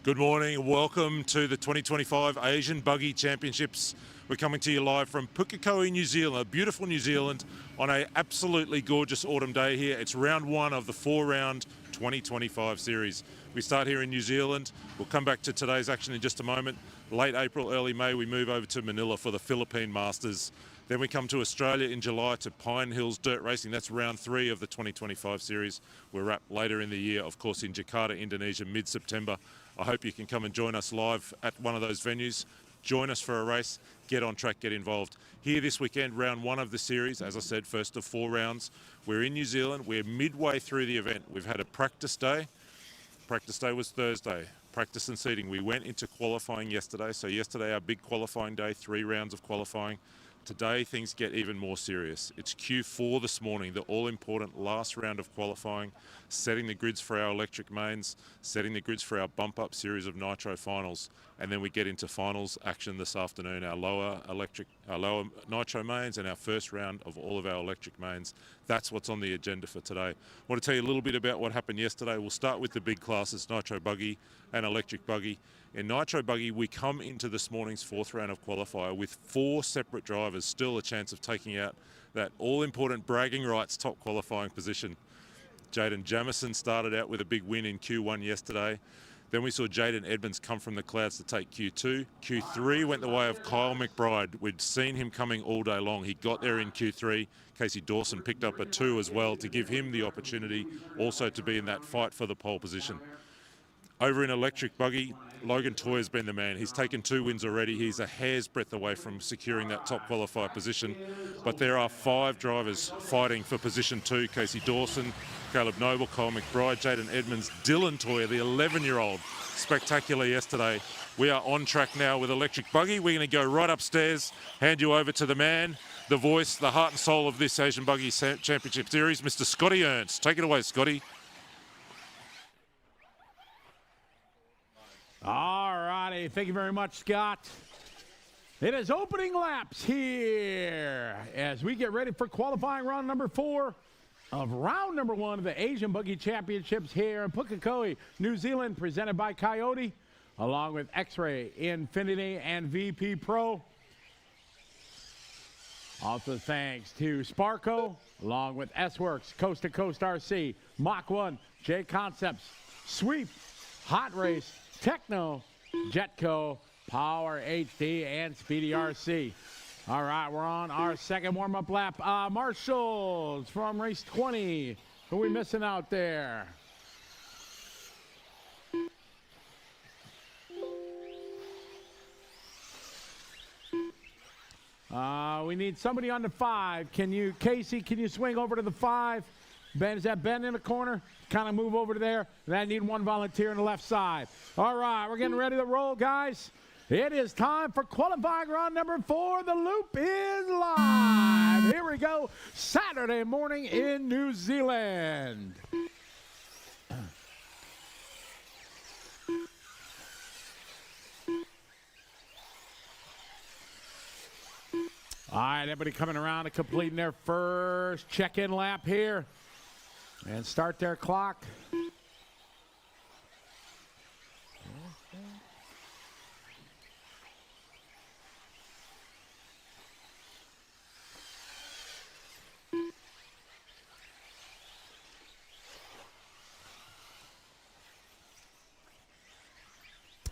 Good morning and welcome to the 2025 Asian Buggy Championships. We're coming to you live from Pukekohe, New Zealand, beautiful New Zealand, on an absolutely gorgeous autumn day here. It's round one of the 4-round 2025 series. We start here in New Zealand. We'll come back to today's action in just a moment. Late April, early May, we move over to Manila for the Philippine Masters. Then we come to Australia in July to Pine Hills Dirt Racing. That's round 3 of the 2025 series. We're wrapped later in the year, of course, in Jakarta, Indonesia, mid-September. I hope you can come and join us live at one of those venues. Join us for a race, get on track, get involved. Here this weekend, round 1 of the series, as I said, first of 4 rounds. We're in New Zealand. We're midway through the event. We've had a practice day. Practice day was Thursday. Practice and seeding. We went into qualifying yesterday. So yesterday, our big qualifying day, 3 rounds of qualifying. Today, things get even more serious. It's Q4 this morning, the all-important last round of qualifying, setting the grids for our electric mains, setting the grids for our bump-up series of nitro finals, and then we get into finals action this afternoon, our lower nitro mains and our first round of all of our electric mains. That's what's on the agenda for today. I want to tell you a little bit about what happened yesterday. We'll start with the big classes, nitro buggy and electric buggy. In nitro buggy, we come into this morning's 4th round of qualifier with 4 separate drivers, still a chance of taking out that all-important bragging rights top qualifying position. Jaden Jamison started out with a big win in Q1 yesterday. Then we saw Jaden Edmonds come from the clouds to take Q2. Q3 went the way of Kyle McBride. We'd seen him coming all day long. He got there in Q3. Casey Dawson picked up a 2 as well to give him the opportunity also to be in that fight for the pole position. Over in electric buggy, Logan Toyer's been the man. He's taken 2 wins already. He's a hair's breadth away from securing that top qualifier position. But there are 5 drivers fighting for position 2. Casey Dawson, Caleb Noble, Kyle McBride, Jaden Edmonds, Dylan Toyer, the 11-year-old. Spectacular yesterday. We are on track now with electric buggy. We're going to go right upstairs, hand you over to the man, the voice, the heart and soul of this Asian Buggy Championship Series, Mr. Scotty Ernst. Take it away, Scotty. All righty, thank you very much, Scott. It is opening laps here as we get ready for qualifying round number 4 of round number 1 of the Asian Buggy Championships here in Pukekohe, New Zealand, presented by Coyote, along with X-Ray, Infinity, and VP Pro. Also thanks to Sparco, along with S-Works, Coast to Coast RC, Mach 1, J Concepts, Sweep, Hot Race, Techno, Jetco, Power HD, and Speedy RC. All right, we're on our second warm-up lap. Marshalls from race 20. Who are we missing out there? We need somebody on the 5. Casey, can you swing over to the 5? Ben, is that Ben in the corner? Kind of move over to there. And I need 1 volunteer on the left side. All right, we're getting ready to roll, guys. It is time for qualifying round number 4. The loop is live. Here we go. Saturday morning in New Zealand. All right, everybody coming around and completing their first check-in lap here. And start their clock.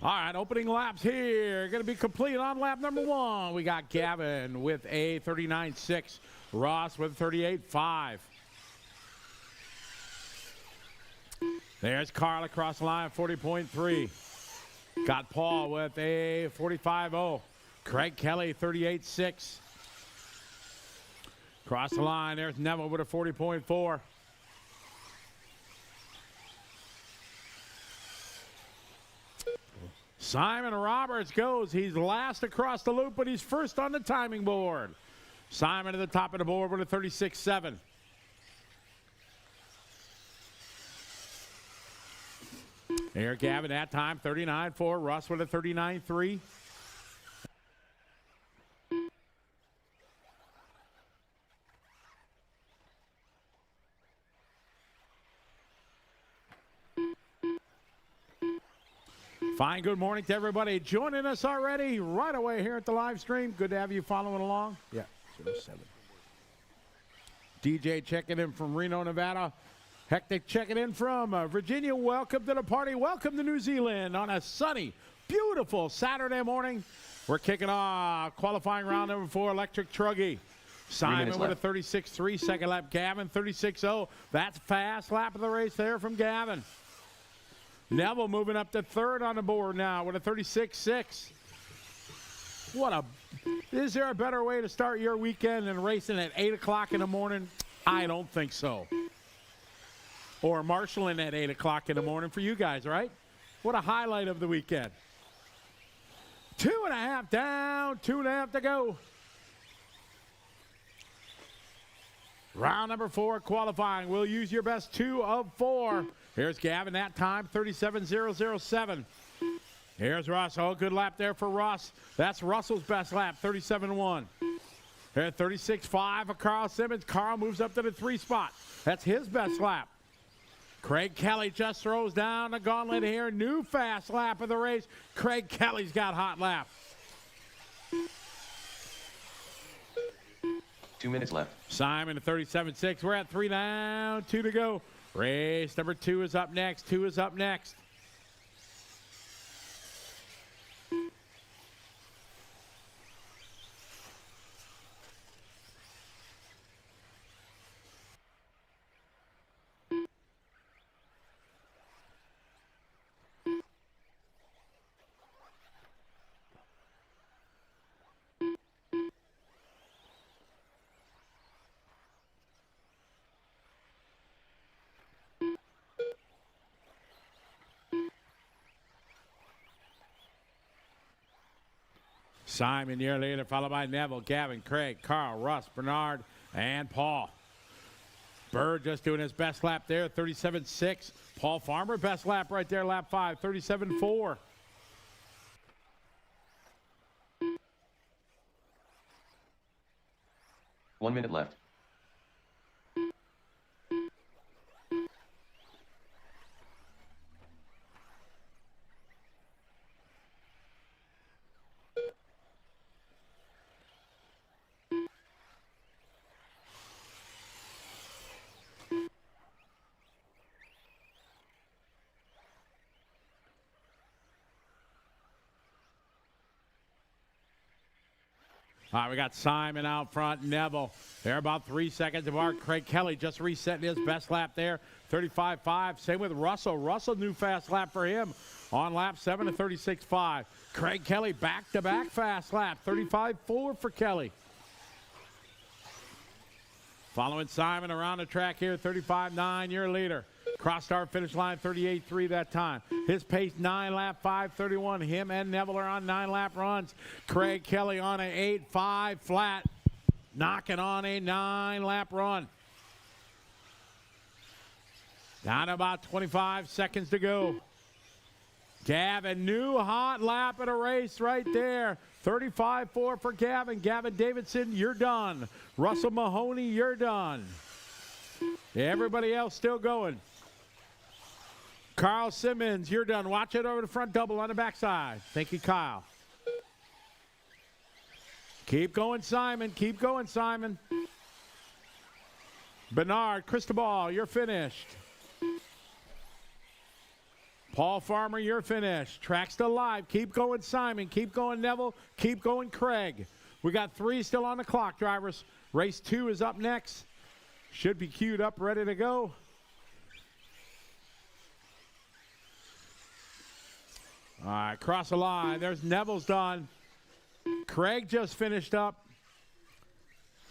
All right, opening laps here. Going to be complete on lap number 1. We got Gavin with a 39.6. Ross with a 38.5. There's Carl across the line, 40.3. Got Paul with a 45.0. Craig Kelly, 38.6. Across the line, there's Neville with a 40.4. Simon Roberts goes. He's last across the loop, but he's first on the timing board. Simon at the top of the board with a 36.7. There, Gavin, that time, 39.4. Russ with a 39.3. Fine, good morning to everybody joining us already right away here at the live stream. Good to have you following along. Yeah, 07. DJ checking in from Reno, Nevada. Hectic checking in from Virginia. Welcome to the party. Welcome to New Zealand on a sunny, beautiful Saturday morning. We're kicking off qualifying round number 4, Electric Truggy. Simon with a 36.3, second lap. Gavin, 36.0. That's fast lap of the race there from Gavin. Neville moving up to third on the board now with a 36.6. Is there a better way to start your weekend than racing at 8 o'clock in the morning? I don't think so. Or marshalling at 8 o'clock in the morning for you guys, right? What a highlight of the weekend. 2.5 down, 2.5 to go. Round number 4 qualifying. We'll use your best 2 of 4. Here's Gavin that time, 37.007. Here's Russ. Oh, good lap there for Russ. That's Russell's best lap, 37.1. Here at 36.5 of Carl Simmons. Carl moves up to the 3 spot. That's his best lap. Craig Kelly just throws down the gauntlet here. New fast lap of the race. Craig Kelly's got hot lap. 2 minutes left. Simon at 37.6. We're at 3 down, 2 to go. Race number 2 is up next. 2 is up next. Simon, your leader, followed by Neville, Gavin, Craig, Carl, Russ, Bernard, and Paul. Bird just doing his best lap there, 37.6. Paul Farmer, best lap right there, lap 5, 37.4. One minute left. All right, we got Simon out front, Neville. They're about 3 seconds apart. Craig Kelly just resetting his best lap there, 35.5. Same with Russell. Russell, new fast lap for him on lap 7 at 36.5. Craig Kelly back-to-back fast lap, 35.4 for Kelly. Following Simon around the track here, 35.9, your leader. Cross-start finish line, 38.3 that time. His pace, 9 lap, 5.31. Him and Neville are on 9 lap runs. Craig Kelly on an 8.5 flat, knocking on a 9 lap run. Down to about 25 seconds to go. Gavin, new hot lap at a race right there. 35.4 for Gavin. Gavin Davidson, you're done. Russell Mahoney, you're done. Everybody else still going. Carl Simmons, you're done. Watch it over the front double on the backside. Thank you, Kyle. Keep going, Simon. Keep going, Simon. Bernard, Cristobal, you're finished. Paul Farmer, you're finished. Track's still live. Keep going, Simon. Keep going, Neville. Keep going, Craig. We got 3 still on the clock, drivers. Race 2 is up next. Should be queued up, ready to go. All right, cross the line. There's Neville's done. Craig just finished up.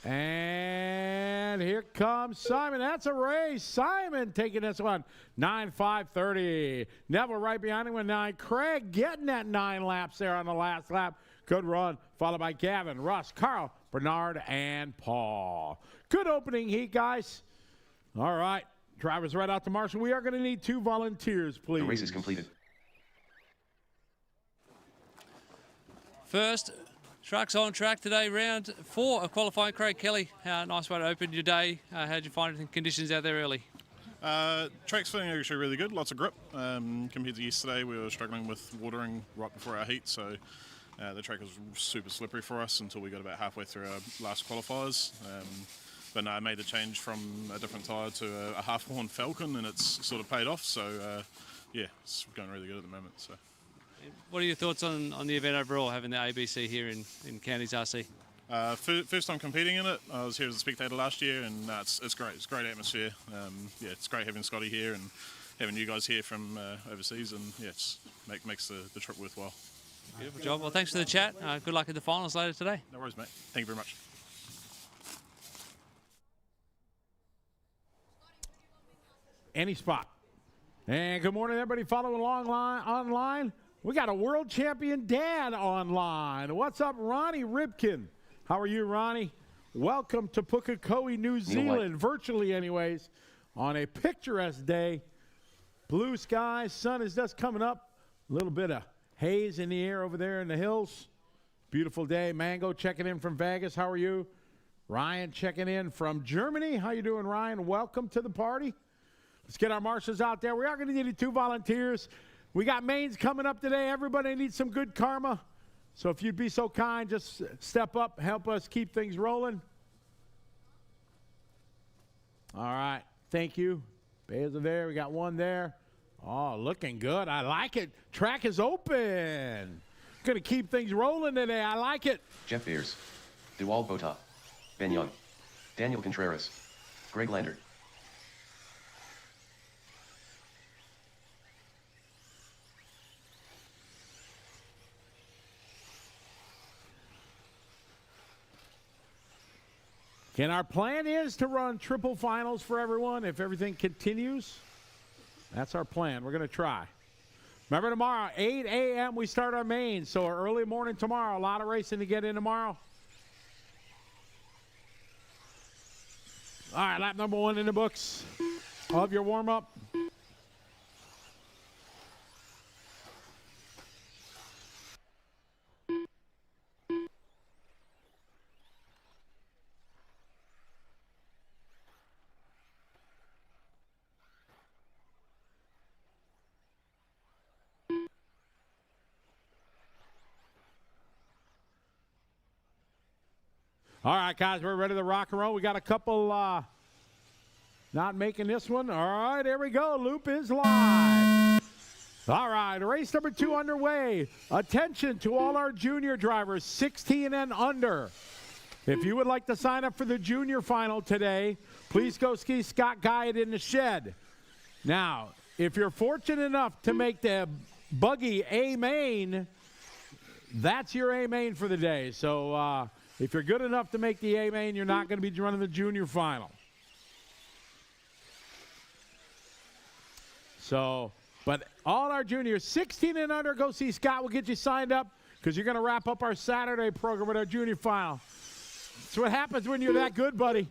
And here comes Simon. That's a race. Simon taking this one. 9.530. Neville right behind him with 9. Craig getting that 9 laps there on the last lap. Good run. Followed by Gavin, Russ, Carl, Bernard, and Paul. Good opening heat, guys. All right. Drivers right out to Marshall. We are going to need 2 volunteers, please. The race is completed. First, trucks on track today, round 4 of qualifying. Craig Kelly, nice way to open your day. How'd you find the conditions out there early? Track's feeling actually really good, lots of grip. Compared to yesterday, we were struggling with watering right before our heat, so the track was super slippery for us until we got about halfway through our last qualifiers. But no, I made the change from a different tyre to a half-worn Falcon, and it's sort of paid off, so yeah, it's going really good at the moment. So, What are your thoughts on the event overall, having the ABC here in Counties RC? first time competing in it. I was here as a spectator last year, and it's great. It's a great atmosphere. Yeah, it's great having Scotty here and having you guys here from overseas, and yeah, it's makes the trip worthwhile. Beautiful job. Well, thanks for the chat. Good luck in the finals later today. No worries, mate. Thank you very much. Any spot. And good morning, everybody following along online. We got a world champion dad online. What's up, Ronnie Ripken? How are you, Ronnie? Welcome to Pukekohe, New Zealand, virtually anyways, on a picturesque day. Blue skies, sun is just coming up. A little bit of haze in the air over there in the hills. Beautiful day. Mango checking in from Vegas. How are you? Ryan checking in from Germany. How you doing, Ryan? Welcome to the party. Let's get our marshals out there. We are going to need 2 volunteers. We got mains coming up today. Everybody needs some good karma. So if you'd be so kind, just step up, help us keep things rolling. All right. Thank you. Bays are there. We got one there. Oh, looking good. I like it. Track is open. Going to keep things rolling today. I like it. Jeff Beers. Dewald Bota. Ben Young. Daniel Contreras. Greg Lander. And our plan is to run triple finals for everyone if everything continues. That's our plan. We're going to try. Remember tomorrow, 8 a.m. we start our main. So early morning tomorrow. A lot of racing to get in tomorrow. All right, lap number 1 in the books of your warm-up. All right, guys, we're ready to rock and roll. We got a couple not making this one. All right, here we go. Loop is live. All right, race number 2 underway. Attention to all our junior drivers, 16 and under. If you would like to sign up for the junior final today, please go see Scott Guide in the shed. Now, if you're fortunate enough to make the Buggy A main, that's your A main for the day. So, if you're good enough to make the A main, you're not going to be running the junior final. So, but all our juniors, 16 and under, go see Scott. We'll get you signed up because you're going to wrap up our Saturday program with our junior final. That's what happens when you're that good, buddy.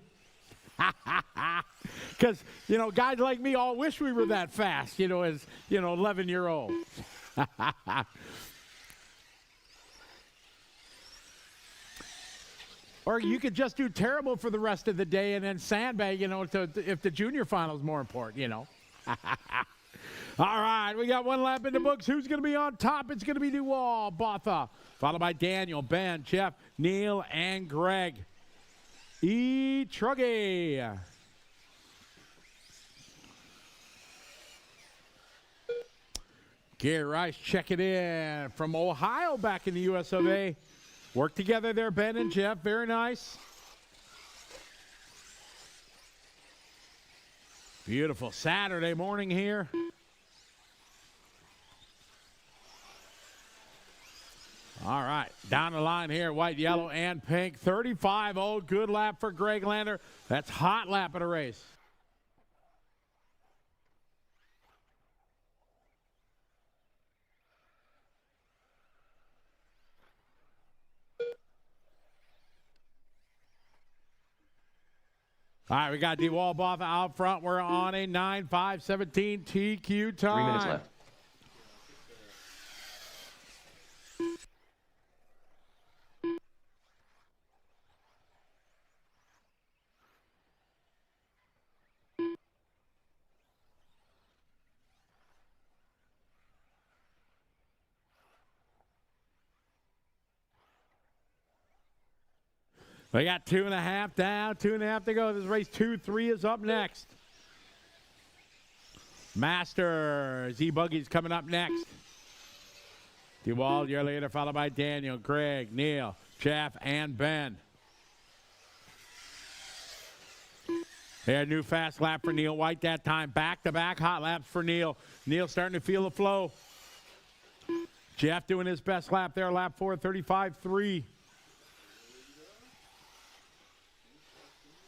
Because, you know, guys like me all wish we were that fast, you know, as, 11-year-old. Or you could just do terrible for the rest of the day and then sandbag, if the junior final is more important, All right, we got 1 lap in the books. Who's going to be on top? It's going to be Dewald Botha, followed by Daniel, Ben, Jeff, Neil, and Greg. Truggy. Gary Rice checking in from Ohio back in the US of A. Work together there, Ben and Jeff. Very nice. Beautiful Saturday morning here. All right, down the line here, white, yellow, and pink. 35-0, good lap for Greg Lander. That's hot lap of the race. All right, we got Dewald Botha out front. We're on a 9:5:17 TQ time. 3 minutes left. We got 2.5 down, 2.5 to go. This race 2-3 is up next. Masters, Buggy's coming up next. DeWald, year later, followed by Daniel, Greg, Neil, Jeff, and Ben. Here, new fast lap for Neil White that time. Back-to-back hot laps for Neil. Neil starting to feel the flow. Jeff doing his best lap there, lap 4, 35.3.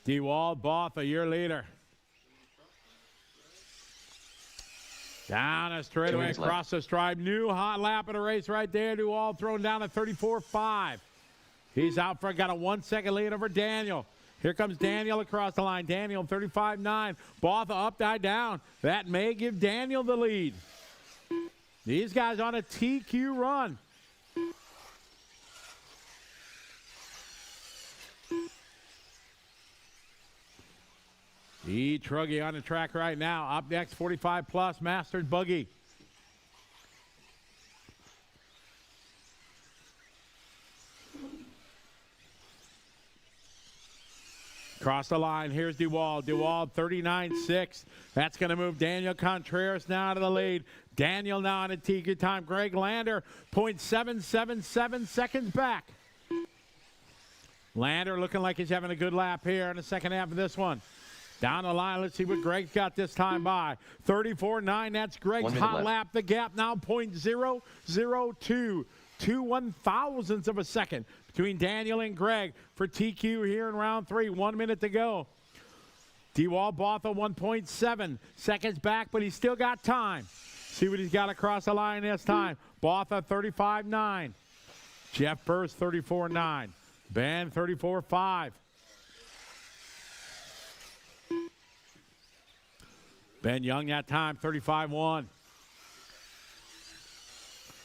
DeWald, Both a year later. Down a straightaway across the stripe. New hot lap of the race right there. DeWald thrown down at 34.5. He's out front, got a 1 second lead over Daniel. Here comes Daniel across the line. Daniel 35.9. Botha upside down. That may give Daniel the lead. These guys on a TQ run. Truggy on the track right now. Up next, 45 plus, Masters Buggy. Across the line, here's DeWald. DeWald 39.6. That's going to move Daniel Contreras now to the lead. Daniel now on a TQ time. Greg Lander, 0.777 seconds back. Lander looking like he's having a good lap here in the second half of this one. Down the line, let's see what Greg's got this time by. 34.9, that's Greg's hot lap. The gap now 0.002. 2/1000ths of a second between Daniel and Greg for TQ here in round 3. 1 minute to go. DeWald Botha 1.7 seconds back, but he's still got time. See what he's got across the line this time. Botha 35.9. Jeff Burst 34.9. Ben 34.5. Ben Young that time, 35.1.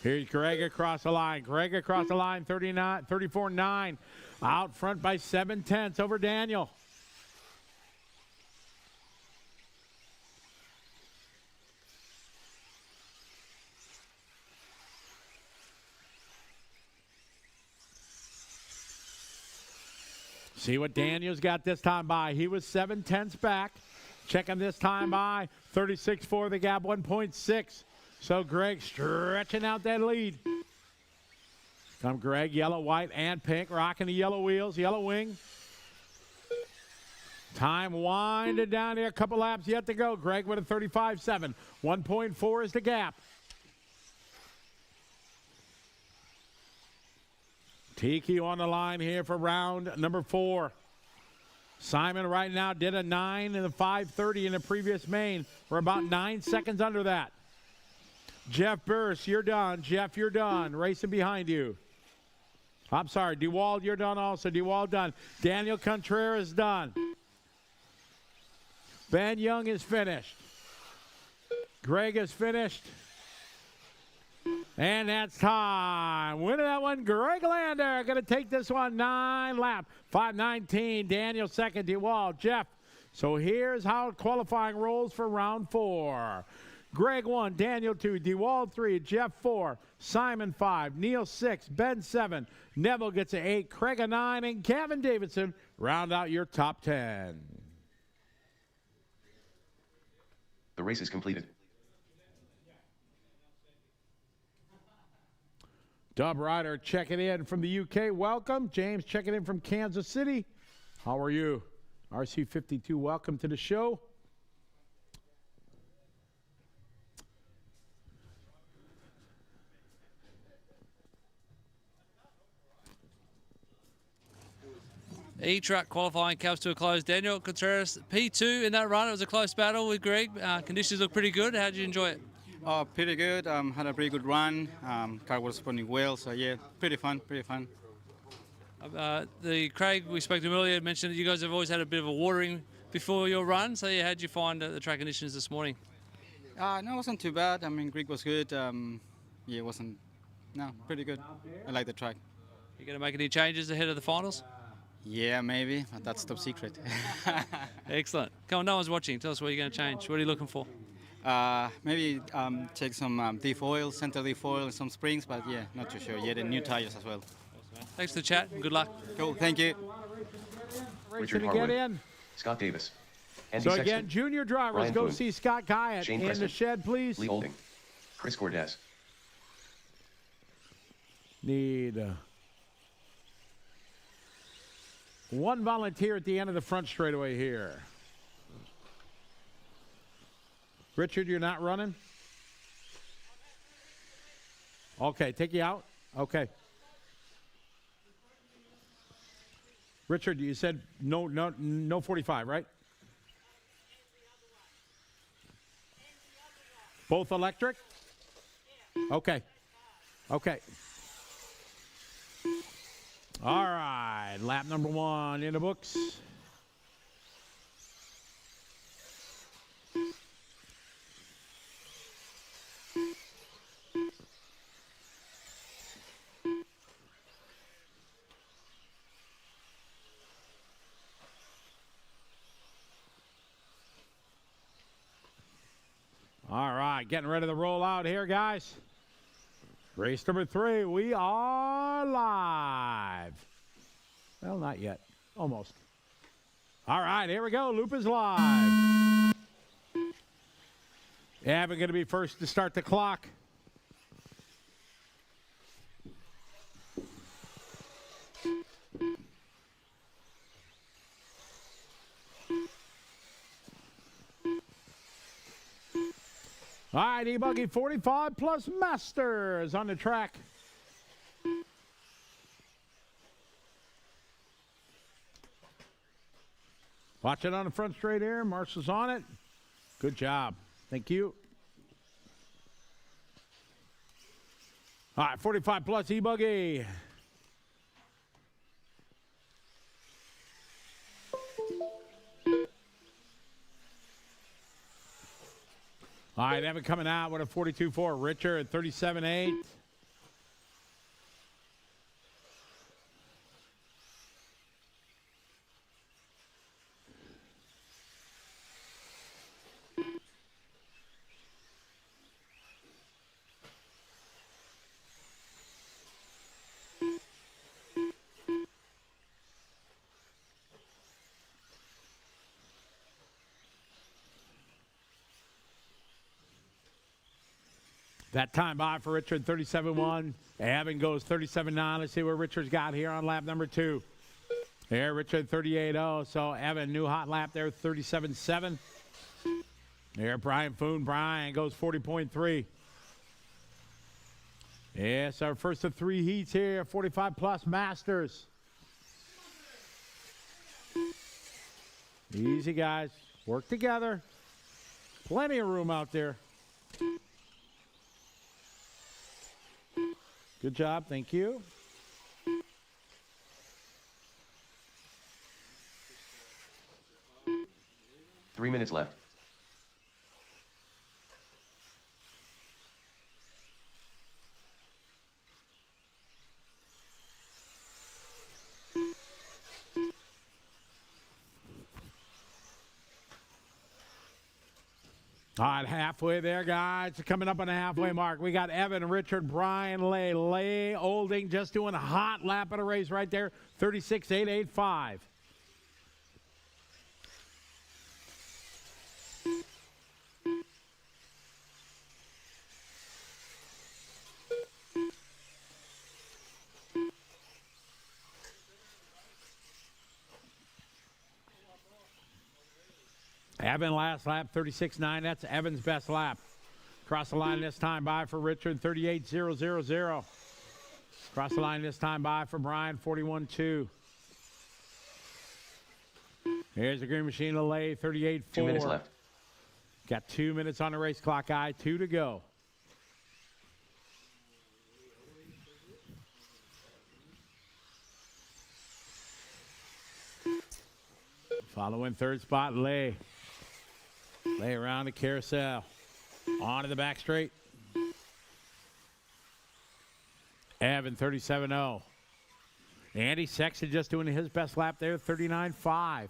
Here's Greg across the line. Greg across the line, 34.9. Out front by 0.7 over Daniel. See what Daniel's got this time by. He was 0.7 back. Check him this time by 36.4, the gap 1.6. So Greg stretching out that lead. Come Greg, yellow, white, and pink, rocking the yellow wheels, yellow wing. Time winding down here, a couple laps yet to go. Greg with a 35.7. 1.4 is the gap. TQ on the line here for round number 4. Simon right now did a 9 in the 5:30 in the previous main. We're about 9 seconds under that. Jeff Burst, you're done. Jeff, you're done. Racing behind you. I'm sorry, DeWald, you're done also. DeWald done. Daniel Contreras done. Ben Young is finished. Greg is finished. And that's time. Winning that one, Greg Lander. Going to take this one 9 lap. 5:19. Daniel second. DeWald. Jeff. So here's how qualifying rolls for round 4. Greg 1, Daniel 2, DeWald 3, Jeff 4, Simon 5, Neil 6, Ben 7, Neville gets an 8, Craig a 9, and Kevin Davidson round out your top 10. The race is completed. Dub Ryder checking in from the UK. Welcome. James checking in from Kansas City. How are you? RC52, welcome to the show. E-Truck qualifying comes to a close. Daniel Contreras, P2 in that run. It was a close battle with Greg. Conditions look pretty good. How did you enjoy it? Oh, pretty good. Had a pretty good run. Car was responding well, so yeah, pretty fun, pretty fun. The Craig, we spoke to him earlier, mentioned that you guys have always had a bit of a watering before your run. So yeah, how did you find the track conditions this morning? No, it wasn't too bad. I mean, Greg was good. Yeah, it wasn't, no, pretty good. I like the track. You going to make any changes ahead of the finals? Yeah, maybe, but that's top secret. Excellent. Come on, no one's watching. Tell us what you're going to change. What are you looking for? Maybe take some diff oil, center diff oil, and some springs, but yeah, not too sure. Yeah, the new tires as well. Thanks for the chat and good luck. Cool, thank you. racing Richard to get Harwood. in. Scott Davis. Andy So Sexton. again, junior drivers, Brian go Boone. see Scott Guyett Shane in the Preston. shed, please. Lee Olding. Chris Cordes. Need one volunteer at the end of the front straightaway here. Richard, you're not running? Okay, take you out. Okay. Richard, you said no 45, right? Both electric? Okay. Okay. All right, lap number 1 in the books. All right, getting ready to roll out here, guys. Race number 3, we are live. Well, not yet. Almost. All right, here we go. Loop is live. Evan going to be first to start the clock. All right, E-Buggy 45 plus Masters on the track. Watch it on the front straight here. Marshall's on it. Good job. Thank you. All right, 45 plus E-Buggy. All right, Evan coming out with a 42.4. Richard, 37.8. That time by for Richard, 37.1. Evan goes 37.9. Let's see what Richard's got here on lap number 2. Here, Richard, 38.0. So Evan, new hot lap there, 37.7. Here, Brian Foon. Brian goes 40.3. Yes, our first of 3 heats here, 45 plus Masters. Easy, guys. Work together. Plenty of room out there. Good job. Thank you. Three minutes left. All right, halfway there, guys. Coming up on the halfway mark. We got Evan, Richard, Brian, Lay Olding just doing a hot lap of the race right there. 36.885. Evan last lap, 36.9. That's Evan's best lap. Cross the line this time by for Richard, 38.000. Cross the line this time by for Brian, 41.2. Here's the green machine to Lay, 38.4. 2 minutes left. Got 2 minutes on the race clock, guy. 2 to go. Following third spot, Lay. Lay around the carousel. Onto the back straight. Evan, 37.0. Andy Sexton just doing his best lap there, 39.5.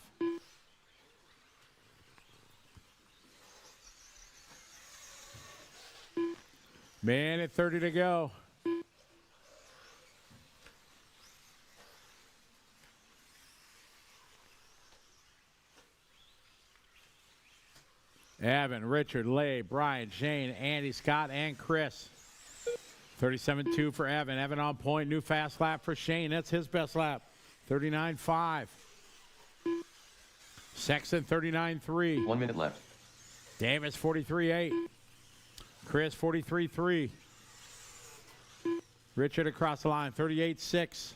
Minute 30 to go. Evan, Richard, Lay, Brian, Shane, Andy, Scott, and Chris. 37.2 for Evan. Evan on point. New fast lap for Shane. That's his best lap. 39.5. Sexton, 39.3. 1 minute left. Davis, 43.8. Chris, 43.3. Richard across the line, 38.6.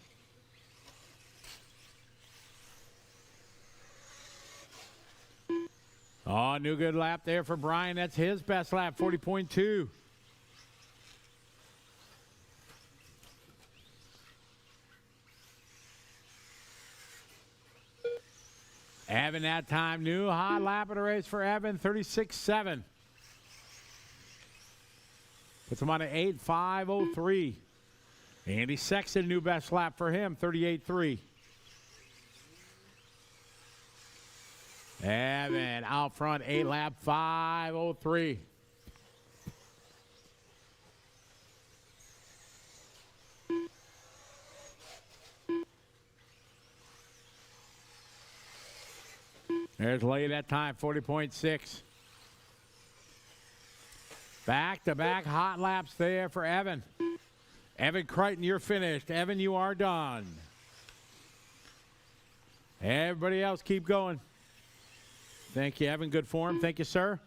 Oh, new good lap there for Brian. That's his best lap, 40.2. Evan that time, new high lap of the race for Evan, 36.7. Puts him on an 8.503. Andy Sexton, new best lap for him, 38.3. Evan out front, 8 lap, 5.03. There's Lay that time, 40.6. Back-to-back hot laps there for Evan. Evan Crichton, you're finished. Evan, you are done. Everybody else, keep going. Thank you, Evan. Good form. Thank you, sir.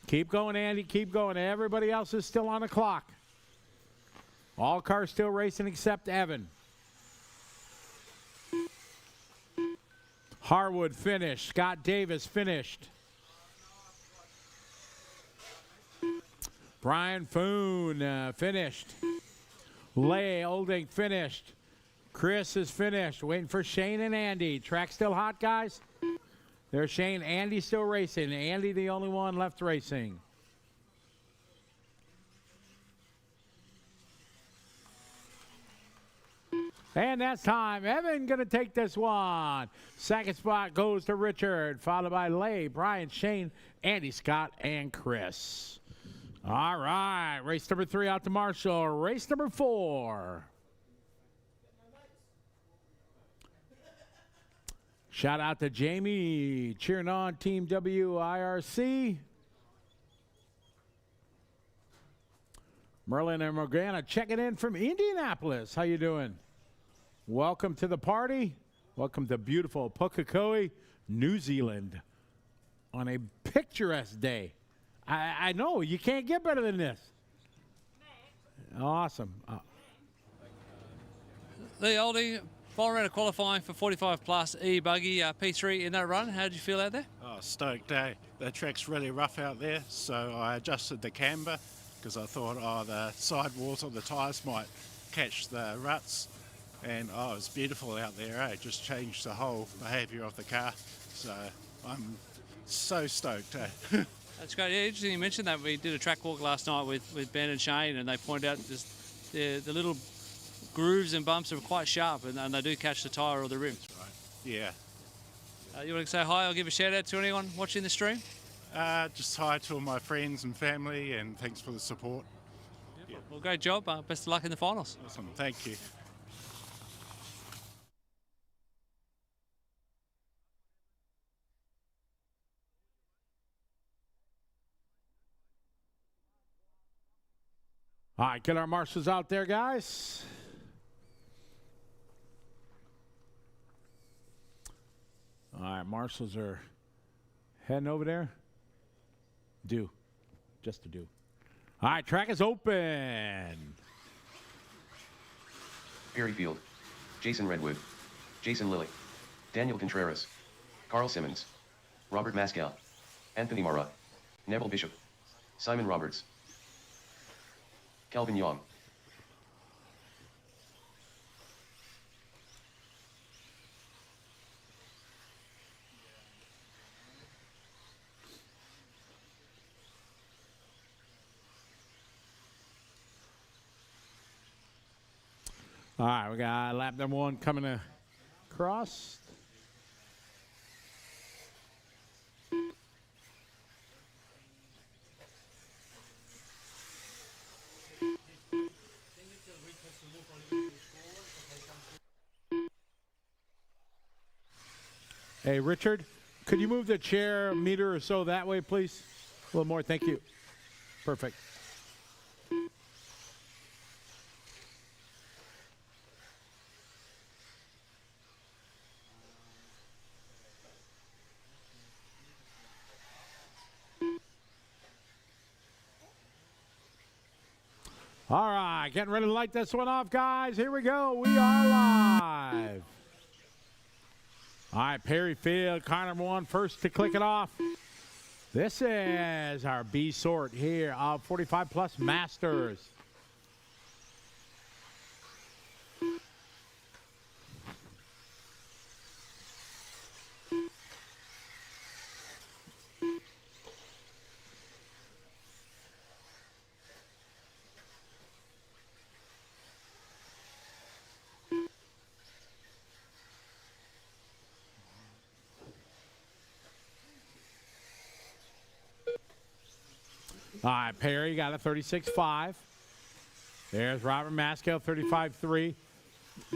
Keep going, Andy. Keep going. Everybody else is still on the clock. All cars still racing except Evan. Harwood finished. Scott Davis finished. Brian Foon finished. Lay Olding finished. Chris is finished. Waiting for Shane and Andy. Track still hot, guys? There's Shane. Andy still racing. Andy the only one left racing. And that's time. Evan going to take this one. Second spot goes to Richard, followed by Lay, Brian, Shane, Andy, Scott, and Chris. All right. Race number 3 out to Marshall. Race number 4. Shout out to Jamie cheering on Team WIRC. Merlin and Morgana checking in from Indianapolis. How you doing? Welcome to the party. Welcome to beautiful Pukekohe, New Zealand on a picturesque day. I know, you can't get better than this. Awesome. Lee Olding, final round of qualifying for 45 plus Buggy P3 in that run. How did you feel out there? Oh, stoked, eh? The track's really rough out there, so I adjusted the camber because I thought, the sidewalls of the tyres might catch the ruts. And, it was beautiful out there, eh? Just changed the whole behaviour of the car. So I'm so stoked, eh? That's great. Yeah, interesting you mentioned that. We did a track walk last night with Ben and Shane, and they pointed out just the little grooves and bumps are quite sharp, and they do catch the tyre or the rim. Right. Yeah. You want to say hi or give a shout out to anyone watching the stream? Just hi to all my friends and family, and thanks for the support. Yeah. Well, great job. Best of luck in the finals. Awesome. Thank you. All right, get our marshals out there, guys. All right, marshals are heading over there. Just to do. All right, track is open. Perry Field. Jason Redwood. Jason Lilly. Daniel Contreras. Carl Simmons. Robert Mascal. Anthony Mara. Neville Bishop. Simon Roberts. Calvin Young. All right, we got lap number 1 coming across. Hey, Richard, Could you move the chair a meter or so that way, please? A little more, thank you. Perfect. All right, getting ready to light this one off, guys. Here we go. We are live. All right, Perry Field, car number 1, first to click it off. This is our B sort here of 45 plus Masters. All right, Perry got a 36.5. There's Robert Maskell, 35.3.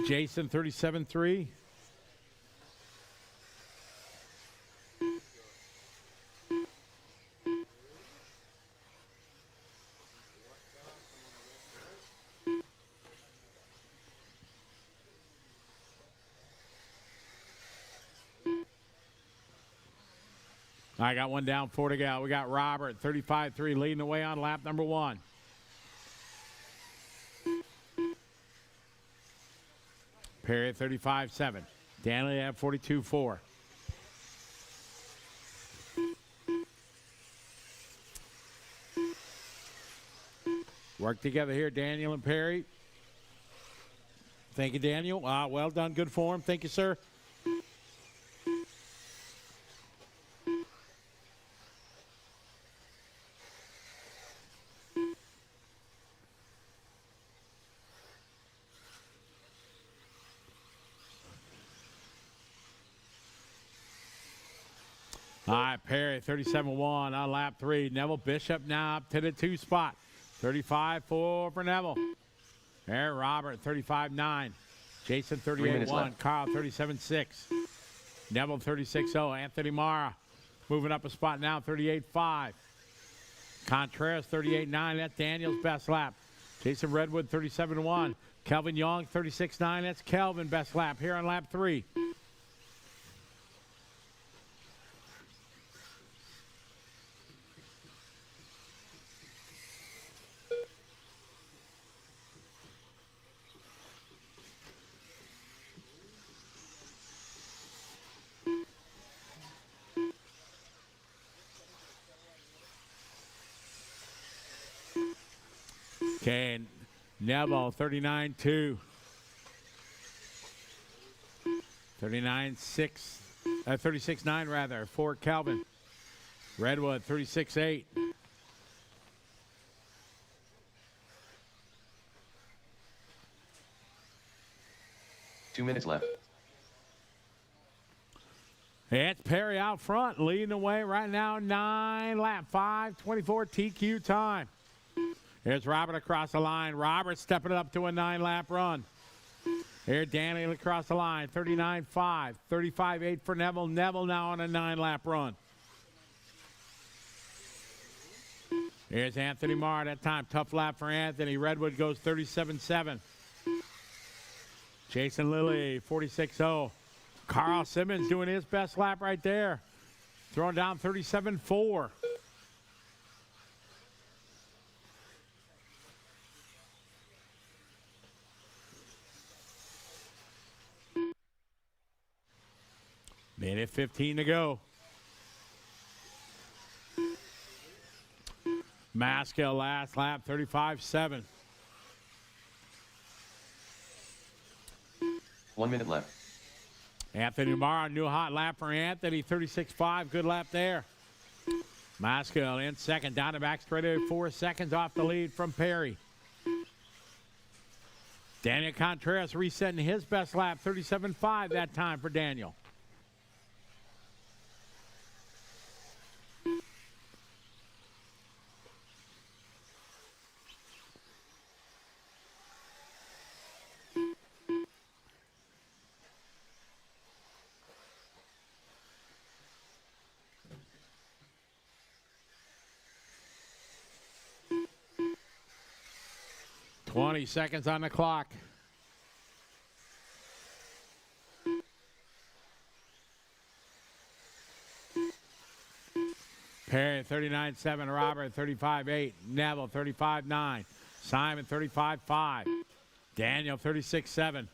Jason, 37.3. I got one down, 4 to go. We got Robert, 35.3, leading the way on lap number 1. Perry, 35.7. Danley at 42.4. Work together here, Daniel and Perry. Thank you, Daniel. Well done, good form. Thank you, sir. All right, Perry, 37.1 on lap 3. Neville Bishop now up to the 2 spot. 35.4 for Neville. There, Robert, 35.9. Jason, 38.1. Carl, 37.6. Neville, 36.0. Anthony Mara moving up a spot now, 38.5. Contreras, 38.9. That's Daniel's best lap. Jason Redwood, 37.1. Kelvin Young, 36.9. That's Kelvin best lap here on lap 3. Okay, Neville, 39.2. 39.6. 36.9 rather, for Calvin. Redwood, 36.8. Two minutes left. It's Perry out front, leading the way right now, 9 lap, 5:24 TQ time. Here's Robert across the line. Robert stepping it up to a 9-lap run. Here, Danny across the line, 39.5, 35.8 for Neville. Neville now on a 9-lap run. Here's Anthony Marr. That time, tough lap for Anthony. Redwood goes 37.7. Jason Lilly, 46.0. Carl Simmons doing his best lap right there. Throwing down 37.4. Minute 15 to go. Maskell last lap, 35.7. 1 minute left. Anthony Marr, new hot lap for Anthony, 36.5. Good lap there. Maskell in second, down the back straight, 4 seconds off the lead from Perry. Daniel Contreras resetting his best lap, 37.5 that time for Daniel. 20 seconds on the clock. Perry 39-7, Robert 35-8, Neville 35-9, Simon 35-5, Daniel 36-7.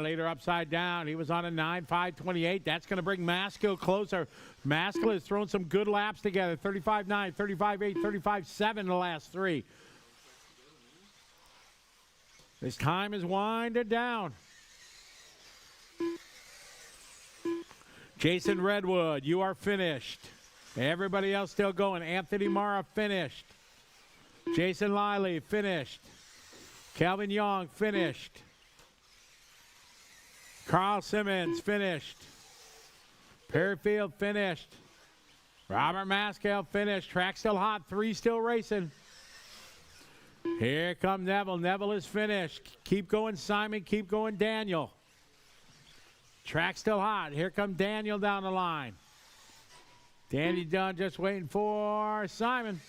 Leader upside down. He was on a 9-5-28. That's going to bring Maskell closer. Maskell has thrown some good laps together. 35-9, 35-8, 35-7 the last three. This time is winded down. Jason Redwood, you are finished. Everybody else still going. Anthony Mara finished. Jason Liley finished. Calvin Young finished. Carl Simmons finished. Perryfield finished. Robert Maskell finished. Track still hot. 3 still racing. Here comes Neville. Neville is finished. Keep going, Simon. Keep going, Daniel. Track still hot. Here comes Daniel down the line. Danny Dunn just waiting for Simon.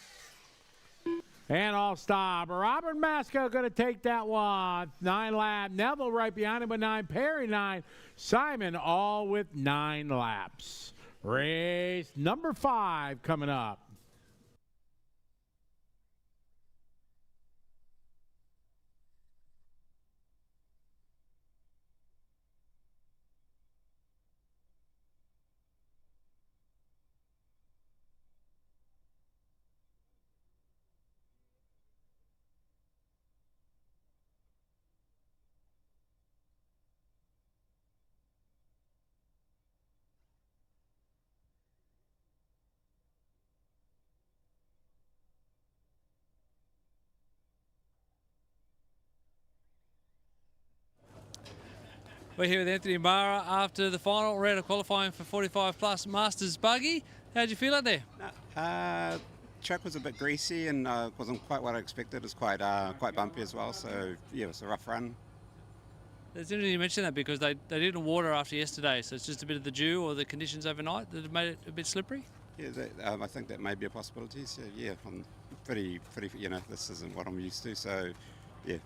And all stop. Robert Maskell going to take that one. 9 lap. Neville right behind him with 9. Perry 9. Simon all with 9 laps. Race number 5 coming up. We're here with Anthony Mara after the final round of qualifying for 45 plus Masters Buggy. How'd you feel out there? Track was a bit greasy and wasn't quite what I expected. It was quite bumpy as well, so yeah, it was a rough run. It's interesting you mention that because they didn't water after yesterday, so it's just a bit of the dew or the conditions overnight that have made it a bit slippery? Yeah, I think that may be a possibility. So yeah, I'm pretty, this isn't what I'm used to, so yeah,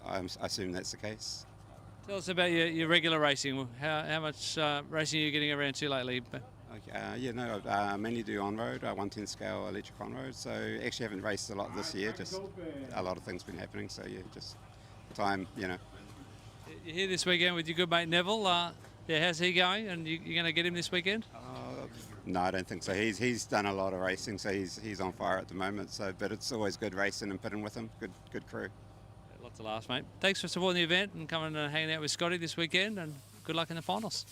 I assume that's the case. Tell us about your regular racing. How much racing are you getting around to lately? Okay, I mainly do on-road, 110 scale electric on-road, so actually haven't raced a lot this year, just a lot of things been happening, so yeah, just time, You're here this weekend with your good mate Neville. How's he going? And you're going to get him this weekend? No, I don't think so. He's done a lot of racing, so he's on fire at the moment, so but it's always good racing and pitting with him, good crew. Lots of laughs, mate. Thanks for supporting the event and coming and hanging out with Scotty this weekend, and good luck in the finals.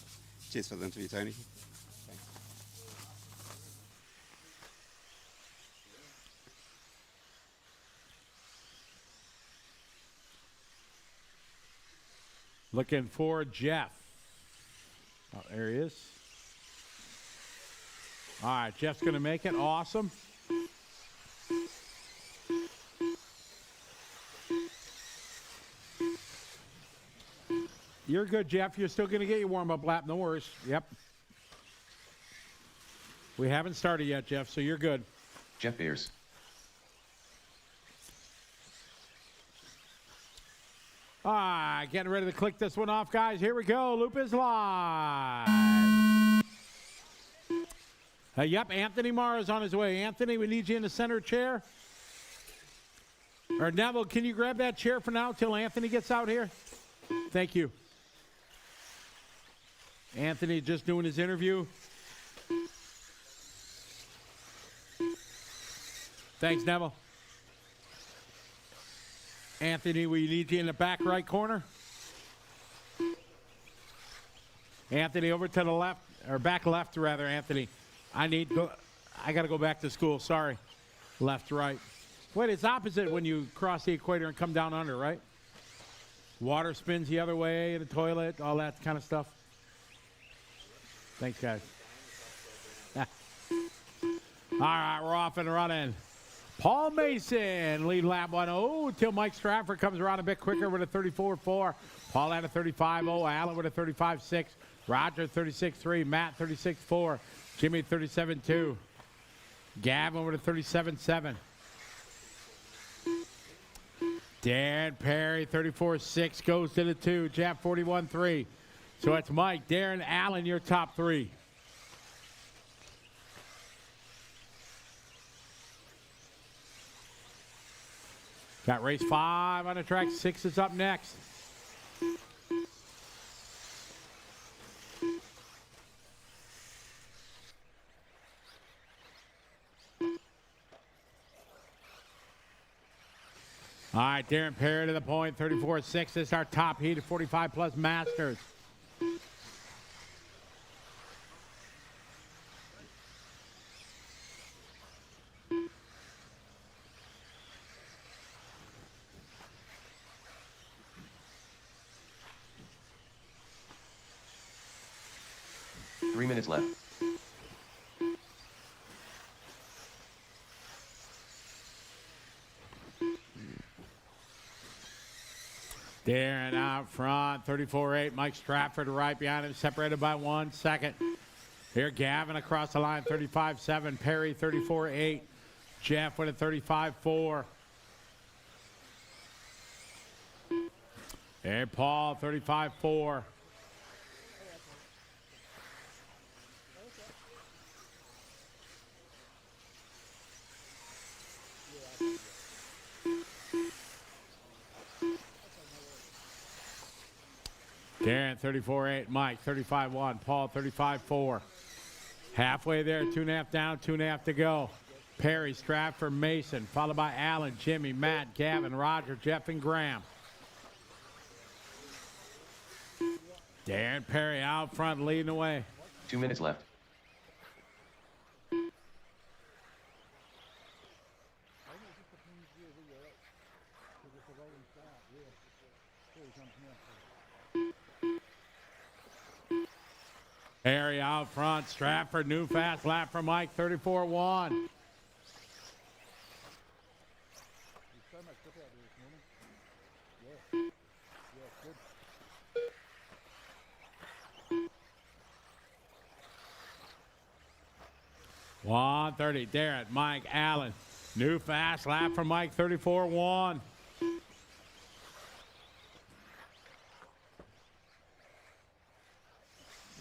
Cheers for the interview, Tony. Thanks. Looking for Jeff. Oh, there he is. All right, Jeff's going to make it. Awesome. You're good, Jeff. You're still going to get your warm-up lap. No worries. Yep. We haven't started yet, Jeff, so you're good. Jeff Beers. All right, getting ready to click this one off, guys. Here we go. Loop is live. Yep, Anthony Mara's on his way. Anthony, we need you in the center chair. Or Neville, can you grab that chair for now till Anthony gets out here? Thank you. Anthony just doing his interview. Thanks, Neville. Anthony, we need you in the back right corner. Anthony, over to the left, or back left rather, Anthony. I got to go back to school, sorry. Left, right. Wait, it's opposite when you cross the equator and come down under, right? Water spins the other way, the toilet, all that kind of stuff. Thanks, guys. All right, we're off and running. Paul Mason, lead lap 1-0 till Mike Stratford comes around a bit quicker with a 34.4. Paul had a 35.0. Allen with a 35.6. Roger 36.3. Matt 36.4. Jimmy 37.2. Gavin with a 37.7. Darren Perry, 34-6, goes to the 2. Jeff, 41-3. So it's Mike, Darren, Allen, your top 3. Got race 5 on the track. 6 is up next. All right, Darren Perry to the point, 34-6. This is our top heat of 45-plus Masters. Three minutes left. Darren out front, 34-8. Mike Stratford right behind him, separated by 1 second. Here, Gavin across the line, 35-7. Perry, 34-8. Jeff with a 35-4. And Paul, 35-4. Darren, 34-8. Mike, 35-1. Paul, 35-4. Halfway there, 2.5 down, 2.5 to go. Perry, Stratford, Mason, followed by Allen, Jimmy, Matt, Gavin, Roger, Jeff, and Graham. Darren Perry out front, leading the way. 2 minutes left. Perry out front, Stratford, new fast lap for Mike, 34-1. $130, Darren, Mike, Allen. New fast lap for Mike, 34-1.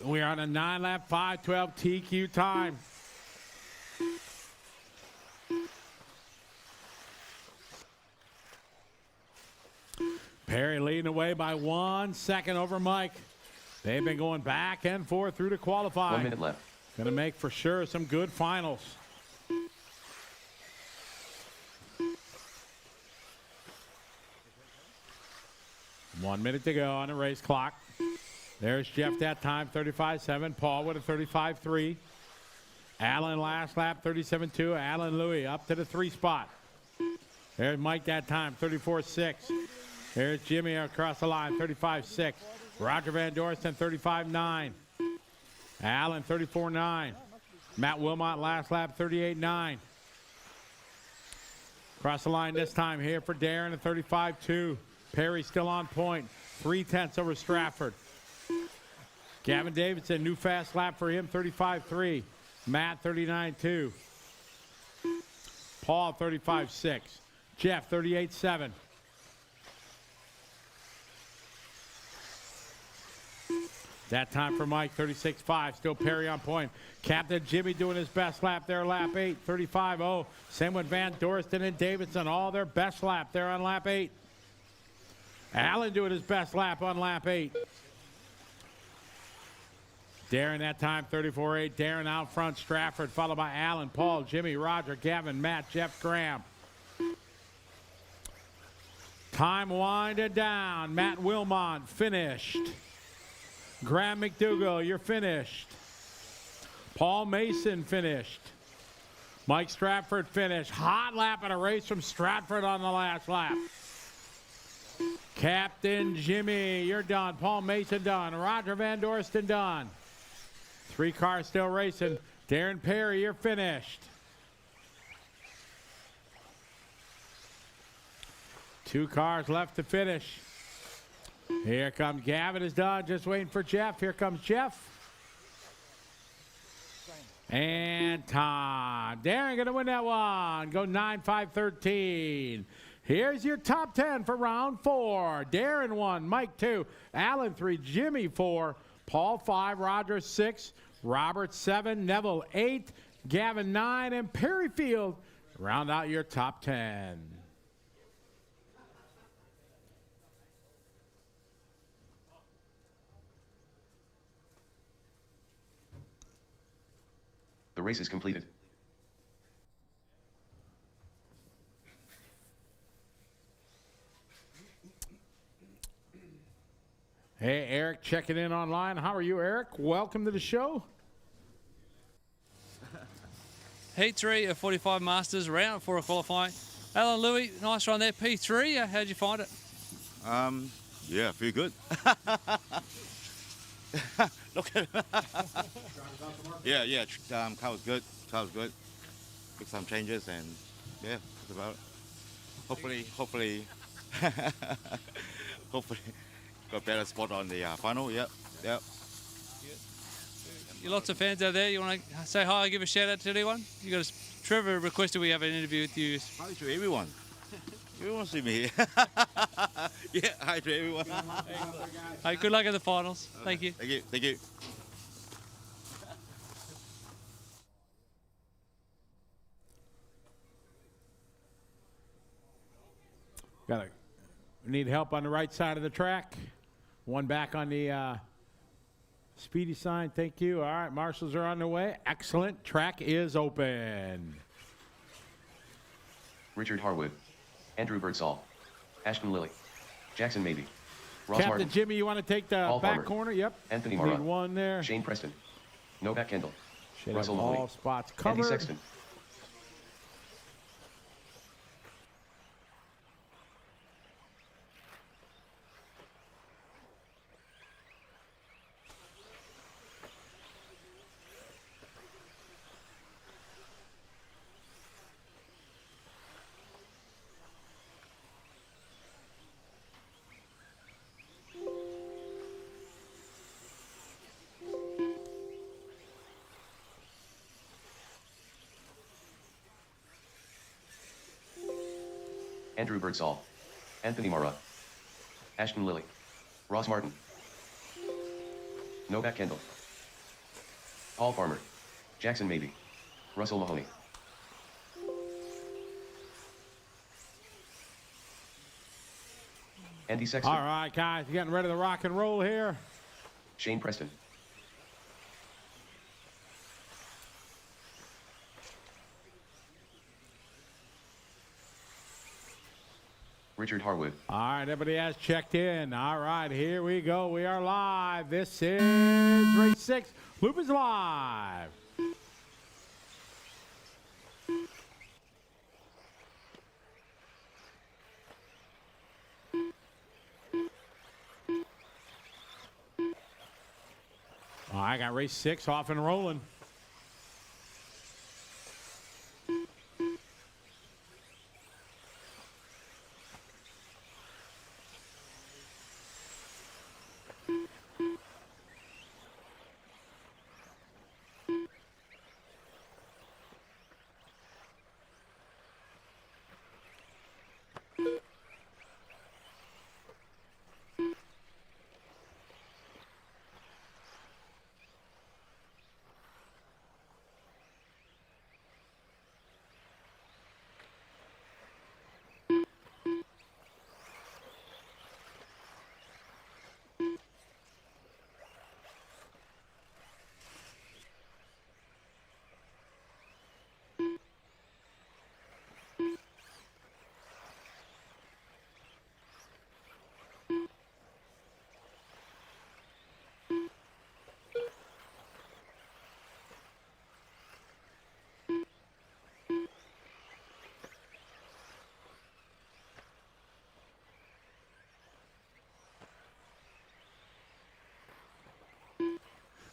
We're on a 9-lap, 5:12 TQ time. Perry leading away by 1 second over Mike. They've been going back and forth through the qualifying. 1 minute left. Going to make for sure some good finals. One minute to go on the race clock. There's Jeff that time, 35-7. Paul with a 35-3. Allen last lap, 37-2. Allen Louis up to the 3 spot. There's Mike that time, 34-6. There's Jimmy across the line, 35-6. Roger Van Dorsten, 35-9. Allen, 34-9. Matt Wilmot last lap, 38-9. Across the line this time here for Darren, a 35-2. Perry still on point, 3/10 over Stratford. Gavin Davidson, new fast lap for him, 35-3. Matt, 39-2. Paul, 35-6. Jeff, 38-7. That time for Mike, 36-5. Still Perry on point. Captain Jimmy doing his best lap there, lap 8, 35-0. Same with Van Dorsten and Davidson, all their best lap there on lap 8. Allen doing his best lap on lap 8. Darren that time, 34-8. Darren out front, Stratford, followed by Allen, Paul, Jimmy, Roger, Gavin, Matt, Jeff, Graham. Time winded down. Matt Wilmot finished. Graham McDougall, you're finished. Paul Mason finished. Mike Stratford finished. Hot lap in a race from Stratford on the last lap. Captain Jimmy, you're done. Paul Mason done. Roger Van Dorsten done. 3 cars still racing. Darren Perry, you're finished. 2 cars left to finish. Here comes Gavin is done. Just waiting for Jeff. Here comes Jeff. And time. Darren going to win that one. Go 9-5-13. Here's your top 10 for round 4. Darren 1, Mike 2, Alan 3, Jimmy 4, Paul 5, Roger 6, Robert 7, Neville 8, Gavin 9, and Perry Field round out your top 10. The race is completed. Hey, Eric, checking in online. How are you, Eric? Welcome to the show. Heat 3 of 45 Masters, round 4 of qualifying. Alan Louis, nice run there. P3, how'd you find it? Yeah, feel good. Look at yeah, car was good. Car was good. Make some changes and yeah, that's about it. Hopefully, hopefully got better spot on the final. Yep. Lots of fans out there. You want to say hi, give a shout out to anyone? You got Trevor requested we have an interview with you. Hi to everyone. Everyone see me here. Yeah, hi to everyone. Hey, good luck in the finals. Thank you. Thank you. Need help on the right side of the track. One back on the speedy sign. Thank you. All right, marshals are on their way. Excellent. Track is open. Richard Harwood, Andrew Birdsall, Ashton Lilly, Jackson Maybe, Ross Captain Martin, Jimmy, you want to take the Paul back Farmer, corner? Yep. Anthony Need Mara, one there. Shane Preston, Novak Kendall, Should Russell have all Mahoney, spots Andy covered. Sexton. Andrew Birdsall, Anthony Mara, Ashton Lilly, Ross Martin, Novak Kendall, Paul Farmer, Jackson Maybe, Russell Mahoney. Andy Sexton, All right, guys, getting ready to rock and roll here. Shane Preston, Richard Harwood, All right, everybody has checked in. All right, here we go. We are live. This is race 6. Loop is live. All right, I got race 6 off and rolling.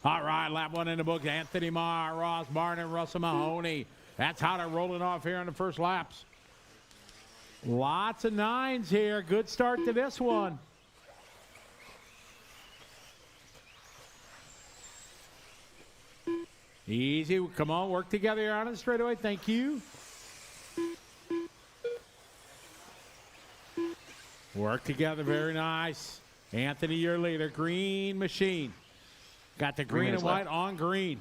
All right, lap 1 in the books. Anthony Marr, Ross Martin, Russell Mahoney. That's how they're rolling off here in the first laps. Lots of 9s here. Good start to this one. Easy. Come on, work together here on the straightaway. Thank you. Work together, very nice. Anthony, your leader. Green machine. Got the green and white on green.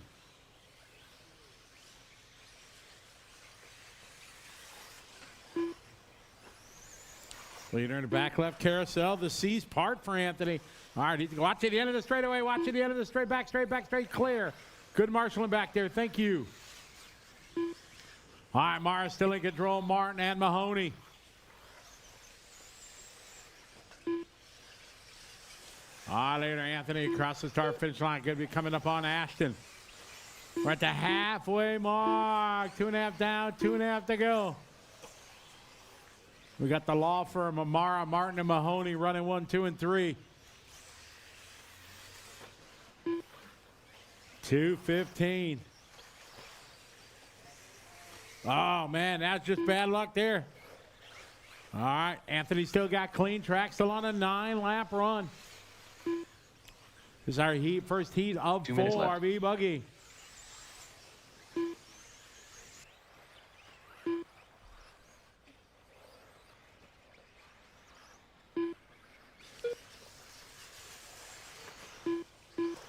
Leader in the back left carousel. The C's part for Anthony. All right, watch at the end of the straightaway. Watch at the end of the straight back, clear. Good marshalling back there. Thank you. All right, Mara still in control. Martin and Mahoney. All right, later, Anthony across the start finish line. Going to be coming up on Ashton. We're at the halfway mark. 2.5 down, 2.5 to go. We got the law firm of Mara, Martin, and Mahoney running 1, 2, and 3. 2:15. Oh, man, that's just bad luck there. All right, Anthony still got clean track, still on a 9-lap run. This is our first heat of 4, RV Buggy.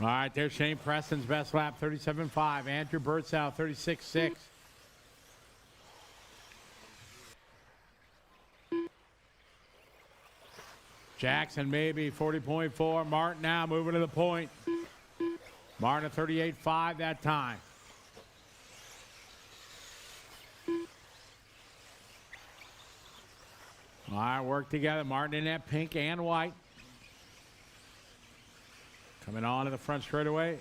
All right, there's Shane Preston's best lap, 37.5. Andrew Birdsall, 36.6. Jackson maybe 40.4. Martin now moving to the point. Martin at 38.5 that time. All right, work together. Martin in that pink and white. Coming on to the front straightaway.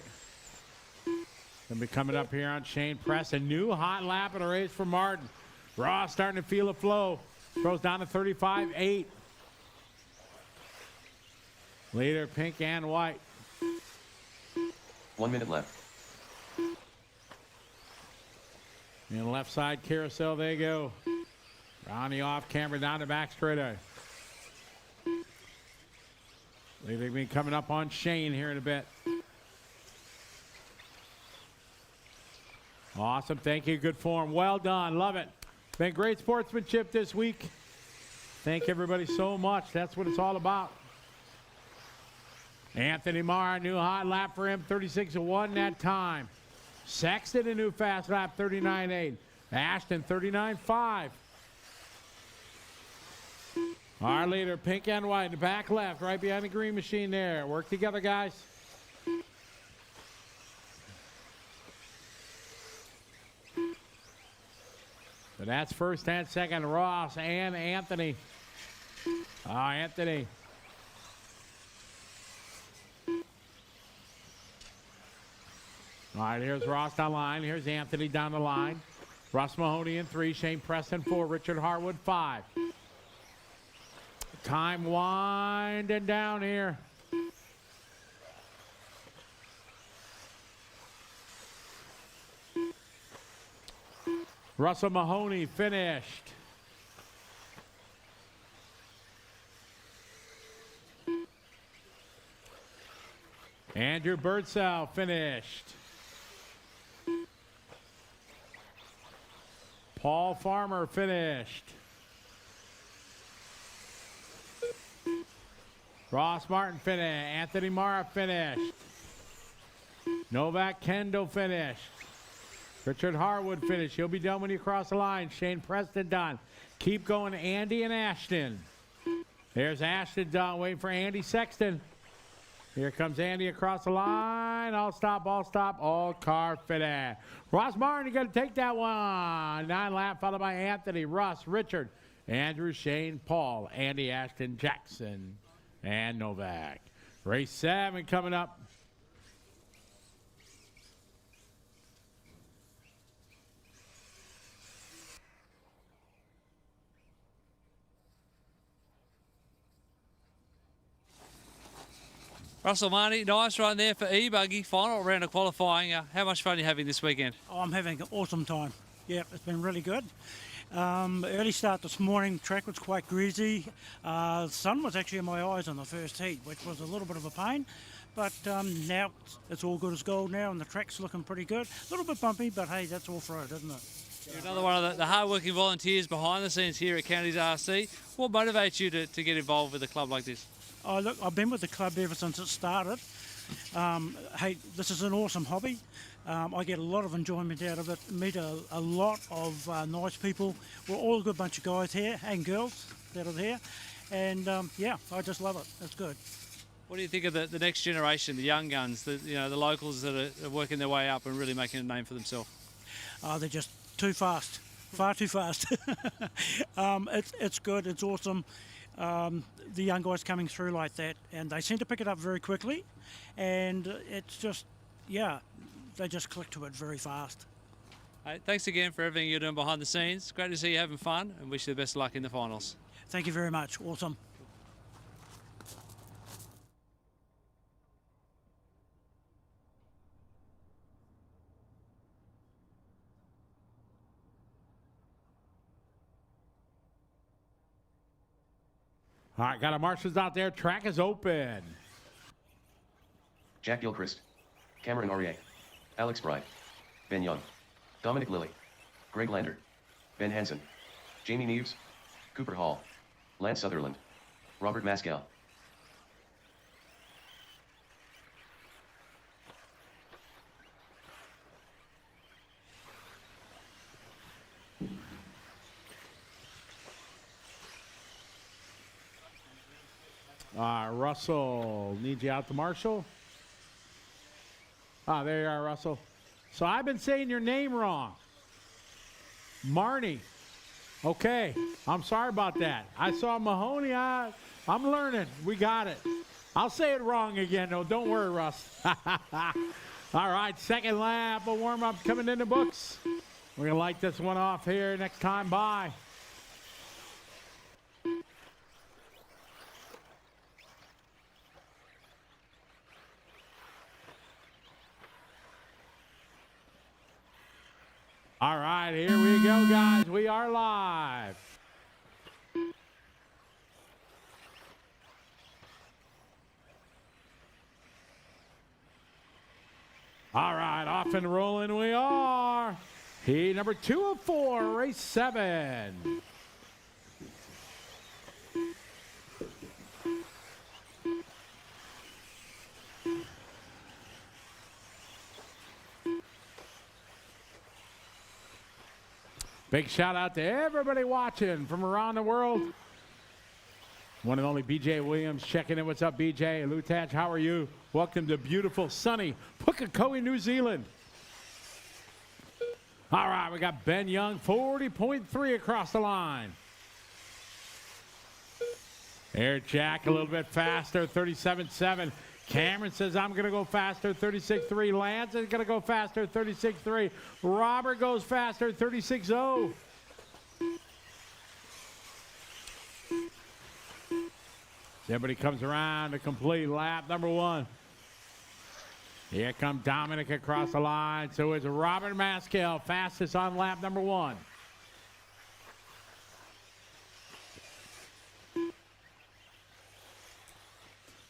Gonna be coming up here on Shane Preston. New hot lap in a race for Martin. Ross starting to feel the flow. Throws down to 35.8. Leader, pink and white. 1 minute left. In the left side carousel, they go. Round the off camera down the back straightaway. Leader be coming up on Shane here in a bit. Awesome. Thank you. Good form. Well done. Love it. Been great sportsmanship this week. Thank everybody so much. That's what it's all about. Anthony Marr, new hot lap for him, 36.1 that time. Sexton, a new fast lap, 39.8. Ashton, 39.5. Our leader, pink and white, in the back left, right behind the green machine there. Work together, guys. So that's first and second, Ross and Anthony. Anthony. All right, here's Ross down the line. Here's Anthony down the line. Russ Mahoney in 3, Shane Preston 4, Richard Harwood 5. Time winding down here. Russell Mahoney finished. Andrew Birdsall finished. Paul Farmer finished. Ross Martin finished. Anthony Mara finished. Novak Kendall finished. Richard Harwood finished. He'll be done when you cross the line. Shane Preston done. Keep going, Andy and Ashton. There's Ashton done. Waiting for Andy Sexton. Here comes Andy across the line. All stop, all car fitted. Ross Martin, you got to take that one. 9 lap, followed by Anthony, Russ, Richard, Andrew, Shane, Paul, Andy, Ashton, Jackson, and Novak. Race 7 coming up. Russell Marnie, nice run there for E-Buggy. Final round of qualifying. How much fun are you having this weekend? Oh, I'm having an awesome time. Yeah, it's been really good. Early start this morning, track was quite greasy. The sun was actually in my eyes on the first heat, which was a little bit of a pain. But now it's all good as gold now, and the track's looking pretty good. A little bit bumpy, but hey, that's off-road, isn't it? You're another one of the hard-working volunteers behind the scenes here at Counties RC. What motivates you to get involved with a club like this? Oh, look, I've been with the club ever since it started. Hey, this is an awesome hobby. I get a lot of enjoyment out of it. Meet a lot of nice people. We're all a good bunch of guys here and girls that are here. And yeah, I just love it. It's good. What do you think of the next generation, the young guns, the locals that are working their way up and really making a name for themselves? They're just too fast, far too fast. It's good. It's awesome. The young guys coming through like that, and they seem to pick it up very quickly. And it's just, yeah, they just click to it very fast. Hey, thanks again for everything you're doing behind the scenes. Great to see you having fun, and wish you the best of luck in the finals. Thank you very much. Awesome. All right, got our marshals out there. Track is open. Jack Gilchrist, Cameron Aurier, Alex Bride, Ben Young, Dominic Lilly, Greg Lander, Ben Hansen, Jamie Neves, Cooper Hall, Lance Sutherland, Robert Mascal. Russell, need you out to Marshall. There you are, Russell. So I've been saying your name wrong. Marnie. Okay, I'm sorry about that. I saw Mahoney. I'm learning. We got it. I'll say it wrong again, though. Don't worry, Russ. All right, second lap of warm-up coming in the books. We're going to light this one off here next time by. All right, here we go, guys. We are live. All right, off and rolling we are. Heat number 2 of 4, race 7. Big shout out to everybody watching from around the world. One and only BJ Williams checking in. What's up, BJ? Lutach, how are you? Welcome to beautiful, sunny Pukekohe, New Zealand. All right, we got Ben Young, 40.3 across the line. Air Jack a little bit faster, 37.7. Cameron says, I'm going to go faster, 36.3. Lance is going to go faster, 36.3. Robert goes faster, 36.0. Everybody comes around to complete lap number 1. Here comes Dominic across the line. So it's Robert Mascal, fastest on lap number 1.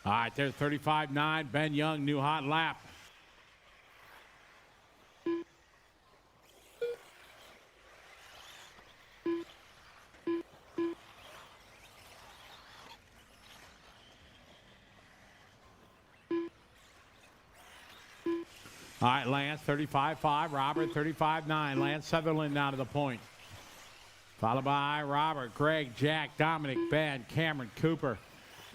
All right, there's 35.9. Ben Young, new hot lap. All right, Lance, 35.5. Robert, 35.9. Lance Sutherland now to the point. Followed by Robert, Greg, Jack, Dominic, Ben, Cameron, Cooper,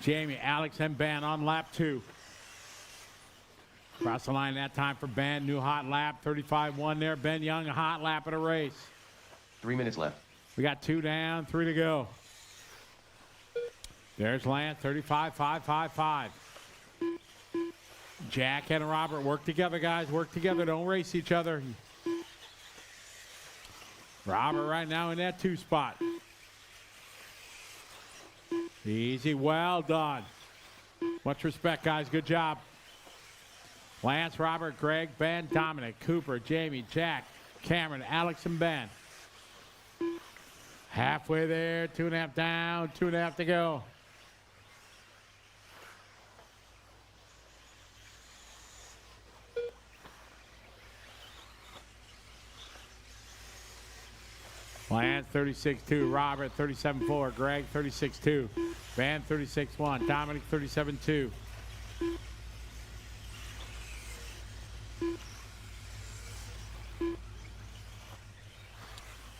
Jamie, Alex, and Ben on lap 2. Cross the line that time for Ben. New hot lap, 35.1 there. Ben Young, a hot lap in a race. 3 minutes left. We got 2 down, 3 to go. There's Lance, 35.555. Jack and Robert, work together, guys. Work together. Don't race each other. Robert right now in that 2 spot. Easy. Well done. Much respect, guys. Good job. Lance, Robert, Greg, Ben, Dominic, Cooper, Jamie, Jack, Cameron, Alex, and Ben. Halfway there. 2.5 down. 2.5 to go. Lance 36-2, Robert 37-4, Greg 36-2, Van 36-1, Dominic 37-2.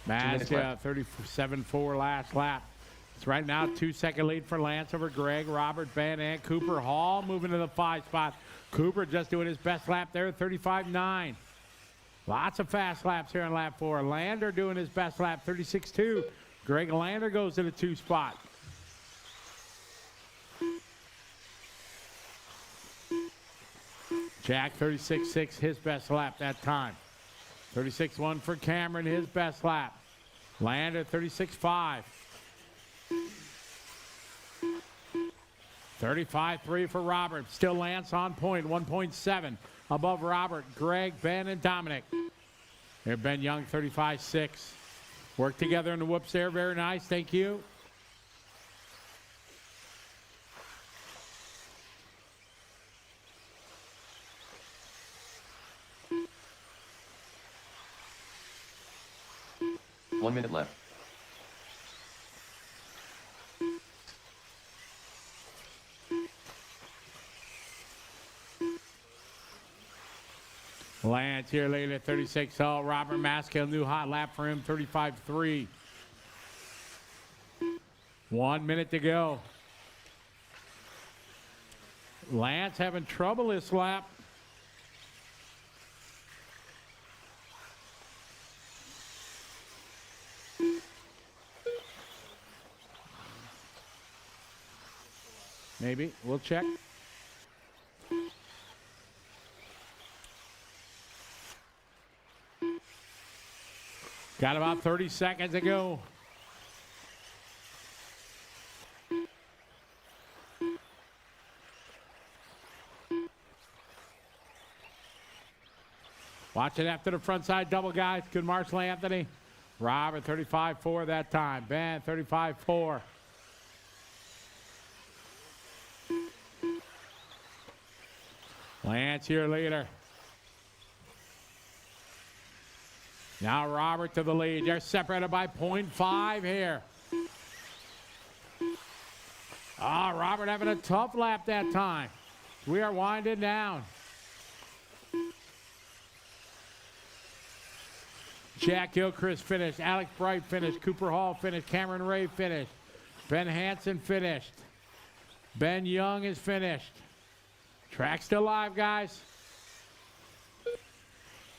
Masca 37-4 last lap. It's right now 2-second lead for Lance over Greg, Robert, Ben, and Cooper. Hall moving to the 5 spot. Cooper just doing his best lap there, 35-9. Lots of fast laps here in lap 4. Lander doing his best lap, 36-2. Greg Lander goes to the 2 spot. Jack 36-6, his best lap that time. 36-1 for Cameron, his best lap. Lander 36-5. 35-3 for Robert. Still Lance on point, 1.7 above Robert, Greg, Ben, and Dominic. Here Ben Young, 35-6. Work together in the whoops there, very nice, thank you. One minute left. Lance here late at 36 all. Robert Maskill, new hot lap for him, 35-3. 1 minute to go. Lance having trouble this lap. Maybe, we'll check. Got about 30 seconds to go. Watch it after the front side double, guys. Good Marshall Anthony. Robert 35-4 that time. Ben 35-4. Lance here leader. Now Robert to the lead. They're separated by 0.5 here. Robert having a tough lap that time. We are winding down. Jack Gilchrist finished. Alex Bright finished. Cooper Hall finished. Cameron Ray finished. Ben Hansen finished. Ben Young is finished. Track still live, guys.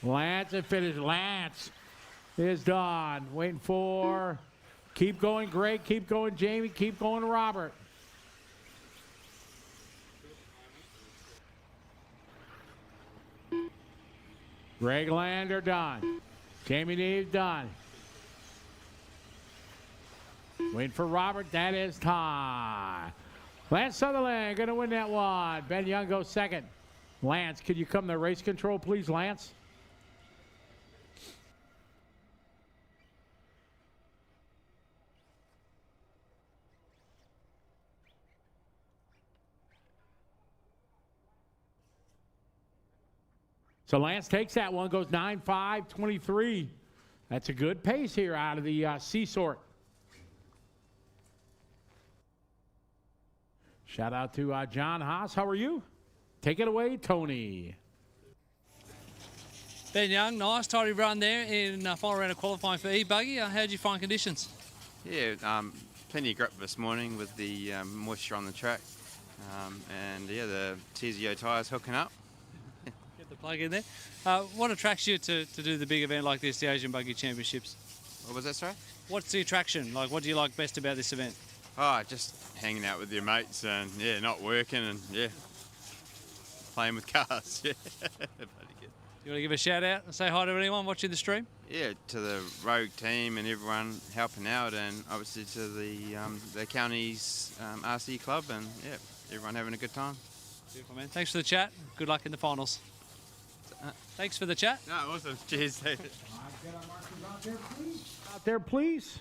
Lance is finished. Lance is done. Waiting for. Keep going, Greg. Keep going, Jamie. Keep going, Robert. Greg Lander done. Jamie Neves done. Waiting for Robert. That is time. Lance Sutherland going to win that one. Ben Young goes second. Lance, could you come to race control, please, Lance? So Lance takes that one, goes 9.5.23. That's a good pace here out of the C sort. Shout out to John Haas. How are you? Take it away, Tony. Ben Young, nice tidy run there in final round of qualifying for E-Buggy. How did you find conditions? Yeah, plenty of grip this morning with the moisture on the track. And yeah, the TZO tyres hooking up. Get the plug in there. What attracts you to do the big event like this, the Asian Buggy Championships? What was that, sorry? What's the attraction? Like, what do you like best about this event? Oh, just hanging out with your mates and yeah, not working and yeah, playing with cars. Yeah. You want to give a shout out and say hi to anyone watching the stream? Yeah, to the Rogue team and everyone helping out, and obviously to the county's RC club, and yeah, everyone having a good time. Beautiful, man. Thanks for the chat. Good luck in the finals. Thanks for the chat. No, awesome. Cheers. Out there, please.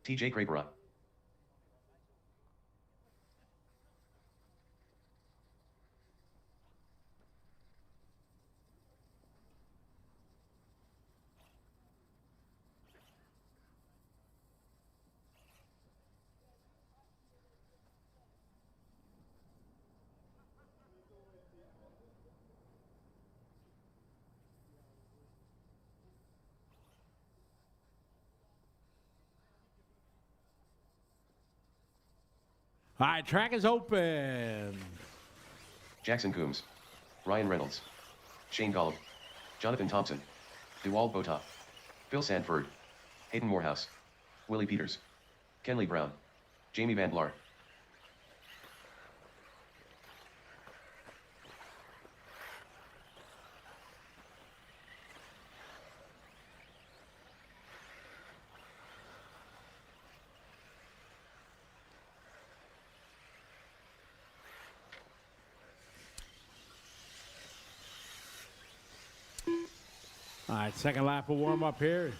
TJ Crabera. All right, track is open. Jackson Coombs, Ryan Reynolds, Shane Golub, Jonathan Thompson, Dewald Botha, Phil Sanford, Hayden Morehouse, Willie Peters, Kenley Brown, Jamie Van Blar. All right, second lap of warm up here.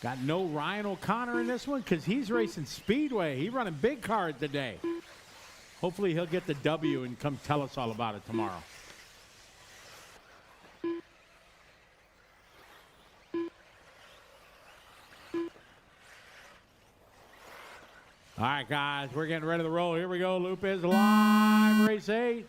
Got no Ryan O'Connor in this one because he's racing Speedway. He's running big card today. Hopefully he'll get the W and come tell us all about it tomorrow. All right, guys, we're getting ready to roll. Here we go. Loop is live. Race 8.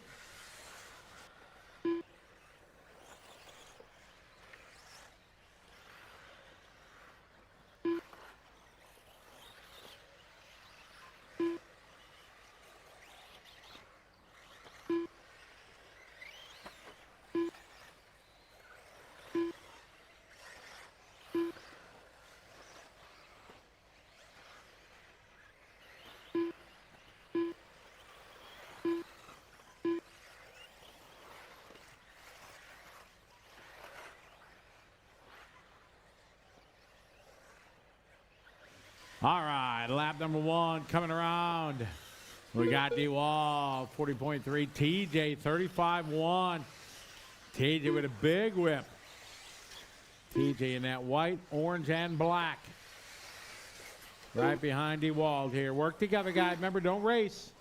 All right, lap number 1 coming around. We got DeWall, 40.3. TJ, 35.1. TJ with a big whip. TJ in that white, orange, and black. Right behind DeWall here. Work together, guys. Remember, don't race.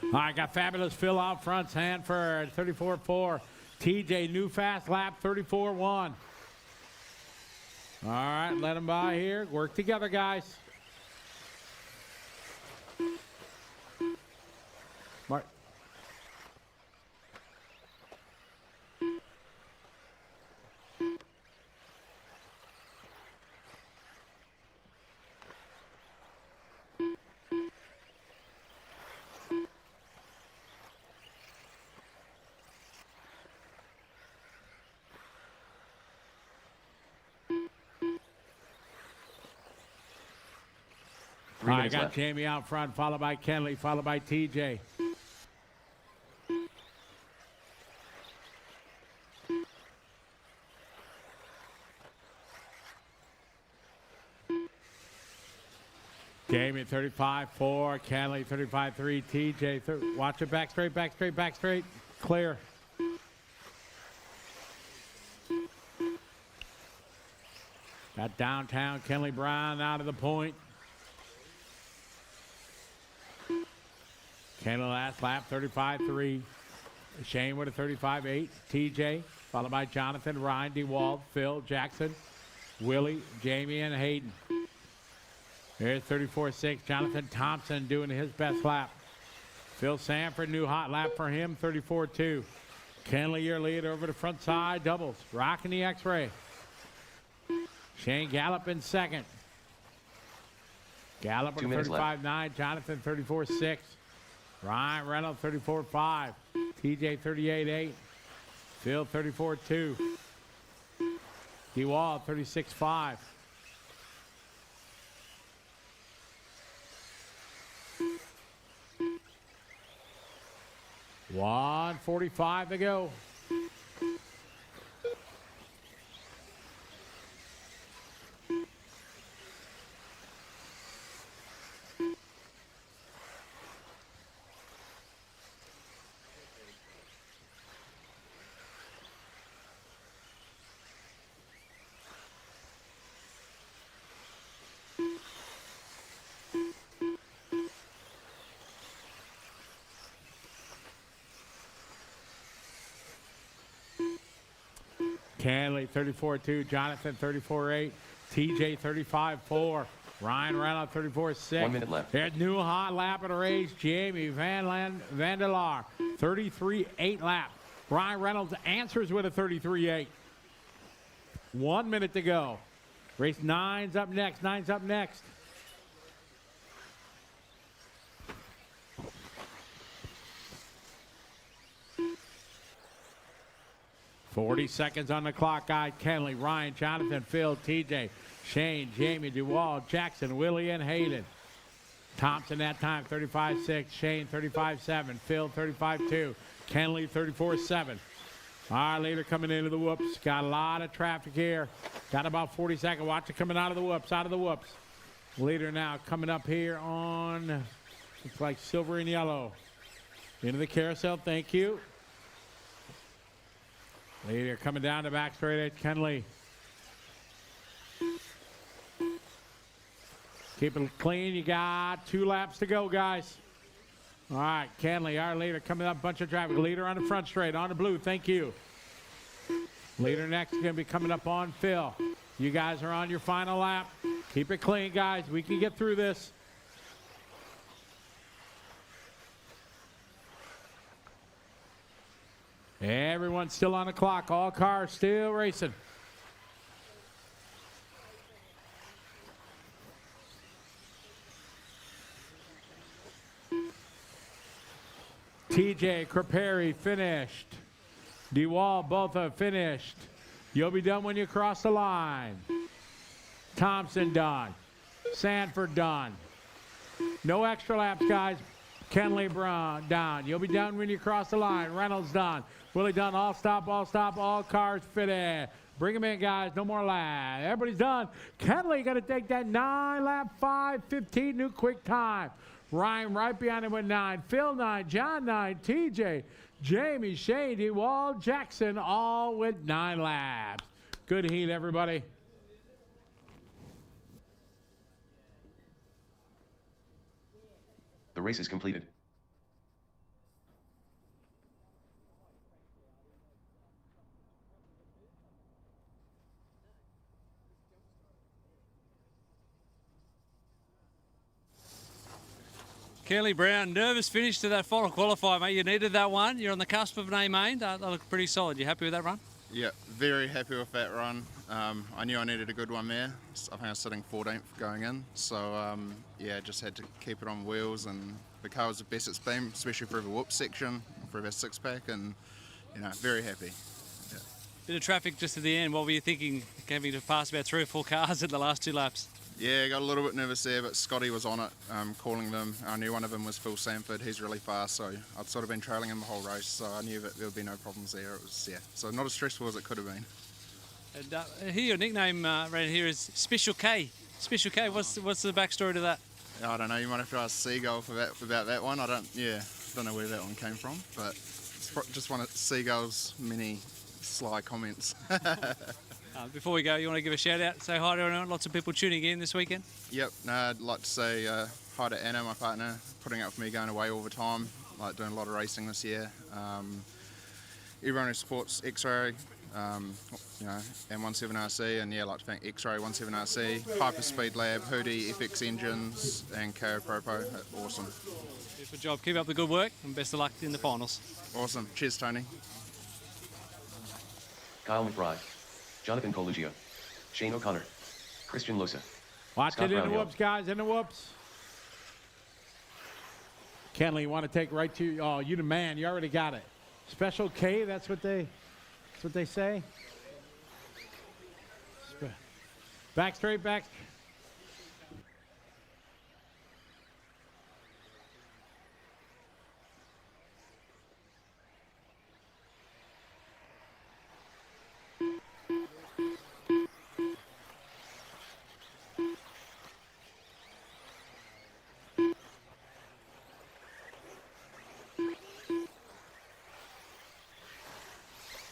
All right, got Fabulous Phil out front. Sanford, 34.4. TJ, new fast lap, 34.1. All right, let them by here. Work together, guys. Mark. All right, got left. Jamie out front, followed by Kenley, followed by TJ. Jamie 35.4, Kenley 35.3, TJ. Watch it, back straight, back straight, back straight. Clear. Got downtown Kenley Brown out of the point. Kenley last lap, 35.3. Shane with a 35.8. TJ, followed by Jonathan, Ryan, DeWald, Phil, Jackson, Willie, Jamie, and Hayden. Here's 34.6. Jonathan Thompson doing his best lap. Phil Sanford, new hot lap for him, 34.2. Kenley, your lead over the front side, doubles. Rocking the X-ray. Shane Gallup in second. Gallup with 35.9. Jonathan 34.6. Ryan Reynolds 34.5. TJ 38.8. Phil 34.2. DeWall 36.5. $1:45 to go. Kenley 34.2, Jonathan 34.8, TJ 35.4, Ryan Reynolds, 34.6. 1 minute left. Here's new hot lap of the race, Jamie Van der Laar, 33.8 lap. Ryan Reynolds answers with a 33.8. 1 minute to go. Race 9's up next. 9's up next. $40 seconds on the clock, guys. Kenley, Ryan, Jonathan, Phil, TJ, Shane, Jamie, Dewald, Jackson, Willie, and Hayden. Thompson that time, 35.6. Shane, 35.7. Phil, 35.2. Kenley, 34.7. Our leader coming into the whoops. Got a lot of traffic here. Got about 40 seconds. Watch it coming out of the whoops, Leader now coming up here on, looks like silver and yellow. Into the carousel, thank you. Leader coming down the back straight edge, Kenley. Keep it clean. You got 2 laps to go, guys. All right, Kenley, our leader, coming up, bunch of traffic. Leader on the front straight, on the blue, thank you. Leader next is going to be coming up on Phil. You guys are on your final lap. Keep it clean, guys. We can get through this. Everyone's still on the clock. All cars still racing. TJ, Craperi finished. DeWall, both have finished. You'll be done when you cross the line. Thompson done. Sanford done. No extra laps, guys. Kenley Brown down. You'll be done when you cross the line. Reynolds done. Willie done. All stop, all cars fitted. Bring them in, guys. No more laps. Everybody's done. Kenley got to take that 9-lap 5:15 new quick time. Ryan right behind him with 9. Phil 9. John 9. TJ, Jamie, Shane, DeWall, Jackson, all with 9 laps. Good heat, everybody. The race is completed. Kelly Brown, nervous finish to that final qualifier, mate. You needed that one. You're on the cusp of an A main. That looked pretty solid. You happy with that run? Yeah, very happy with that run. I knew I needed a good one there. I think I was sitting 14th going in. So, yeah, just had to keep it on wheels, and the car was the best it's been, especially for the whoop section, for our 6-pack, and, you know, very happy. Yeah. Bit of traffic just at the end. What were you thinking, having to pass about 3 or 4 cars in the last 2 laps? Yeah, got a little bit nervous there, but Scotty was on it, calling them. I knew one of them was Phil Sanford. He's really fast, so I'd sort of been trailing him the whole race, so I knew that there would be no problems there. It was, yeah, so not as stressful as it could have been. And here, your nickname around here is Special K. Special K, what's the backstory to that? I don't know, you might have to ask Seagull about that one. I don't know where that one came from, but it's just one of Seagull's many sly comments. Before we go, you want to give a shout out, say hi to everyone? Lots of people tuning in this weekend. Yep, no, I'd like to say hi to Anna, my partner, putting up for me going away all the time, like doing a lot of racing this year. Everyone who supports X-Ray, you know, and 17RC, and yeah, I'd like to thank X-Ray, 17RC, Hyperspeed Lab, Hoodie, FX Engines, and KO Propo. Awesome. Good job. Keep up the good work, and best of luck in the finals. Awesome. Cheers, Tony. Kyle McBride, Jonathan Colugio, Shane O'Connor, Christian Losa. Watch Scott it in the Brownhill. whoops, guys, in the whoops. Kenley, you want to take right to, oh, you the man, you already got it. Special K, that's what they say. Back straight, back.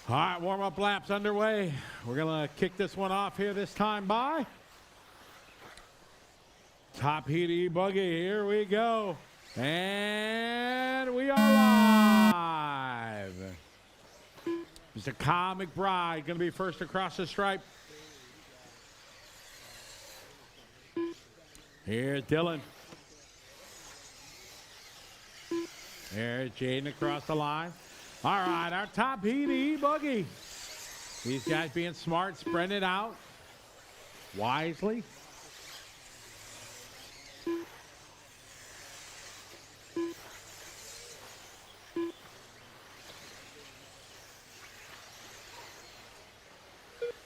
All right, warm-up laps underway. We're going to kick this one off here this time by Top Heat Buggy. Here we go. And we are live. Mr. Kyle McBride going to be first across the stripe. Here's Dylan. There's Jaden across the line. All right, our top heat, Buggy. These guys being smart, spreading it out wisely.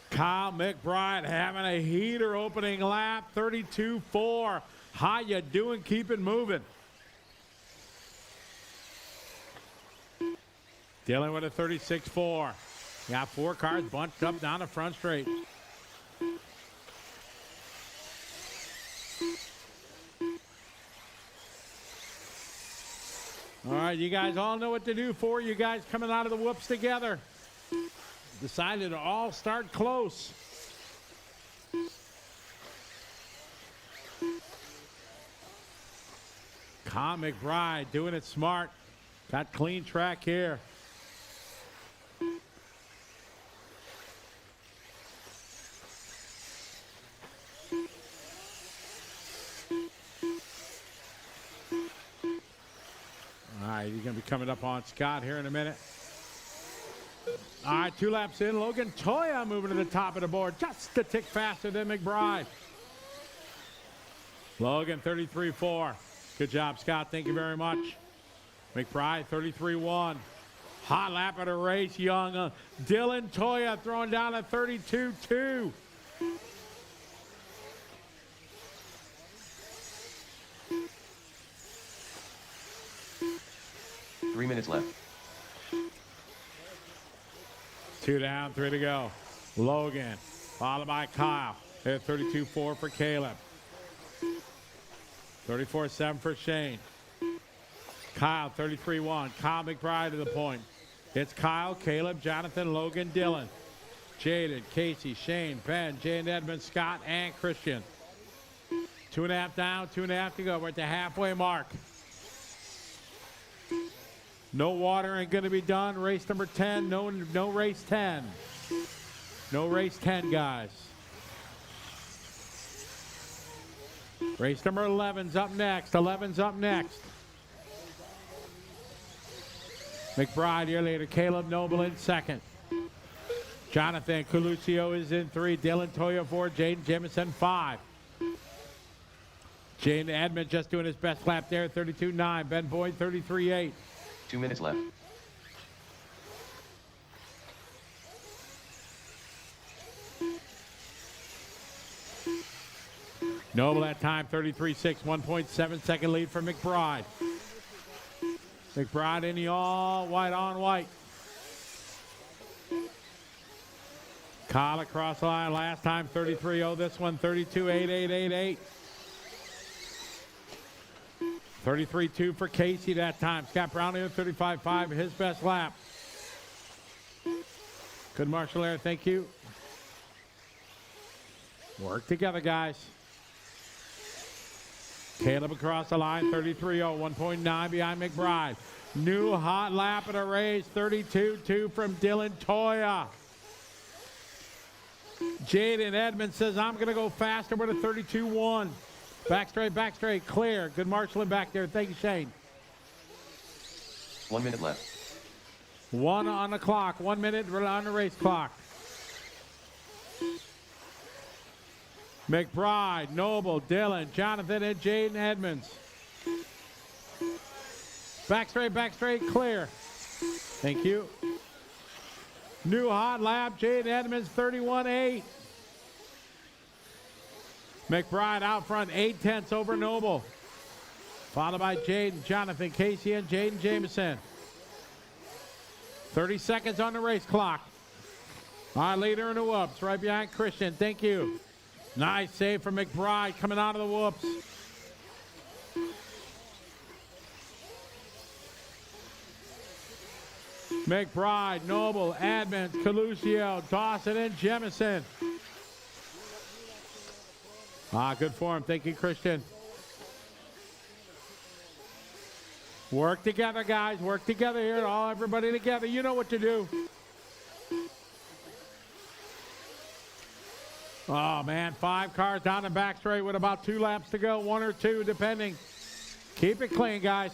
Kyle McBride having a heater opening lap, 32-4. How you doing? Keep it moving. Dylan with a 36-4. Got 4 cars bunched up down the front straight. All right, you guys all know what to do for you guys coming out of the whoops together. Decided to all start close. Kyle McBride doing it smart. Got clean track here. All right, he's going to be coming up on Scott here in a minute. All right, 2 laps in. Logan Toya moving to the top of the board. Just a tick faster than McBride. Logan, 33-4. Good job, Scott. Thank you very much. McBride, 33-1. Hot lap of the race, young. Dylan Toya throwing down a 32-2. Three minutes left. 2 down, 3 to go. Logan, followed by Kyle. At 32-4 for Caleb. 34-7 for Shane. Kyle, 33-1. Kyle McBride to the point. It's Kyle, Caleb, Jonathan, Logan, Dylan. Jaden, Casey, Shane, Ben, Jane Edmonds, Scott, and Christian. 2.5 down, 2.5 to go. We're at the halfway mark. No watering going to be done. Race number 10. No race 10. No race 10, guys. Race number 11's up next. 11's up next. McBride here later. Caleb Noble in second. Jonathan Coluccio is in 3. Dylan Toya 4. Jaden Jemison 5. Jaden Edmond just doing his best lap there. 32-9. Ben Boyd 33-8. 2 minutes left. Noble that time, 33-6, 1.7 second lead for McBride. McBride in the all white on white. Kyle across the line last time, 33-0. This one, 32-8-8-8-8. 33-2 for Casey that time. Scott Brownlee at 35-5, his best lap. Good marshal there, thank you. Work together, guys. Caleb across the line, 33-0, 1.9 behind McBride. New hot lap of the race, 32-2 from Dylan Toya. Jaden Edmonds says, I'm going to go faster with a 32-1. Back straight, clear. Good marshaling back there. Thank you, Shane. 1 minute left. 1 on the clock. 1 minute on the race clock. McBride, Noble, Dylan, Jonathan, and Jaden Edmonds. Back straight, clear. Thank you. New hot lap, Jaden Edmonds, 31-8. McBride out front, 8/10 over Noble. Followed by Jaden, Jonathan, Casey, and Jaden Jameson. 30 seconds on the race clock. Our leader in the whoops, right behind Christian. Thank you. Nice save from McBride coming out of the whoops. McBride, Noble, Edmonds, Coluccio, Dawson, and Jemison. Good form. Thank you, Christian. Work together, guys. Work together here. All everybody together. You know what to do. Oh, man, 5 cars down the back straight with about 2 laps to go, 1 or 2, depending. Keep it clean, guys.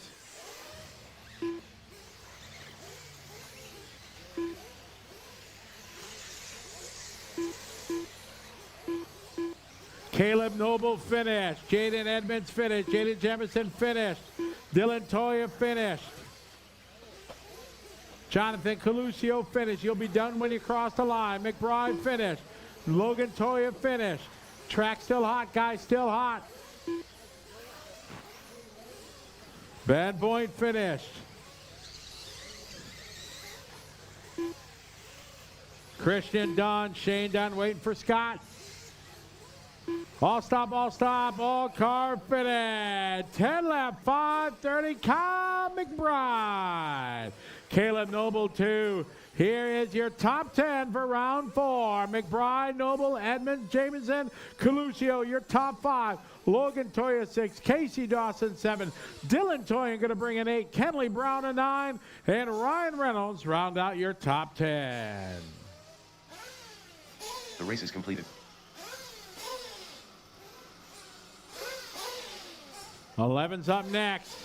Caleb Noble finished. Jaden Edmonds finished. Jaden Jemison finished. Dylan Toya finished. Jonathan Coluccio finished. You'll be done when you cross the line. McBride finished. Logan Toya finished. Track still hot, guys, still hot. Bad Boyd finished. Christian Dunn, Shane Dunn waiting for Scott. All stop, all car finish. 10 lap, 5:30, Kyle McBride. Caleb Noble 2. Here is your top 10 for round 4. McBride, Noble, Edmonds, Jamison, Coluccio, your top 5. Logan Toya 6, Casey Dawson 7, Dylan Toya going to bring an 8, Kenley Brown a 9, and Ryan Reynolds round out your top 10. The race is completed. 11's up next.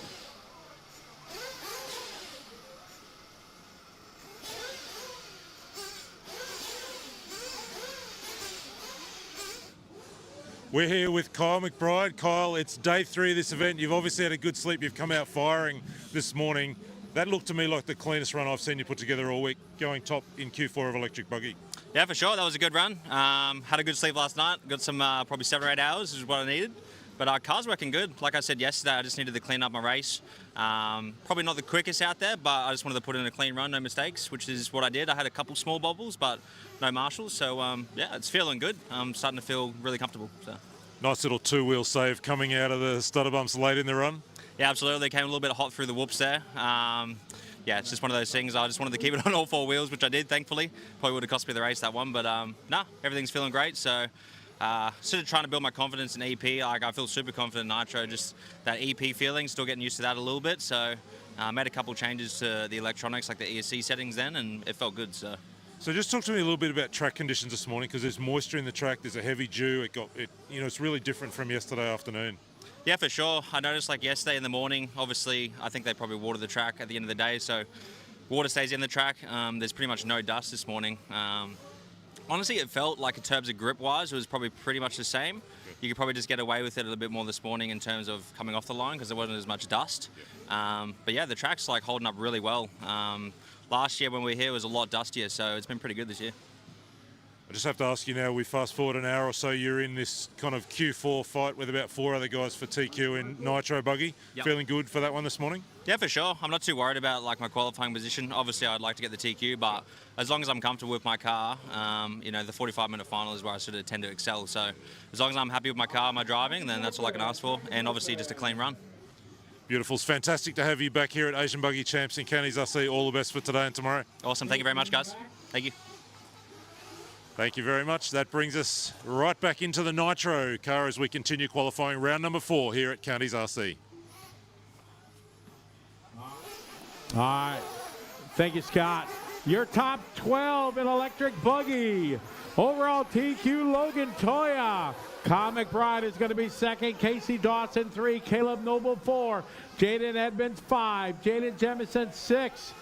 We're here with Kyle McBride. Kyle, it's day 3 of this event. You've obviously had a good sleep. You've come out firing this morning. That looked to me like the cleanest run I've seen you put together all week, going top in Q4 of Electric Buggy. Yeah, for sure. That was a good run. Had a good sleep last night. Got some probably 7 or 8 hours is what I needed. But car's working good. Like I said yesterday, I just needed to clean up my race. Probably not the quickest out there, but I just wanted to put in a clean run, no mistakes, which is what I did. I had a couple small bobbles, but no marshals. So, yeah, it's feeling good. I'm starting to feel really comfortable. So. Nice little 2-wheel save coming out of the stutter bumps late in the run. Yeah, absolutely. Came a little bit hot through the whoops there. Yeah, it's just one of those things. I just wanted to keep it on all 4 wheels, which I did, thankfully. Probably would have cost me the race, that one. But, no, everything's feeling great. So, sort of trying to build my confidence in EP. Like, I feel super confident in Nitro, just that EP feeling, still getting used to that a little bit. So made a couple changes to the electronics, like the ESC settings then, and it felt good. So just talk to me a little bit about track conditions this morning, because there's moisture in the track, there's a heavy dew. It's really different from yesterday afternoon. Yeah, for sure. I noticed like yesterday in the morning, obviously, I think they probably water the track at the end of the day. So water stays in the track. There's pretty much no dust this morning. Honestly, it felt like in terms of grip-wise, it was probably pretty much the same. You could probably just get away with it a little bit more this morning in terms of coming off the line because there wasn't as much dust. But yeah, the track's like holding up really well. Last year when we were here, it was a lot dustier, so it's been pretty good this year. I just have to ask you now, we fast forward an hour or so, you're in this kind of Q4 fight with about 4 other guys for TQ in Nitro Buggy. Yep. Feeling good for that one this morning? Yeah, for sure. I'm not too worried about like my qualifying position. Obviously, I'd like to get the TQ, but as long as I'm comfortable with my car, the 45-minute final is where I sort of tend to excel. So as long as I'm happy with my car, my driving, then that's all I can ask for. And obviously just a clean run. Beautiful. It's fantastic to have you back here at Asian Buggy Champs in Counties RC. All the best for today and tomorrow. Awesome. Thank you very much, guys. Thank you. Thank you very much. That brings us right back into the Nitro car as we continue qualifying round number 4 here at Counties RC. All right. Thank you, Scott. Your top 12 in Electric Buggy. Overall TQ, Logan Toya. Kyle McBride is going to be 2nd. Casey Dawson 3. Caleb Noble 4. Jaden Edmonds 5. Jaden Jemison 6.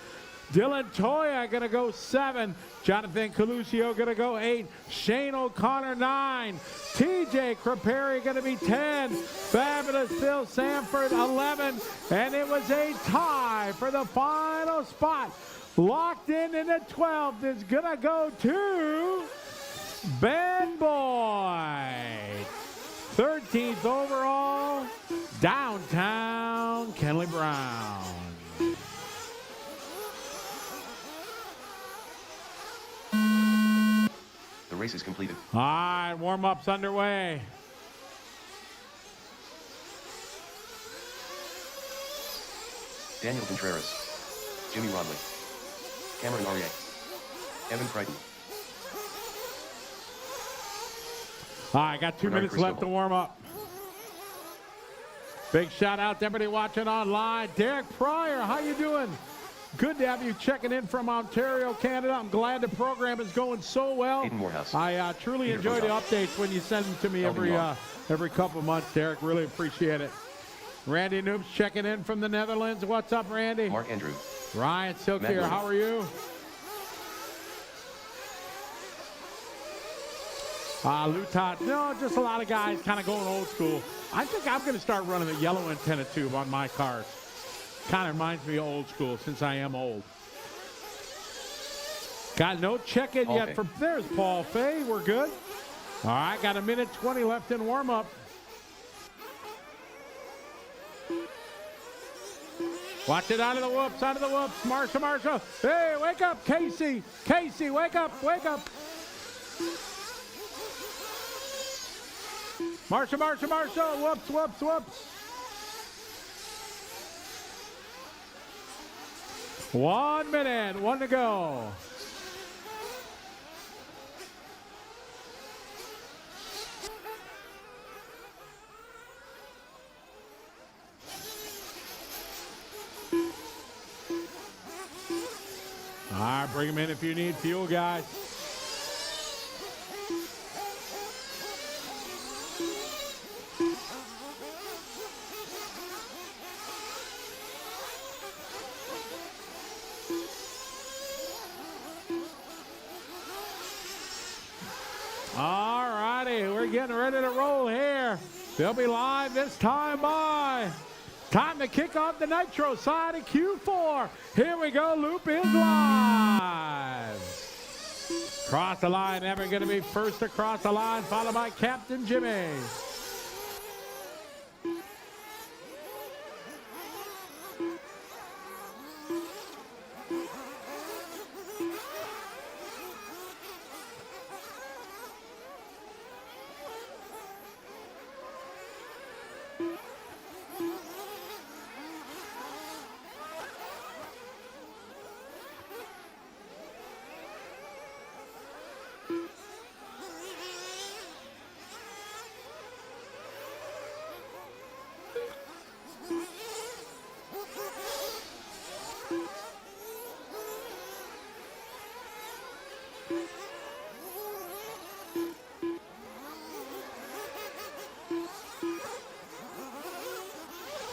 Dylan Toya going to go 7. Jonathan Coluccio going to go 8. Shane O'Connor 9. TJ Craperi going to be 10. Fabulous Phil Sanford 11. And it was a tie for the final spot. Locked in the 12th is going to go to Ben Boyd. 13th overall, downtown Kenley Brown. The race is completed. All right, warm-up's underway. Daniel Contreras, Jimmy Rodley, Cameron Aurier, Evan Crichton. All right, got 2 minutes left to warm up. Big shout out to everybody watching online. Derek Pryor, how you doing? good to have you checking in from Ontario, Canada. I'm glad the program is going so well. Aiden Morehouse. I truly Peter enjoy the Bozoff. updates when you send them to me Elvin Yaw. every couple months, Derek. Really appreciate it. Randy Noobs checking in from the Netherlands. What's up, Randy? Mark Andrew. Ryan Silk Matt here. Williams. How are you? Lutot. No, just a lot of guys kind of going old school. I think I'm going to start running the yellow antenna tube on my cars. Kind of reminds me of old school since I am old. Got no check-in Paul yet Fay. for, there's Paul Fay. We're good. All right, got a minute 20 left in warm-up. Watch it out of the whoops, out of the whoops. Marsha. Hey, wake up, Casey. Casey, wake up, wake up. Marsha. Whoops. 1 minute, 1 to go. All right, bring them in if you need fuel, guys. All righty, we're getting ready to roll here. They'll be live this time by. Time to kick off the Nitro side of Q4. Here we go, Loop is live. Cross the line, ever going to be first across the line, followed by Captain Jimmy.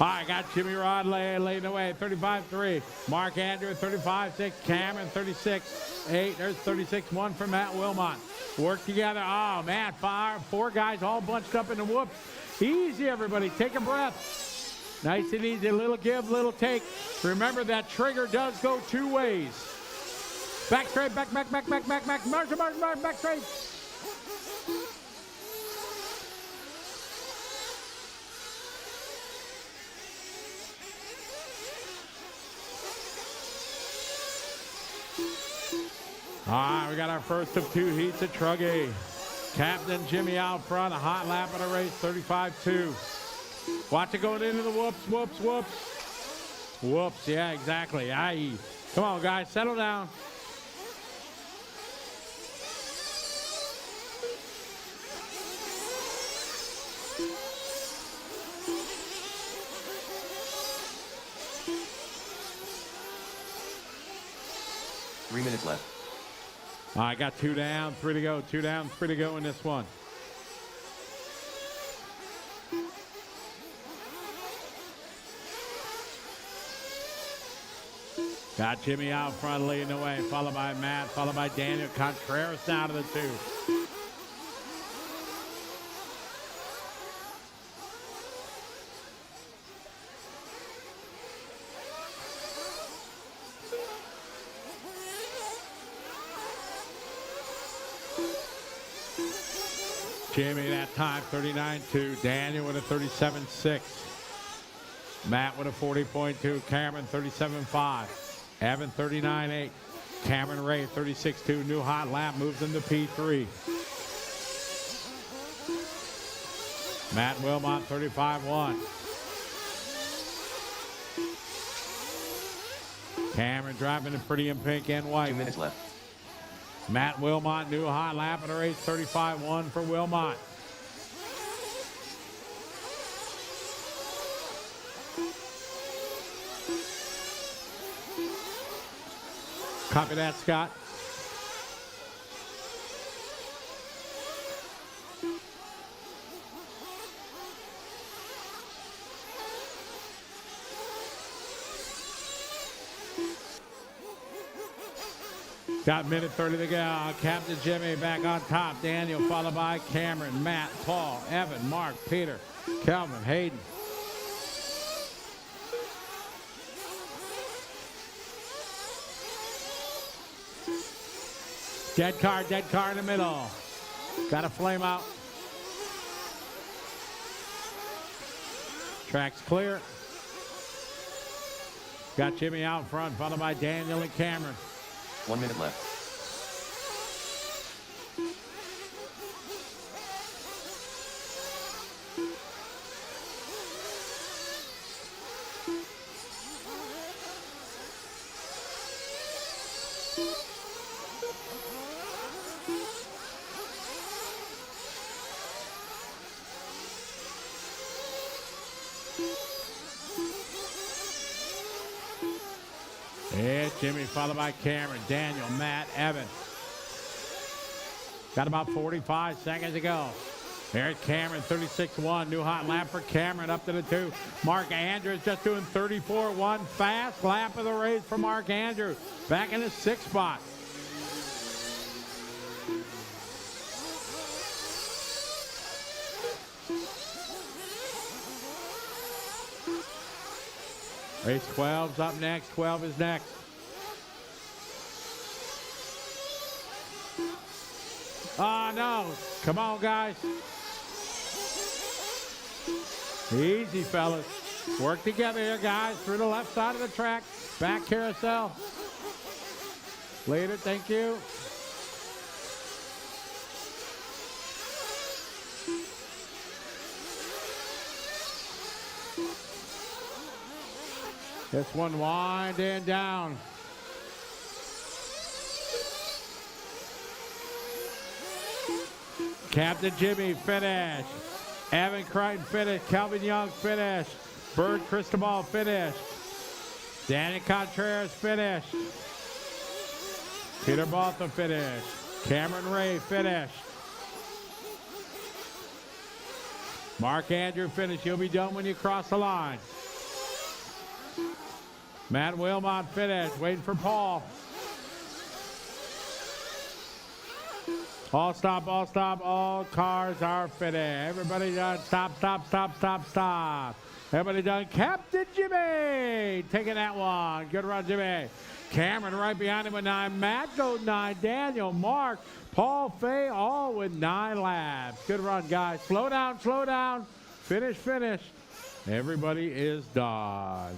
All right, got Jimmy Rod leading the way, 35-3. Mark Andrew, 35-6. Cameron, 36-8. There's 36-1 for Matt Wilmot. Work together. Oh, man, four guys all bunched up in the whoop. Easy, everybody. Take a breath. Nice and easy. Little give, little take. Remember, that trigger does go two ways. Back straight, back. March, back straight. All right, we got our first of two heats at Truggy. Captain Jimmy out front, a hot lap of the race, 35-2. Watch it going into the whoops. Whoops, yeah, exactly. Aye. Come on, guys, settle down. Three minutes left. I got 2 down, 3 to go. 2 down, 3 to go in this one. Got Jimmy out front leading the way, followed by Matt, followed by Daniel Contreras down to the 2. Jimmy that time, 39-2. Daniel with a 37-6. Matt with a 40.2. Cameron, 37.5. Evan, 39.8. Cameron Ray, 36.2. New hot lap moves into P3. Matt Wilmot, 35.1. Cameron driving in pretty in pink and white. 2 minutes left. Matt Wilmot, new hot lap in the race, 35-1 for Wilmot. Copy that, Scott. Got minute 30 to go. Captain Jimmy back on top. Daniel followed by Cameron, Matt, Paul, Evan, Mark, Peter, Kelvin, Hayden. Dead car in the middle. Got a flame out. Track's clear. Got Jimmy out front, followed by Daniel and Cameron. 1 minute left. It's Jimmy, followed by Cameron, Daniel, Matt, Evan. Got about 45 seconds to go. There's Cameron, 36-1. New hot lap for Cameron, up to the 2. Mark Andrews just doing 34-1. Fast lap of the race for Mark Andrews. Back in the 6th spot. Race 12's up next. 12 is next. Oh, no. Come on, guys. Easy, fellas. Work together here, guys. Through the left side of the track. Back carousel. Later, thank you. This one winding down. Captain Jimmy finished. Evan Crichton finished. Calvin Young finished. Bird Cristobal finished. Danny Contreras finished. Peter Baltham finished. Cameron Ray finished. Mark Andrew finished. You'll be done when you cross the line. Matt Wilmot finished. Waiting for Paul. All stop, all stop. All cars are finished. Everybody done. Stop, stop, stop, stop, stop. Everybody done. Captain Jimmy taking that one. Good run, Jimmy. Cameron right behind him with 9. Matt goes 9. Daniel, Mark, Paul, Fay, all with 9 laps. Good run, guys. Slow down, slow down. Finish, finish. Everybody is done.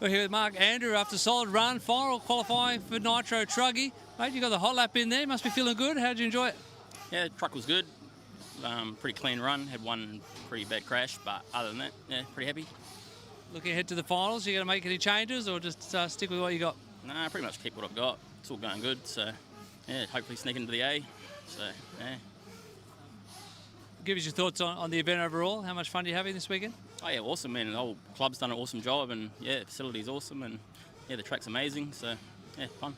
We're here with Mark Andrew after a solid run, final qualifying for Nitro Truggy. Mate, you got the hot lap in there. Must be feeling good. How did you enjoy it? Yeah, the truck was good. Pretty clean run. Had one pretty bad crash, but other than that, yeah, pretty happy. Looking ahead to the finals, you going to make any changes or just stick with what you got? Nah, pretty much keep what I've got. It's all going good, so yeah, hopefully sneak into the A. So yeah. Give us your thoughts on the event overall. How much fun are you having this weekend? Oh yeah, awesome, man. The whole club's done an awesome job, and yeah, the facility's awesome, and yeah, the track's amazing. So yeah, fun.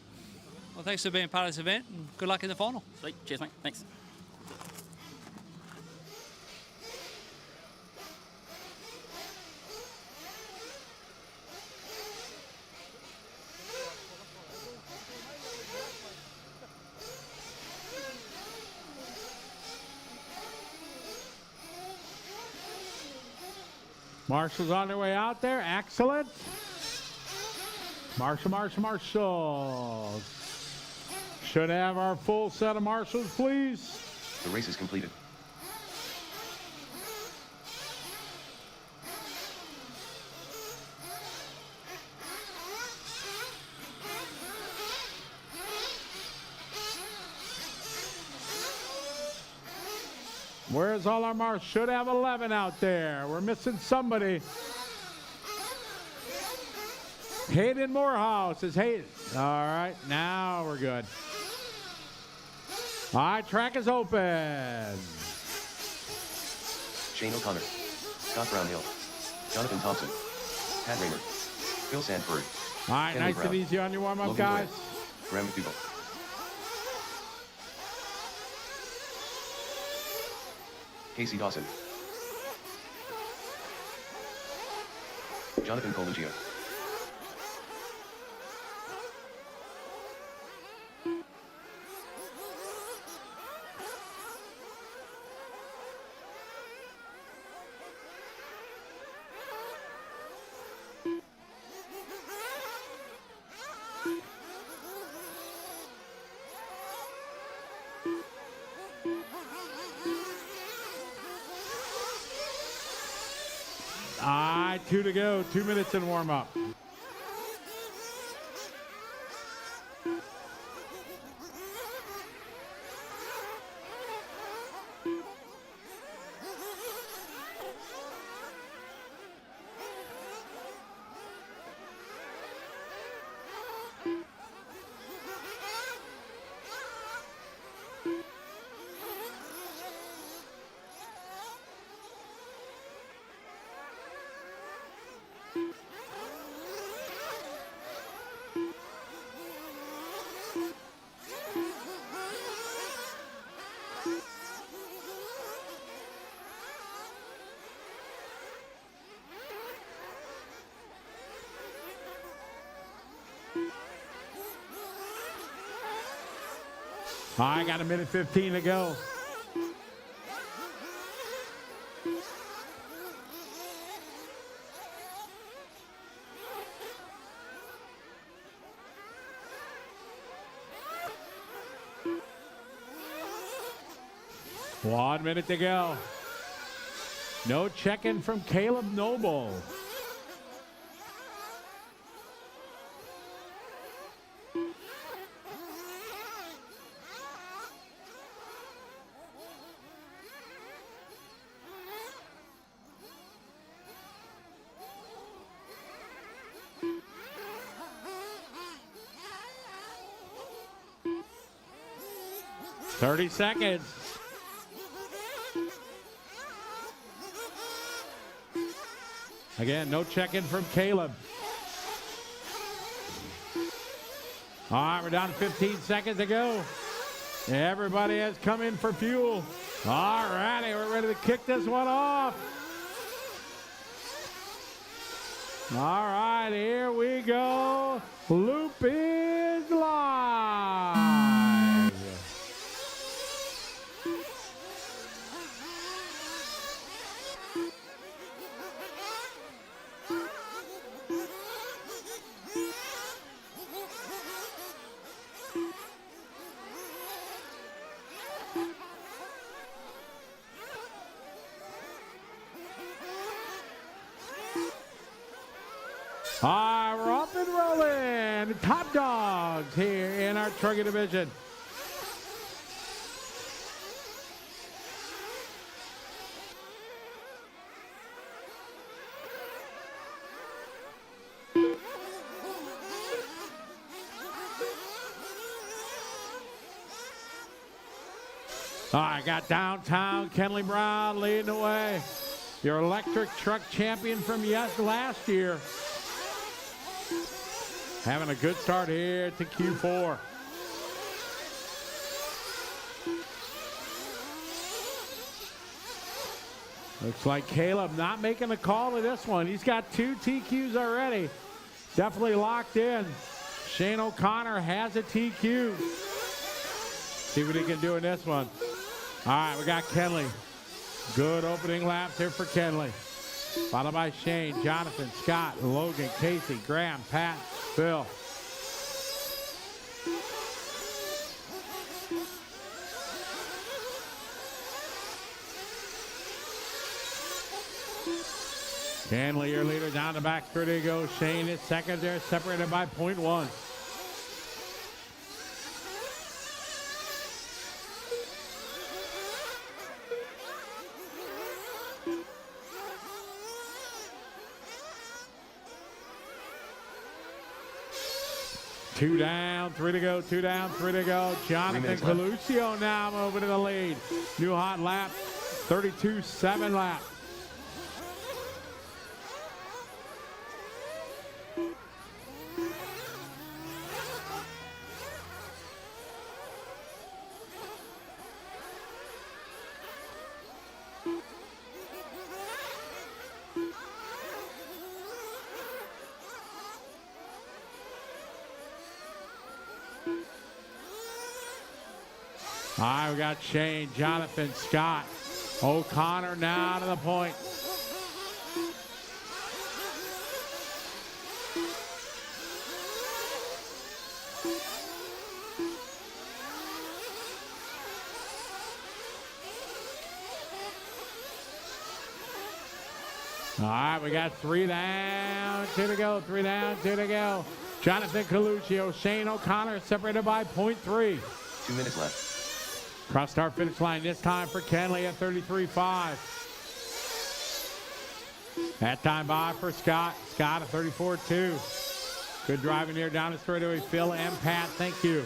Well, thanks for being part of this event, and good luck in the final. Sweet. Cheers, mate. Thanks. Marshall's on their way out there. Excellent. Marshall. Should have our full set of marshals, please. The race is completed. Where's all our marks? Should have 11 out there. We're missing somebody. Hayden Morehouse is Hayden. All right, now we're good. All right, track is open. Shane O'Connor, Scott Brownhill, Jonathan Thompson, Pat Raymer, Phil Sandford. All right, Henry nice Brown, and easy on your warm-up, Logan guys. Boyle, Graham McDougall. Casey Dawson. Jonathan Coluccio. All right, 2 to go. 2 minutes in warm-up. I got 1:15 to go. One minute to go. No check-in from Caleb Noble. Thirty seconds. Again, no check-in from Caleb. All right, we're down to 15 seconds to go. Everybody has come in for fuel. All righty, we're ready to kick this one off. All right, here we go. Loop is live. All right, we're up and rolling. Top dogs here in our Truggy division. All right, got downtown Kenley Brown leading the way. Your electric truck champion from last year. Having a good start here to Q4. Looks like Caleb not making a call to this one. He's got 2 TQs already. Definitely locked in. Shane O'Connor has a TQ. See what he can do in this one. All right, we got Kenley. Good opening laps here for Kenley. Followed by Shane, Jonathan, Scott, Logan, Casey, Graham, Pat, Phil. Kenley, your leader, down the back stretch to go. Shane is second there, separated by 0.1. 2 down, 3 to go, 2 down, 3 to go. Jonathan minutes left. Coluccio now moving to the lead. New hot lap, 32.7 lap. All right, we got Shane, Jonathan, Scott, O'Connor now to the point. All right, we got 3 down, 2 to go, 3 down, 2 to go. Jonathan Coluccio, Shane O'Connor separated by 0.3. 2 minutes left. Cross start finish line this time for Kenley at 33.5. That time by for Scott. Scott at 34.2. Good driving here down the straightaway. Phil and Pat, thank you.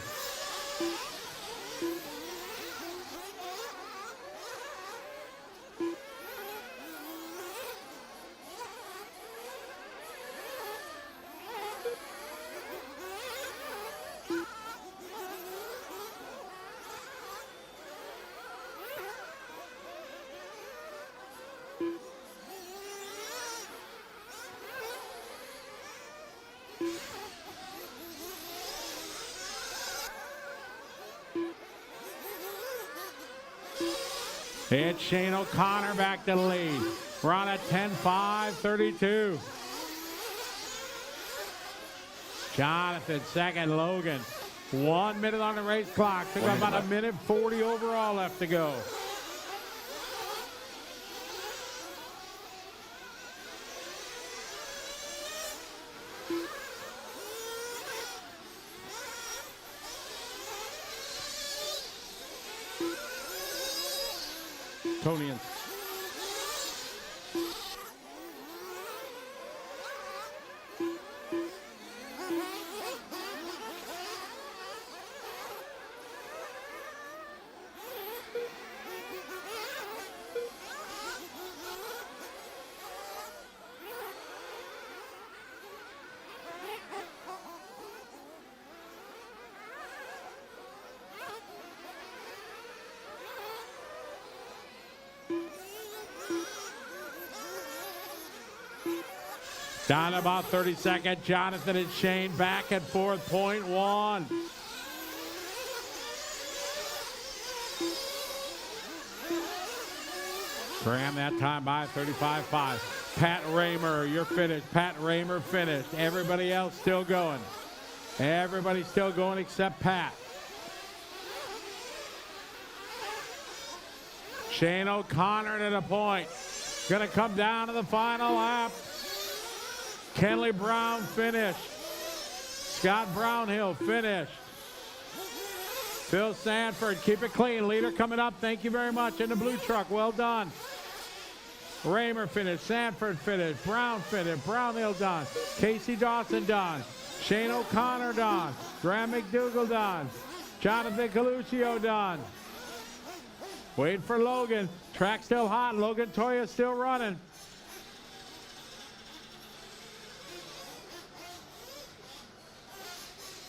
It's Shane O'Connor back to the lead. We're on at 10.5.32. Jonathan second, Logan. 1 minute on the race clock. Took about a minute 40 overall left to go. Tonian. Down to about 30 seconds. Jonathan and Shane back at 4.1. Graham that time by 35.5. Pat Raymer, you're finished. Pat Raymer finished. Everybody else still going. Everybody's still going except Pat. Shane O'Connor to the point. Gonna come down to the final lap. Kenley Brown finished. Scott Brownhill finished. Phil Sanford, keep it clean. Leader coming up. Thank you very much. In the blue truck. Well done. Raymer finished. Sanford finished. Brown finished. Brownhill done. Casey Dawson done. Shane O'Connor done. Graham McDougall done. Jonathan Coluccio done. Wait for Logan. Track still hot. Logan Toya still running.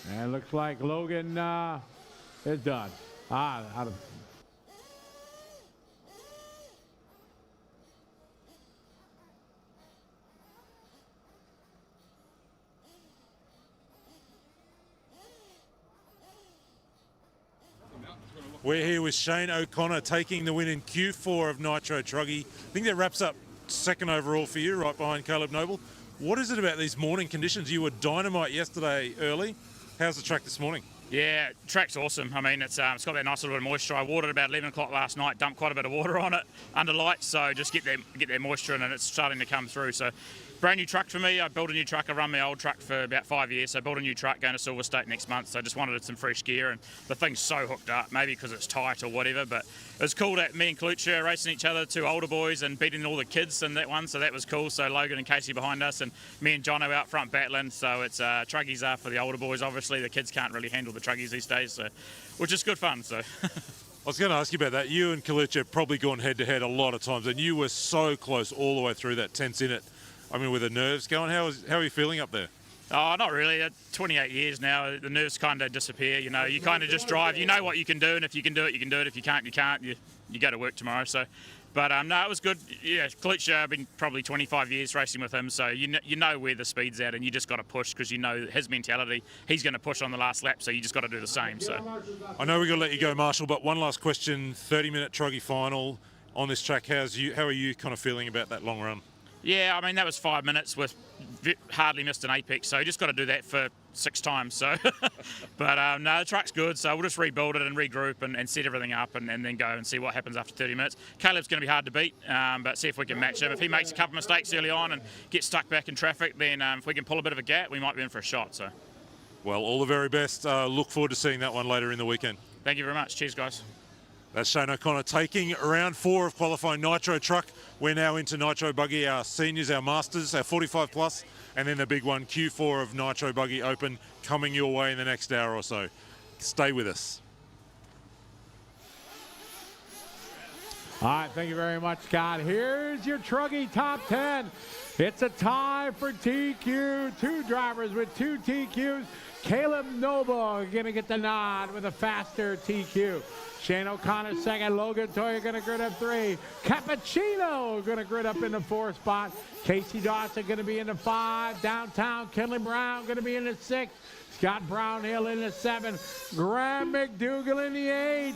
And it looks like Logan is done. We're here with Shane O'Connor taking the win in Q4 of Nitro Truggy. I think that wraps up second overall for you, right behind Caleb Noble. What is it about these morning conditions? You were dynamite yesterday early. How's the track this morning? Yeah, track's awesome. I mean, it's got that nice little bit of moisture. I watered about 11 o'clock last night, dumped quite a bit of water on it under lights, so just get that moisture in and it's starting to come through. So brand new truck for me. I built a new truck. I run my old truck for about 5 years, so I built a new truck going to Silver State next month. So I just wanted some fresh gear, and the thing's so hooked up, maybe because it's tight or whatever, but it was cool that me and Kalucha are racing each other, two older boys, and beating all the kids in that one, so that was cool. So Logan and Casey behind us, and me and Jono out front battling. So it's truggies are for the older boys, obviously. The kids can't really handle the truggies these days, so which is good fun. So. I was going to ask you about that. You and Kalucha have probably gone head-to-head a lot of times, and you were so close all the way through that 10th in it. I mean, with the nerves going, how are you feeling up there? Oh, not really. 28 years now, the nerves kind of disappear. You know, you kind of just drive. You know what you can do, and if you can do it, you can do it. If you can't, you can't. You go to work tomorrow. So, but no, it was good. Yeah, Kalucha, I've been probably 25 years racing with him, so you know where the speed's at, and you just got to push because you know his mentality. He's going to push on the last lap, so you just got to do the same. So, I know we're going to let you go, Marshall, but one last question: 30-minute truggy final on this track. How are you kind of feeling about that long run? Yeah, I mean, that was 5 minutes with hardly missed an apex, so you just got to do that for 6 times. So, but no, the truck's good, so we'll just rebuild it and regroup and set everything up and then go and see what happens after 30 minutes. Caleb's going to be hard to beat, but see if we can match him. If he makes a couple of mistakes early on and gets stuck back in traffic, then if we can pull a bit of a gap, we might be in for a shot. So, well, all the very best. Look forward to seeing that one later in the weekend. Thank you very much. Cheers, guys. That's Shane O'Connor taking round 4 of qualifying Nitro truck. We're now into Nitro Buggy, our seniors, our masters, our 45 plus, and then the big one, Q4 of Nitro Buggy Open, coming your way in the next hour or so. Stay with us. All right, thank you very much, Scott. Here's your Truggy top 10. It's a tie for TQ. 2 drivers with 2 TQs. Caleb Noble going to get the nod with a faster TQ. Shane O'Connor second. Logan Toya going to grid up 3. Cappuccino going to grid up in the 4th spot. Casey Dawson going to be in the 5. Downtown Kenley Brown going to be in the 6. Scott Brownhill in the 7. Graham McDougall in the 8.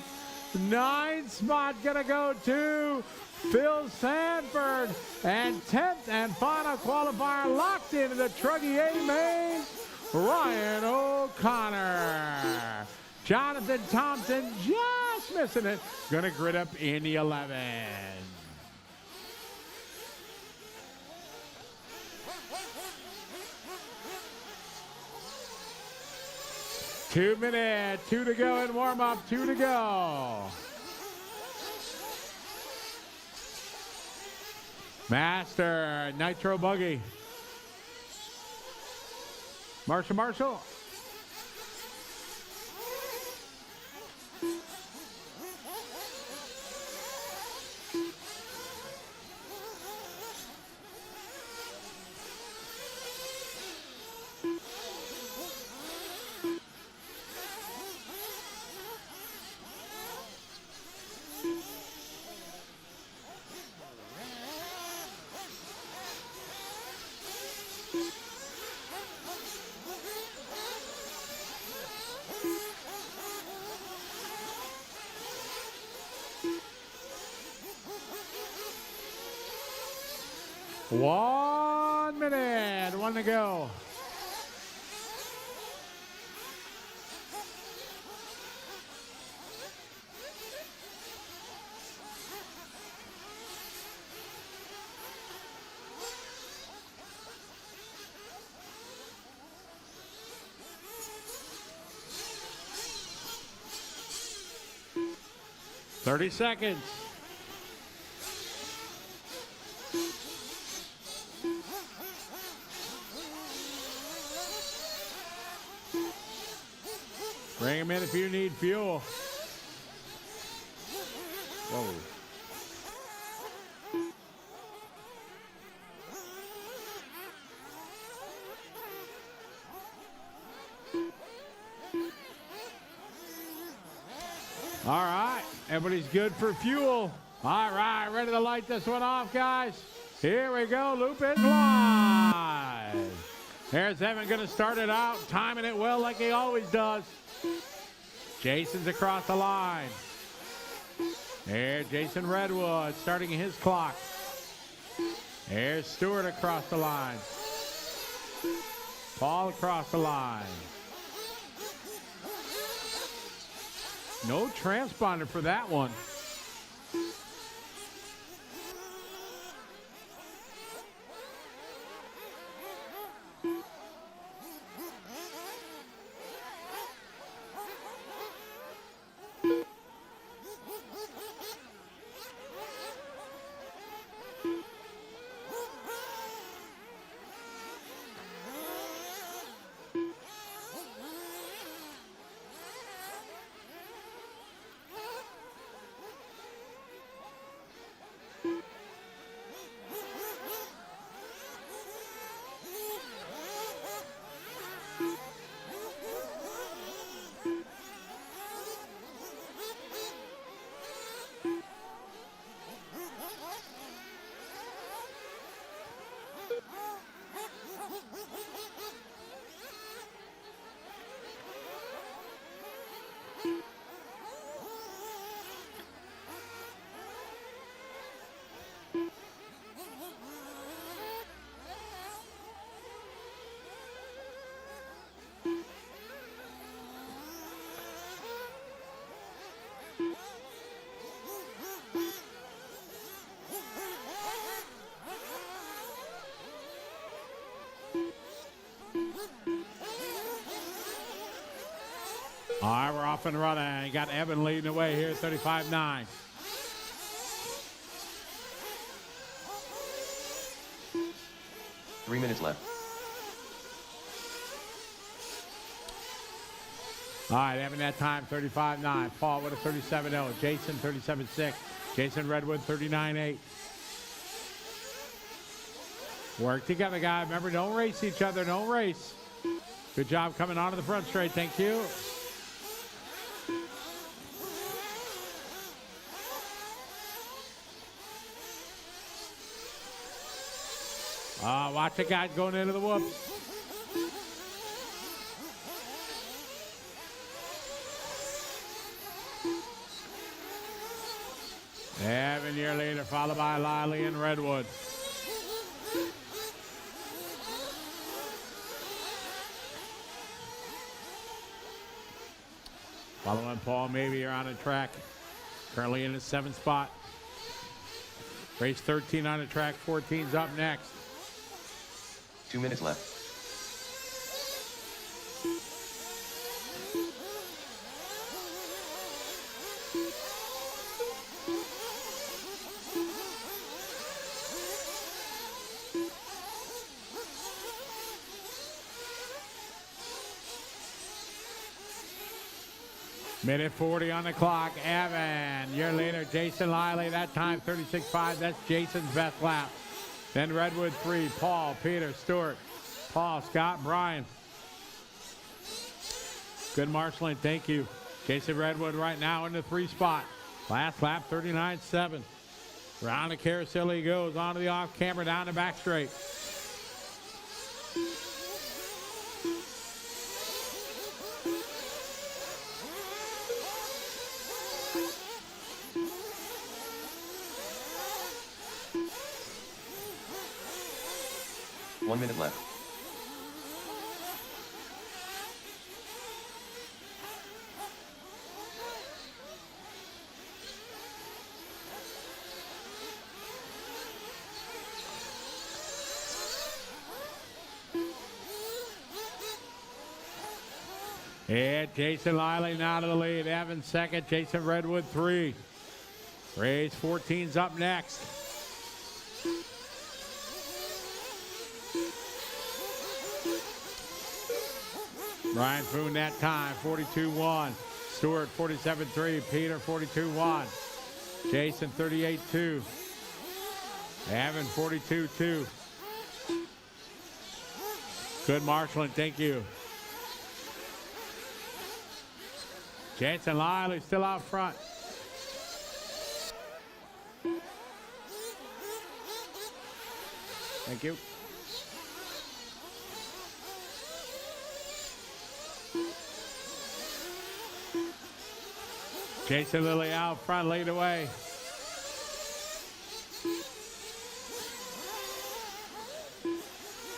9th spot going to go to Phil Sanford. And 10th and final qualifier locked into the Truggy A main, Ryan O'Connor. Jonathan Thompson just missing it. Going to grid up in the 11. Two minutes, 2 to go in warm up, 2 to go. Master Nitro Buggy. Marshall. 1 minute, 1 to go. Thirty seconds. Bring him in if you need fuel. Whoa. All right, everybody's good for fuel. All right, ready to light this one off, guys? Here we go, loop it live. There's Evan gonna start it out, timing it well like he always does. Jason's across the line. There, Jason Redwood starting his clock. There's Stewart across the line. Paul across the line. No transponder for that one. All right, we're off and running. You got Evan leading the way here, 35-9. Three minutes left. All right, Evan that time, 35-9. Paul with a 37-0. Jason, 37-6. Jason Redwood, 39-8. Work together, guys. Remember, don't race each other. Don't race. Good job coming onto the front straight. Thank you. Watch the guys going into the whoops. Evan, your leader, followed by Liley and Redwood. Following Paul, maybe you're on the track. Currently in the 7th spot. Race 13 on the track, 14's up next. 2 minutes left. Minute 40 on the clock. Evan, your leader, Jason Liley. That time, 36.5. That's Jason's best lap. Then Redwood 3. Paul, Peter, Stewart, Paul, Scott, Brian. Good marshaling. Thank you. Jason Redwood right now in the 3 spot. Last lap, 39.7. Round the carousel he goes. Onto the off camera, down the back straight. One minute left. Yeah, Jason Liley now to the lead. Evan second. Jason Redwood 3. Race 14's up next. Brian Foon that time, 42.1. Stewart, 47.3. Peter, 42.1. Jason, 38.2. Evan, 42.2. Good marshaling, thank you. Jason Liley still out front. Thank you. Jason Lilly out front, lead away.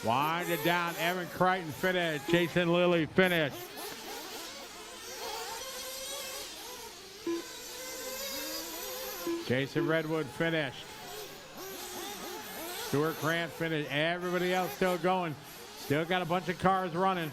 Wind it down, Evan Crichton finished. Jason Lilly finished. Jason Redwood finished. Stuart Grant finished. Everybody else still going. Still got a bunch of cars running.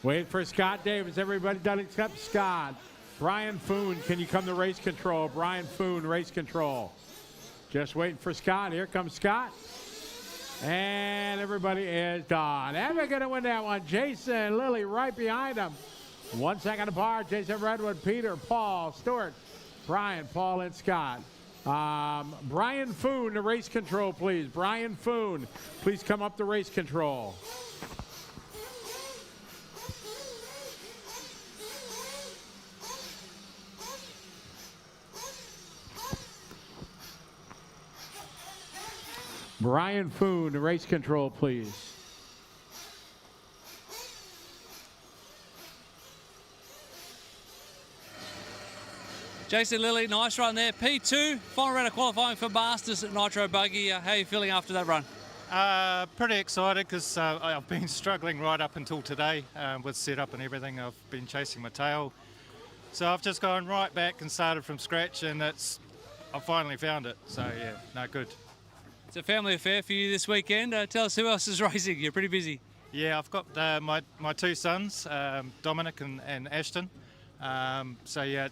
Wait for Scott Davis. Everybody done except Scott. Brian Foon, can you come to race control? Brian Foon, race control. Just waiting for Scott. Here comes Scott. And everybody is done. And we're going to win that one. Jason Lilly right behind him. 1 second apart. Jason Redwood, Peter, Paul, Stewart, Brian, Paul, and Scott. Brian Foon to race control, please. Brian Foon, please come up to race control. Brian Foon, race control, please. Jason Lilly, nice run there. P2, final round of qualifying for Masters at Nitro Buggy. How are you feeling after that run? Pretty excited because I've been struggling right up until today with setup and everything. I've been chasing my tail. So I've just gone right back and started from scratch, and I finally found it. So yeah, no, good. It's a family affair for you this weekend. Tell us who else is racing. You're pretty busy. Yeah, I've got my two sons, Dominic and Ashton. So yeah,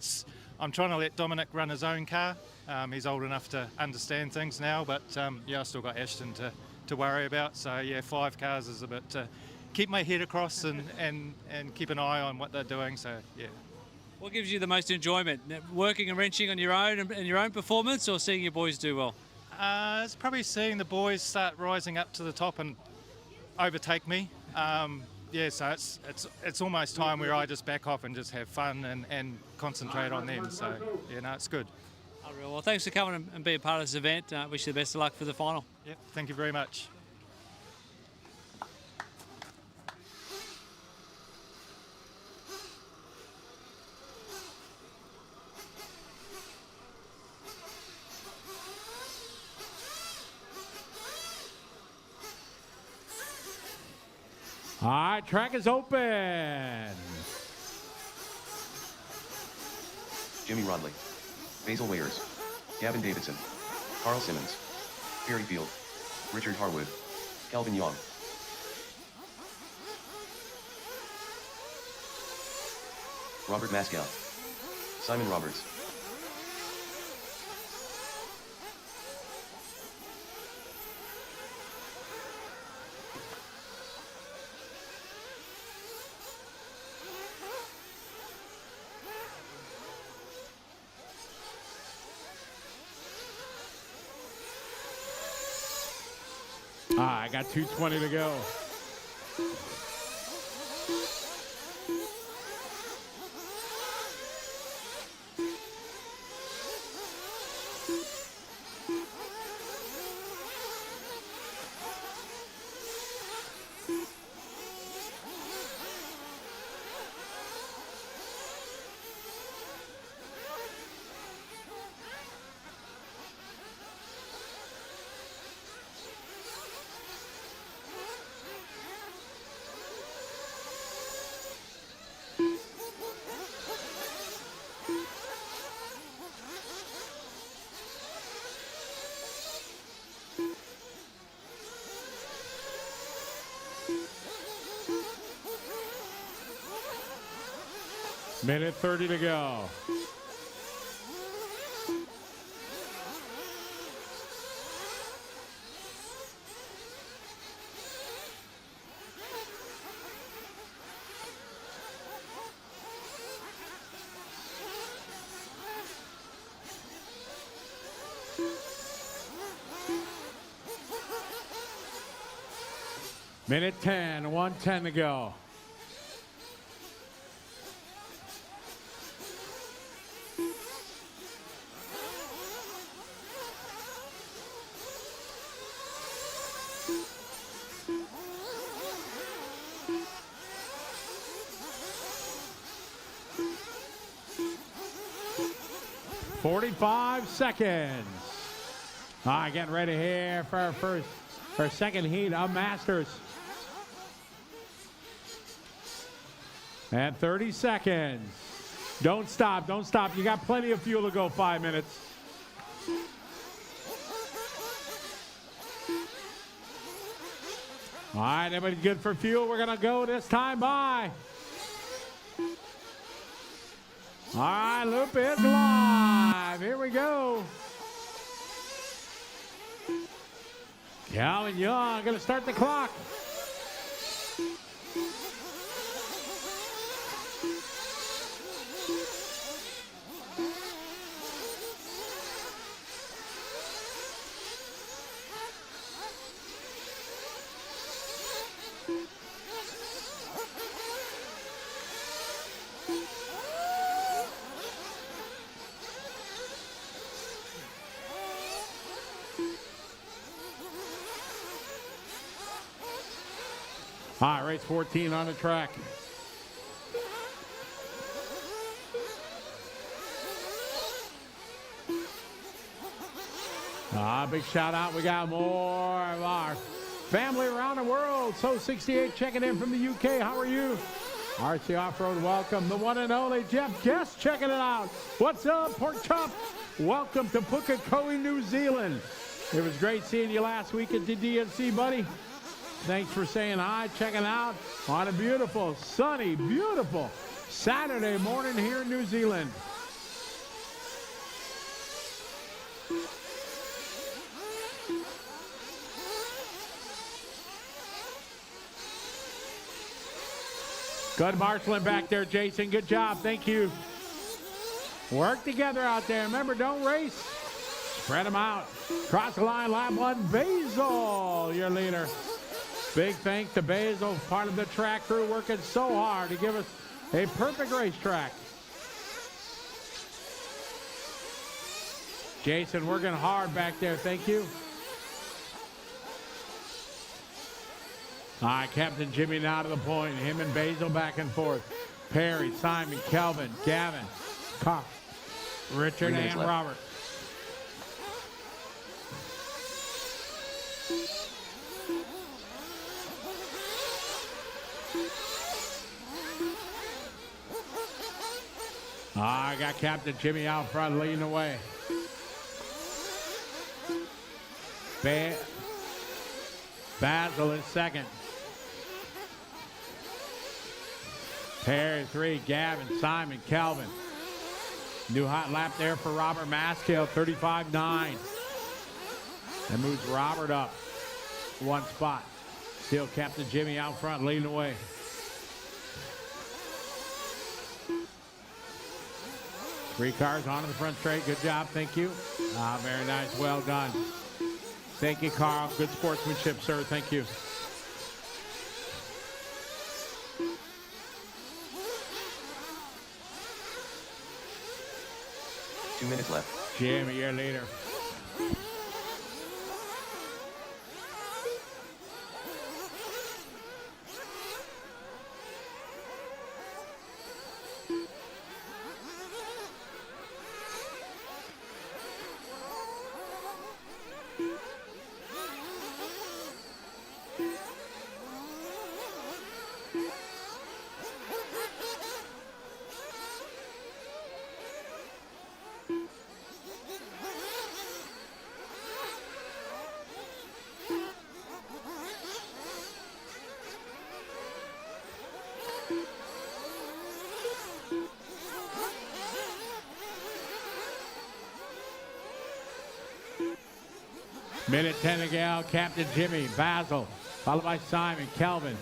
I'm trying to let Dominic run his own car. He's old enough to understand things now, but yeah, I still got Ashton to worry about. So yeah, 5 cars is a bit to keep my head across and keep an eye on what they're doing. So yeah. What gives you the most enjoyment? Working and wrenching on your own and your own performance, or seeing your boys do well? It's probably seeing the boys start rising up to the top and overtake me. Yeah, so it's almost time where I just back off and just have fun and concentrate on them. So yeah, no, it's good. Unreal. Well, thanks for coming and being part of this event. Wish you the best of luck for the final. Yep, thank you very much. All right, track is open. Jimmy Rodley, Basil Wayers, Gavin Davidson, Carl Simmons, Perry Field, Richard Harwood, Kelvin Young. Robert Mascow, Simon Roberts. I got 2:20 to go. Minute 30 to go. Minute 10, 1:10 to go. Seconds. All right, getting ready here for our second heat of Masters. And 30 seconds. Don't stop, don't stop. You got plenty of fuel to go, 5 minutes. All right, everybody good for fuel? We're gonna go this time by. All right, loop is live. Here we go. Calvin Young going to start the clock. All right, race 14 on the track. Big shout out. We got more of our family around the world. So 68 checking in from the UK. How are you? RC Off-Road, welcome. The one and only Jeff Guest checking it out. What's up, Pork Chop? Welcome to Pukekohe, New Zealand. It was great seeing you last week at the DNC, buddy. Thanks for saying hi, checking out on a beautiful, sunny, beautiful Saturday morning here in New Zealand. Good marshaling back there, Jason. Good job. Thank you. Work together out there. Remember, don't race. Spread them out. Cross the line, lap one. Basil, your leader. Big thanks to Basil, part of the track crew, working so hard to give us a perfect racetrack. Jason working hard back there. Thank you. All right, Captain Jimmy now to the point. Him and Basil back and forth. Perry, Simon, Kelvin, Gavin, Richard, and left. Robert. I got Captain Jimmy out front leading the way. Basil is second. Perry 3, Gavin, Simon, Calvin. New hot lap there for Robert Maskill, 35.9. That moves Robert up one spot. Still Captain Jimmy out front leading the way. Three cars onto the front straight. Good job. Thank you. Very nice. Well done. Thank you, Carl. Good sportsmanship, sir. Thank you. Two minutes left. Jimmy, your leader. Minute 10 to go. Captain Jimmy, Basil, followed by Simon, Kelvin.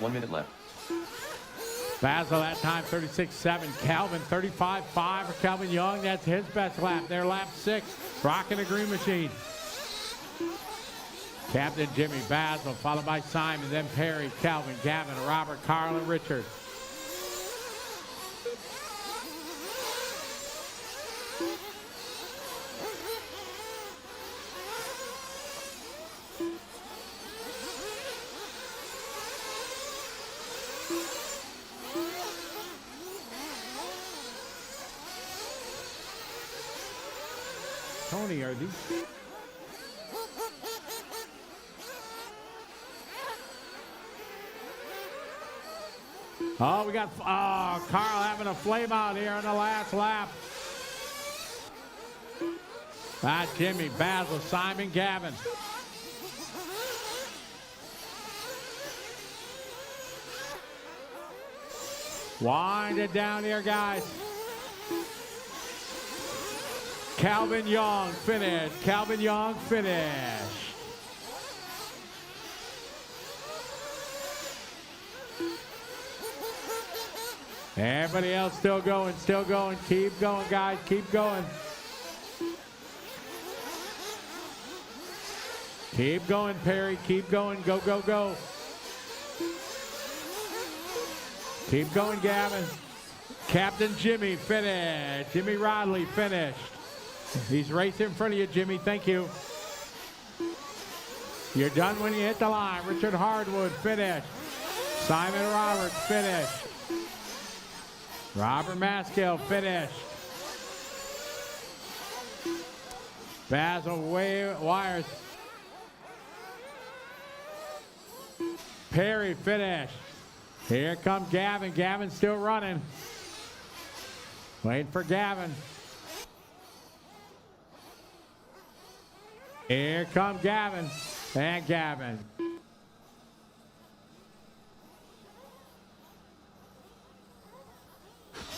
One minute left. Basil that time 36.7. Calvin 35.5 for Calvin Young. That's his best lap. Their lap 6. Rocking the green machine. Captain Jimmy, Basil, followed by Simon, then Perry, Calvin, Gavin, Robert, Carl, and Richard. Tony, are these? Oh, we got Carl having a flame out here in the last lap. Jimmy, Basil, Simon, Gavin. Wind it down here, guys. Calvin Young finished. Calvin Young finished. Everybody else still going, still going. Keep going, guys. Keep going. Keep going, Perry. Keep going. Go, go, go. Keep going, Gavin. Captain Jimmy finished. Jimmy Rodley finished. He's racing in front of you, Jimmy. Thank you. You're done when you hit the line. Richard Hardwood finished. Simon Roberts finished. Robert Maskill finished. Basil Wires. Perry finished. Here comes Gavin. Gavin's still running. Waiting for Gavin. Here comes Gavin. And Gavin.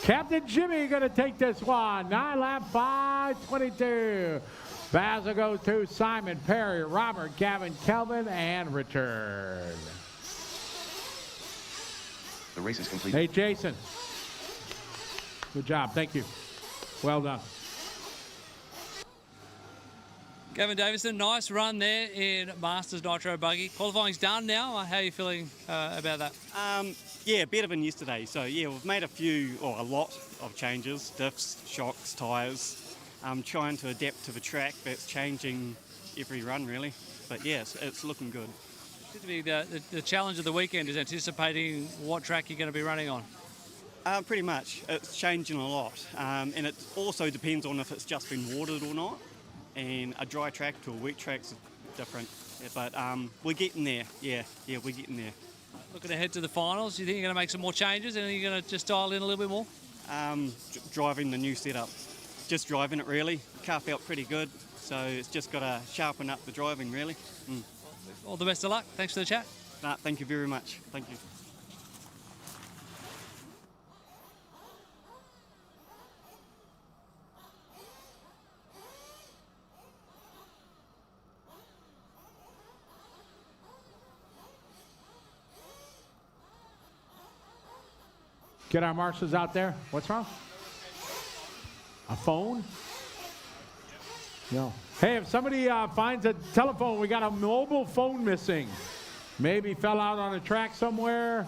Captain Jimmy going to take this one. 9 lap 5:22. Basil goes to Simon, Perry, Robert, Gavin, Kelvin, and Richard. The race is complete. Hey, Jason. Good job. Thank you. Well done. Gavin Davison, nice run there in Masters Nitro Buggy. Qualifying's done now. How are you feeling about that? Yeah, better than yesterday. So yeah, we've made a lot of changes, diffs, shocks, tyres. Trying to adapt to the track that's changing every run really. But yes, it's looking good. Seems to be the challenge of the weekend is anticipating what track you're going to be running on. Pretty much. It's changing a lot. And it also depends on if it's just been watered or not. And a dry track to a wet track's different. Yeah, but we're getting there. Yeah, we're getting there. Looking ahead to the finals, do you think you're going to make some more changes and are you going to just dial in a little bit more? Driving the new setup. Just driving it really. The car felt pretty good, so it's just got to sharpen up the driving really. All the best of luck. Thanks for the chat. Thank you very much. Thank you. Get our marshals out there. What's wrong? A phone? No. Hey, if somebody finds a telephone, we got a mobile phone missing. Maybe fell out on a track somewhere.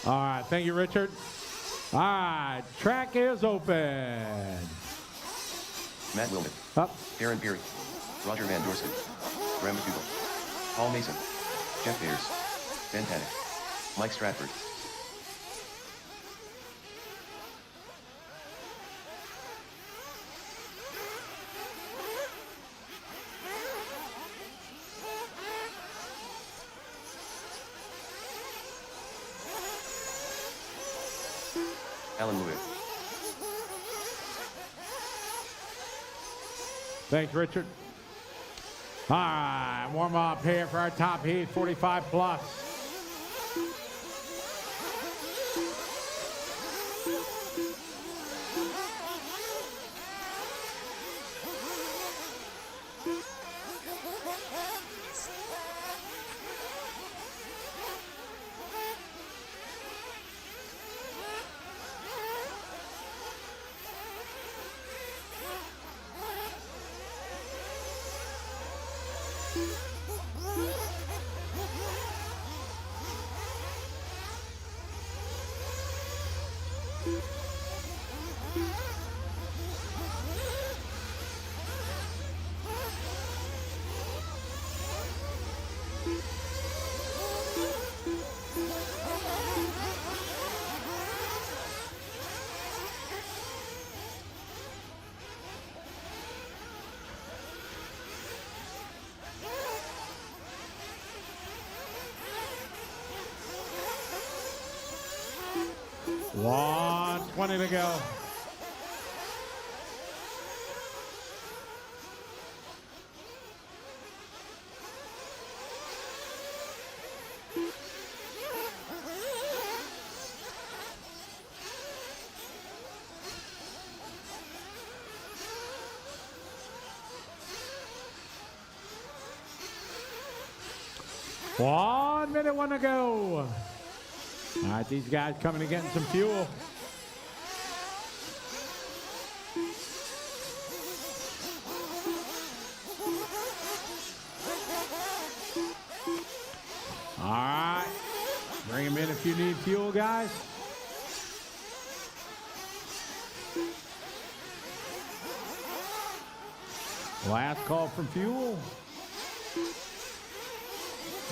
All right, thank you, Richard. All right, track is open. Matt Wilman. Up. Aaron Peary. Roger Van Dorsken. Graham McDougall. Paul Mason. Jeff Beers. Ben Paddock. Mike Stratford. Alan Lewis. Thanks, Richard. All right, warm up here for our top heat, 45 plus. $120 to go. 1 minute, 1 to go. All right, these guys coming and getting some fuel. All right, bring them in if you need fuel, guys. Last call for fuel.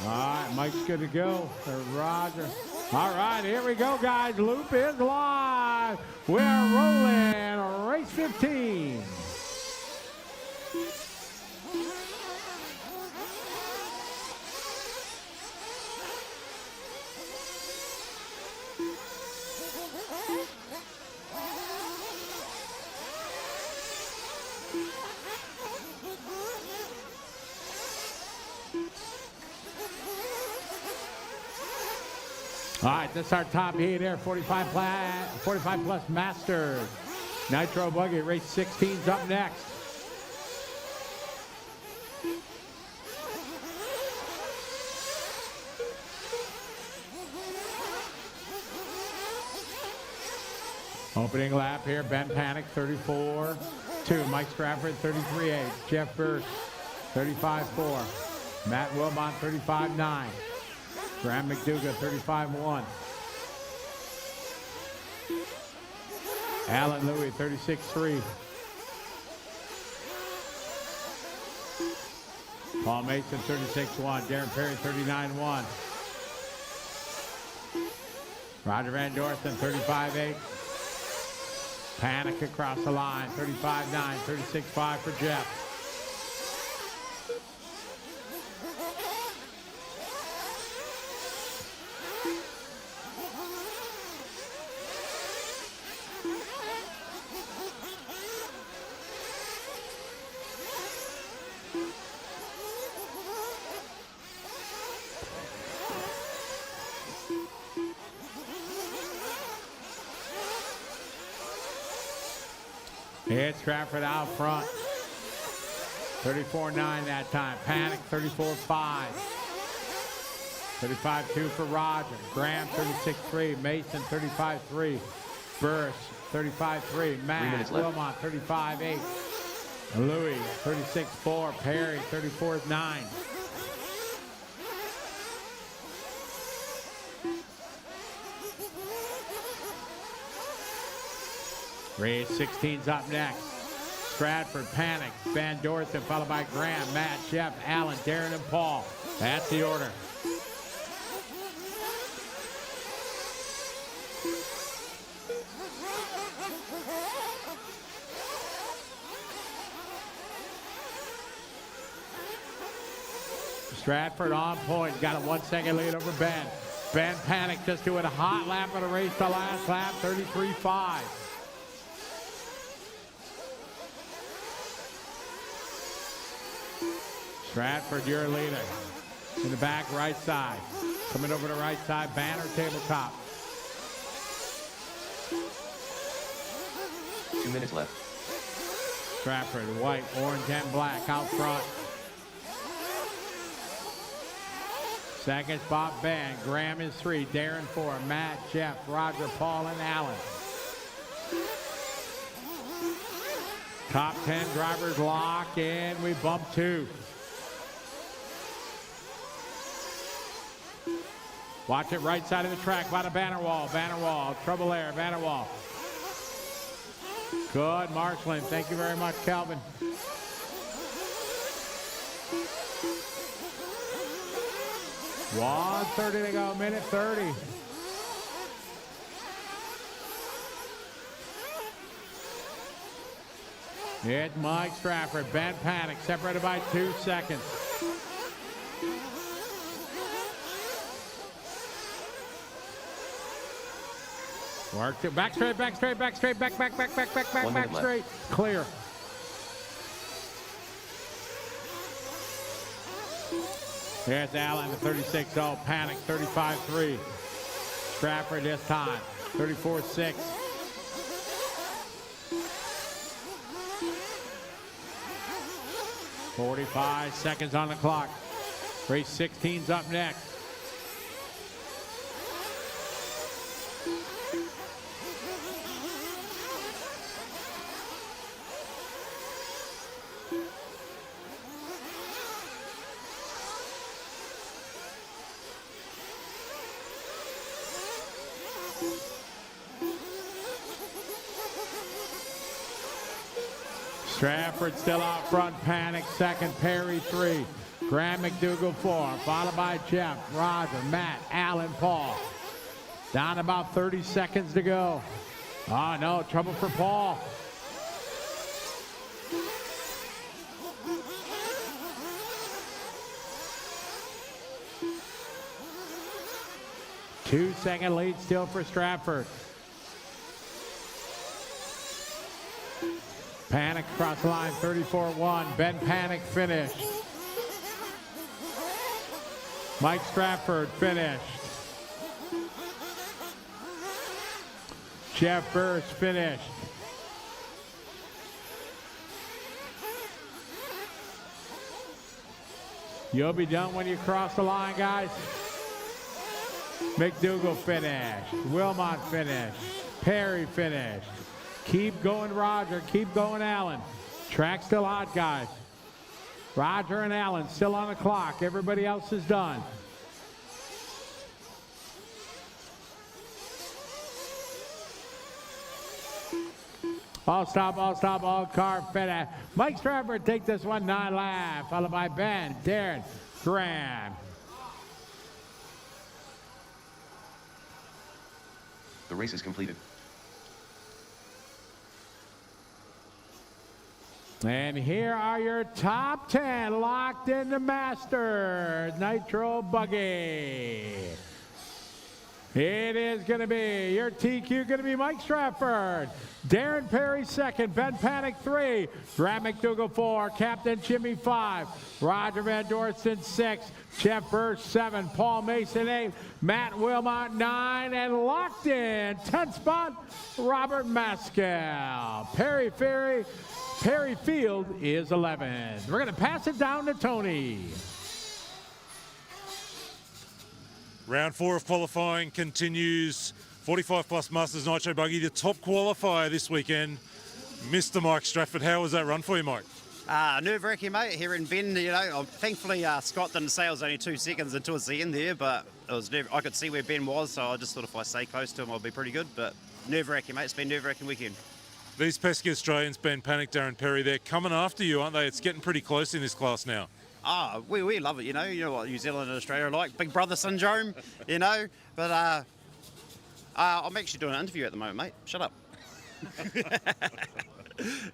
All right, Mike's good to go. There's Roger. All right, here we go, guys. Loop is live. We're rolling race 15. All right, this is our top heat here, 45 plus Masters. Nitro Buggy, race 16's up next. Opening lap here, Ben Panic, 34.2. Mike Stratford, 33.8. Jeff Burke, 35.4. Matt Wilmot, 35.9. Graham McDougall, 35.1. Alan Louie, 36.3. Paul Mason, 36.1. Darren Perry, 39.1. Roger Van Dorsen, 35.8. Panic across the line, 35.9, 36.5 for Jeff. It's Stratford out front. 34.9 that time. Panic, 34.5. 35.2 for Roger. Graham, 36.3. Mason, 35.3. Burris, 35.3. Matt Wilmot, 35.8. Louis, 36.4. Perry, 34.9. Race 16's up next. Stratford, Panic, Van Dorsen, followed by Graham, Matt, Jeff, Allen, Darren, and Paul. That's the order. Stratford on point, got a 1 second lead over Ben. Ben Panic just doing a hot lap of the race, the last lap, 33.5. Stratford, your leader. In the back, right side. Coming over to right side, banner, tabletop. 2 minutes left. Stratford, white, orange, and black out front. Second spot, Ben. Graham is 3. Darren 4. Matt, Jeff, Roger, Paul, and Allen. Top 10 drivers lock in. We bump 2. Watch it right side of the track by the banner wall. Banner wall. Trouble there. Banner wall. Good marshaling. Thank you very much, Calvin. $1:30 to go. Minute 30. It's Mike Stratford. Ben Panic separated by 2 seconds. Work to back straight, back straight, back straight, back straight. Clear. Here's Allen, the 36-0. Panic, 35-3. Stratford this time, 34-6. .45 seconds on the clock. Race 16's up next. Stratford still out front, Panic second, Perry 3, Graham McDougall 4, followed by Jeff, Roger, Matt, Alan, Paul. Down about 30 seconds to go. Oh no, trouble for Paul. Two-second lead still for Stratford. Panic across the line, 34-1. Ben Panic finished. Mike Stratford finished. Jeff Burst finished. You'll be done when you cross the line, guys. McDougall finished. Wilmot finished. Perry finished. Keep going, Roger. Keep going, Allen. Track still hot, guys. Roger and Allen still on the clock. Everybody else is done. All stop, all car finish. Mike Stratford take this one 9 laps, followed by Ben, Darren, Graham. The race is completed. And here are your top 10 locked into Masters Nitro Buggy. It is going to be your TQ going to be Mike Stratford, Darren Perry second, Ben Panic 3, Graham McDougall 4, Captain Jimmy 5, Roger Van Dorsten 6, Jeff Burst 7, Paul Mason 8, Matt Wilmot 9, and locked in 10th spot, Robert Maskell. Perry Field is 11th. We're going to pass it down to Tony. Round 4 of qualifying continues. 45 plus Masters Nitro Buggy, the top qualifier this weekend. Mr. Mike Stratford, how was that run for you, Mike? Nerve-wracking, mate, here in Bend. You know, thankfully Scott didn't say it was only 2 seconds until the end there, but it was I could see where Ben was, so I just thought if I stay close to him, I'll be pretty good. But nerve-wracking, mate. It's been a nerve-wracking weekend. These pesky Australians, Ben Panic, Darren Perry, they're coming after you, aren't they? It's getting pretty close in this class now. We love it, you know what New Zealand and Australia are like, big brother syndrome, you know, but I'm actually doing an interview at the moment, mate, shut up.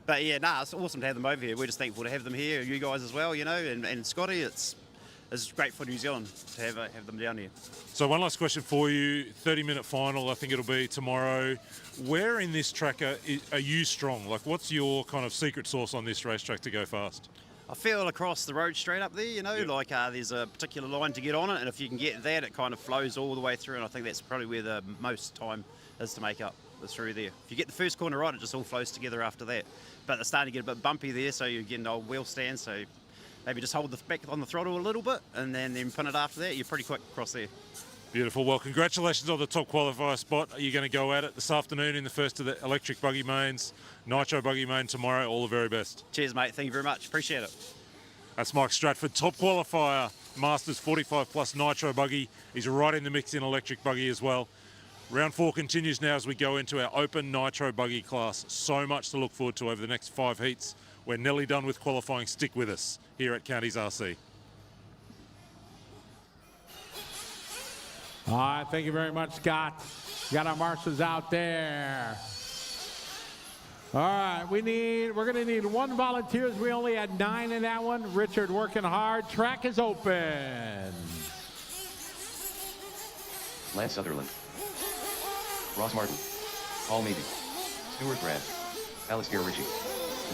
But yeah, it's awesome to have them over here. We're just thankful to have them here, you guys as well, you know, and Scotty, it's great for New Zealand to have them down here. So one last question for you, 30-minute final, I think it'll be tomorrow. Where in this track are you strong? Like, what's your kind of secret sauce on this racetrack to go fast? I feel across the road straight up there, you know, like there's a particular line to get on it, and if you can get that, it kind of flows all the way through, and I think that's probably where the most time is to make up, is through there. If you get the first corner right, it just all flows together after that. But it's starting to get a bit bumpy there, so you're getting old wheel stand, so maybe just hold the back on the throttle a little bit, and then pin it after that. You're pretty quick across there. Beautiful. Well, congratulations on the top qualifier spot. You're going to go at it this afternoon in the first of the electric buggy mains, Nitro Buggy main tomorrow. All the very best. Cheers, mate. Thank you very much. Appreciate it. That's Mike Stratford, top qualifier, Masters 45 plus Nitro Buggy. He's right in the mix in electric buggy as well. Round 4 continues now as we go into our open Nitro Buggy class. So much to look forward to over the next 5 heats. We're nearly done with qualifying. Stick with us here at Counties RC. All right, thank you very much, Scott. Got our marshals out there. All right, we're going to need 1 volunteer. We only had 9 in that one. Richard working hard. Track is open. Lance Sutherland. Ross Martin. Paul Maybe. Stuart Grant. Alistair Ritchie.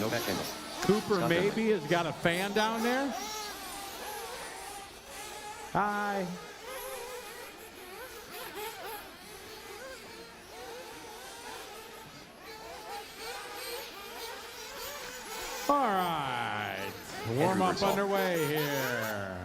Novak Kendall. Cooper Scott Maybe Bentley. has got a fan down there. Hi. All right, warm up underway here.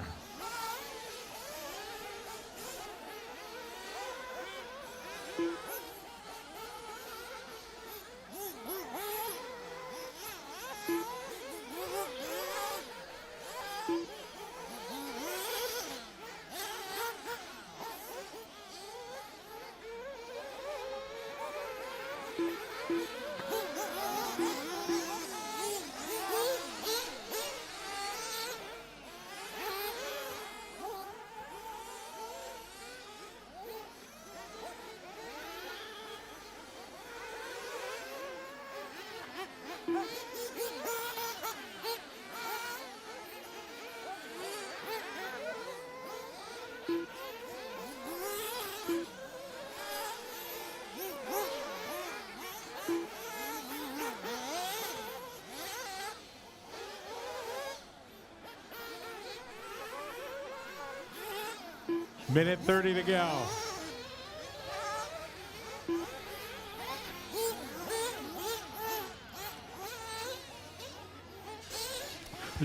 Minute 30 to go.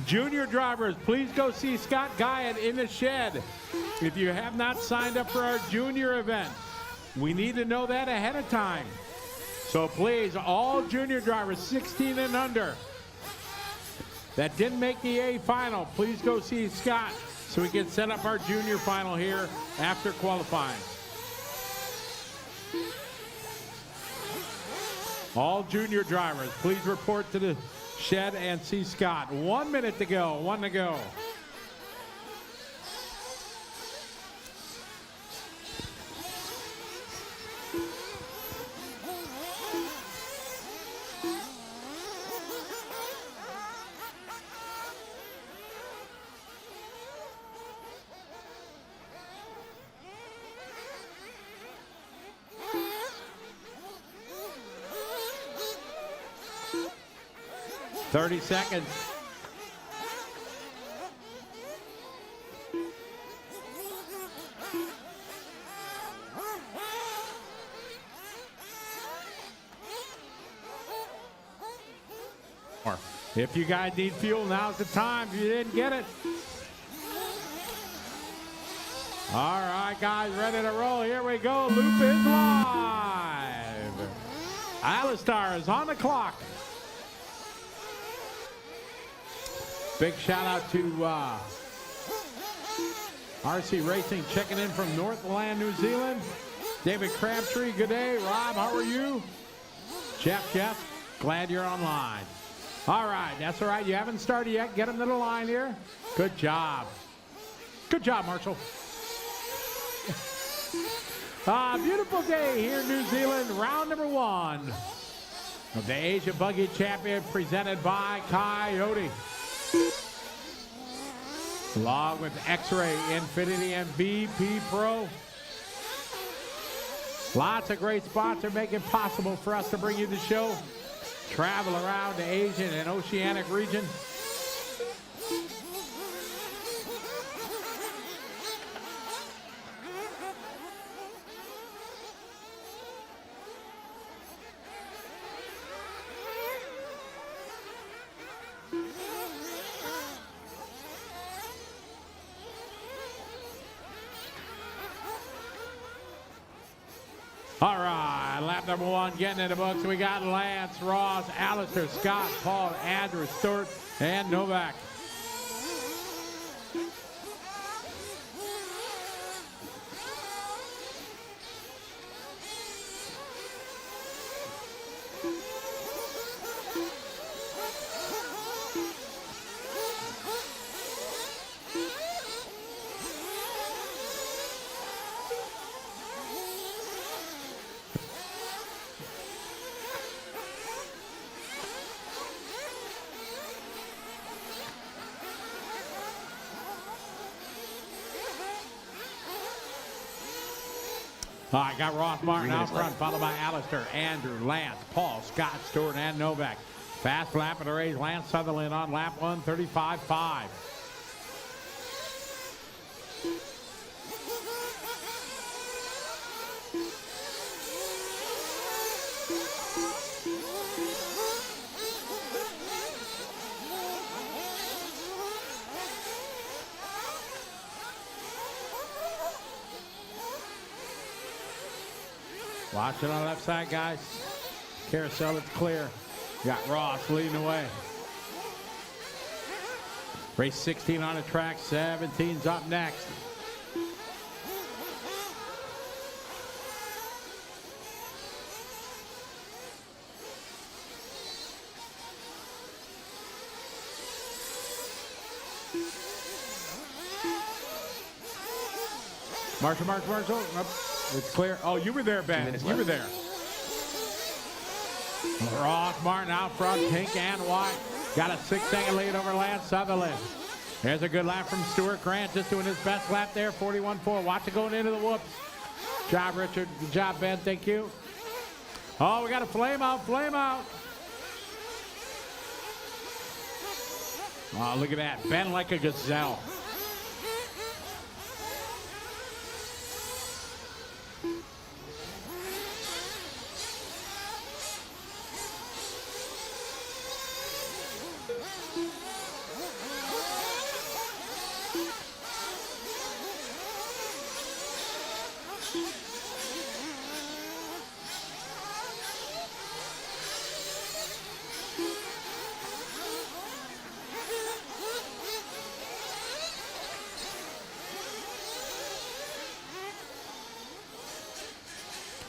Junior drivers, please go see Scott Guyot in the shed. If you have not signed up for our junior event, we need to know that ahead of time. So please, all junior drivers 16 and under that didn't make the A final, please go see Scott so we can set up our junior final here after qualifying. All junior drivers, please report to the shed and see Scott. 1 minute to go, 1 to go. Thirty seconds. If you guys need fuel, now's the time. If you didn't get it. All right, guys, ready to roll. Here we go. Loop is live. Alistar is on the clock. Big shout out to RC Racing checking in from Northland, New Zealand. David Crabtree, good day. Rob, how are you? Jeff, glad you're online. All right, that's all right. You haven't started yet. Get them to the line here. Good job. Good job, Marshall. Beautiful day here in New Zealand. Round number 1 of the Asia Buggy Champion presented by Coyote. Along with X-Ray, Infinity, and BP Pro. Lots of great spots are making it possible for us to bring you the show. Travel around the Asian and Oceanic region. All right, lap number 1 getting in the books. We got Lance, Ross, Alistair, Scott, Paul, Andrew, Stewart, and Novak. All right, got Ross Martin out front, followed by Alistair, Andrew, Lance, Paul, Scott, Stewart, and Novak. Fast lap of the race, Lance Sutherland on lap 1, 35.5. Watch it on the left side, guys. Carousel, it's clear. Got Ross leading the way. Race 16 on the track, 17's up next. Marshall. It's clear. Oh, you were there, Ben. You were there. Ross Martin out front, pink and white. Got a 6-second lead over Lance Sutherland. There's a good lap from Stuart Grant, just doing his best lap there, 41.4. Watch it going into the whoops. Good job, Richard. Good job, Ben. Thank you. Oh, we got a flame out. Oh, look at that. Ben like a gazelle.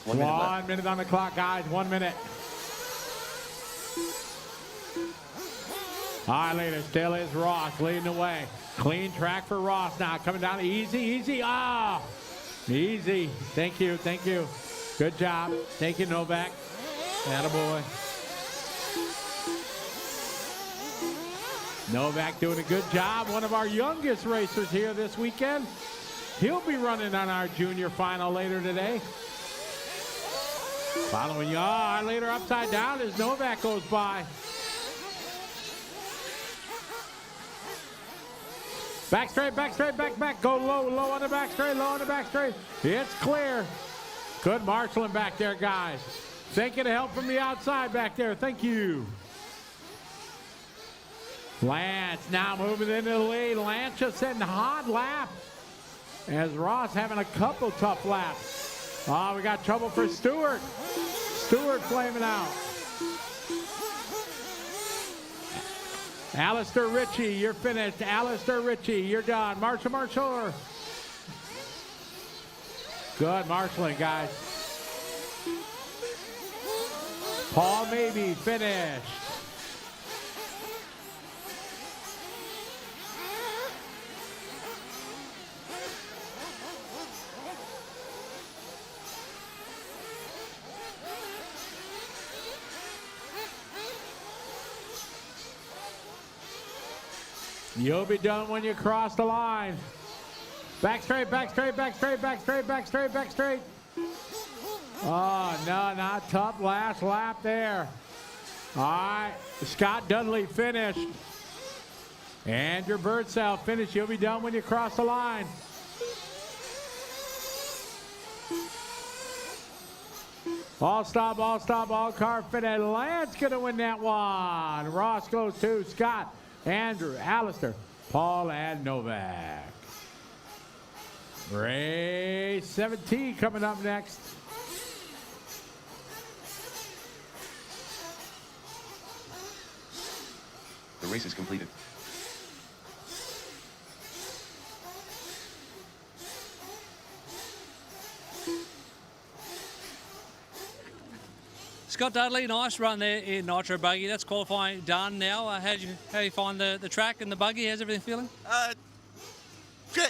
1 minute left. 1 minute on the clock, guys. 1 minute. All right, leader. Still is Ross leading the way. Clean track for Ross now. Coming down easy, easy. Ah, easy. Thank you, thank you. Good job. Thank you, Novak. Attaboy. Novak doing a good job. One of our youngest racers here this weekend. He'll be running on our junior final later today. Following you. Our leader upside down as Novak goes by. Back straight, back straight, back, back. Go low, low on the back straight, low on the back straight. It's clear. Good marshaling back there, guys. Thank you to help from the outside back there. Thank you. Lance now moving into the lead. Lance just setting a hot lap as Ross having a couple tough laps. Oh, we got trouble for Stewart. Stewart flaming out. Alistair Ritchie, you're finished. Alistair Ritchie, you're done. Marshall. Good marshaling, guys. Paul Mabey finished. You'll be done when you cross the line. Back straight, back straight, back straight, back straight, back straight, back straight. Oh, no, not tough last lap there. All right, Scott Dudley finished. Andrew Birdsell finished. You'll be done when you cross the line. All stop, all car fitted. Lance gonna win that one. Ross goes to Scott, Andrew, Alistair, Paul, and Novak. Race 17 coming up next. The race is completed. Scott Dudley, nice run there in Nitro Buggy. That's qualifying done now. How do you find the track and the buggy? How's everything feeling?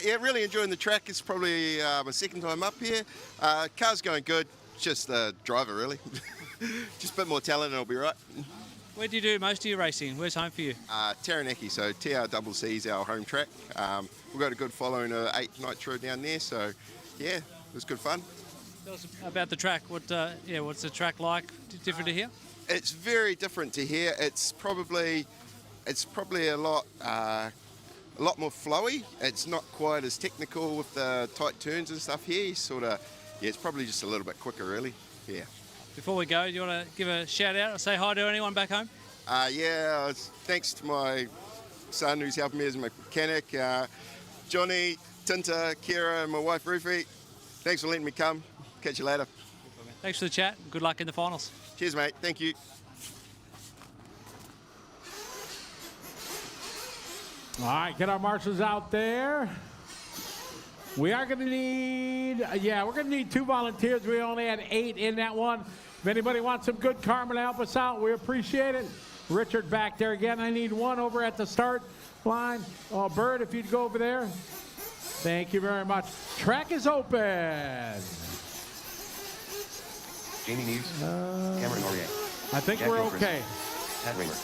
Yeah, really enjoying the track. It's probably my second time up here. Car's going good. Just the driver, really. Just a bit more talent and it'll be right. Where do you do most of your racing? Where's home for you? Taranaki, so TRCC is our home track. We've got a good following of 8 Nitro down there, so yeah, it was good fun. Tell us about the track. What's the track like? Different to here? It's very different to here. It's probably a lot more flowy. It's not quite as technical with the tight turns and stuff here. It's probably just a little bit quicker, really. Yeah. Before we go, do you want to give a shout out or say hi to anyone back home? Thanks to my son who's helping me as a mechanic, Johnny, Tinta, Kira, and my wife Rufi. Thanks for letting me come. Catch you later. Thanks for the chat. Good luck in the finals. Cheers, mate. Thank you. All right, get our marshals out there. We are going to need, we're going to need 2 volunteers. We only had 8 in that one. If anybody wants some good karma to help us out, we appreciate it. Richard back there again. I need 1 over at the start line. Bird, if you'd go over there. Thank you very much. Track is open. Jamie Neves, Cameron Aurier. I think Jack we're Gilchrist, okay. Pat Raymer,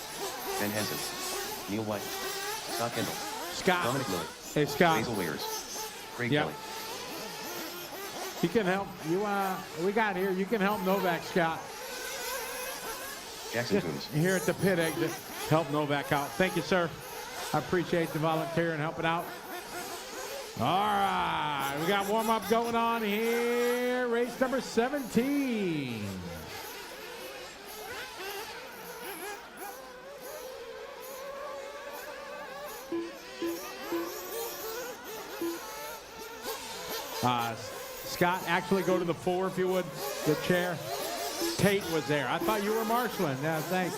Ben Henson, Neil White, Scott Kendall, Scott. Dominic Lilly, Hey, Scott. Basil Wayers, Craig Yep. Kelly. You can help. We got here. You can help Novak, Scott. Jackson Just Coombs. here at the pit exit, help Novak out. Thank you, sir. I appreciate the volunteer and helping out. All right, we got warm-up going on here. Race number 17. Scott, actually go to the 4 if you would, the chair. Tate was there. I thought you were marshaling. Yeah, thanks.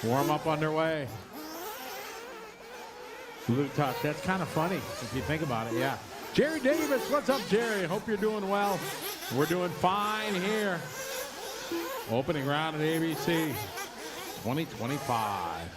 Warm-up underway. Blue touch. That's kind of funny if you think about it, yeah. Jerry Davis, what's up, Jerry? Hope you're doing well. We're doing fine here. Opening round at ABC 2025.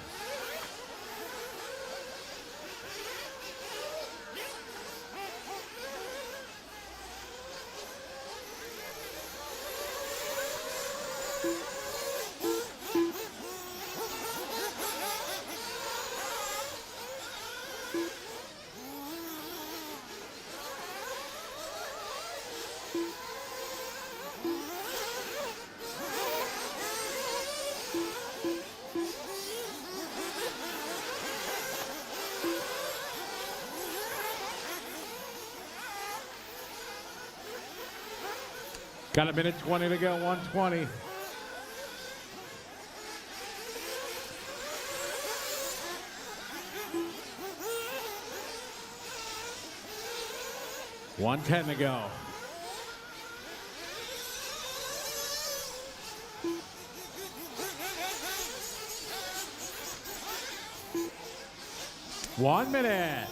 Got a minute 20 to go, 120. $110 to go. One minute.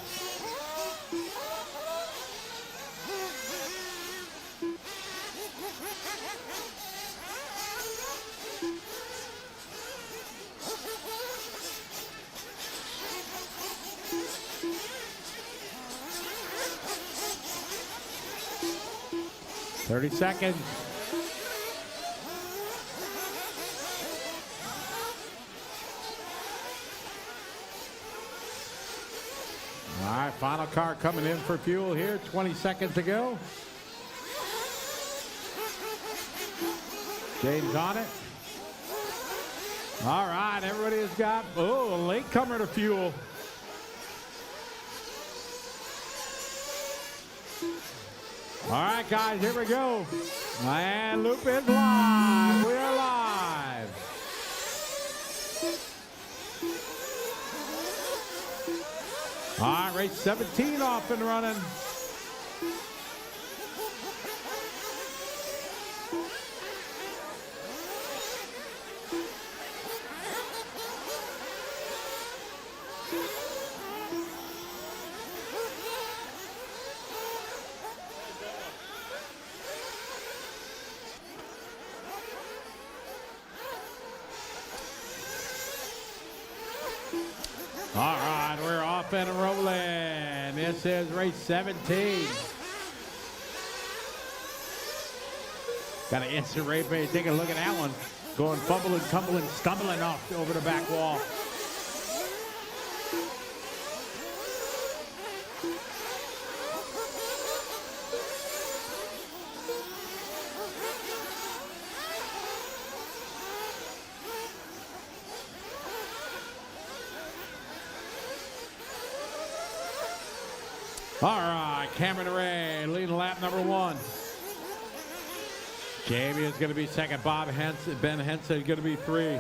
Thirty seconds. All right, final car coming in for fuel here. 20 seconds to go. James on it. All right, everybody has got, a late comer to fuel. All right, guys, here we go. And loop is live. We are live. All right, race 17 off and running. All right, we're off and rolling. This is race 17. Got an instant replay. Take a look at that one. Going fumbling, tumbling, stumbling off over the back wall. All right, Cameron Ray leading lap number 1. Jamie is going to be second. Ben Henson is going to be 3.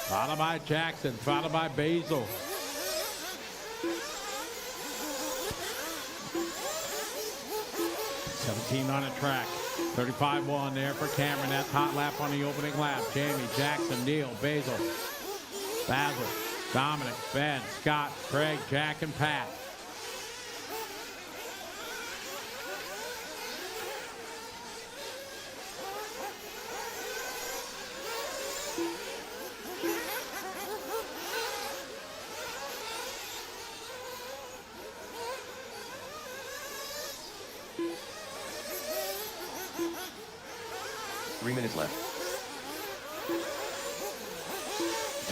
Followed by Jackson, followed by Basil. $17 on the track. 35-1 there for Cameron. That's hot lap on the opening lap. Jamie, Jackson, Neil, Basil, Basil, Dominic, Ben, Scott, Craig, Jack, and Pat. Left.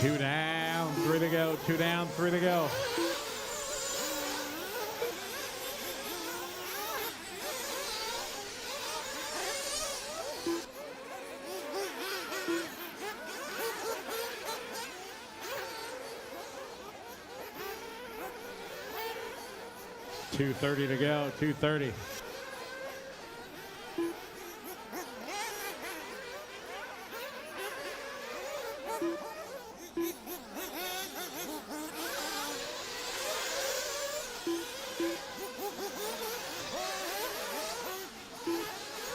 2 down, 3 to go. 2 down, 3 to go. $2:30 to go. 2:30.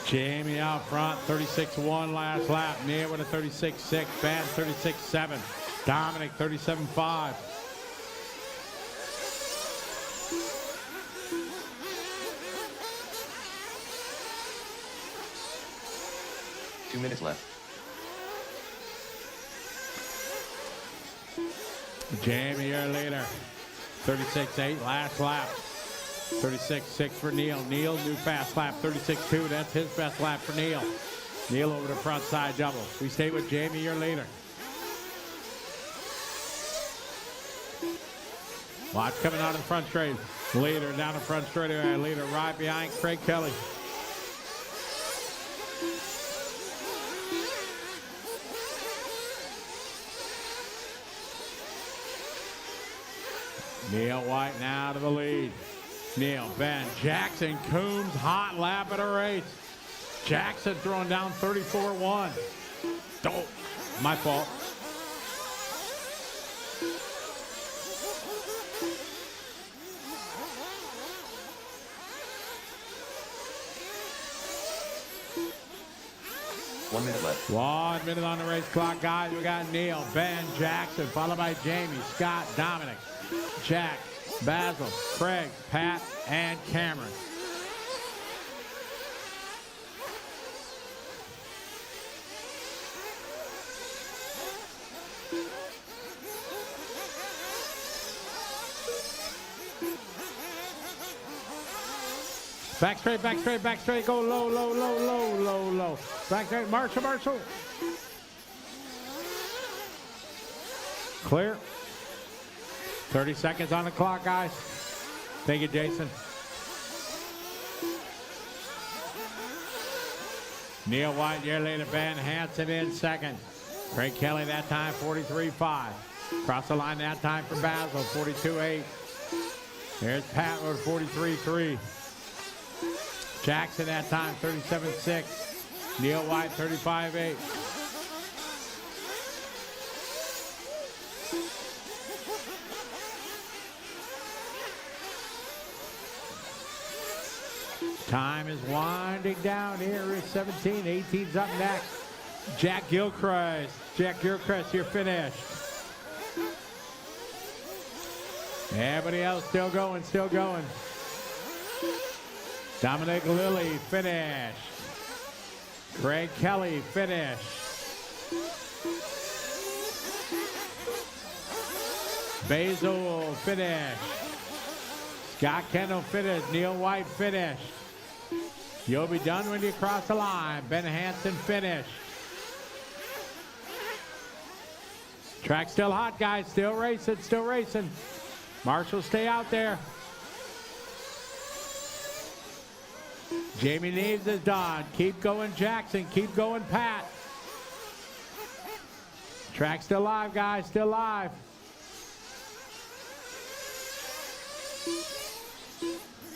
Jamie out front, 36-1 last lap. Near with a 36-6. Ben 36-7. Dominic 37-5. 2 minutes left. Jamie, your leader. 36.8, last lap. 36.6 for Neil. Neil, new fast lap. 36.2, that's his best lap for Neil. Neil over the front side double. We stay with Jamie, your leader. Watch coming out of the front straight. Leader down the front straight. Leader right behind Craig Kelly. Neil White now to the lead. Neil, Ben, Jackson, Coombs, hot lap at a race. Jackson throwing down 34-1. Oh, my fault. One minute left. 1 minute on the race clock, guys. We got Neil, Ben, Jackson, followed by Jamie, Scott, Dominic, Jack, Basil, Craig, Pat, and Cameron. Back straight, back straight, back straight. Go low, low, low, low, low, low. Back straight. Marshall, Marshall. Clear. 30 seconds on the clock, guys. Thank you, Jason. Neil White, your leader. Ben Hansen in second. Craig Kelly that time, 43.5. Cross the line that time for Basil, 42.8. There's Pat with 43.3. Jackson that time, 37.6. Neil White, 35.8. Time is winding down here. Is 17. 18's up next. Jack Gilchrist. Jack Gilchrist, you're finished. Everybody else still going, still going. Dominic Lilly, finished. Craig Kelly, finished. Basil, finished. Scott Kendall, finished. Neil White, finished. You'll be done when you cross the line. Ben Hansen, finished. Track still hot, guys. Still racing, still racing. Marshall, stay out there. Jamie Neves is done. Keep going, Jackson. Keep going, Pat. Track still live, guys. Still live.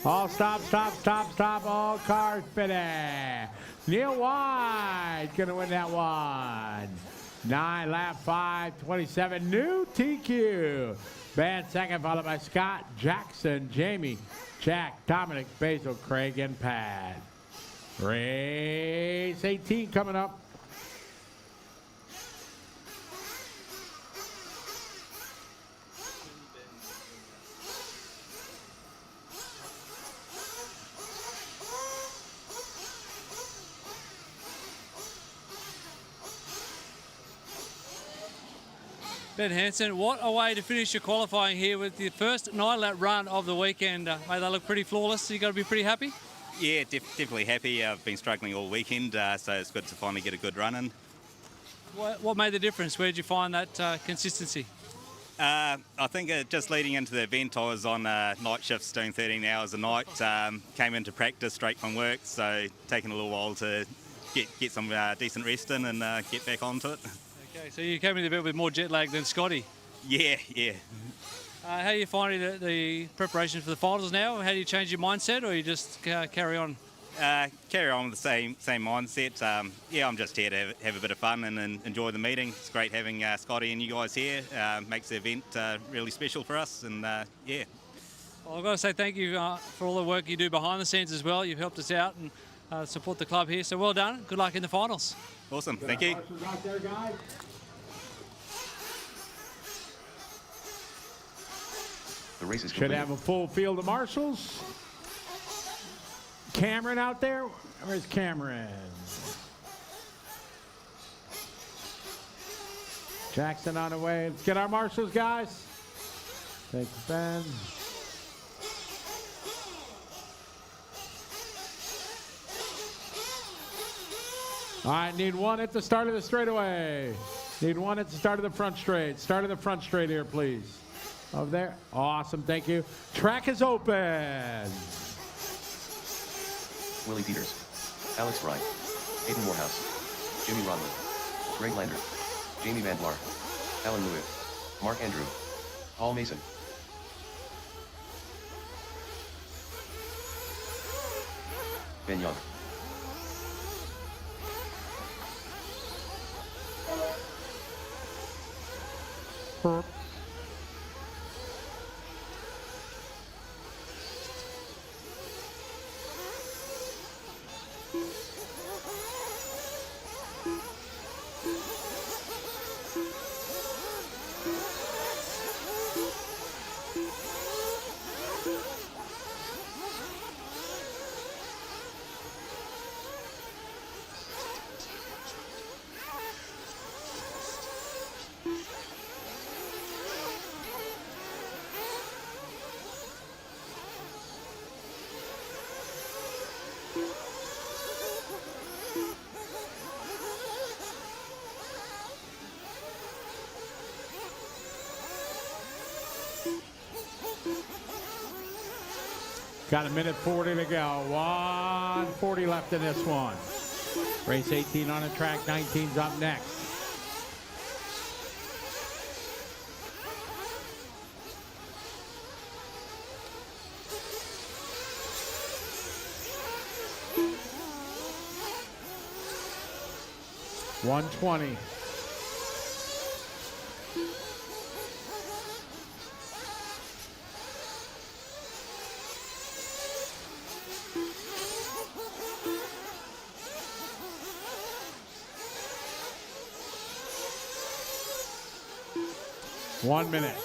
All stop, stop, stop, stop. All cars finished. Neil White gonna win that one. 9 lap 5:27. New TQ. Ben second, followed by Scott, Jackson, Jamie, Jack, Dominic, Basil, Craig, and Pat. Race 18 coming up. Ben Hansen, what a way to finish your qualifying here with the first 9-lap run of the weekend. Mate, they look pretty flawless. You got to be pretty happy? Yeah, definitely happy. I've been struggling all weekend, so it's good to finally get a good run in. What made the difference? Where did you find that consistency? I think just leading into the event, I was on night shifts doing 13 hours a night. Came into practice straight from work, so taking a little while to get some decent rest in and get back onto it. Okay, so you came in a bit with more jet lag than Scotty. Yeah. How are you finding the preparation for the finals now? How do you change your mindset, or you just carry on? Carry on with the same mindset. I'm just here to have a bit of fun and enjoy the meeting. It's great having Scotty and you guys here. Makes the event really special for us, and yeah. Well, I've got to say thank you for all the work you do behind the scenes as well. You've helped us out and support the club here, so well done. Good luck in the finals. Awesome, thank you. The race is Should complete. have a full field of marshals. Cameron out there. Where's Cameron? Jackson on the way. Let's get our marshals, guys. Thank you, Ben. All right, need one at the start of the straightaway. Need one at the start of the front straight. Start of the front straight here, please. Over there. Awesome, thank you. Track is open. Willie Peters, Alex Bryant, Hayden Morehouse, Jimmy Rodman, Greg Lander, Jamie Van Blar, Alan Lewis, Mark Andrew, Paul Mason. Ben Young. Got a minute 40 to go. 1:40 left in this one. Race 18 on the track. 19's up next. $120. One minute.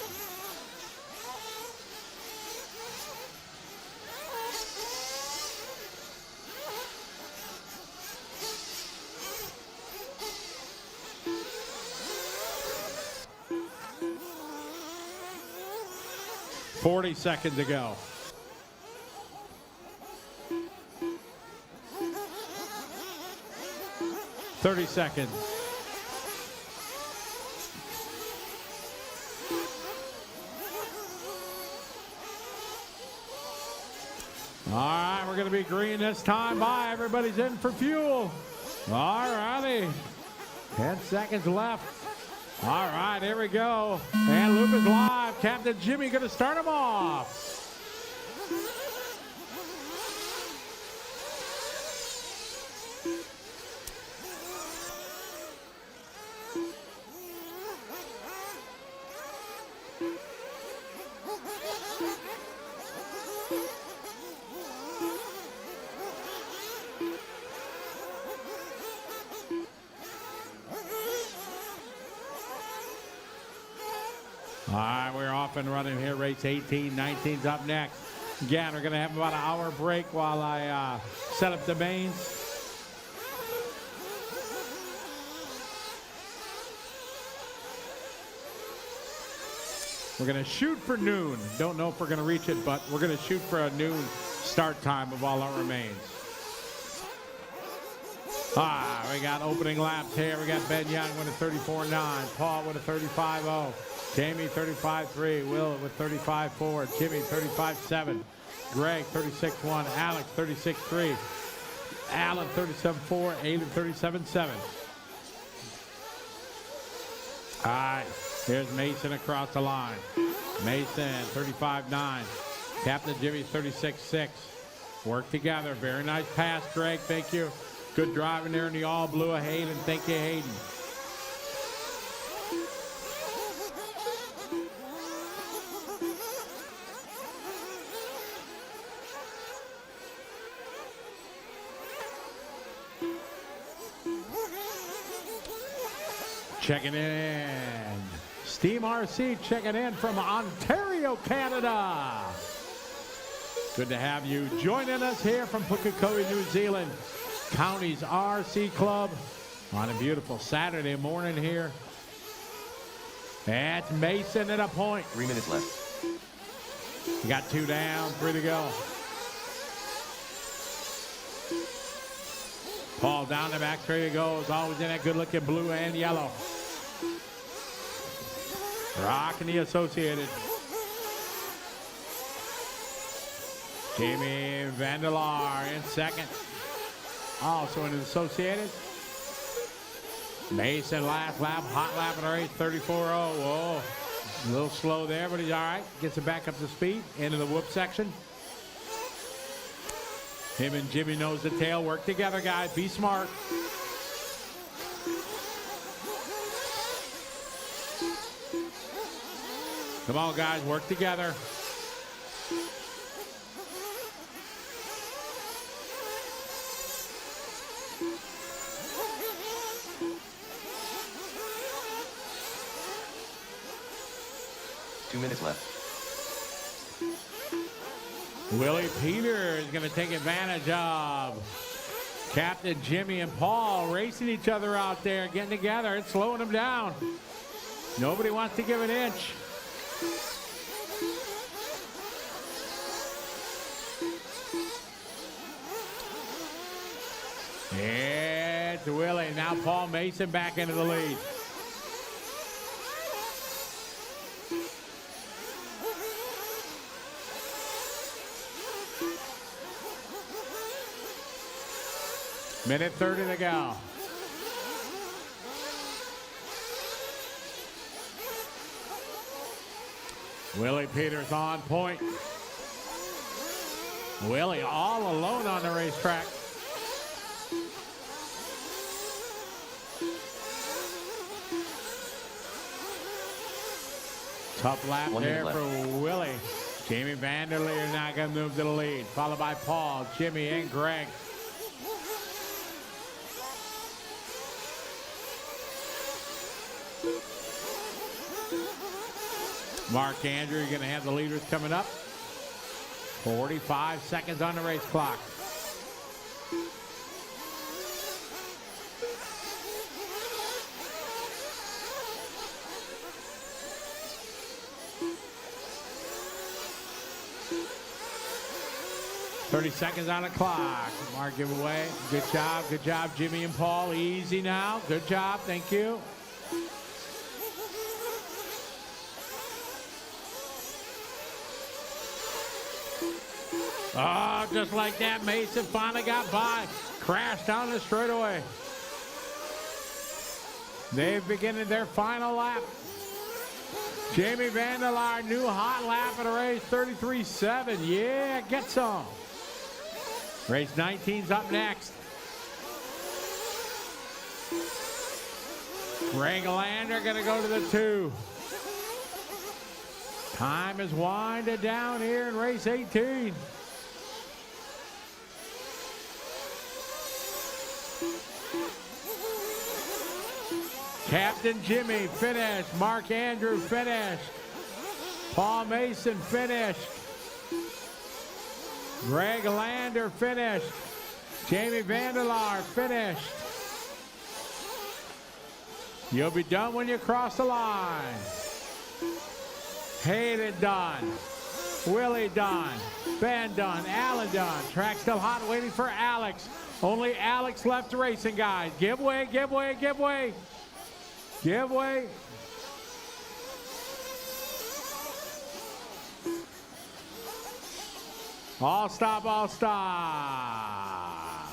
$40 seconds to go. $30 seconds. All right, we're going to be green this time. Bye. Everybody's in for fuel. All righty. 10 seconds left. All right, here we go. And loop is live. Captain Jimmy going to start him off. All right, we're off and running here. Race 18, 19's up next. Again, we're going to have about an hour break while I set up the mains. We're going to shoot for noon. Don't know if we're going to reach it, but we're going to shoot for a noon start time of all our mains. We got opening laps here. We got Ben Young with a 34.9, Paul with a 35.0, Jamie 35.3, Will with 35.4, Jimmy 35.7, Greg 36.1, Alex 36.3, Alan 37.4, Aiden 37.7. All right, here's Mason across the line. Mason 35.9, Captain Jimmy 36.6. Work together. Very nice pass, Greg. Thank you. Good driving there in the all blue of Hayden. Thank you, Hayden. Checking in. Steam RC checking in from Ontario, Canada. Good to have you joining us here from Pukekohe, New Zealand. County's RC Club on a beautiful Saturday morning here. That's Mason at a point. 3 minutes left. You got 2 down, 3 to go. Paul down the back, 3 he goes. Always in that good-looking blue and yellow. Rocking the Associated. Jamie Vandelar in second. Also in the Associated. Mason last lap, hot lap of the race, 34.0. Whoa, a little slow there, but he's all right. Gets it back up to speed. Into the whoop section. Him and Jimmy nose to tail. Work together, guys. Be smart. Come on, guys. Work together. Two minutes left. Willie Peter is going to take advantage of Captain Jimmy and Paul racing each other out there, getting together. It's slowing them down. Nobody wants to give an inch. It's Willie. Now Paul Mason back into the lead. Minute 30 to go. Willie Peters on point. Willie all alone on the racetrack. Tough lap there for Willie. Jamie Vanderleer now going to move to the lead, followed by Paul, Jimmy, and Greg. Mark Andrew going to have the leaders coming up. 45 seconds on the race clock. "30 seconds on the clock." Mark giveaway. Good job, Jimmy and Paul. Easy now. Good job. Thank you. Oh, just like that, Mason finally got by. Crashed down the straightaway. They've begun their final lap. Jamie Vandelar, new hot lap of the race, 33.7. Yeah, get some. Race 19's up next. Greg Lander going to go to the 2. Time is winding down here in race 18. Captain Jimmy finished. Mark Andrew finished. Paul Mason finished. Greg Lander finished. Jamie Vandelar finished. You'll be done when you cross the line. Hayden done. Willie done. Ben done. Alan done. Track still hot, waiting for Alex. Only Alex left racing, guys. Give way, give way, give way. Give way. All stop, all stop.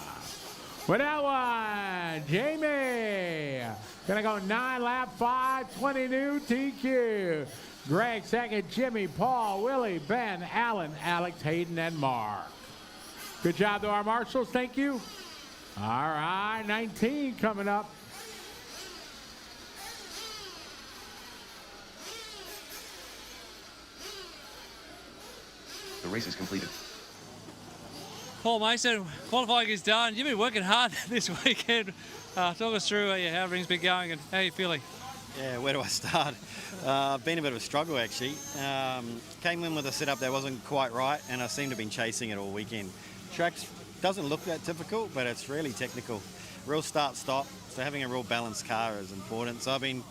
With that one, Jamie. Gonna go 9 lap, 5:20 new TQ. Greg second, Jimmy, Paul, Willie, Ben, Alan, Alex, Hayden, and Mark. Good job to our marshals, thank you. All right, 19 coming up. The race is completed. Paul Mason, qualifying is done. You've been working hard this weekend. Talk us through how everything's been going and how you're feeling. Yeah, where do I start? Been a bit of a struggle actually. Came in with a setup that wasn't quite right, and I seem to have been chasing it all weekend. Track doesn't look that difficult, but it's really technical. Real start-stop, so having a real balanced car is important. So I've been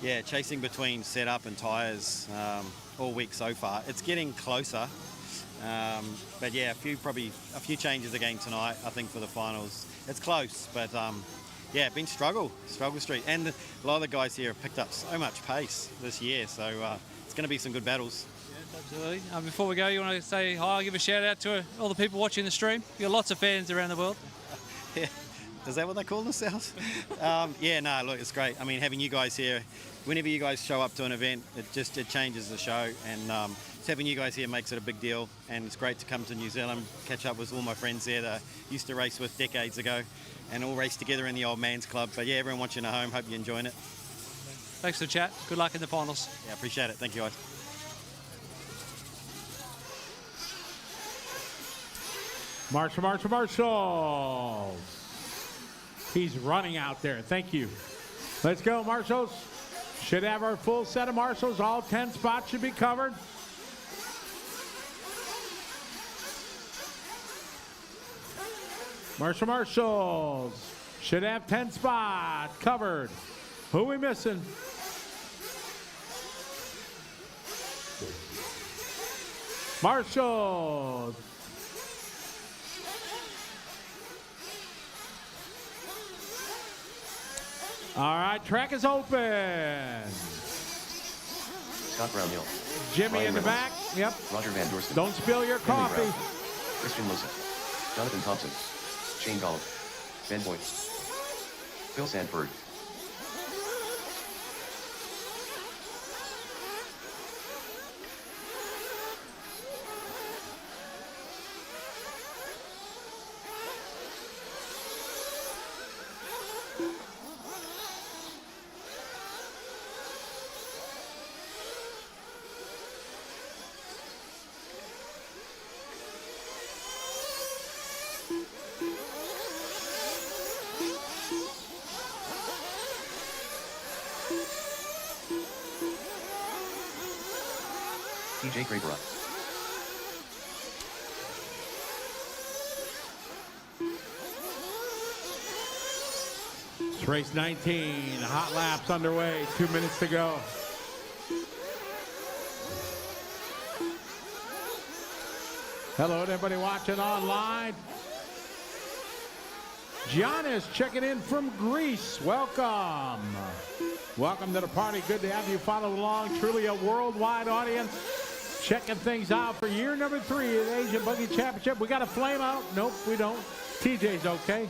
yeah, chasing between setup and tyres all week so far. It's getting closer, but yeah, a few changes again tonight. I think for the finals, it's close, but yeah, been struggle street, and a lot of the guys here have picked up so much pace this year. So it's going to be some good battles. Absolutely. Before we go, you want to say hi, give a shout out to all the people watching the stream? You've got lots of fans around the world. Yeah. Is that what they call themselves? Yeah, no, look, it's great. I mean, having you guys here, whenever you guys show up to an event, it changes the show, and just having you guys here makes it a big deal. And it's great to come to New Zealand, catch up with all my friends there that I used to race with decades ago, and all race together in the Old Man's Club. But yeah, everyone watching at home, hope you're enjoying it. Thanks for the chat. Good luck in the finals. Yeah, appreciate it. Thank you, guys. Marshall. He's running out there. Thank you. Let's go, Marshals. Should have our full set of marshals. All 10 spots should be covered. Marshals. Should have 10 spots covered. Who we missing? Marshals. All right, track is open. Scott Brownhill. Jimmy Ryan in the Reynolds. back. Yep. Roger Van Dorsten. Don't spill your Henry coffee. Brown. Christian Wilson. Jonathan Thompson. Shane Gollum. Ben Boyd. Phil Sandberg. TJ Crabera. It's race 19. Hot laps underway. 2 minutes to go. Hello to everybody watching online. John is checking in from Greece. Welcome. Welcome to the party. Good to have you follow along. Truly a worldwide audience. Checking things out for year number 3 of the Asian Buggy Championship. We got a flame out? Nope, we don't. TJ's okay.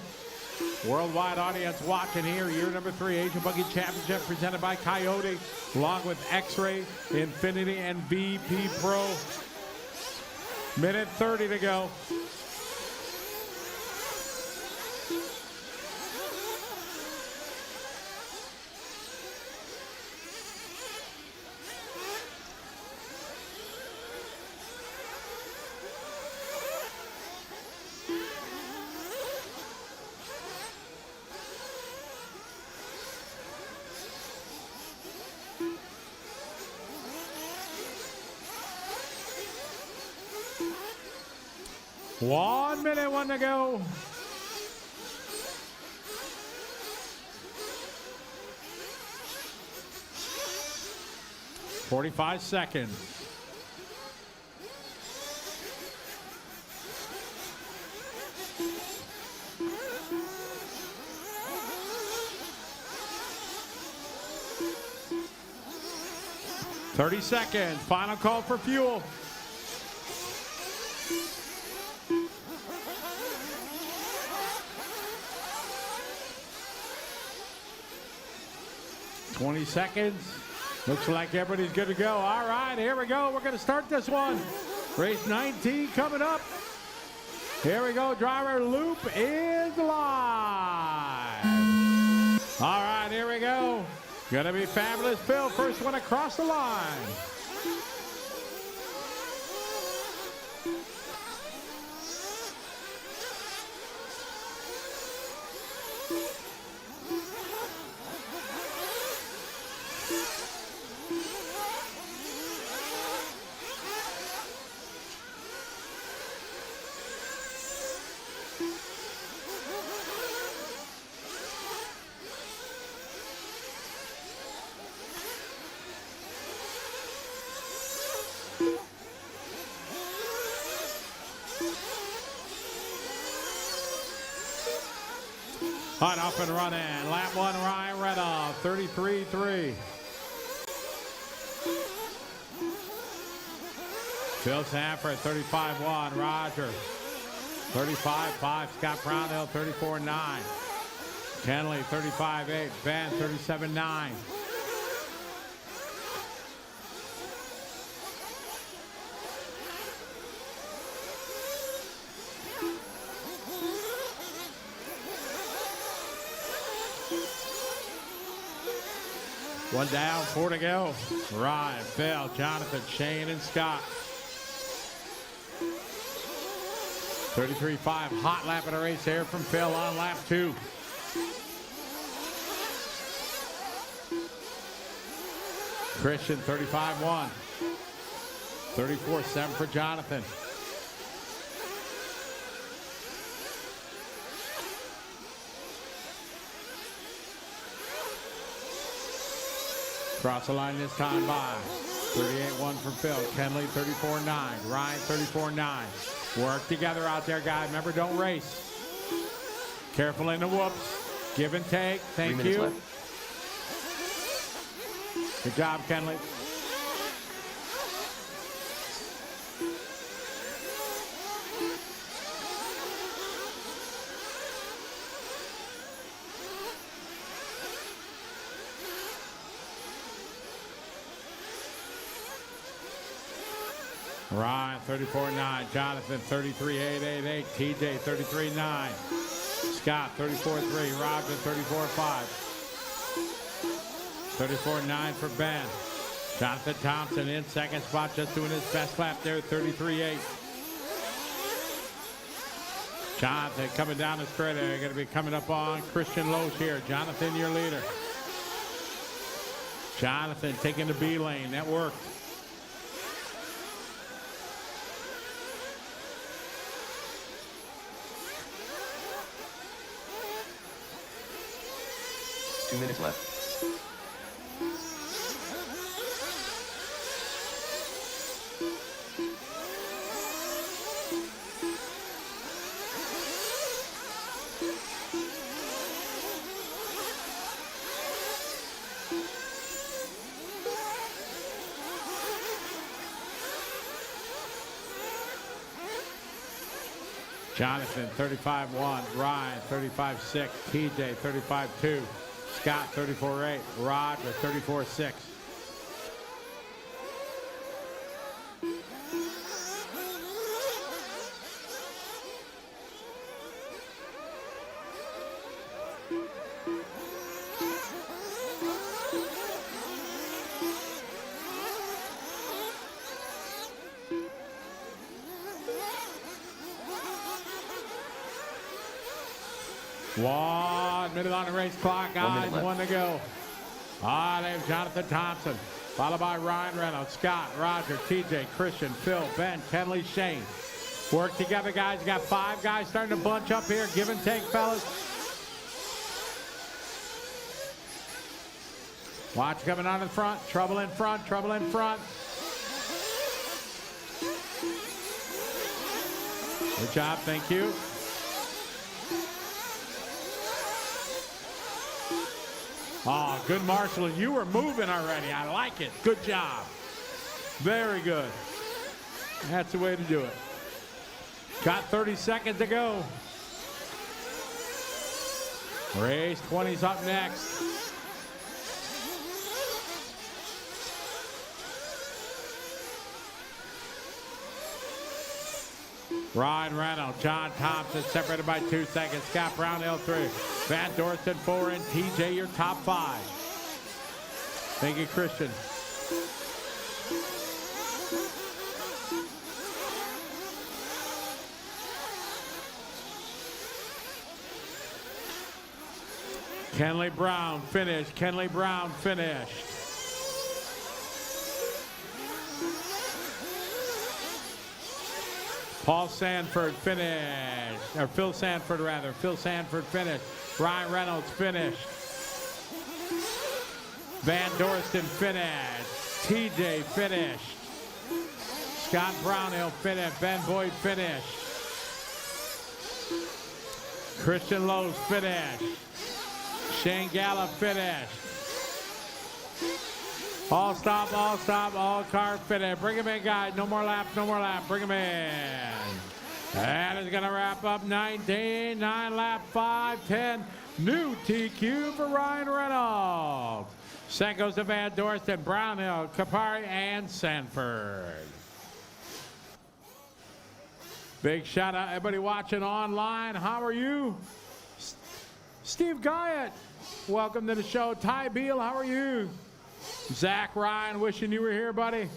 Worldwide audience watching here. Year number 3 Asian Buggy Championship presented by Coyote, along with X-Ray, Infinity, and VP Pro. Minute 30 to go. One minute, one to go. .45 seconds. .30 seconds. Final call for fuel. .20 seconds. Looks like everybody's good to go. All right, here we go. We're going to start this one. Race 19 coming up. Here we go. Driver loop is live. All right, here we go. Going to be Fabulous Phil. First one across the line. Hot up and running. Lap 1, Ryan Reynolds, 33-3. Phil Sanford, 35-1. Roger, 35-5. Scott Brownhill, 34-9. Kenley, 35-8. Ben, 37-9. One down, 4 to go. Ryan, Phil, Jonathan, Shane, and Scott. 33-5, hot lap of the race here from Phil on lap 2. Christian, 35-1. 34-7 for Jonathan. Cross the line this time by 38-1 for Phil. Kenley 34-9. Ryan 34-9. Work together out there, guys. Remember, don't race. Careful in the whoops. Give and take. Thank you. left. Good job, Kenley. Ryan, 34-9. Jonathan, 33-8-8-8. TJ, 33-9. Scott, 34-3. Roger, 34-5. 34-9 for Ben. Jonathan Thompson in second spot, just doing his best lap there, 33-8. Jonathan coming down the straight. They're going to be coming up on Christian Loesch here. Jonathan, your leader. Jonathan taking the B lane. That worked. Two minutes left. Jonathan, 35-1. Ryan, 35-6. TJ, 35-2. Scott, 34-8. Roger, 34-6. One minute on the race clock, guys. One to go. There's Jonathan Thompson, followed by Ryan Reynolds, Scott, Roger, TJ, Christian, Phil, Ben, Kenley, Shane. Work together, guys. You got 5 guys starting to bunch up here. Give and take, fellas. Watch coming on in front. Trouble in front. Trouble in front. Good job. Thank you. Oh, good marshaling. You were moving already. I like it. Good job. Very good. That's the way to do it. Got 30 seconds to go. Race 20's up next. Ryan Reynolds, John Thompson separated by 2 seconds. Scott Brownhill 3. Van Dorsten 4, and TJ your top 5. Thank you, Christian. Kenley Brown finished. Kenley Brown finished. Paul Sanford finished, or Phil Sanford rather. Phil Sanford finished. Ryan Reynolds finished. Van Dorsten finished. TJ finished. Scott Brownhill finished. Ben Boyd finished. Christian Lowe's finish. Shane Gallup finish. All stop, all car finish. Bring him in, guys. No more laps, no more laps. Bring him in. And it's going to wrap up 19, 9 lap 5, 10. New TQ for Ryan Reynolds. Second goes to Van Dorsten, Brownhill, Kapari, and Sanford. Big shout out everybody watching online. How are you? Steve Guyett, welcome to the show. Ty Beal, how are you? Zach Ryan, wishing you were here, buddy.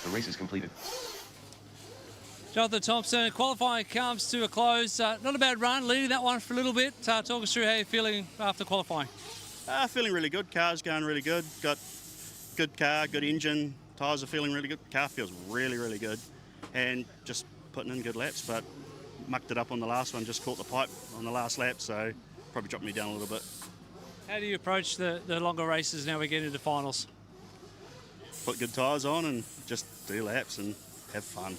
The race is completed. Jonathan Thompson, qualifying comes to a close. Not a bad run, leading that one for a little bit. Talk us through how you're feeling after qualifying. Feeling really good. Car's going really good. Got good car, good engine. Tyres are feeling really good. Car feels really, really good. And just putting in good laps, but mucked it up on the last one. Just caught the pipe on the last lap, so probably dropped me down a little bit. How do you approach the longer races now we get into finals? Put good tyres on and just do laps and have fun.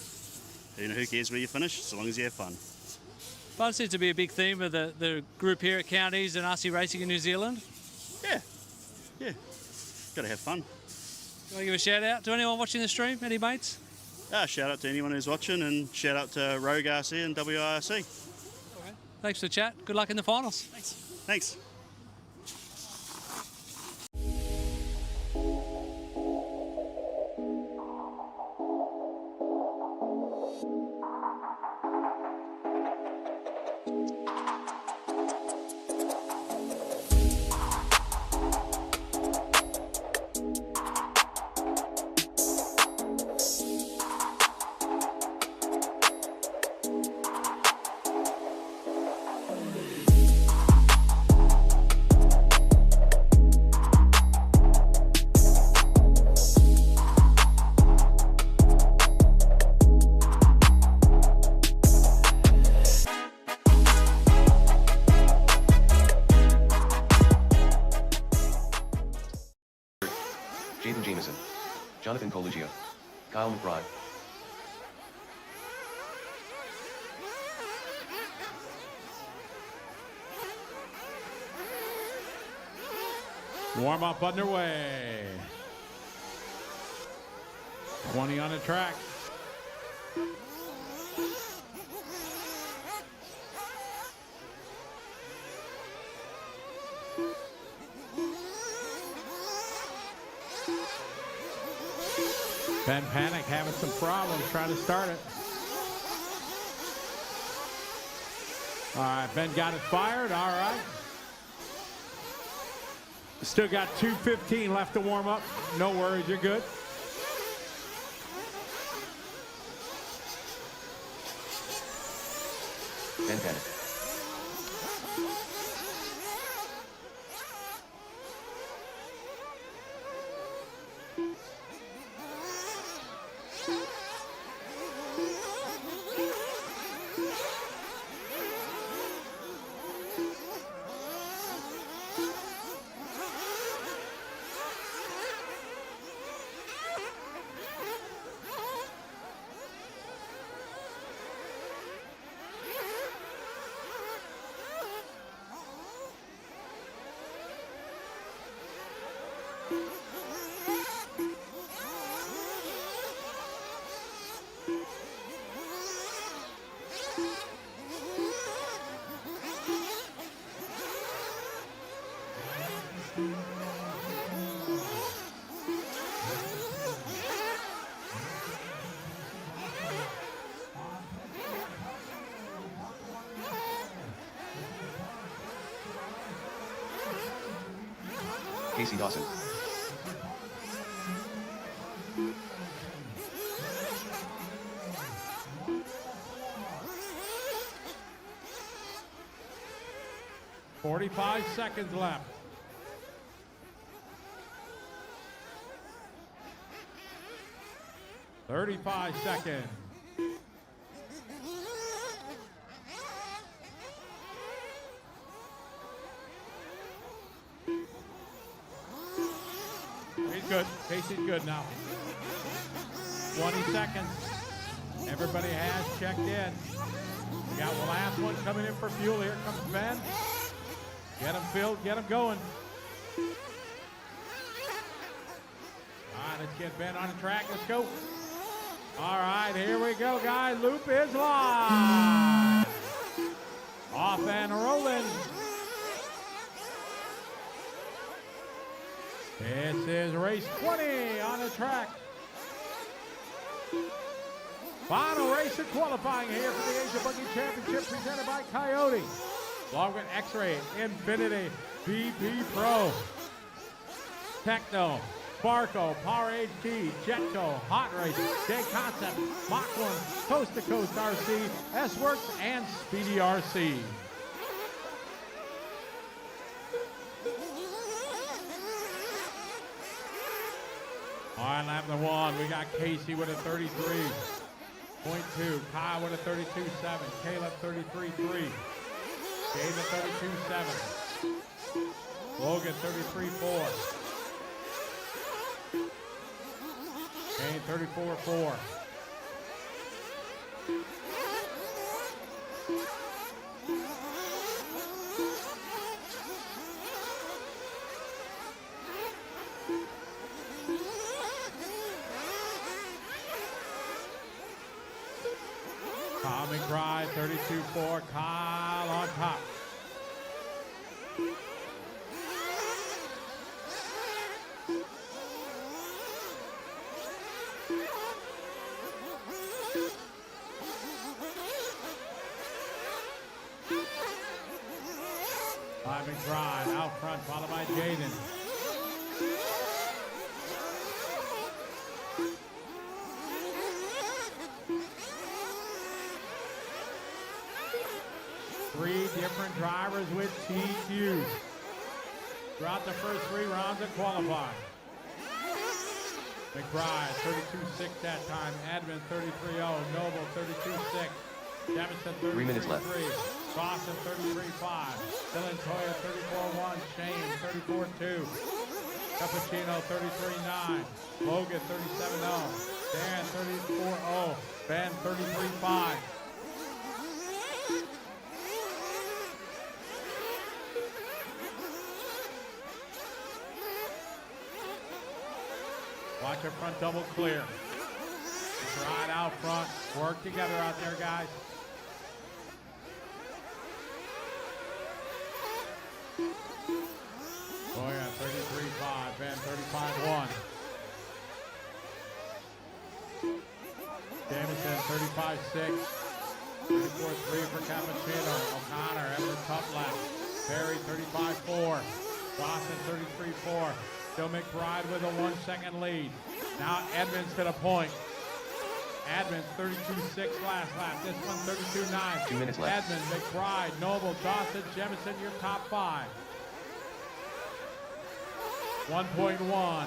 You know, who cares where you finish, so long as you have fun. Fun seems to be a big theme of the group here at Counties and RC Racing in New Zealand. Yeah. Got to have fun. You want to give a shout out to anyone watching the stream? Any mates? Shout out to anyone who's watching, and shout out to Rogue RC and WIRC. Okay. Thanks for the chat. Good luck in the finals. Thanks. Jaden Jameson. Jonathan Colugio. Kyle McBride. Warm up underway. 20 on the track. Ben Panic having some problems trying to start it. All right, Ben got it fired. All right. Still got 2:15 left to warm up. No worries, you're good. Ben Panic. Casey Dawson. .45 seconds left. .35 seconds. He's good. Casey Casey's good now. 20 seconds. Everybody has checked in. We got the last one coming in for fuel. Here comes Ben. Get him filled, get him going. All right, let's get Ben on the track. Let's go. All right, here we go, guys. Loop is live. Off and rolling. This is race 20 on the track. Final race of qualifying here for the Asia Buggy Championship presented by Coyote. Along with X-Ray, Infinity, BP Pro, Techno, Barco, Power HT, Jetco, Hot Race, J Concept, Mach 1, Coast to Coast RC, S-Works, and Speedy RC. All right, lap number 1, we got Casey with a 33.2, Kyle with a 32.7, Caleb 33.3, David 32.7, Logan 33.4, Kane 34.4. Kyle McBride 32.4, Kyle on top. McBride out front, followed by Jaden. Three different drivers with TQs throughout the first 3 rounds of qualifying. McBride 32.6 that time, Edmund 33.0, Noble 32.6, Jamison 33.3. 3 minutes left. Boston 33.5, Dylan Toya 34.1, Shane 34.2, Cappuccino 33.9, Logan 37.0, Dan 34.0, Ben 33.5. Watch your front double clear. Right out front. Work together out there, guys. Oh yeah, 33.5, Ben 35.1. Jamison 35.6. 34.3 for Cappuccino. O'Connor having a tough lap. Perry 35.4. Boston 33.4. Joe McBride with a 1 second lead. Now Edmonds to the point. Edmonds 32.6 last lap. This one 32.9. 2 minutes left. Edmonds, McBride, Noble, Dawson, Jemison, your top 5. 1.1.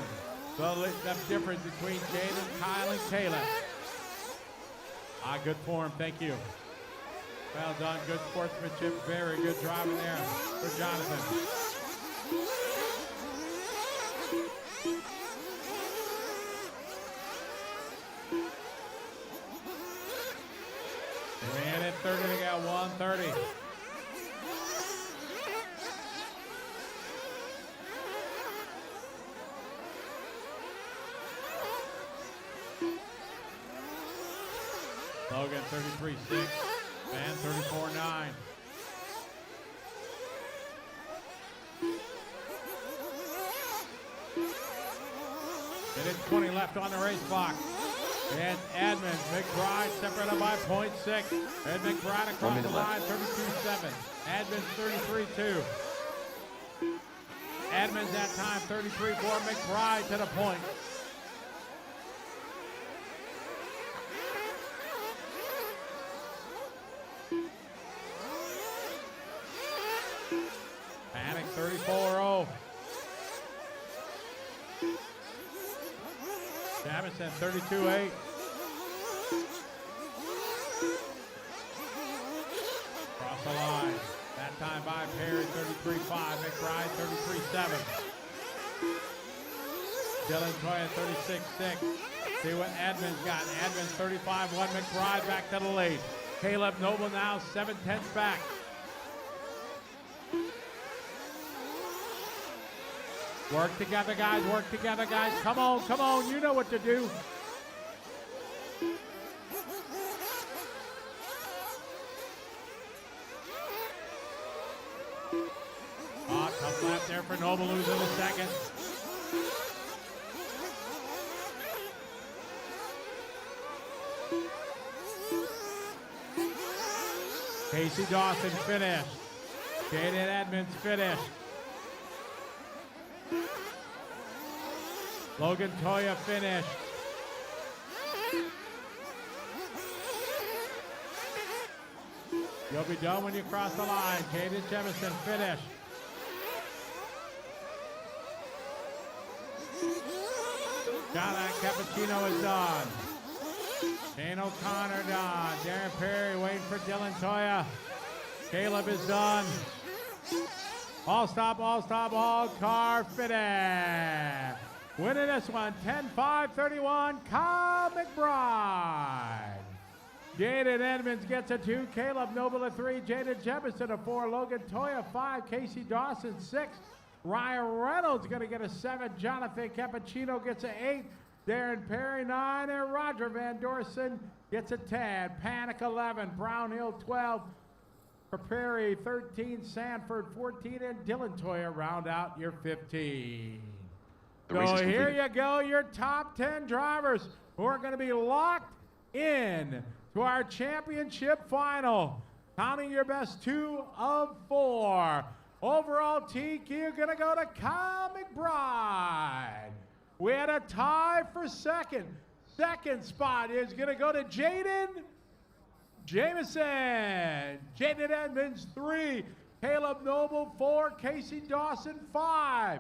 The difference between Jaden, Kyle, and Caleb. Good form. Thank you. Well done. Good sportsmanship. Very good driving there for Jonathan. And at 30, they got 130. Logan 33.6, Van 34.9. Minute 20 left on the race clock. And Edmund McBride separated by 0.6. Ed McBride across the line, 32.7. Edmund's 33.2. Edmonds that time, 33.4. McBride to the point. Panic 34.0. Jamison 32.8. Cross the line. That time by Perry 33.5. McBride 33.7. Dylan Toya 36-6. See what Edmonds got. Edmonds 35-1. McBride back to the lead. Caleb Noble now 7/10 back. Work together, guys. Work together, guys. Come on, come on. You know what to do. Tough lap there for Noble, losing the second. Casey Dawson finished. Jaden Edmonds finished. Logan Toya finished. You'll be done when you cross the line. Jaden Jemison finished. John Cappuccino is done. Shane O'Connor done. Darren Perry waiting for Dylan Toya. Caleb is done. All stop, all car finish. Winning this one, 10-5-31, Kyle McBride. Jaden Edmonds gets a 2, Caleb Noble a 3, Jaden Jefferson a 4, Logan Toya 5, Casey Dawson 6, Ryan Reynolds gonna get a 7, Jonathan Cappuccino gets an 8, Darren Perry 9, and Roger Van Dorsen gets a 10. Panic 11, Brownhill 12, Perry 13, Sanford 14, and Dylan Toya round out your 15. So here you go, your top 10 drivers who are going to be locked in to our championship final. Counting your best 2 of 4. Overall TQ going to go to Kyle McBride. We had a tie for second. Second spot is going to go to Jaden Jamison. Jaden Edmonds 3. Caleb Noble 4. Casey Dawson 5.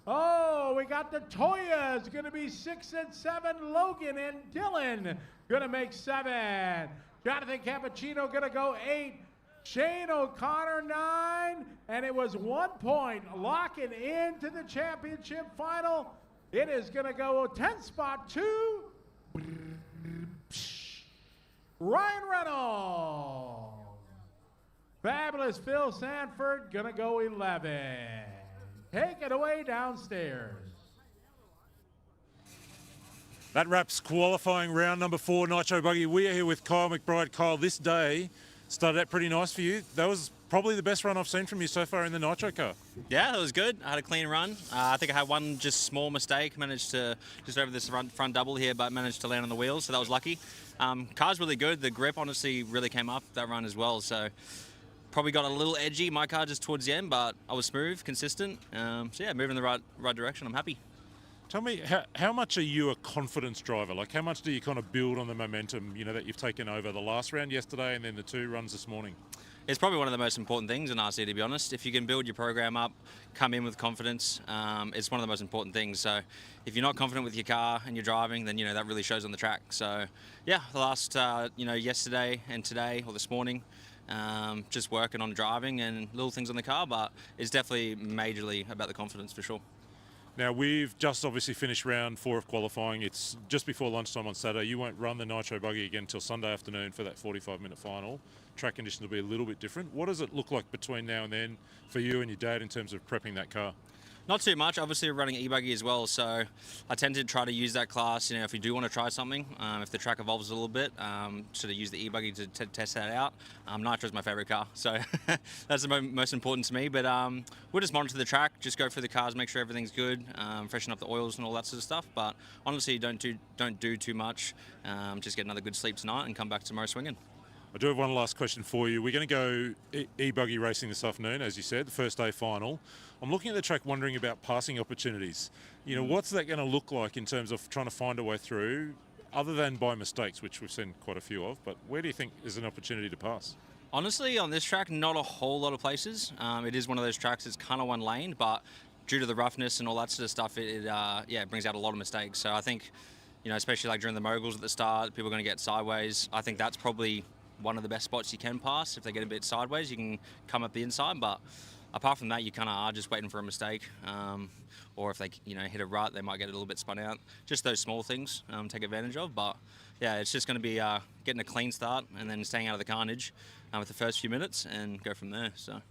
Oh, we got the Toyas going to be 6 and 7. Logan and Dylan going to make 7. Jonathan Cappuccino going to go 8. Shane O'Connor 9. And it was 1 point locking into the championship final. It is going to go 10 spot to Ryan Reynolds. Fabulous Phil Sanford going to go 11. Take it away downstairs. That wraps qualifying round number 4, Nitro Buggy. We are here with Kyle McBride. Kyle, this day started out pretty nice for you. That was probably the best run I've seen from you so far in the Nitro car. Yeah, it was good. I had a clean run. I think I had one just small mistake. Managed to just over this front double here, but managed to land on the wheels, so that was lucky. Car's really good. The grip honestly really came up that run as well. So probably got a little edgy, my car, just towards the end, but I was smooth, consistent. So yeah, moving in the right direction. I'm happy. Tell me, how much are you a confidence driver? Like, how much do you kind of build on the momentum, you know, that you've taken over the last round yesterday and then the 2 runs this morning? It's probably one of the most important things in RC, to be honest. If you can build your program up, come in with confidence, it's one of the most important things. So if you're not confident with your car and you're driving, then, you know, that really shows on the track. So yeah, the last, you know, yesterday and today, or this morning, just working on driving and little things on the car, but it's definitely majorly about the confidence for sure. Now, we've just obviously finished round 4 of qualifying. It's just before lunchtime on Saturday. You won't run the Nitro Buggy again until Sunday afternoon for that 45-minute final. Track conditions will be a little bit different. What does it look like between now and then for you and your dad in terms of prepping that car? Not too much. Obviously, we're running e-buggy as well, so I tend to try to use that class. You know, if you do want to try something, if the track evolves a little bit, sort of use the e-buggy to test that out. Nitro's my favorite car, so that's the most important to me. But we'll just monitor the track, just go through the cars, make sure everything's good, freshen up the oils and all that sort of stuff. But honestly, don't do too much. Just get another good sleep tonight and come back tomorrow swinging. I do have one last question for you. We're going to go e-buggy racing this afternoon, as you said, the first day final. I'm looking at the track wondering about passing opportunities. You know, what's that going to look like in terms of trying to find a way through, other than by mistakes, which we've seen quite a few of, but where do you think is an opportunity to pass? Honestly, on this track, not a whole lot of places. It is one of those tracks that's kind of one lane, but due to the roughness and all that sort of stuff, it brings out a lot of mistakes. So I think, you know, especially like during the moguls at the start, people are going to get sideways. I think that's probably one of the best spots you can pass. If they get a bit sideways, you can come up the inside, but apart from that, you kind of are just waiting for a mistake, or if they hit a rut, they might get a little bit spun out. Just those small things take advantage of. But yeah, it's just going to be getting a clean start and then staying out of the carnage with the first few minutes and go from there. So.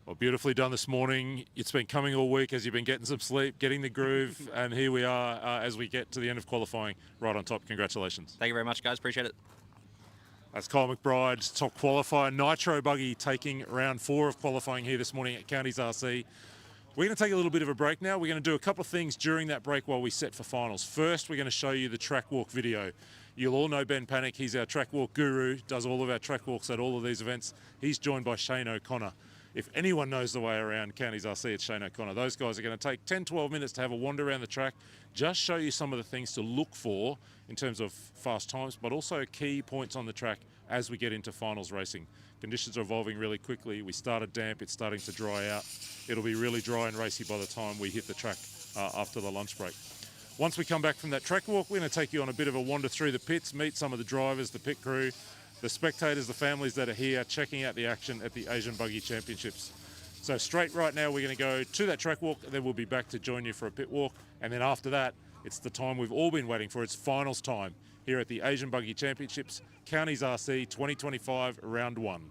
Well, beautifully done this morning. It's been coming all week as you've been getting some sleep, getting the groove, and here we are as we get to the end of qualifying right on top. Congratulations. Thank you very much, guys. Appreciate it. That's Kyle McBride, top qualifier. Nitro Buggy taking round 4 of qualifying here this morning at Counties RC. We're going to take a little bit of a break now. We're going to do a couple of things during that break while we set for finals. First, we're going to show you the track walk video. You'll all know Ben Panic. He's our track walk guru, does all of our track walks at all of these events. He's joined by Shane O'Connor. If anyone knows the way around Counties RC, it's Shane O'Connor. Those guys are going to take 10, 12 minutes to have a wander around the track, just show you some of the things to look for in terms of fast times, but also key points on the track as we get into finals racing. Conditions are evolving really quickly. We started damp, it's starting to dry out. It'll be really dry and racy by the time we hit the track after the lunch break. Once we come back from that track walk, we're going to take you on a bit of a wander through the pits, meet some of the drivers, the pit crew, the spectators, the families that are here checking out the action at the Asian Buggy Championships. So straight right now, we're going to go to that track walk, and then we'll be back to join you for a pit walk. And then after that, it's the time we've all been waiting for. It's finals time here at the Asian Buggy Championships, Counties RC 2025, round 1.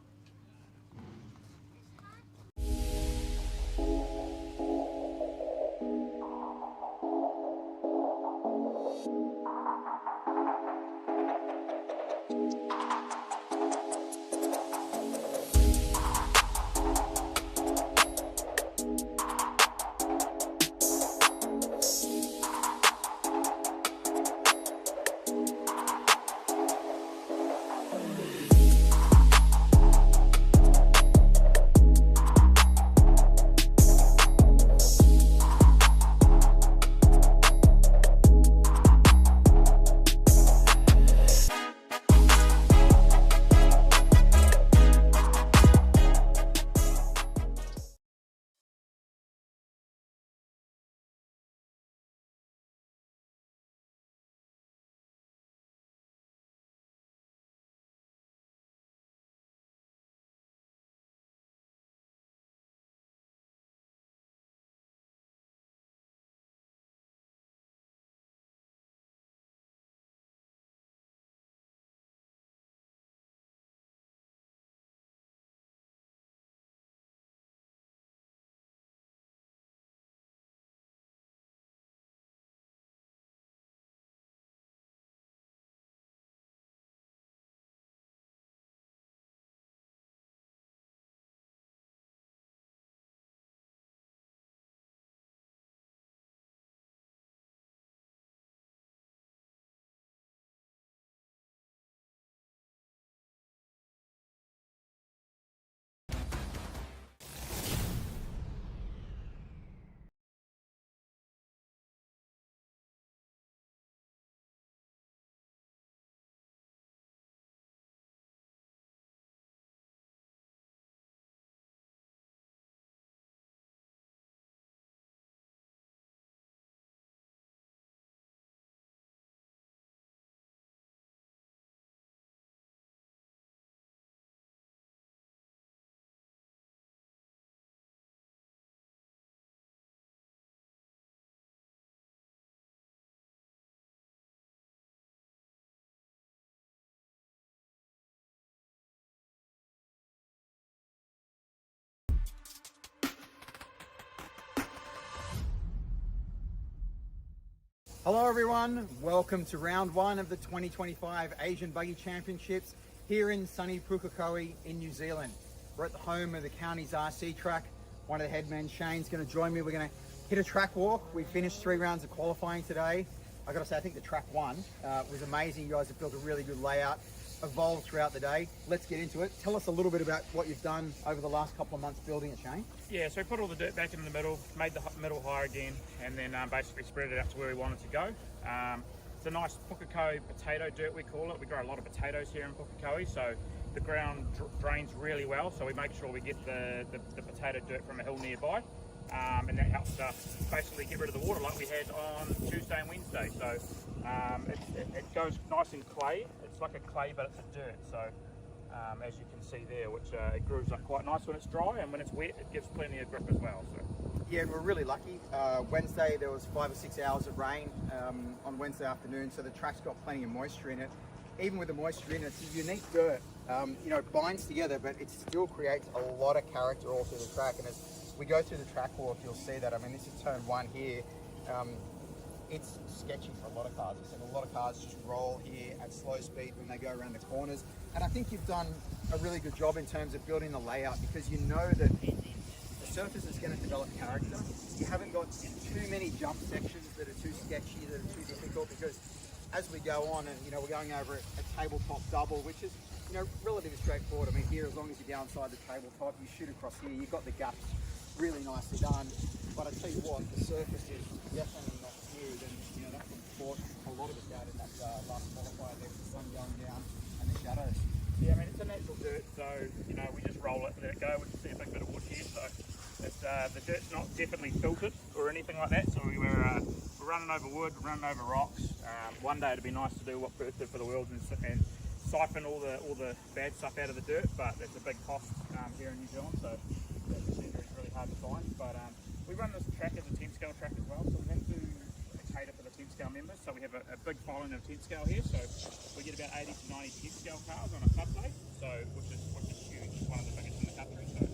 Hello everyone, welcome to round 1 of the 2025 Asian Buggy Championships here in sunny Pukekohe in New Zealand. We're at the home of the Counties RC track. One of the headmen, Shane's going to join me. We're going to hit a track walk. We finished 3 rounds of qualifying today. I got to say, I think the track 1 was amazing. You guys have built a really good layout, evolved throughout the day. Let's get into it. Tell us a little bit about what you've done over the last couple of months building it, Shane. Yeah, so we put all the dirt back in the middle, made the middle higher again, and then basically spread it out to where we wanted to go. It's a nice Pukekohe potato dirt, we call it. We grow a lot of potatoes here in Pukekohe, so the ground drains really well, so we make sure we get the potato dirt from a hill nearby, and that helps basically get rid of the water like we had on Tuesday and Wednesday. So it goes nice and clay. It's like a clay, but it's a dirt, so as you can see there, which it grooves up quite nice when it's dry, and when it's wet it gives plenty of grip as well. So. Yeah, and we're really lucky. Wednesday there was 5 or 6 hours of rain on Wednesday afternoon, so the track's got plenty of moisture in it. Even with the moisture in it, it's a unique dirt. You know, it binds together, but it still creates a lot of character all through the track. And as we go through the track walk, you'll see that. I mean, this is turn 1 here. It's sketchy for a lot of cars. I said a lot of cars just roll here at slow speed when they go around the corners. And I think you've done a really good job in terms of building the layout, because you know that the surface is going to develop character. You haven't got too many jump sections that are too sketchy, that are too difficult, because as we go on, and you know, we're going over a tabletop double, which is, you know, relatively straightforward. I mean, here, as long as you're outside the tabletop, you shoot across here, you've got the gaps really nicely done. But I tell you what, the surface is definitely not smooth, and you know, that's what brought a lot of us out in that last qualifier there with the sun going down and the shadows. Yeah, I mean, it's a natural dirt, so you know, we just roll it, let it go. We can see a big bit of wood here, so it's, the dirt's not definitely filtered or anything like that. So we're running over wood, we're running over rocks. One day it'd be nice to do what Perth did for the world and siphon all the bad stuff out of the dirt, but it's a big cost here in New Zealand, so that procedure is really hard to find. But we run this track as a 10 scale track as well, so we have to cater for the 10 scale members. So we have a big following of 10 scale here, so we get about 80 to 90 10 scale cars on a club day, so which is huge, one of the biggest in the country. So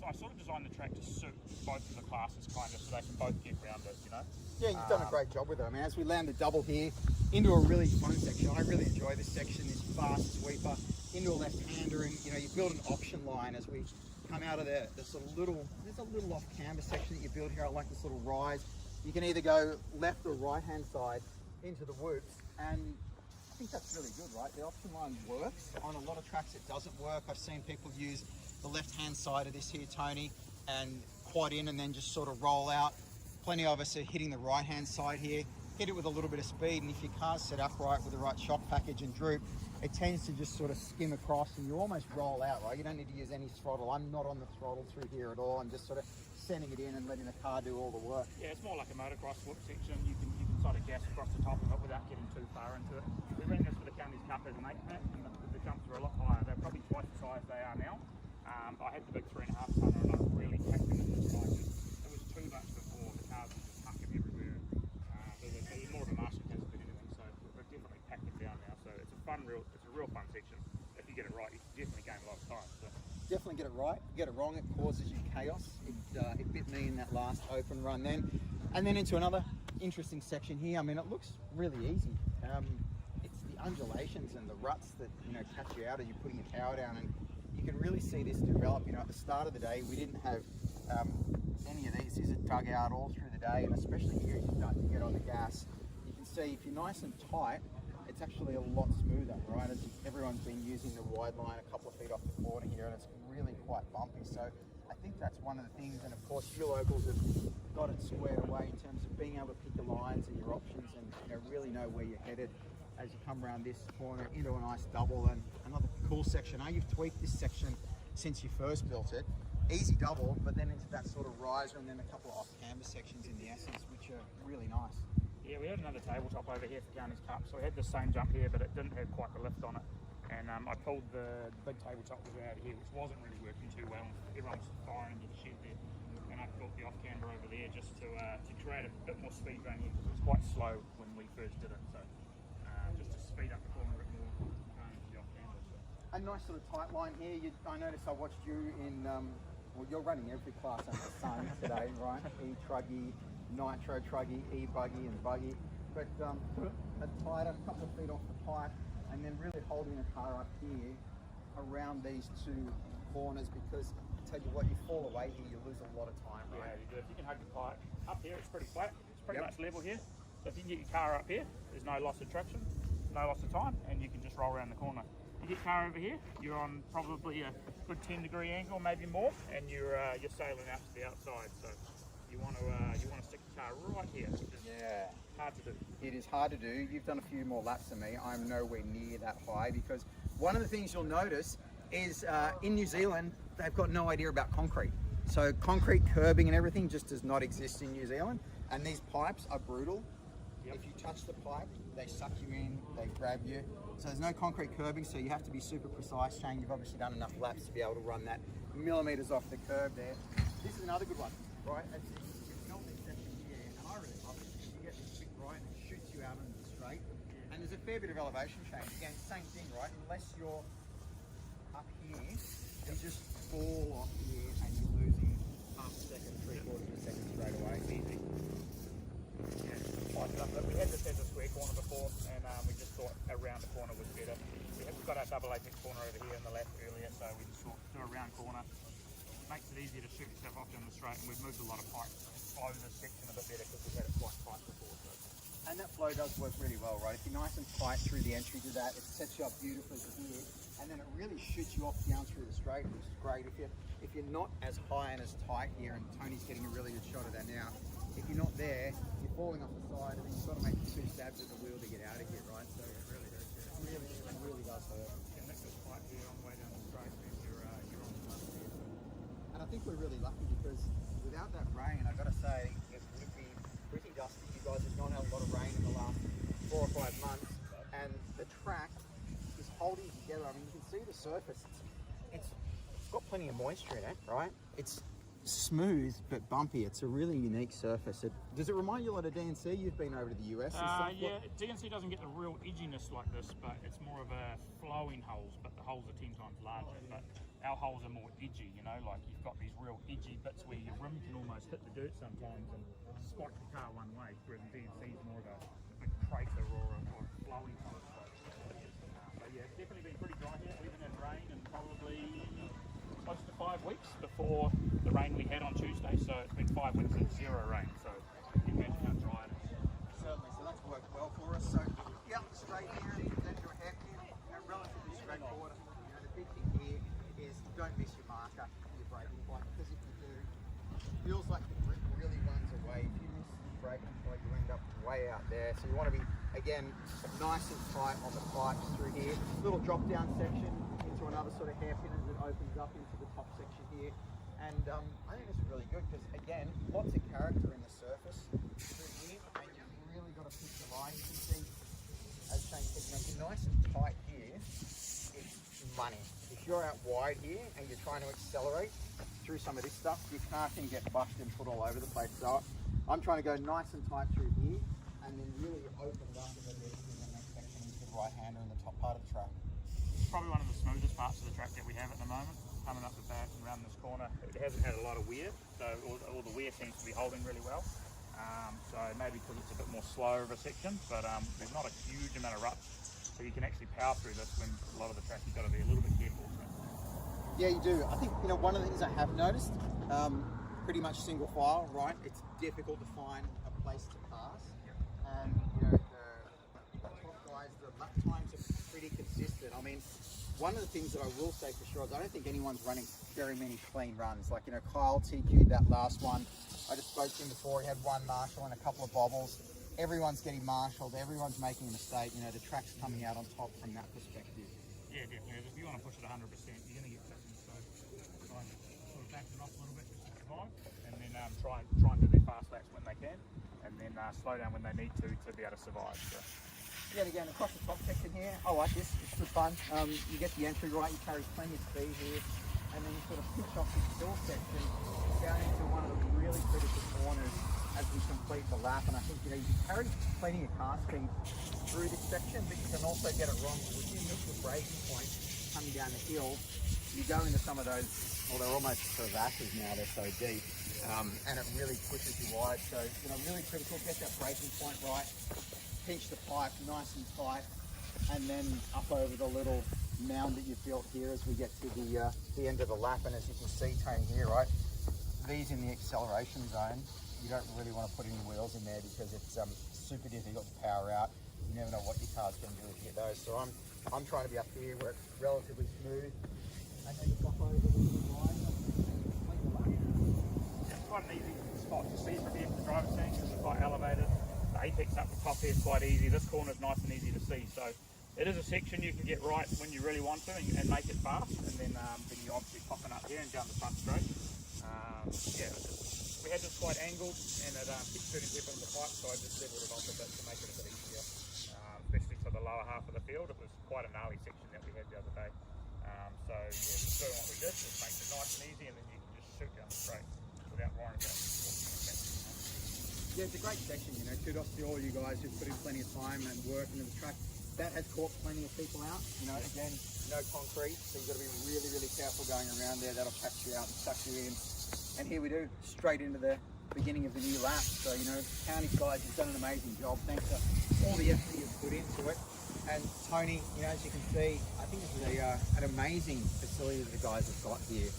I sort of designed the track to suit both of the classes, kind of, so they can both get around it, you know. Yeah, you've done a great job with it. I mean, as we land the double here into a really fun section, I really enjoy this section, this fast sweeper into a left-hander, and you know, you build an option line as we come out of there. There's a little off-camber section that you build here. I like this little rise. You can either go left or right-hand side into the woods, and I think that's really good, right? The option line works. On a lot of tracks it doesn't work. I've seen people use the left-hand side of this here, Tony, and quad in and then just sort of roll out. Plenty of us are hitting the right-hand side here, hit it with a little bit of speed, and if your car's set upright with the right shock package and droop, it tends to just sort of skim across and you almost roll out, right? You don't need to use any throttle. I'm not on the throttle through here at all. I'm just sort of sending it in and letting the car do all the work. Yeah, it's more like a motocross whip section. You can sort of gas across the top of it without getting too far into it. We ran this for the Counties Cup as an 8-pack, and the jumps were a lot higher. They're probably twice the size they are now. I had the big 3.5 tonner and I really packed them in this time. It was too much before. The cars were just hucking everywhere. They're more of a marshal hazard than anything, so we've definitely packed them down now. So it's a real fun section. If you get it right, you can definitely gain a lot of time. So. Definitely get it right. Get it wrong, it causes you chaos. It bit me in that last open run then. And then into another interesting section here. I mean, it looks really easy. It's the undulations and the ruts that, you know, catch you out as you're putting your power down, and you can really see this develop. You know, at the start of the day, we didn't have any of these. These are dug out all through the day, and especially here as you start to get on the gas, you can see if you're nice and tight, it's actually a lot smoother, right? As everyone's been using the wide line a couple of feet off the corner here, and it's really quite bumpy. So I think that's one of the things, and of course your locals have got it squared away in terms of being able to pick your lines and your options, and you know, really know where you're headed as you come around this corner into a nice double. And another cool section. You've tweaked this section since you first built it. Easy double, but then into that sort of riser, and then a couple of off-camber sections in the essence, which are really nice. Yeah, we had another tabletop over here for Counties Cup, so we had the same jump here, but it didn't have quite the lift on it. And I pulled the big tabletop was out of here, which wasn't really working too well. Everyone was firing into the shed there. And I built the off-camber over there just to create a bit more speed going here, because it was quite slow when we first did it. So just to speed up the corner a bit more, the off-camber. So. A nice sort of tight line here. I noticed I watched you in, well, you're running every class under the sun today, right? E-Truggy, Nitro Truggy, E-Buggy and Buggy. But put a tighter, a couple of feet off the pipe, and then really holding the car up here around these two corners, because I tell you what, you fall away here, you lose a lot of time, right? Yeah, you do. If you can hug the pipe up here, it's pretty flat. It's pretty much level here. So if you can get your car up here, there's no loss of traction, no loss of time, and you can just roll around the corner. You get car over here, you're on probably a good 10-degree angle, maybe more, and you're sailing out to the outside. So you want to stick the car right here, which is hard to do. It is hard to do. You've done a few more laps than me. I'm nowhere near that high, because one of the things you'll notice is in New Zealand, they've got no idea about concrete. So concrete curbing and everything just does not exist in New Zealand. And these pipes are brutal. If you touch the pipe, they suck you in, they grab you. So there's no concrete curbing, so you have to be super precise. Shane, you've obviously done enough laps to be able to run that millimetres off the curb there. This is another good one, right? It's not this section here, and I really love it because you get this bit right and it shoots you out into the straight. And there's a fair bit of elevation change. Again, same thing, right? Unless you're up here, you just fall off here and you're losing half a second, 3/4 of a second straight away. Easy. Yeah, tighten up. We had this as a square corner before, and we just thought around the corner was better. We've got our double apex corner over here in the left earlier, so we just thought do a round corner. Makes it easier to shoot yourself off down the straight, and we've moved a lot of pipe over this section a bit better because we've had it quite tight before. So. And that flow does work really well, right? If you're nice and tight through the entry to that, it sets you up beautifully to here, and then it really shoots you off down through the straight, which is great. If you're not as high and as tight here, and Tony's getting a really good shot of that now, if you're not there, you're falling off the side, and then you've got to make 2 stabs at the wheel to get out of here, right? So it really hurts. It really does hurt. And that's just tight here on the way down the straight, then you're on the left here. And I think we're really lucky because without that rain, I've got to say, it would be pretty dusty. You guys have not had a lot of rain in the last 4 or 5 months, and the track is holding together. I mean, you can see the surface. It's got plenty of moisture in it, right? It's smooth but bumpy. It's a really unique surface. Does it remind you a lot of DNC? You've been over to the US and stuff? Yeah, DNC doesn't get the real edginess like this, but it's more of a flowing holes, but the holes are 10 times larger. But our holes are more edgy, you know, like you've got these real edgy bits where your rim can almost hit the dirt sometimes and spot the car one way, whereas DNC is more of a big crater or a flowing hole. But yeah, it's definitely been pretty dry here. We haven't had rain in probably close to 5 weeks before the rain we had on Tuesday, so it's been 5 weeks of 0 rain, so you can imagine how dry it is. Certainly, so that's worked well for us. So yeah, straight here, then to a hairpin, relatively straightforward. You know, the big thing here is don't miss your marker, your braking point, because if you do, it feels like the grip really runs away. If you miss your braking point, you end up way out there. So you want to be, again, nice and tight on the pipes through here. Little drop down section into another sort of hairpin as it opens up into the top section here. And I think this is really good because, again, lots of character in the surface through here, and you've really got to pick the line. You can see, as Shane said, if you're nice and tight here, it's money. If you're out wide here and you're trying to accelerate through some of this stuff, your car can get busted and put all over the place. So I'm trying to go nice and tight through here and then really open it up in the next section into the right-hander in the top part of the track. It's probably one of the smoothest parts of the track that we have at the moment. Coming up the back and around this corner, it hasn't had a lot of wear, so all the wear seems to be holding really well. So maybe because it's a bit more slower of a section, but there's not a huge amount of ruts, so you can actually power through this when a lot of the track you've got to be a little bit careful. So. Yeah, you do. I think, you know, one of the things I have noticed, pretty much single file, right? It's difficult to find a place to pass, and you know the top guys, the lap times are pretty consistent. I mean, one of the things that I will say for sure is I don't think anyone's running very many clean runs. Like, you know, Kyle TQ'd that last one. I just spoke to him before. He had one marshal and a couple of bobbles. Everyone's getting marshalled. Everyone's making a mistake. You know, the track's coming out on top from that perspective. Yeah, definitely. If you want to push it 100%, you're going to get something. So try and sort of back it off a little bit just to survive, and then try and do their fast laps when they can, and then slow down when they need to be able to survive. So. Yeah, again, across the top section here, I like this. It's good fun. You get the entry right, you carry plenty of speed here, and then you sort of pitch off this hill section down into one of the really critical corners as we complete the lap. And I think, you know, you carry plenty of car speed through this section, but you can also get it wrong. If you miss your braking point coming down the hill, you go into some of those, well, they're almost crevasses now, they're so deep, and it really pushes you wide. So, you know, really critical, get that braking point right. Pinch the pipe nice and tight, and then up over the little mound that you've built here as we get to the end of the lap. And as you can see, Tony, here, right, these in the acceleration zone, you don't really want to put any wheels in there because it's super difficult to power out. You never know what your car's going to do if you get those. So I'm trying to be up here where it's relatively smooth, and then just up over the little line. It's quite an easy spot to see from here from the driver's seat because it's quite elevated. The apex up the top here is quite easy. This corner is nice and easy to see. So it is a section you can get right when you really want to and make it fast. And then you're obviously popping up here and down the front straight. Yeah, we had this quite angled and it keeps turning people in the pipe, so I just leveled it off a bit to make it a bit easier. field. It was quite a gnarly section that we had the other day. So yeah, just doing what we did just makes it nice and easy, and then you can just shoot down the straight without worrying about Yeah, it's a great section, you know. Kudos to all you guys who've put in plenty of time and work into the track. That has caught plenty of people out. You know, again, no concrete, so you've got to be really, really careful going around there. That'll catch you out and suck you in. And here we do, straight into the beginning of the new lap. So, you know, County guys have done an amazing job. Thanks for all the effort you've put into it. And Tony, you know, as you can see, I think this is an amazing facility that the guys have got here.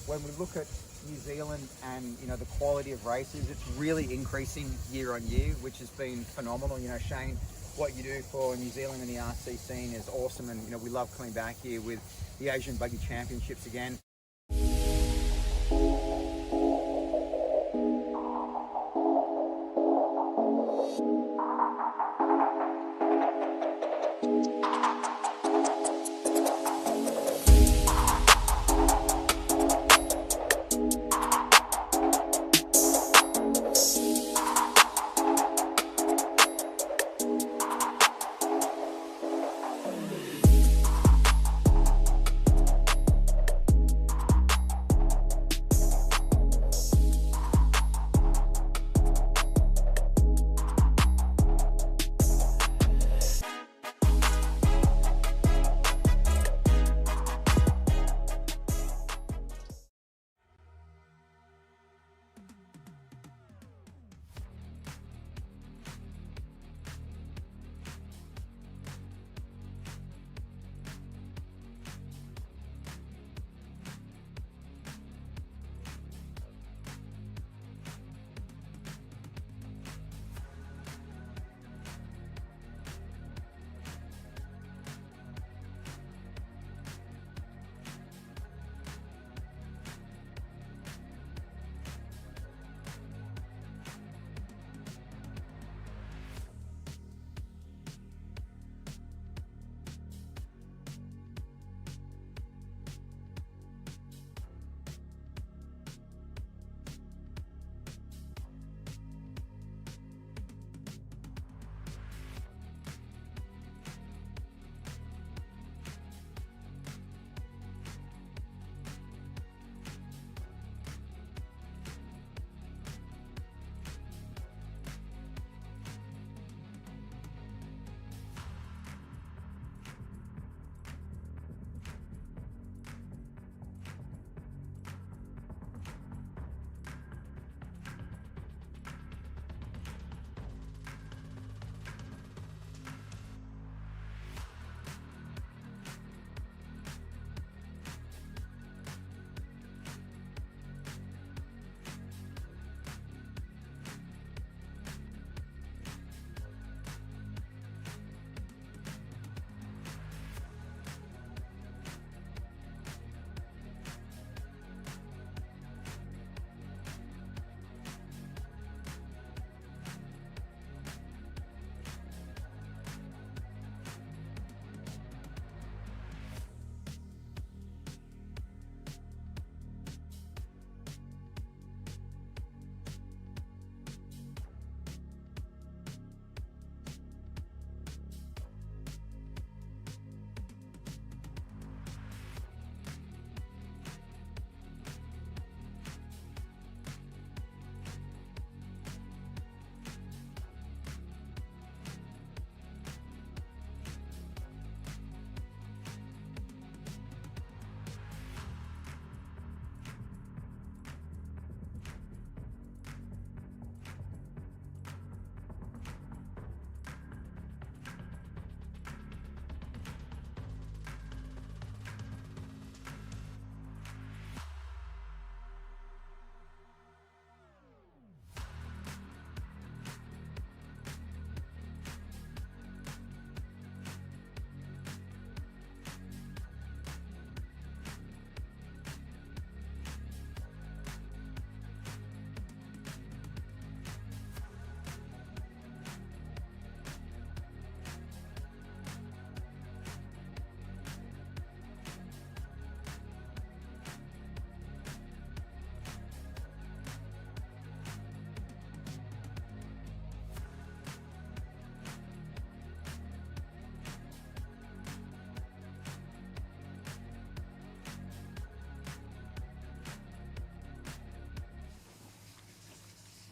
When we look at New Zealand and, you know, the quality of races, it's really increasing year on year, which has been phenomenal. You know, Shane, what you do for New Zealand and the RC scene is awesome, and, you know, we love coming back here with the Asian Buggy Championships again.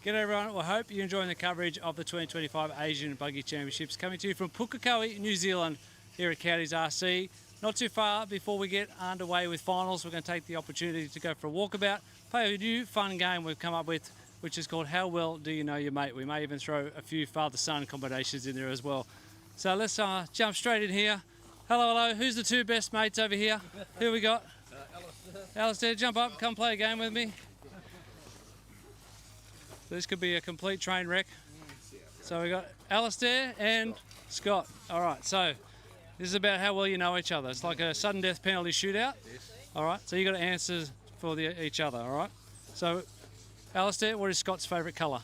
G'day everyone, well, I hope you're enjoying the coverage of the 2025 Asian Buggy Championships, coming to you from Pukekohe, New Zealand, here at Counties RC. Not too far before we get underway with finals, we're going to take the opportunity to go for a walkabout, play a new fun game we've come up with, which is called How Well Do You Know Your Mate? We may even throw a few father-son combinations in there as well. So let's jump straight in here. Hello, who's the two best mates over here? Who we got? Alistair, jump up, come play a game with me. This could be a complete train wreck. So we got Alistair and Scott. All right, so this is about how well you know each other. It's like a sudden death penalty shootout. All right, so you got to answer for each other, all right? So, Alistair, what is Scott's favourite colour?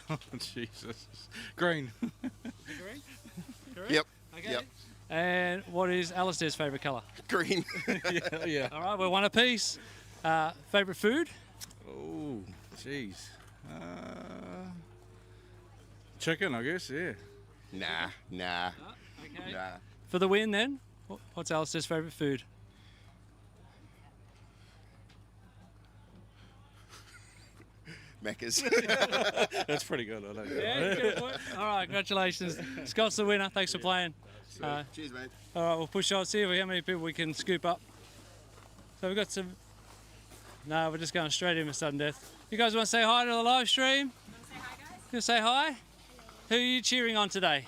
Oh, Jesus. Green. Green? Yep. Okay. Yep. And what is Alistair's favourite colour? Green. Yeah. All right, we're one apiece. Favourite food? Oh, jeez. Chicken, I guess, yeah. Nah. Okay. Nah. For the win then, what's Alistair's favourite food? Macca's. That's pretty good, I think. Yeah, good point. All right, congratulations. Scott's the winner. Thanks for playing. Cheers, mate. All right, we'll push on, see how many people we can scoop up. So we've got some... No, we're just going straight in with sudden death. You guys want to say hi to the live stream? Say hi, guys. You want to say hi? Who are you cheering on today?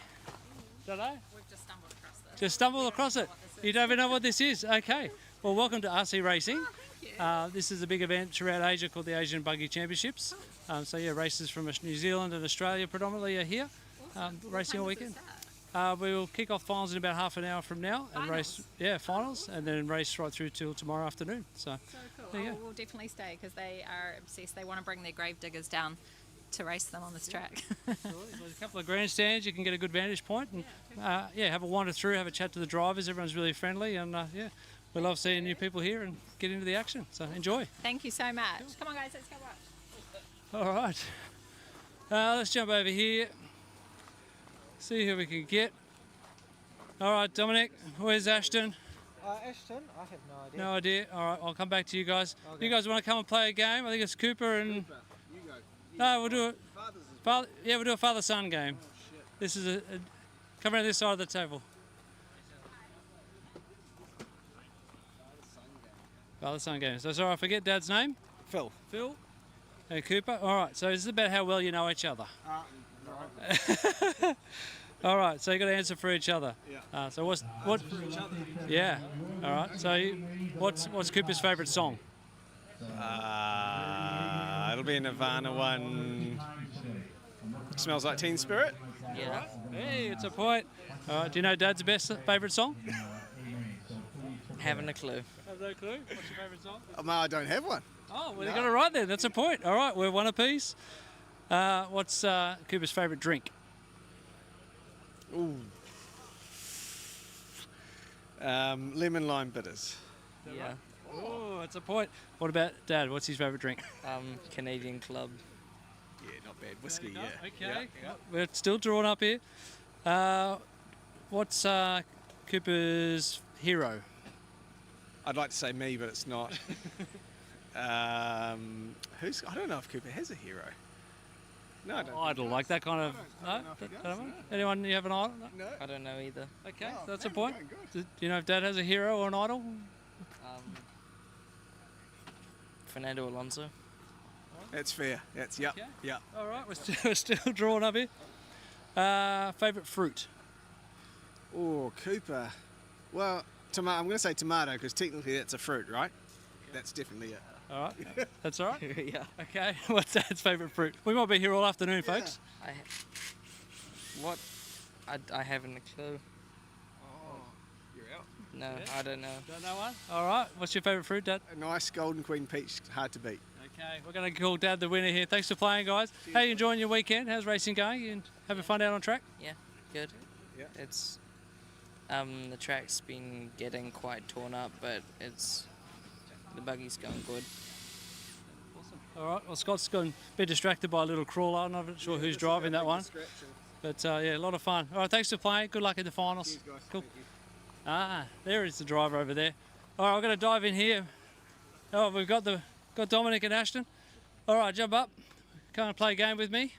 Don't know? We've just stumbled across this. Just stumbled across it. You don't even know what this is? Okay. Well, welcome to RC Racing. This is a big event throughout Asia called the Asian Buggy Championships. So yeah, races from New Zealand and Australia predominantly are here, racing all weekend. We will kick off finals in about half an hour from now and race, finals, and then race right through till tomorrow afternoon. So cool. there you go. We'll definitely stay because they are obsessed. They want to bring their grave diggers down to race them on this track. There's a couple of grandstands, you can get a good vantage point and have a wander through, have a chat to the drivers. Everyone's really friendly and we love seeing new people here and get into the action. So enjoy. Thank you so much. Come on, guys, let's go watch. All right, let's jump over here, see who we can get. All right, Dominic, where's Ashton? Ashton, I have no idea. No idea. All right, I'll come back to you guys. Okay. You guys want to come and play a game? I think it's Cooper and... You go. No, we'll do it. We'll do a father-son game. This is come around this side of the table. Father-son game. So sorry, I forget Dad's name? Phil. Phil? And Cooper? All right, so this is about how well you know each other. All right, so you got to answer for each other. Yeah. So what? For each other. Yeah. All right. So what's Cooper's favourite song? It'll be a Nirvana one. Smells Like Teen Spirit. Yeah. Hey, it's a point. All right. Do you know Dad's best favourite song? Haven't a clue. Have no clue. What's your favourite song? No, I don't have one. Oh, well, you got it right then. That's a point. All right, we're one apiece. What's Cooper's favourite drink? Ooh. Lemon lime bitters. Yeah. Oh, that's a point. What about Dad? What's his favourite drink? Canadian Club. Yeah, not bad. Whiskey, yeah. Okay. Yeah. We're still drawn up here. What's Cooper's hero? I'd like to say me, but it's not. I don't know if Cooper has a hero. No, I don't. Idol, like that kind of. No? Anyone, you have an idol? No. I don't know either. Okay, that's a point. Do you know if Dad has a hero or an idol? Fernando Alonso. That's fair. That's yep. Okay. Yeah. All right, we're still drawn up here. Favourite fruit? Oh, Cooper. Well, tomato. I'm going to say tomato because technically that's a fruit, right? That's definitely it. All right, that's all right. Yeah. Okay, what's Dad's favourite fruit? We might be here all afternoon, folks. I haven't a clue. Oh, you're out. No, I don't know. Don't know one? All right, what's your favourite fruit, Dad? A nice golden queen peach, hard to beat. Okay, we're going to call Dad the winner here. Thanks for playing, guys. Cheers, how you enjoying your weekend? How's racing going? You having fun out on track? Yeah, good. Yeah. It's the track's been getting quite torn up, but the buggy's going good. All right, well, Scott's gone a bit distracted by a little crawler. I'm not sure who's driving that one. But yeah, a lot of fun. All right, thanks for playing. Good luck in the finals. Cheers, guys. Cool. There is the driver over there. All right, we're going to dive in here. Oh, we've got Dominic and Ashton. All right, jump up. come and play a game with me?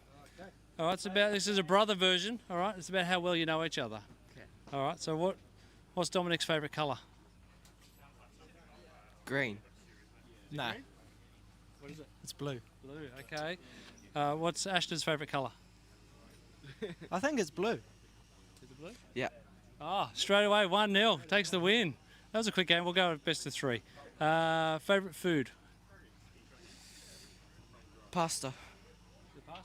All right, this is a brother version, all right? It's about how well you know each other. Okay. All right, so what's Dominic's favourite colour? Green. No. What is it? It's blue. Blue, okay. What's Ashton's favourite colour? I think it's blue. Is it blue? Yeah. Oh, straight away, 1-0, takes the win. That was a quick game, we'll go with best of 3. Favourite food? Pasta.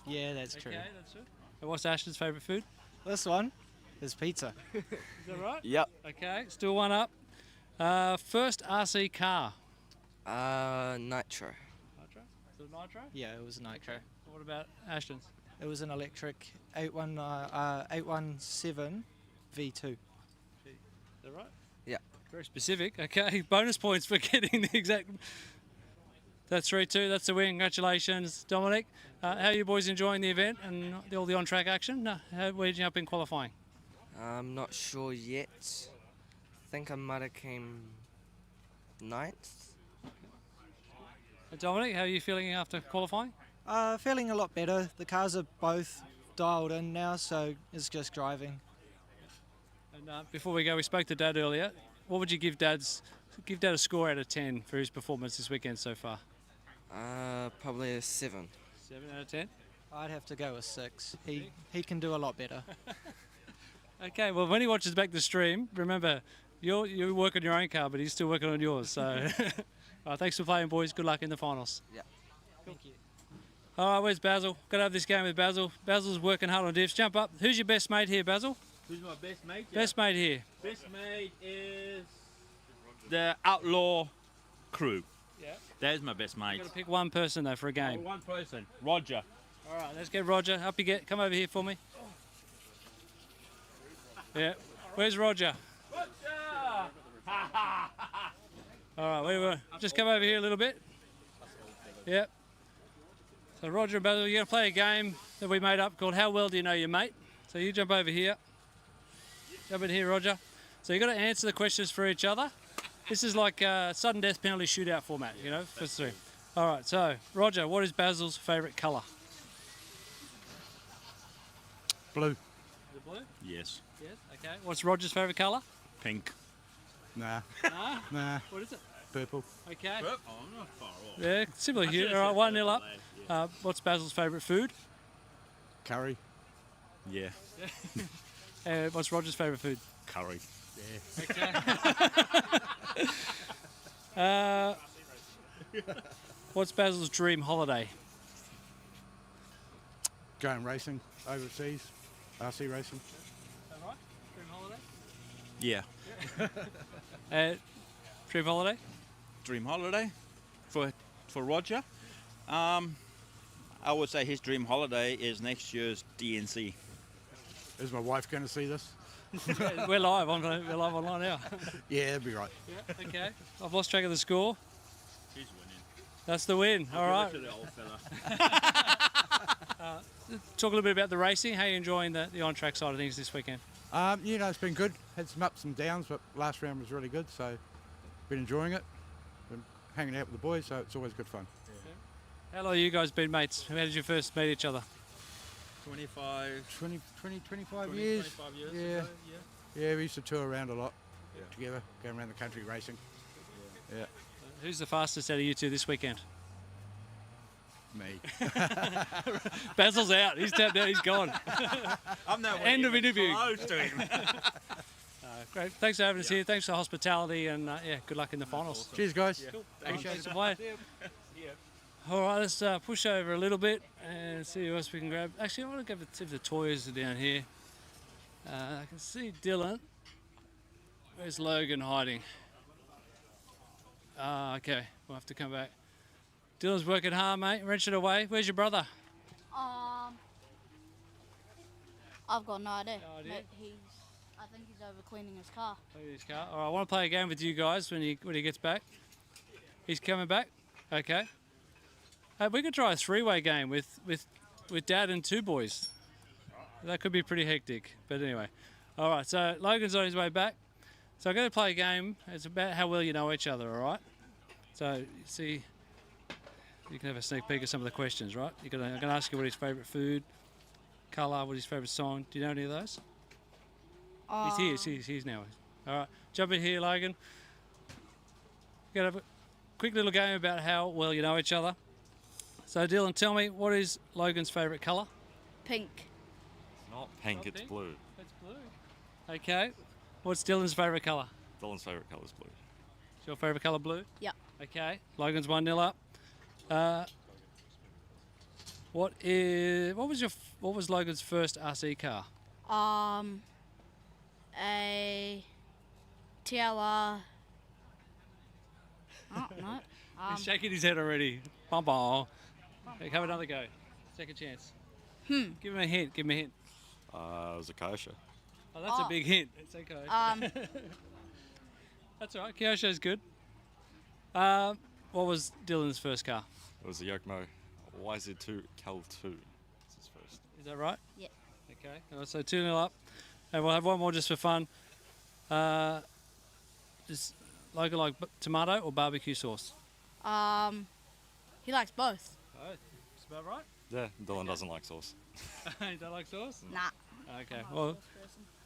Yeah, that's true. Okay, that's it. And what's Ashton's favourite food? This one is pizza. Is that right? Yep. Okay, still one up. First RC car? Nitro. Nitro? Is it Nitro? Yeah, it was a Nitro. What about Ashton's? It was an electric 817 V2. Is that right? Yeah. Very specific. Okay, bonus points for getting the exact... That's 3-2, that's the win. Congratulations, Dominic. How are you boys enjoying the event and all the on-track action? Where did you up in qualifying? I'm not sure yet. I think I might have came 9th. Dominic, how are you feeling after qualifying? Feeling a lot better. The cars are both dialed in now, so it's just driving. And before we go, we spoke to Dad earlier. What would you give Dad a score out of 10 for his performance this weekend so far? Probably a 7. 7 out of 10? I'd have to go with 6. He can do a lot better. Okay, well, when he watches back the stream, remember, you work on your own car, but he's still working on yours. So, thanks for playing, boys. Good luck in the finals. Yeah. Thank you. All right, where's Basil? Got to have this game with Basil. Basil's working hard on diffs. Jump up. Who's your best mate here, Basil? Who's my best mate? Best mate here. Best mate is the Outlaw crew. Yeah. That is my best mate. You've got to pick one person, though, for a game. One person. Roger. All right, let's get Roger. Up you get. Come over here for me. Yeah. Where's Roger? Roger! All right, just come over here a little bit. Yep. So Roger and Basil, you're going to play a game that we made up called How Well Do You Know Your Mate? So you jump over here. Jump in here, Roger. So you've got to answer the questions for each other. This is like a sudden death penalty shootout format, you know, for 3. All right, so Roger, what is Basil's favourite colour? Blue. Is it blue? Yes. Yes, okay. What's Roger's favourite colour? Pink. Nah. Nah? Nah. What is it? Purple. Okay. Oh, I'm not far off. Yeah, similar I here. should've All right, said 1-0 up. purple, What's Basil's favourite food? Curry. Yeah. What's Roger's favourite food? Curry. Okay. What's Basil's dream holiday? Going racing overseas. RC racing. Is that right? Dream holiday? Yeah. Dream holiday? Dream holiday for Roger. I would say his dream holiday is next year's DNC. Is my wife going to see this? We're live. We're live online now. Yeah, that'd be right. Yeah, okay. I've lost track of the score. He's winning. That's the win. All right. To the old fella. Talk a little bit about the racing. How are you enjoying the on-track side of things this weekend? You know, it's been good. Had some ups and downs, but last round was really good, so been enjoying it. Been hanging out with the boys, so it's always good fun. How long have you guys been mates? How did you first meet each other? 25 20, years. 25 years Yeah. ago, Yeah, we used to tour around a lot together, going around the country racing. Yeah. Who's the fastest out of you two this weekend? Me. Basil's out. He's tapped out. He's gone. I'm not End of interview. close to him. Great. Thanks for having us here. Thanks for the hospitality, and good luck in the finals. Cheers, guys. Cool. Appreciate Thanks it. for playing. All right, let's push over a little bit and see who else we can grab. Actually, I want to go see if the toys are down here. I can see Dylan. Where's Logan hiding? Okay, we'll have to come back. Dylan's working hard, mate. Wrench it away. Where's your brother? I've got no idea. No idea? But I think he's over cleaning his car. His car. All right, I want to play a game with you guys when he gets back. He's coming back. Okay. We could try a 3-way game with Dad and 2 boys. That could be pretty hectic. But anyway. All right, so Logan's on his way back. So I'm going to play a game. It's about how well you know each other, all right? So, see, you can have a sneak peek at some of the questions, right? I'm going to ask you what his favourite food, colour, what his favourite song. Do you know any of those? He's here now. All right, jump in here, Logan. We're going to have a quick little game about how well you know each other. So, Dylan, tell me, what is Logan's favourite colour? Pink. It's not pink, it's pink? blue. It's blue. Okay. What's Dylan's favourite colour? Dylan's favourite colour is blue. Is your favourite colour blue? Yep. Okay. Logan's 1-0 up. What was Logan's first RC car? A TLR. Oh, no. He's shaking his head already. Bum. Okay, have another go. Second chance. Give him a hint. Give him a hint. It was a kosher. Oh, that's a big hint. It's okay. That's all right. Kyosho's good. What was Dylan's first car? It was a Yokomo YZ2 Cal 2. It's his first. Is that right? Yeah. Okay. So 2-0 up. And we'll have one more just for fun. Does Logan like tomato or barbecue sauce? He likes both. Oh, that's about right. Yeah, Dylan doesn't like sauce. You don't like sauce? Nah. Okay. Well,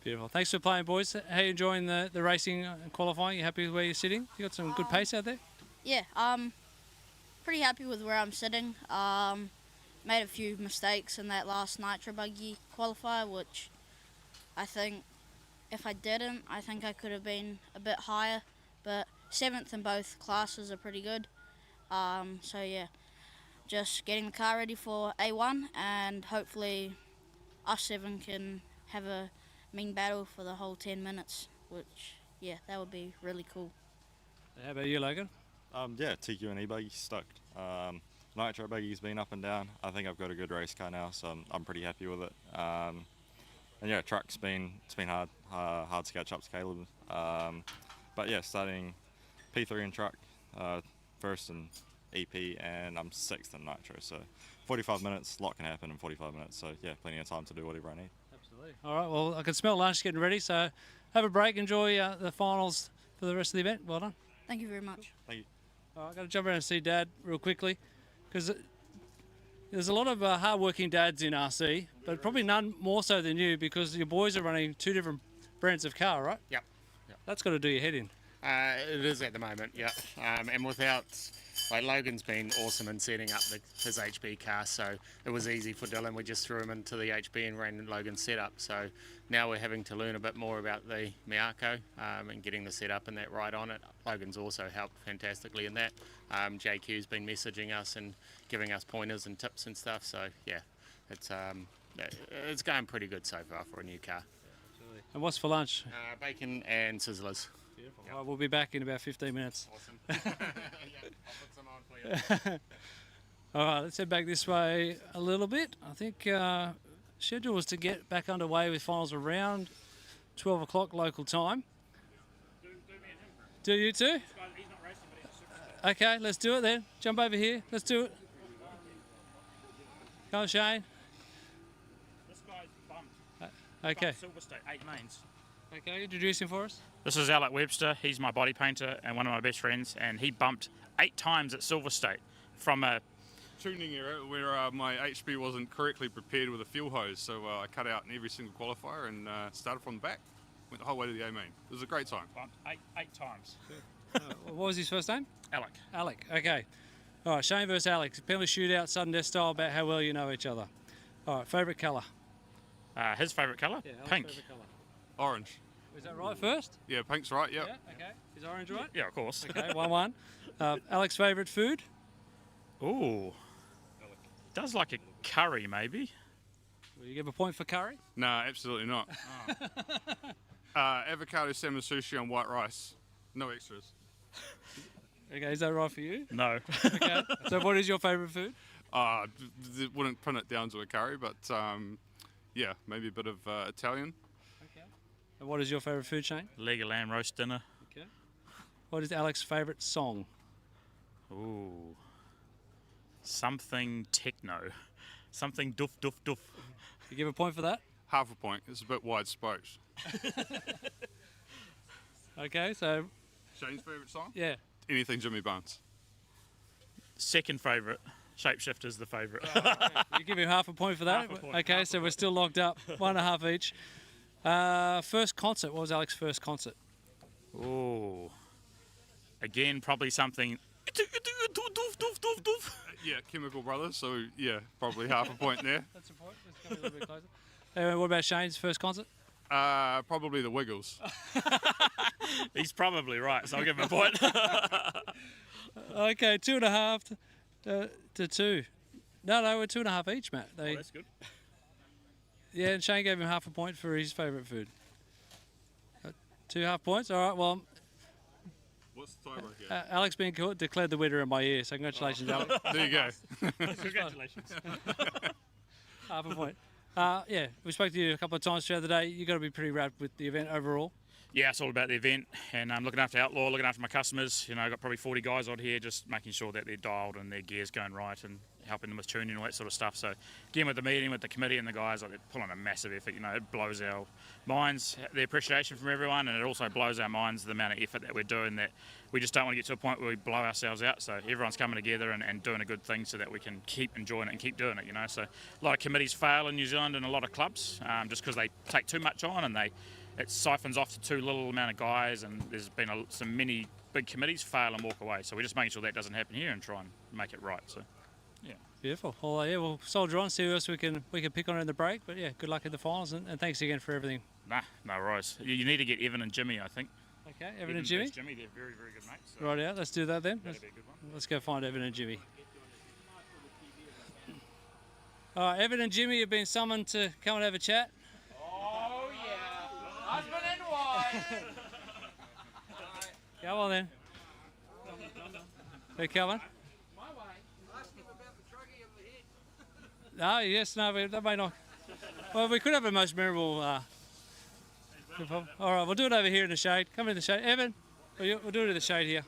beautiful. Thanks for playing, boys. How are you enjoying the racing and qualifying? You happy with where you're sitting? You got some good pace out there? Yeah, pretty happy with where I'm sitting. Made a few mistakes in that last Nitro Buggy qualifier, which I think if I didn't, I think I could have been a bit higher. But 7th in both classes are pretty good. So yeah, just getting the car ready for A1, and hopefully us 7 can have a mean battle for the whole 10 minutes, which, yeah, that would be really cool. How about you, Logan? Yeah, TQ and E-Buggy stoked. Nitro Buggy's been up and down. I think I've got a good race car now, so I'm pretty happy with it. And yeah, truck's been hard to catch up to Caleb. But yeah, starting P3 in truck, first in EP, and I'm 6th in Nitro. So 45 minutes, a lot can happen in 45 minutes. So yeah, plenty of time to do whatever I need. Absolutely. All right, well, I can smell lunch getting ready, so have a break, enjoy the finals for the rest of the event. Well done. Thank you very much. Thank you. All right, I've got to jump around and see Dad real quickly, because there's a lot of hard-working dads in RC, but probably none more so than you, because your boys are running 2 different brands of car, right? Yep. That's got to do your head in. It is at the moment, yeah. And without, Logan's been awesome in setting up his HB car, so it was easy for Dylan. We just threw him into the HB and ran Logan's setup. So now we're having to learn a bit more about the Miyako and getting the setup and that right on it. Logan's also helped fantastically in that. JQ's been messaging us and giving us pointers and tips and stuff. So yeah, it's going pretty good so far for a new car. Absolutely. And what's for lunch? Bacon and sizzlers. Beautiful. Yep. Well, we'll be back in about 15 minutes. Awesome. Yeah, I'll put some on for you. All right, let's head back this way a little bit. I think schedule was to get back underway with finals around 12 o'clock local time. Do you too? Okay, let's do it then. Jump over here. Let's do it. Go on, Shane. This guy's bumped. Okay. Silver State, 8 mains. Okay, introduce him for us. This is Alec Webster. He's my body painter and one of my best friends, and he bumped 8 times at Silver State from a tuning error where my HB wasn't correctly prepared with a fuel hose, so I cut out in every single qualifier and started from the back, went the whole way to the A main. It was a great time. Bumped 8 times. What was his first name? Alec. Alec, okay. All right, Shane versus Alex. Penalty shootout, sudden death style, about how well you know each other. All right, favourite colour? His favourite colour? Yeah, pink. Favourite colour. Orange. Is that right first? Yeah, pink's right, yep. Yeah, okay. Is orange right? Yeah, of course. Okay, 1-1. Alex's favourite food? Ooh. Does like a curry, maybe. Will you give a point for curry? No, absolutely not. Avocado salmon sushi on white rice. No extras. Okay, is that right for you? No. Okay. So what is your favourite food? Wouldn't pin it down to a curry, but yeah, maybe a bit of Italian. Okay. And what is your favourite food, Shane? Leg of lamb roast dinner. Okay. What is Alex's favourite song? Ooh. Something techno. Something doof doof doof. You give a point for that? Half a point. It's a bit wide spoked. Okay, so... Shane's favourite song? Yeah. Anything Jimmy Barnes. second favourite. Shapeshifter's the favourite. You give him half a point for that? Half a point, Okay, half so a we're point. still locked up. 1.5 each. First concert. What was Alex's first concert? Oh. Again, probably something. Yeah, Chemical Brothers. So yeah, probably half a point there. That's a point. Let's come a little bit closer. What about Shane's first concert? Probably the Wiggles. He's probably right, so I'll give him a point. Okay, 2.5 to 2. No, we're 2.5 each, Matt. Oh, that's good. Yeah, and Shane gave him half a point for his favourite food. 2.5 points. All right. Well, What's the tiebreak here? Alex being declared the winner in my ear. So congratulations, Alex. There you go. Congratulations. Half a point. Yeah, we spoke to you a couple of times throughout the day. You got to be pretty wrapped with the event overall. Yeah, it's all about the event and looking after Outlaw, looking after my customers. You know, I've got probably 40 guys on here, just making sure that they're dialed and their gear's going right and helping them with tuning and all that sort of stuff. So, again, with the meeting, with the committee and the guys, like, they're pulling a massive effort. You know, it blows our minds, the appreciation from everyone, and it also blows our minds the amount of effort that we're doing, that we just don't want to get to a point where we blow ourselves out. So everyone's coming together and doing a good thing so that we can keep enjoying it and keep doing it, you know. So a lot of committees fail in New Zealand and a lot of clubs just because they take too much on and it siphons off to too little amount of guys, and there's been many big committees fail and walk away. So we're just making sure that doesn't happen here and try and make it right. So, yeah. Beautiful. Well, yeah, we'll soldier on, see who else we can pick on in the break. But yeah, good luck in the finals, and thanks again for everything. Nah, no worries. You need to get Evan and Jimmy, I think. Okay, Evan and Jimmy. Jimmy, they're very, very good mates. So Right out. Let's do that then. that'd be a good one. Let's go find Evan and Jimmy. All right, Evan and Jimmy have been summoned to come and have a chat. Oh, yeah. Husband and wife. Come on then. They're coming. No, yes, no, that may not. Well, we could have a most memorable. All right, we'll do it over here in the shade. Come in the shade, Evan. We'll do it in the shade here.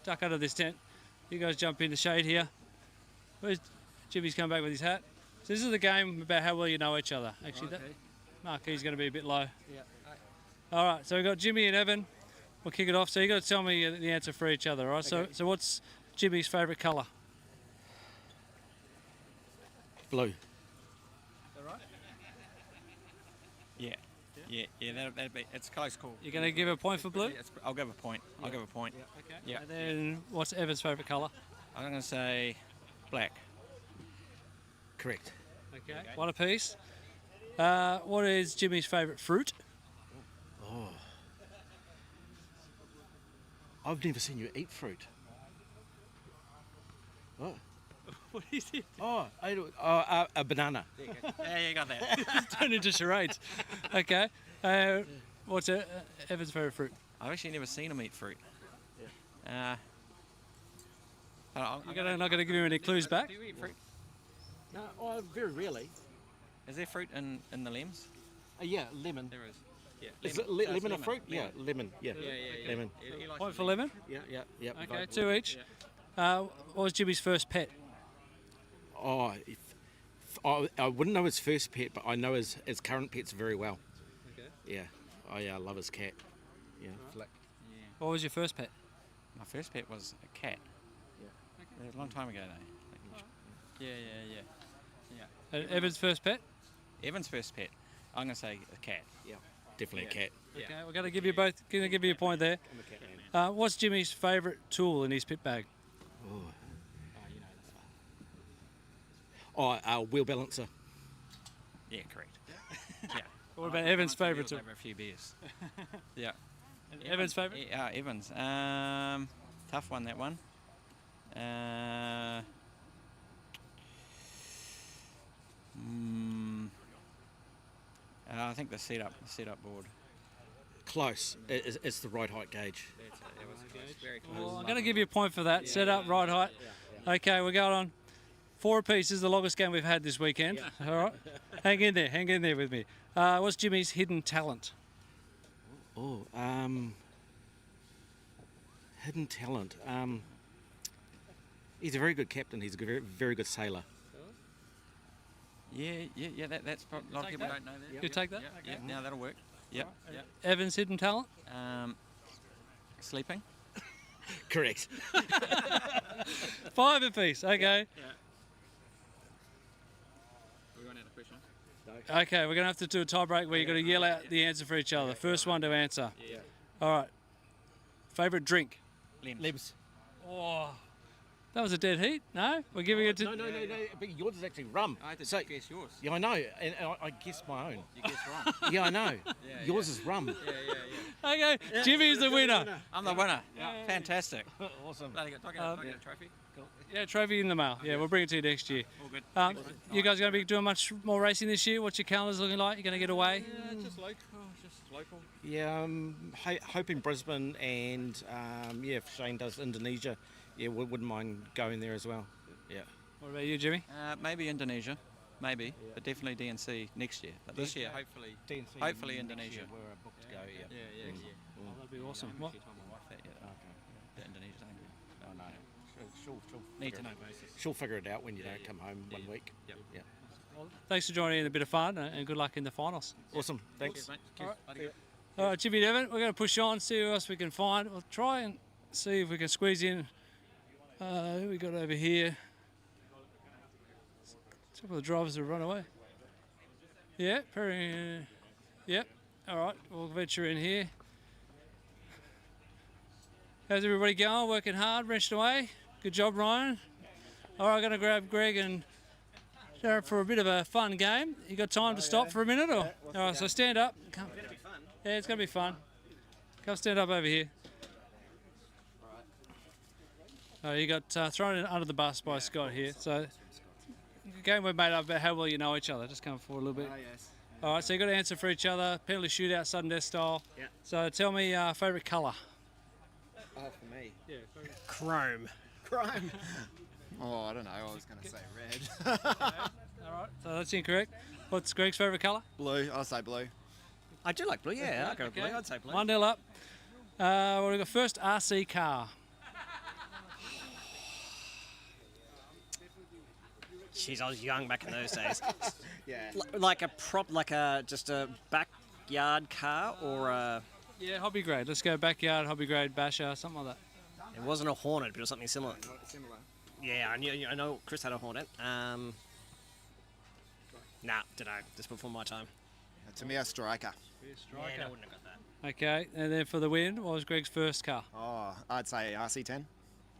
Duck under this tent. You guys jump in the shade here. Where's Jimmy's come back with his hat? So this is the game about how well you know each other. Actually, that marquee's going to be a bit low. Yeah. All right, so we've got Jimmy and Evan. We'll kick it off. So you got to tell me the answer for each other, all right? Okay. So what's Jimmy's favourite colour? Blue. Yeah, that'd be, it's a close call. You're going to give a point for blue? I'll give a point. I'll give a point. Okay. Yeah. And then what's Evan's favourite colour? I'm going to say black. Correct. Okay. One apiece. What is Jimmy's favourite fruit? Oh. I've never seen you eat fruit. Oh. What is it? Oh, a banana. Yeah, you got that. It's turned into charades. Okay. What's Evan's favourite fruit? I've actually never seen him eat fruit. You're not going to give him any clues back? Do you eat fruit? No, very rarely. Is there fruit in the limbs? Yeah, lemon. There is. Yeah. Is it lemon a fruit? Yeah, lemon. Yeah. Yeah. Lemon. He likes Point for lemon? Yeah. Okay, 2 each. What was Jimmy's first pet? Oh, I wouldn't know his first pet, but I know his current pets very well. Okay. Yeah, I love his cat. Yeah, Flick. What was your first pet? My first pet was a cat. Yeah. A long time ago, though. Yeah. And Evan's first pet? Evan's first pet. I'm going to say a cat. Yeah, definitely a cat. Okay, we're going to give you both. Going to give you a point there. What's Jimmy's favourite tool in his pit bag? Wheel balancer. Yeah, correct. Yeah. What about Evan's favourite tool? Over a few beers. Yeah. And Evan's favourite? Yeah, Evans. Tough one, that one. I think the setup board. Close. It's the right height gauge. Very close. Well, I'm going to give you a point for that. Set up, right height. Okay, we're going on 4 apiece. This is the longest game we've had this weekend. All right. Hang in there with me. What's Jimmy's hidden talent? Hidden talent. He's a very good captain. He's a very, very good sailor. Yeah. That's probably, a lot of people don't know that. You take that? Yeah, now that'll work. Yep. Evan's hidden talent? Sleeping. Correct. 5 apiece. Okay. Okay, we're going to have to do a tie break where you've got to yell out the answer for each other. First one to answer. Yeah. All right. Favourite drink? Libs. Oh, that was a dead heat. No? We're giving it to... No, but yours is actually rum. I had to So- guess yours. Yeah, I know, and I guessed my own. You guessed wrong. Yeah, I know. Yeah, Yours is rum. Okay, Jimmy's the winner. I'm the winner. Fantastic. Awesome. Do I get a trophy? Cool. Yeah, trophy in the mail. Yeah, we'll bring it to you next year. All good. You guys going to be doing much more racing this year? What's your calendars looking like? You going to get away? Just local. Yeah, hoping Brisbane and yeah, if Shane does Indonesia, yeah, wouldn't mind going there as well. Yeah. What about you, Jimmy? Maybe Indonesia, maybe, but definitely DNC next year. But this year, hopefully, DNC hopefully next Indonesia. year we're booked to go. Yeah. Yeah. Oh, that'd be awesome. What? Actually told my wife that yet. Okay. That Indonesia's hungry. Oh no. She'll Need figure to know it- basis. She'll figure it out when you don't come home one week. Yep. Yeah. Thanks for joining in, a bit of fun, and good luck in the finals. Awesome. Thanks. All right, Jimmy and Evan, we're going to push on, see who else we can find. We'll try and see if we can squeeze in. Who we got over here? A couple of drivers have run away. Yeah, Perry. Yep. All right, we'll venture in here. How's everybody going? Working hard, wrenched away. Good job, Ryan. All right, I'm going to grab Greg and Darren for a bit of a fun game. You got time to stop for a minute, or? All right, so stand up. Come. Yeah, it's going to be fun. Come stand up over here. Oh, you got thrown in under the bus by Scott here. So, the game we've made up about how well you know each other. Just come forward a little bit. Yes. All right, so you got to answer for each other. Penalty shootout, sudden death style. Yeah. So tell me favourite colour. Oh, for me. Yeah. Chrome. Chrome. Oh, I don't know. I was going to say red. All right, so that's incorrect. What's Greg's favourite colour? Blue. I'll say blue. I do like blue, yeah. I'll go with blue. I'd say blue. 1-0 up. Well, we've got first RC car. Jeez, I was young back in those days. Yeah. Just a backyard car or a... Yeah, hobby grade. Let's go backyard, hobby grade, basher, something like that. It wasn't a Hornet, but it was something similar. Similar. Yeah, I know Chris had a Hornet. Nah, don't know. Just before my time. To me, a striker. Yeah, I wouldn't have got that. Okay, and then for the win, what was Greg's first car? Oh, I'd say RC10.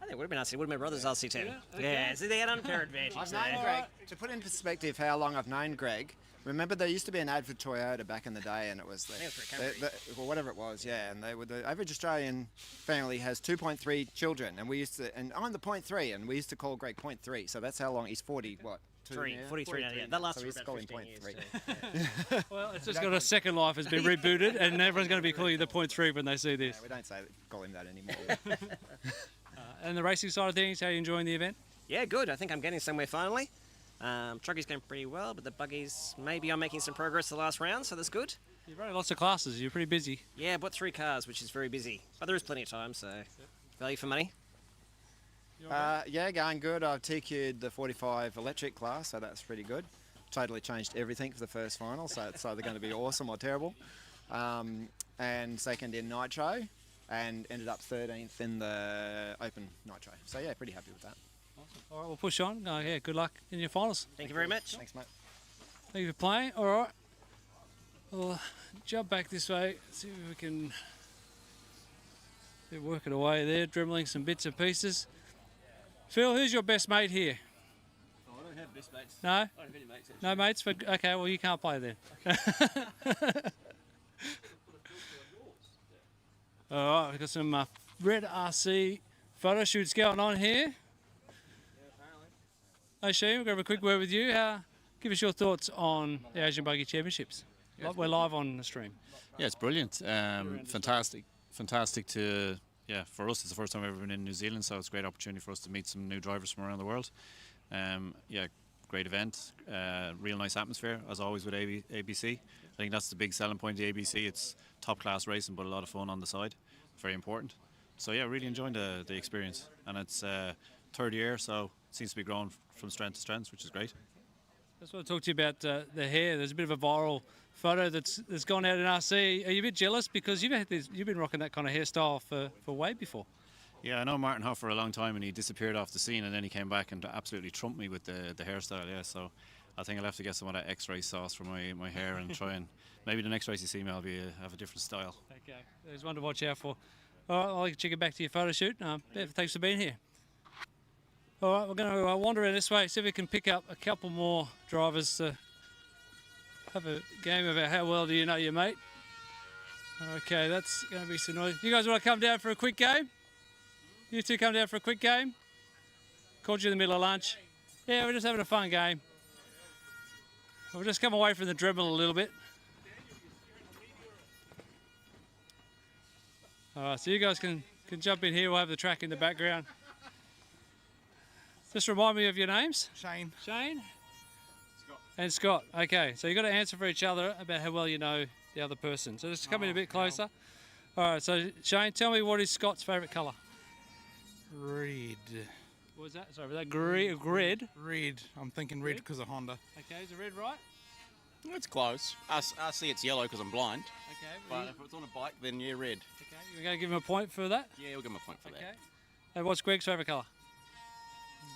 I think it would have been RC. Would have been brothers RC10. Yeah, Yeah, okay. so they had unfair advantage I've there. known Greg. To put in perspective how long I've known Greg, remember there used to be an ad for Toyota back in the day, and it was think it was for a Camry. well, whatever it was, yeah. And they were the average Australian family has 2.3 children, and we used to, and I'm the 0.3, and we used to call Greg 0.3. So that's how long he's 40. What? 43 now, yeah. That lasted so we used for to call about him 15 0.3. Well, it's just got a second life. It's been rebooted, and everyone's going to be calling you the 0.3 when they see this. Yeah, we don't call him that anymore. And the racing side of things, how are you enjoying the event? Yeah, good. I think I'm getting somewhere finally. Trucky's going pretty well, but the buggies, maybe I'm making some progress the last round, so that's good. You've running lots of classes. You're pretty busy. Yeah, I bought 3 cars, which is very busy. But there is plenty of time, so value for money. Yeah, going good. I've TQ'd the 45 electric class, so that's pretty good. Totally changed everything for the first final, so it's either going to be awesome or terrible. And second in nitro, and ended up 13th in the open nitro. So yeah, pretty happy with that. All right, we'll push on. Yeah, good luck in your finals. Thank you very much. Thanks, mate. Thank you for playing. All right. We'll jump back this way, see if we can work it away there, dribbling some bits and pieces. Phil, who's your best mate here? Oh, I don't have best mates. No? I don't have any mates, actually. No mates? Okay, well, you can't play then. All right, we've got some red RC photo shoots going on here. Hey, Shane, we'll grab a quick word with you. Give us your thoughts on the Asian Buggy Championships. Yeah, We're live on the stream. Yeah, it's brilliant. Fantastic to, for us, it's the first time we've ever been in New Zealand, so it's a great opportunity for us to meet some new drivers from around the world. Great event, real nice atmosphere, as always with ABC. I think that's the big selling point of the ABC. It's top class racing, but a lot of fun on the side. Very important. So yeah, really enjoying the experience. And it's third year, so it seems to be growing from strength to strength, which is great. I just want to talk to you about the hair. There's a bit of a viral photo that's gone out in RC. Are you a bit jealous because you've been rocking that kind of hairstyle for way before? Yeah, I know Martin Hoff for a long time, and he disappeared off the scene, and then he came back and absolutely trumped me with the hairstyle. Yeah, so I think I'll have to get some of that X-ray sauce for my hair and try and maybe the next race you see me, I'll have a different style. Okay, there's one to watch out for. All right, I'll check it back to your photo shoot. Thanks for being here. All right, we're going to wander around this way, see if we can pick up a couple more drivers to have a game about how well do you know your mate. Okay, that's going to be some noise. You guys want to come down for a quick game? You two come down for a quick game? Called you in the middle of lunch. Yeah, we're just having a fun game. We'll just come away from the dribble a little bit. All right, so you guys can jump in here. We'll have the track in the background. Just remind me of your names. Shane. Shane? Scott. And Scott. Okay, so you've got to answer for each other about how well you know the other person. So just come in a bit closer. All right, so Shane, tell me what is Scott's favourite colour? Red. What was that? Sorry, was that red? Red. I'm thinking red because of Honda. Okay, is it red right? It's close. I see it's yellow because I'm blind. Okay. But if it's on a bike, then yeah, red. Okay, you're going to give him a point for that? Yeah, we'll give him a point for that. And what's Greg's favourite colour?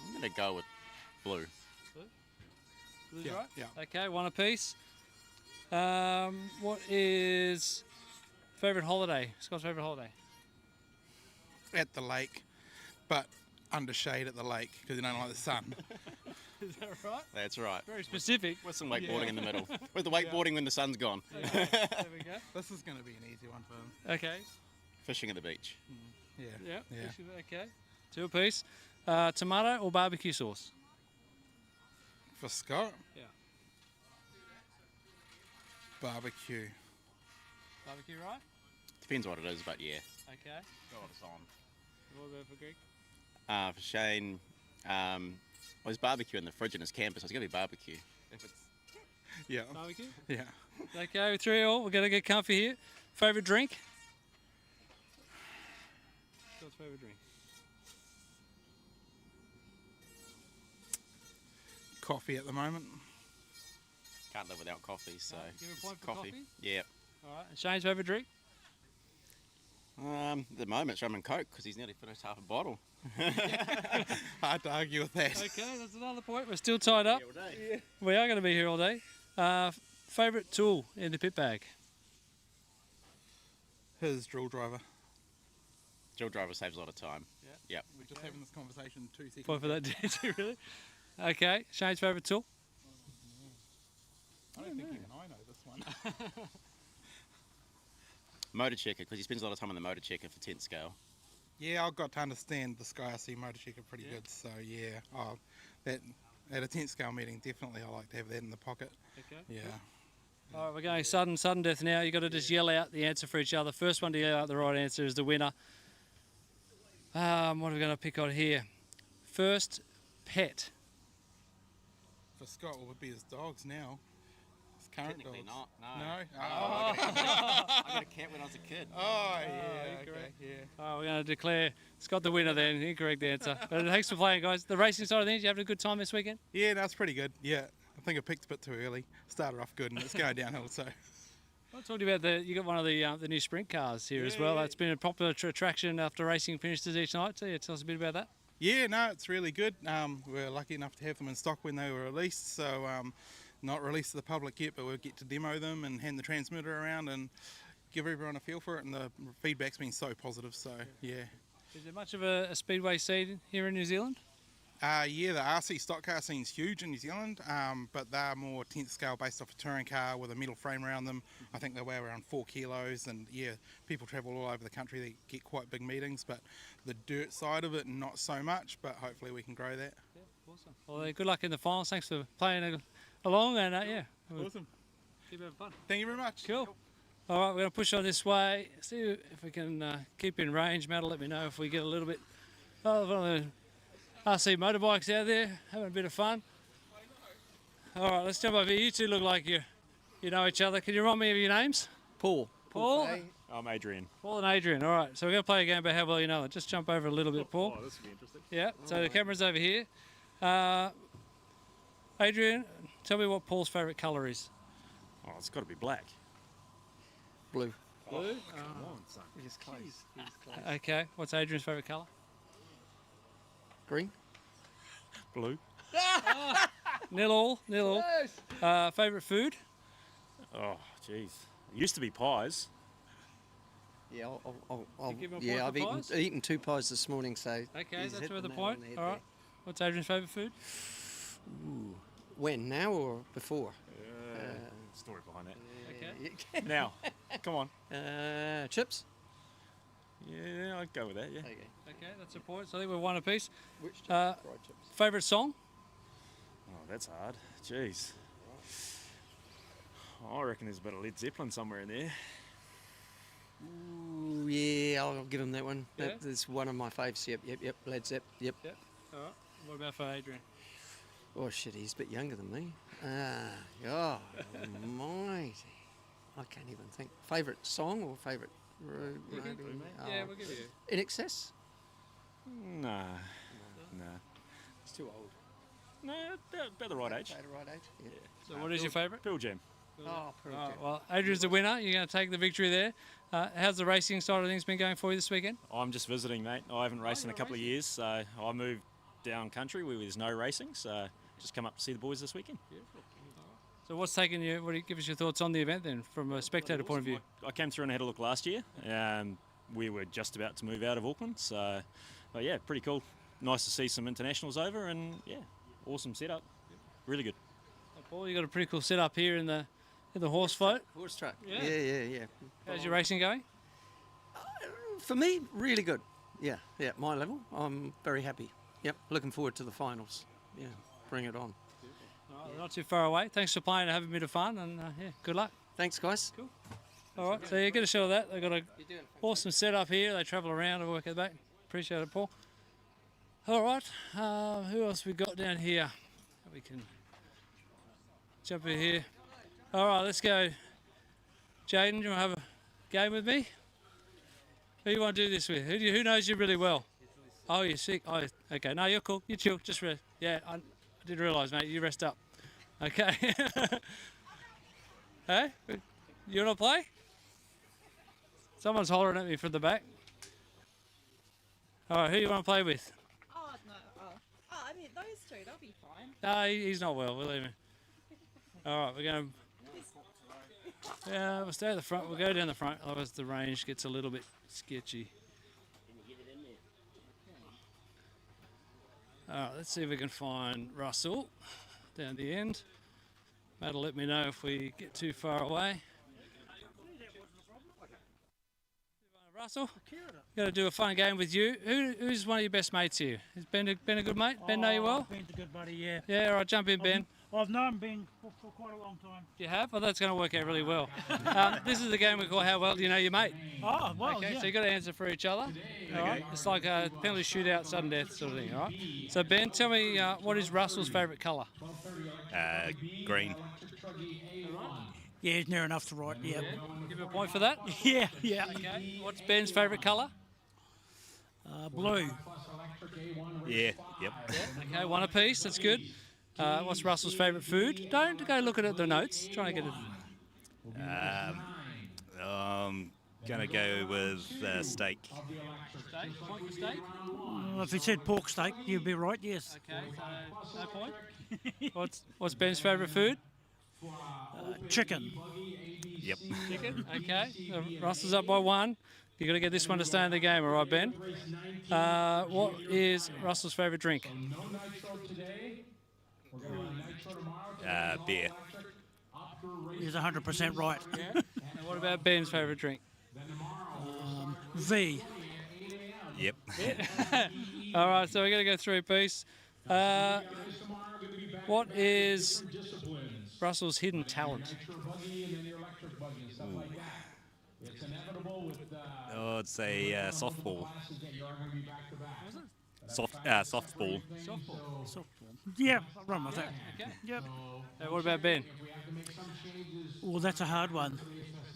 I'm going to go with blue. Blue? Blue's Yeah, right? yeah. Okay, one apiece. What is favourite holiday? Scott's favourite holiday? At the lake, but under shade at the lake because you don't like the sun. Is that right? That's right. Very specific. With some wakeboarding in the middle. With the wakeboarding when the sun's gone. Okay, there we go. This is going to be an easy one for him. Okay. Fishing at the beach. Yeah. Yeah. Okay. Two apiece. Tomato or barbecue sauce? For Scott, Yeah. barbecue. Barbecue, right? Depends what it is, but yeah. Okay. Go what it's on. What about for Greg? For Shane, well, there's barbecue in the fridge in his camper, so it's going to be barbecue. If it's Yeah. Barbecue? Yeah. Okay, 3-all. We're going to get comfy here. Favourite drink? What's favourite drink? Coffee at the moment. Can't live without coffee, so Give him a point for coffee. coffee? Yeah. All right. And Shane's favourite drink? At the moment, it's rum and coke because he's nearly finished half a bottle. Hard to argue with that. Okay, that's another point. We're still tied up. all day. We are going to be here all day. Favourite tool in the pit bag? His drill driver. Drill driver saves a lot of time. Yeah. Yep. We're just having this conversation 2 seconds. Point for that, did you really? Okay, Shane's favourite tool? I don't think even I know this one. Motor checker because he spends a lot of time on the motor checker for 10th scale. Yeah, I've got to understand the Sky RC motor checker pretty good. So yeah, that at a 10th scale meeting, definitely I like to have that in the pocket. Okay. Yeah. All right, we're going sudden death now. You've got to just yell out the answer for each other. First one to yell out the right answer is the winner. What are we going to pick on here? First pet. For Scott, it would be his dogs now. His current Technically dogs. not, no. No? I got a cat when I was a kid. Oh, yeah. Okay, yeah. All right, we're going to declare Scott the winner then. Incorrect answer. But thanks for playing, guys. The racing side of things, you having a good time this weekend? Yeah, that's pretty good. Yeah. I think I picked a bit too early. Started off good and it's going downhill, so. I'll talk to you about you got one of the new sprint cars here as well. That's been a popular attraction after racing finishes each night. So yeah, tell us a bit about that. Yeah, no, it's really good. We're lucky enough to have them in stock when they were released. So not released to the public yet, but we'll get to demo them and hand the transmitter around and give everyone a feel for it. And the feedback's been so positive. So yeah. Is there much of a speedway scene here in New Zealand? Yeah, the RC stock car scene's huge in New Zealand, but they're more 10th scale based off a touring car with a metal frame around them. I think they weigh around 4 kilos, and yeah, people travel all over the country. They get quite big meetings, but the dirt side of it, not so much, but hopefully we can grow that. Yeah, awesome. Well, good luck in the finals. Thanks for playing along, and yeah. Awesome. Keep having fun. Thank you very much. Cool. All right, we're going to push on this way, see if we can keep in range. Matt will let me know if we get a little bit of RC motorbikes out there, having a bit of fun. All right, let's jump over here. You two look like you know each other. Can you remind me of your names? Paul. Paul? I'm Adrian. Paul and Adrian. All right, so we're going to play a game about how well you know it. Just jump over a little bit, Paul. Oh, this will be interesting. Yeah, so the camera's over here. Adrian, tell me what Paul's favourite colour is. Oh, it's got to be black. Blue. Blue. Come on, son. He's close. He's close. Okay. What's Adrian's favourite colour? Green. Blue. Nil all. Favourite food? Oh, jeez. It used to be pies. Yeah, You give him a point yeah, for I've eaten, pies? eaten 2 pies this morning, so. Okay, he's that's hit worth a nail point. on the head All right. What's Adrian's favourite food? there. Ooh. When, now or before? Story behind that. Okay. Now, come on. Chips? Yeah, I'd go with that, yeah. Okay, that's a point. So I think we're one apiece. Which chips? Fried chips. Favourite song? Oh, that's hard. Jeez. I reckon there's a bit of Led Zeppelin somewhere in there. Ooh, yeah, I'll give him that one. Yeah? That's one of my faves. Yep. Led Zepp. Yep. All right. What about for Adrian? Oh shit, he's a bit younger than me. Oh, almighty. I can't even think. Favourite song or favourite movie? Yeah, we'll give you. In Excess? Nah. He's too old. No, about the right age. About the right age. Yeah. So what is your favourite? Pearl Jam. Oh, Pearl All right, Jam. well, Adrian's the winner. You're going to take the victory there. How's the racing side of things been going for you this weekend? I'm just visiting, mate. I haven't raced in a couple of years, so I moved down country where there's no racing, so just come up to see the boys this weekend. So what's taken you? What do you give us your thoughts on the event then, from a spectator point of view? I came through and had a look last year. We were just about to move out of Auckland, so but yeah, pretty cool. Nice to see some internationals over, and yeah, awesome setup. Really good. Paul, you got a pretty cool setup here in the horse float. Horse track. Yeah. How's your racing going? For me, really good. Yeah, my level. I'm very happy. Yep, looking forward to the finals. Yeah, bring it on. Not too far away. Thanks for playing and having a bit of fun, and yeah, good luck. Thanks, guys. Cool. All right, so you get a shot of that. They've got an awesome setup here. They travel around and work at the back. Appreciate it, Paul. All right, who else we got down here? We can jump in here. All right, let's go. Jaden, do you want to have a game with me? Who do you want to do this with? Who knows you really well? Oh, you're sick. Oh, okay. No, you're cool. You chill. Just rest. Yeah, I did realise, mate. You rest up. Okay. Hey, you want to play? Someone's hollering at me from the back. All right, who do you want to play with? Oh, no. I mean, those two, they'll be fine. No, he's not well, believe me. All right, we're going to... Yeah, we'll stay at the front. We'll go down the front, otherwise the range gets a little bit sketchy. All right, let's see if we can find Russell down the end. That'll let me know if we get too far away. Russell, got to do a fun game with you. Who's one of your best mates here? Has Ben a good mate? Ben know you well? Ben's a good buddy, yeah. Yeah, all right, jump in, Ben. I've known Ben for quite a long time. You have? Well, that's going to work out really well. This is the game we call How Well Do You Know Your Mate? Oh, well, okay, yeah. so you've got to answer for each other. All right? It's like a penalty shootout, sudden death sort of thing, all right? So, Ben, tell me, what is Russell's favourite colour? Green. Yeah, it's near enough to right, yeah. Give him a point for that? Yeah. Okay. What's Ben's favourite colour? Blue. Yeah, yep. Okay, one apiece, that's good. What's Russell's favourite food? Don't go looking at the notes. Try to get it. I'm gonna go with steak. Steak? Point for steak? If he said pork steak, you'd be right, yes. Okay, so no point. What's Ben's favourite food? Chicken. Yep. Chicken, okay. Russell's up by 1. You've got to get this one to stay in the game, all right, Ben? What is Russell's favourite drink? Beer. He's 100% right. Yeah. And what about Ben's favourite drink? V. Yep. All right, so we're going to go through a piece. What is Russell's hidden talent? Oh, I'd say softball. Softball. Softball. Yeah, I'll run with that. Okay. Yep. What about Ben? Well, that's a hard one.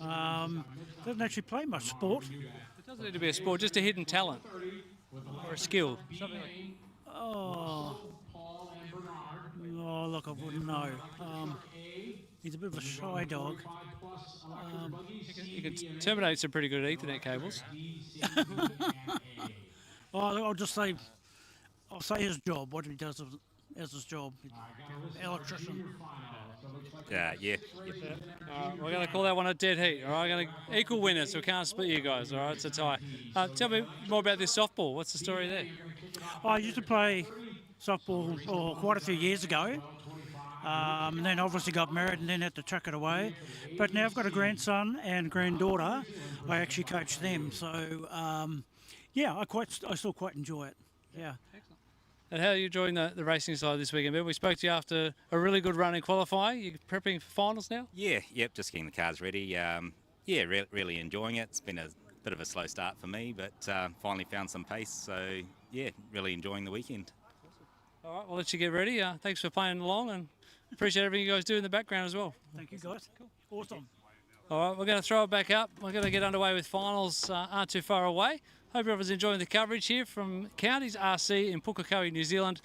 Doesn't actually play much sport. It doesn't need to be a sport, just a hidden talent or a skill. Something like. Oh, look, I wouldn't know. He's a bit of a shy dog. You can terminate some pretty good Ethernet cables. I'll just say, I'll say his job, what he does as his job, electrician. Yeah. We're going to call that one a dead heat, all right? Going to equal winners, so we can't split you guys, all right? It's a tie. Tell me more about this softball. What's the story there? I used to play softball quite a few years ago. And then obviously got married and then had to chuck it away. But now I've got a grandson and granddaughter. I actually coach them. So, yeah, I still quite enjoy it. Yeah. And how are you enjoying the racing side this weekend, Bill? We spoke to you after a really good run in qualifying. You're prepping for finals now? Yeah. Yep. Just getting the cars ready. Really enjoying it. It's been a bit of a slow start for me, but finally found some pace. So yeah, really enjoying the weekend. All right, we'll let you get ready. Thanks for playing along, and appreciate everything you guys do in the background as well. Thank you, guys. Cool. Awesome. All right, we're going to throw it back up. We're going to get underway with finals aren't too far away. Hope everyone's enjoying the coverage here from Counties RC in Pukekohe, New Zealand,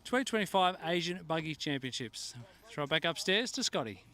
2025 Asian Buggy Championships. Throw it back upstairs to Scotty.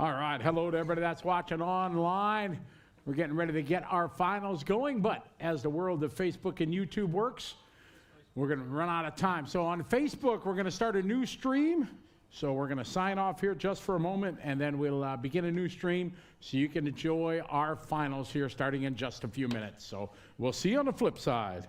All right, hello to everybody that's watching online. We're getting ready to get our finals going, but as the world of Facebook and YouTube works, we're going to run out of time. So on Facebook, we're going to start a new stream. So we're going to sign off here just for a moment, and then we'll begin a new stream so you can enjoy our finals here starting in just a few minutes. So we'll see you on the flip side.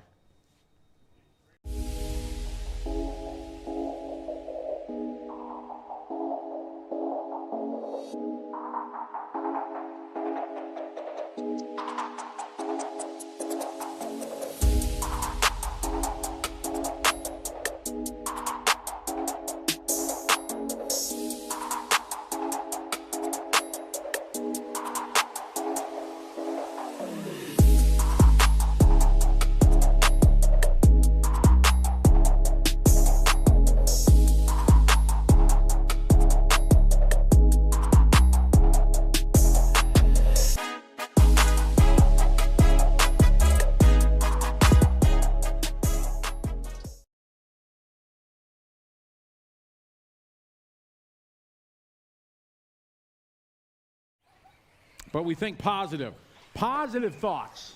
But we think positive. Positive thoughts.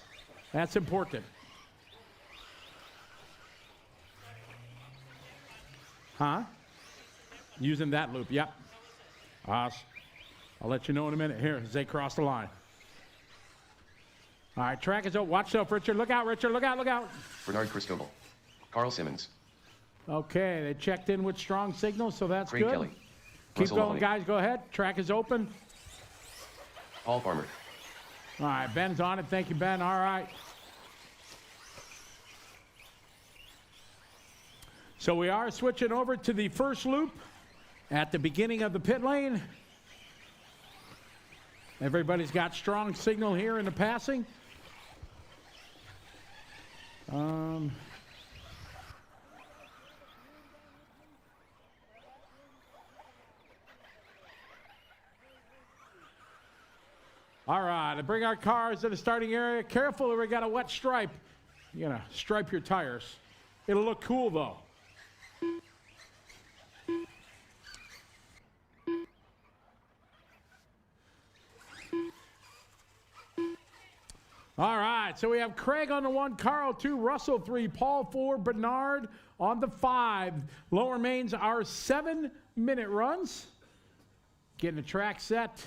That's important. Huh? Using that loop, yep. I'll let you know in a minute here as they cross the line. All right, track is over. Watch yourself, Richard. Look out, Richard. Look out, look out. Bernard Cristobal. Carl Simmons. Okay, they checked in with strong signals, so that's Craig good. Kelly. Keep Russell going, Mahoney. guys. Go ahead. Track is open. Paul Farmer. All right, Ben's on it. Thank you, Ben. All right. So we are switching over to the first loop at the beginning of the pit lane. Everybody's got strong signal here in the passing. All right, bring our cars to the starting area. Careful, we got a wet stripe. You're gonna stripe your tires. It'll look cool though. All right, so we have Craig on the 1, Carl 2, Russell 3, Paul 4, Bernard on the 5. Lower mains are 7-minute runs. Getting the track set.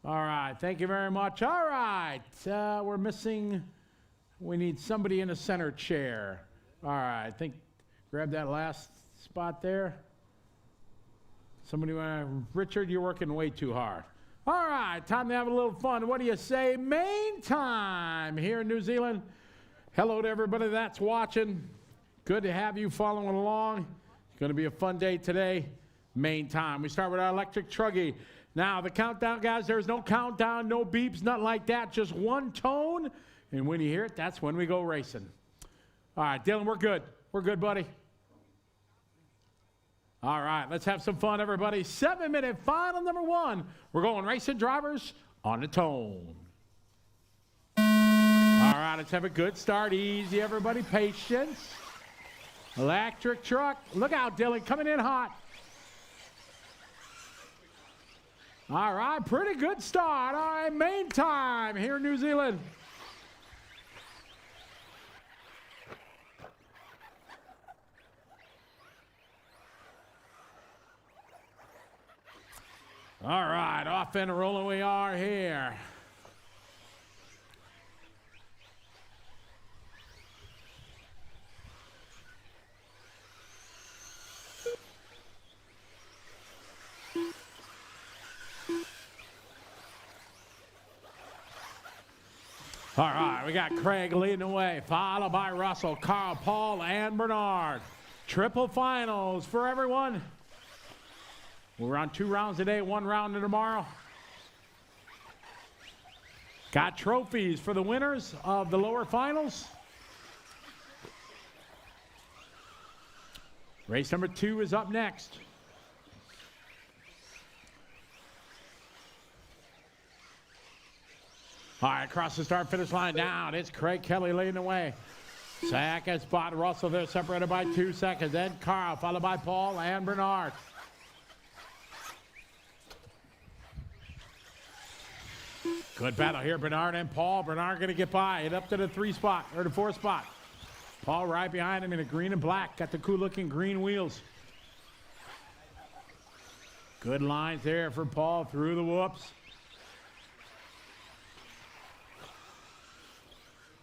All right, thank you very much. All right, we're missing, we need somebody in a center chair. All right, I think, grab that last spot there. Somebody, Richard, you're working way too hard. All right, time to have a little fun. What do you say? Main time here in New Zealand. Hello to everybody that's watching. Good to have you following along. It's going to be a fun day today. Main time. We start with our electric truggy. Now, the countdown, guys, there's no countdown, no beeps, nothing like that. Just one tone. And when you hear it, that's when we go racing. All right, Dylan, we're good. We're good, buddy. All right, let's have some fun, everybody. 7-minute final number 1. We're going racing drivers on the tone. All right, let's have a good start. Easy, everybody. Patience. Electric truck. Look out, Dylan. Coming in hot. All right, pretty good start. All right, main time here in New Zealand. All right, off and rolling we are here. All right, we got Craig leading the way, followed by Russell, Carl, Paul, and Bernard. Triple finals for everyone. We're on 2 rounds today, 1 round tomorrow. Got trophies for the winners of the lower finals. Race number 2 is up next. All right, across the start-finish line down. It's Craig Kelly leading the way. Second spot, Russell there, separated by 2 seconds. Then Carl, followed by Paul and Bernard. Good battle here, Bernard and Paul. Bernard going to get by it up to the 3 spot, or the 4 spot. Paul right behind him in a green and black. Got the cool looking green wheels. Good lines there for Paul through the whoops.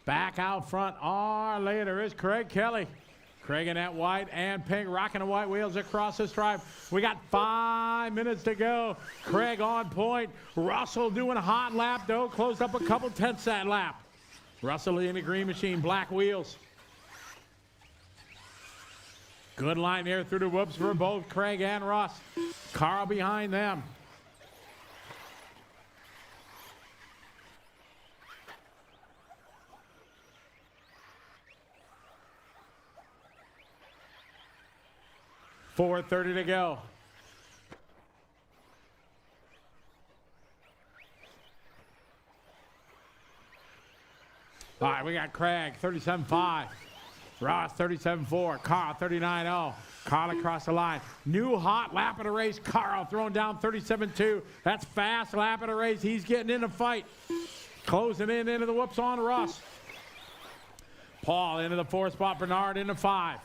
Back out front. Oh, later is Craig Kelly. Craig in that white and pink, rocking the white wheels across the stripe. We got 5 minutes to go. Craig on point. Russell doing a hot lap, though. Closed up a couple tenths that lap. Russell in the green machine, black wheels. Good line there through the whoops for both Craig and Ross. Carl behind them. $4:30 to go. All right, we got Craig, 37.5. Ross, 37.4. Carl, 39.0. Carl across the line. New hot lap of the race. Carl throwing down 37.2. That's fast lap of the race. He's getting in the fight. Closing in into the whoops on Ross. Paul into the 4 spot. Bernard into 5.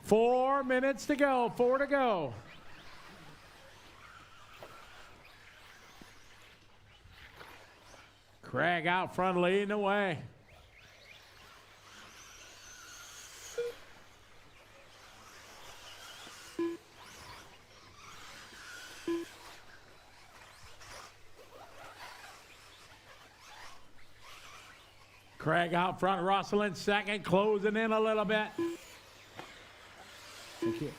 4 minutes to go. 4 to go. Craig out front leading the way. Craig out front, Russell in second, closing in a little bit. Thank you.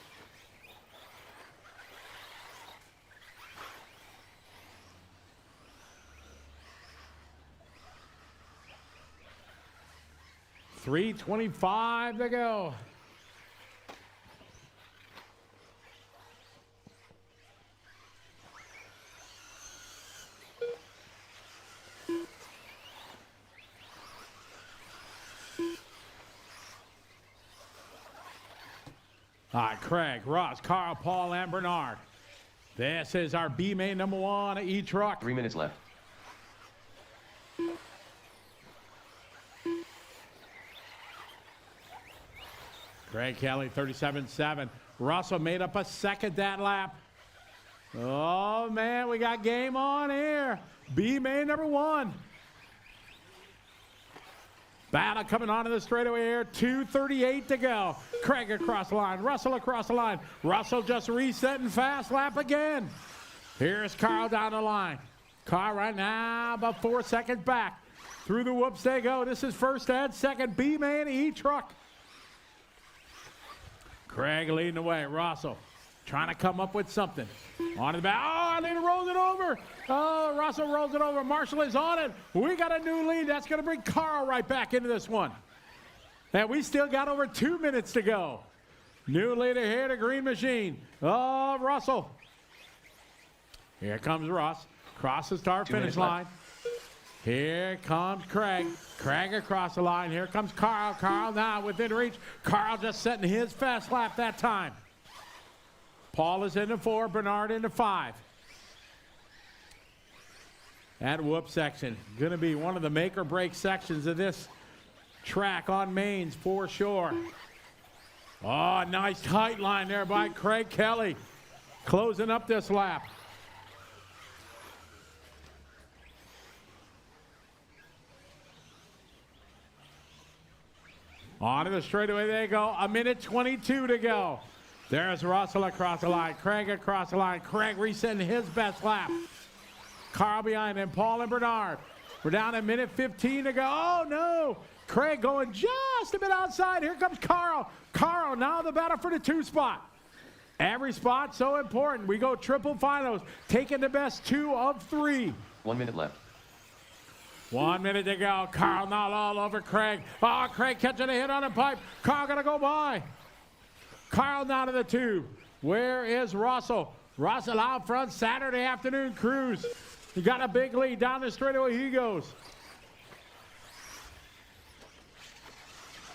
$3:25 to go. All right, Craig, Ross, Carl, Paul, and Bernard. This is our B main number 1 E-Truck. 3 minutes left. Craig Kelly, 37.7. Russell made up a second that lap. Oh, man, we got game on here. B main number 1. Battle coming onto the straightaway here. 2:38 to go. Craig across the line. Russell across the line. Russell just resetting fast lap again. Here's Carl down the line. Carl right now about 4 seconds back. Through the whoops they go. This is first and second. B-man E-Truck. Craig leading the way. Russell trying to come up with something. On the back. Oh, Alina rolls it over. Oh, Russell rolls it over. Marshall is on it. We got a new lead. That's going to bring Carl right back into this one. And we still got over 2 minutes to go. New leader here, the green machine. Oh, Russell. Here comes Ross. Cross the start finish line. Here comes Craig. Craig across the line. Here comes Carl. Carl now within reach. Carl just setting his fast lap that time. Paul is into 4. Bernard into 5. That whoop section going to be one of the make or break sections of this track on mains for sure. Oh, nice tight line there by Craig Kelly. Closing up this lap. Onto the straightaway they go. 1:22 to go. There's Russell across the line. Craig across the line. Craig resetting his best lap. Carl behind him. Paul and Bernard. We're down to 1:15 to go. Oh, no. Craig going just a bit outside. Here comes Carl. Carl now the battle for the 2 spot. Every spot so important. We go triple finals. Taking the best 2 of 3. 1 minute left. 1 minute to go. Carl now all over Craig. Oh, Craig catching a hit on a pipe. Carl gonna go by. Carl now to the 2. Where is Russell? Russell out front, Saturday afternoon cruise. He got a big lead. Down the straightaway he goes.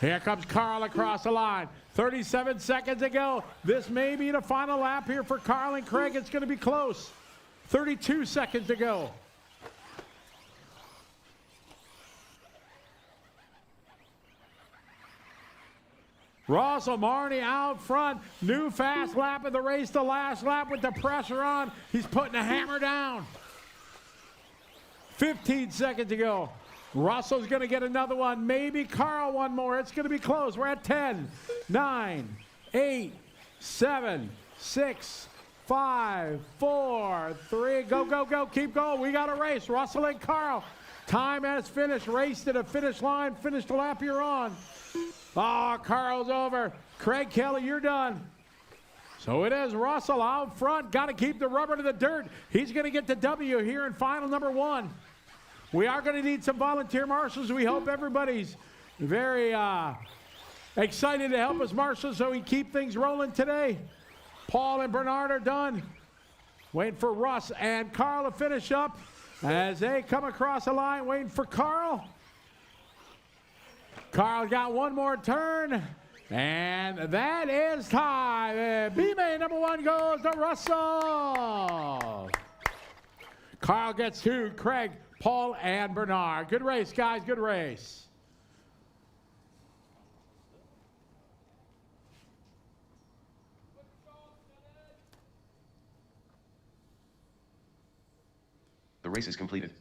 Here comes Carl across the line. 37 seconds to go. This may be the final lap here for Carl and Craig. It's going to be close. 32 seconds to go. Russell Marnie out front. New fast lap of the race, the last lap with the pressure on. He's putting the hammer down. 15 seconds to go. Russell's going to get another one. Maybe Carl one more. It's going to be close. We're at 10, 9, 8, 7, 6, 5, 4, 3. Go, go, go. Keep going. We got a race. Russell and Carl. Time has finished. Race to the finish line. Finish the lap you're on. Oh, Carl's over. Craig Kelly, you're done. So it is Russell out front. Got to keep the rubber to the dirt. He's going to get the W here in final number 1. We are going to need some volunteer marshals. We hope everybody's very excited to help us marshal so we keep things rolling today. Paul and Bernard are done. Waiting for Russ and Carl to finish up as they come across the line. Waiting for Carl. Carl got one more turn, and that is time. B-Main number 1 goes to Russell. Carl gets 2, Craig, Paul, and Bernard. Good race, guys, good race. The race is completed.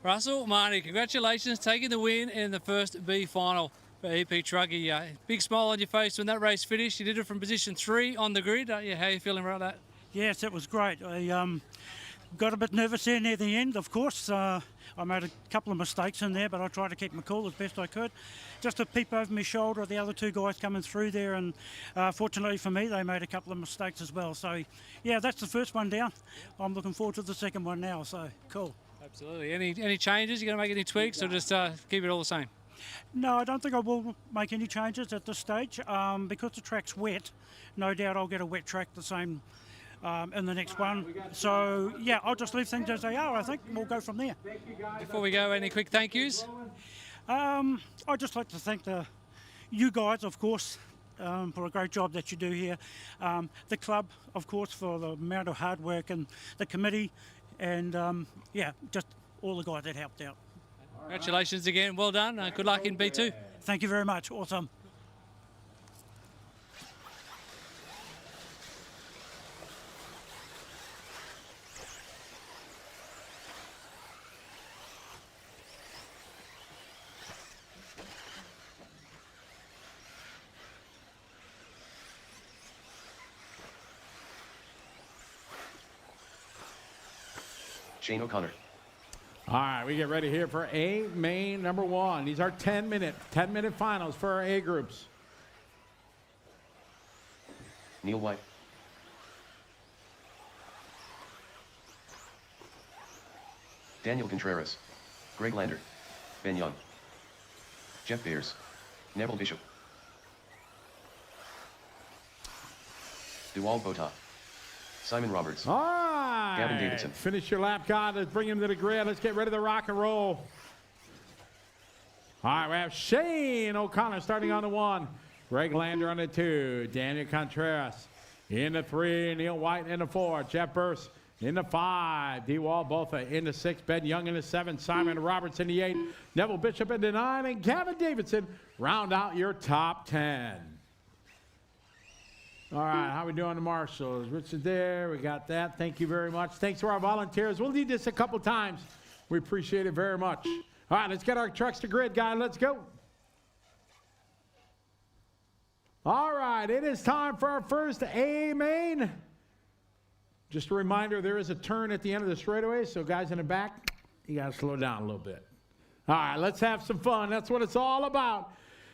Russell, Marnie, congratulations, taking the win in the first B final for EP Truckee. Big smile on your face when that race finished. You did it from position 3 on the grid. How are you feeling about that? Yes, it was great. I got a bit nervous there near the end, of course. I made a couple of mistakes in there, but I tried to keep my cool as best I could. Just a peep over my shoulder, the other 2 guys coming through there, and fortunately for me, they made a couple of mistakes as well. So, yeah, that's the first one down. I'm looking forward to the second one now, so cool. Absolutely. Any changes? You going to make any tweaks, or just keep it all the same? No, I don't think I will make any changes at this stage. Because the track's wet, no doubt I'll get a wet track the same in the next one. So, yeah, I'll just leave things as they are, I think. We'll go from there. Before we go, any quick thank yous? I'd just like to thank you guys, of course, for a great job that you do here. The club, of course, for the amount of hard work, and the committee, and, yeah, just all the guys that helped out. Congratulations again. Well done. Good luck in B2. Thank you very much. Awesome. Shane O'Connor. All right, we get ready here for A main number 1. These are 10-minute finals for our A groups. Neil White. Daniel Contreras. Greg Lander. Ben Young. Jeff Beers. Neville Bishop. Dewald Bota. Simon Roberts. All right. Gavin Davidson. Finish your lap, God. Let's bring him to the grid. Let's get ready to rock and roll. All right, we have Shane O'Connor starting on the 1. Greg Lander on the 2. Daniel Contreras in the 3. Neil White in the 4. Jeff Burst in the 5. Dewald Botha in the 6. Ben Young in the 7. Simon Roberts in the 8. Neville Bishop in the 9. And Gavin Davidson round out your top 10. All right, how we doing the marshals? Richard there, we got that. Thank you very much. Thanks to our volunteers. We'll need this a couple times. We appreciate it very much. All right, let's get our trucks to grid, guys. Let's go. All right, it is time for our first A main. Just a reminder, there is a turn at the end of the straightaway, so guys in the back, you got to slow down a little bit. All right, let's have some fun. That's what it's all about.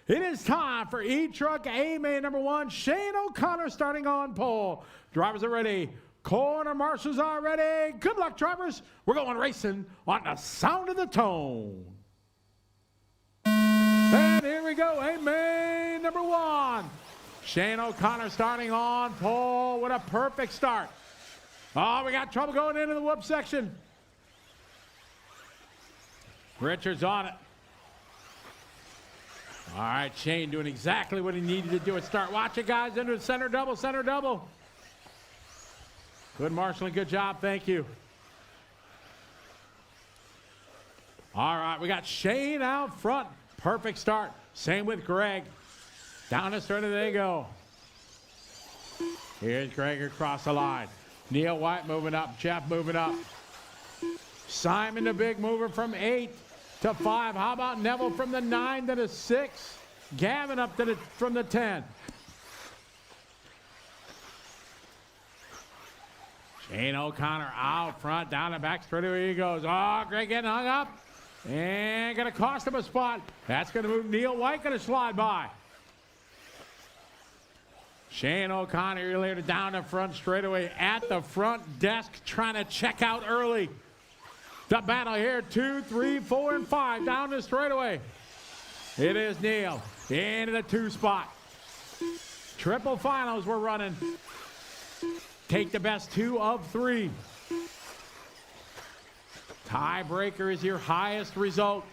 It is time for E-Truck A main number 1. Shane O'Connor starting on pole. Drivers are ready. Corner marshals are ready. Good luck, drivers. We're going racing on the sound of the tone. And here we go. A main number 1. Shane O'Connor starting on pole with a perfect start. Oh, we got trouble going into the whoop section. Richards on it. All right, Shane doing exactly what he needed to do at start. Watch it, guys, into the center double, center double. Good marshalling, good job, thank you. All right, we got Shane out front. Perfect start. Same with Greg. Down the start, they go. Here's Greg across the line. Neil White moving up, Jeff moving up. Simon the big mover from 8 to 5. How about Neville from the 9 to the 6? Gavin up to from the 10. Shane O'Connor out front, down the back straight away he goes. Oh, Greg getting hung up. And going to cost him a spot. That's going to move Neil White, going to slide by. Shane O'Connor earlier down the front straightaway at the front desk trying to check out early. The battle here, 2, 3, 4, and 5 down the straightaway. It is Neil into the 2 spot. Triple finals we're running. Take the best 2 of 3. Tiebreaker is your highest result.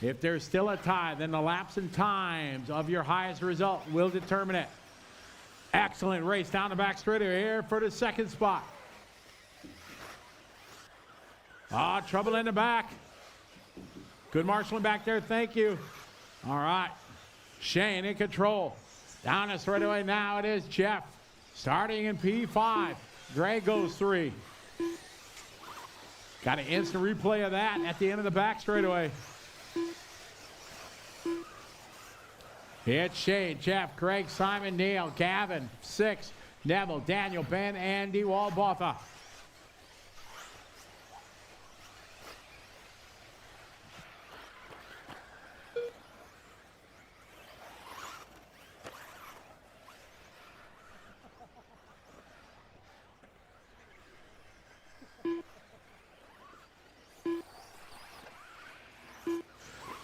If there's still a tie, then the laps and times of your highest result will determine it. Excellent race down the back straightaway here for the 2nd spot. Trouble in the back. Good marshalling back there, thank you. All right, Shane in control. Down the straightaway now it is Jeff. Starting in P5. Greg goes 3. Got an instant replay of that at the end of the back straightaway. It's Shane, Jeff, Greg, Simon, Neil, Gavin, 6, Neville, Daniel, Ben, Andy, Walbotha.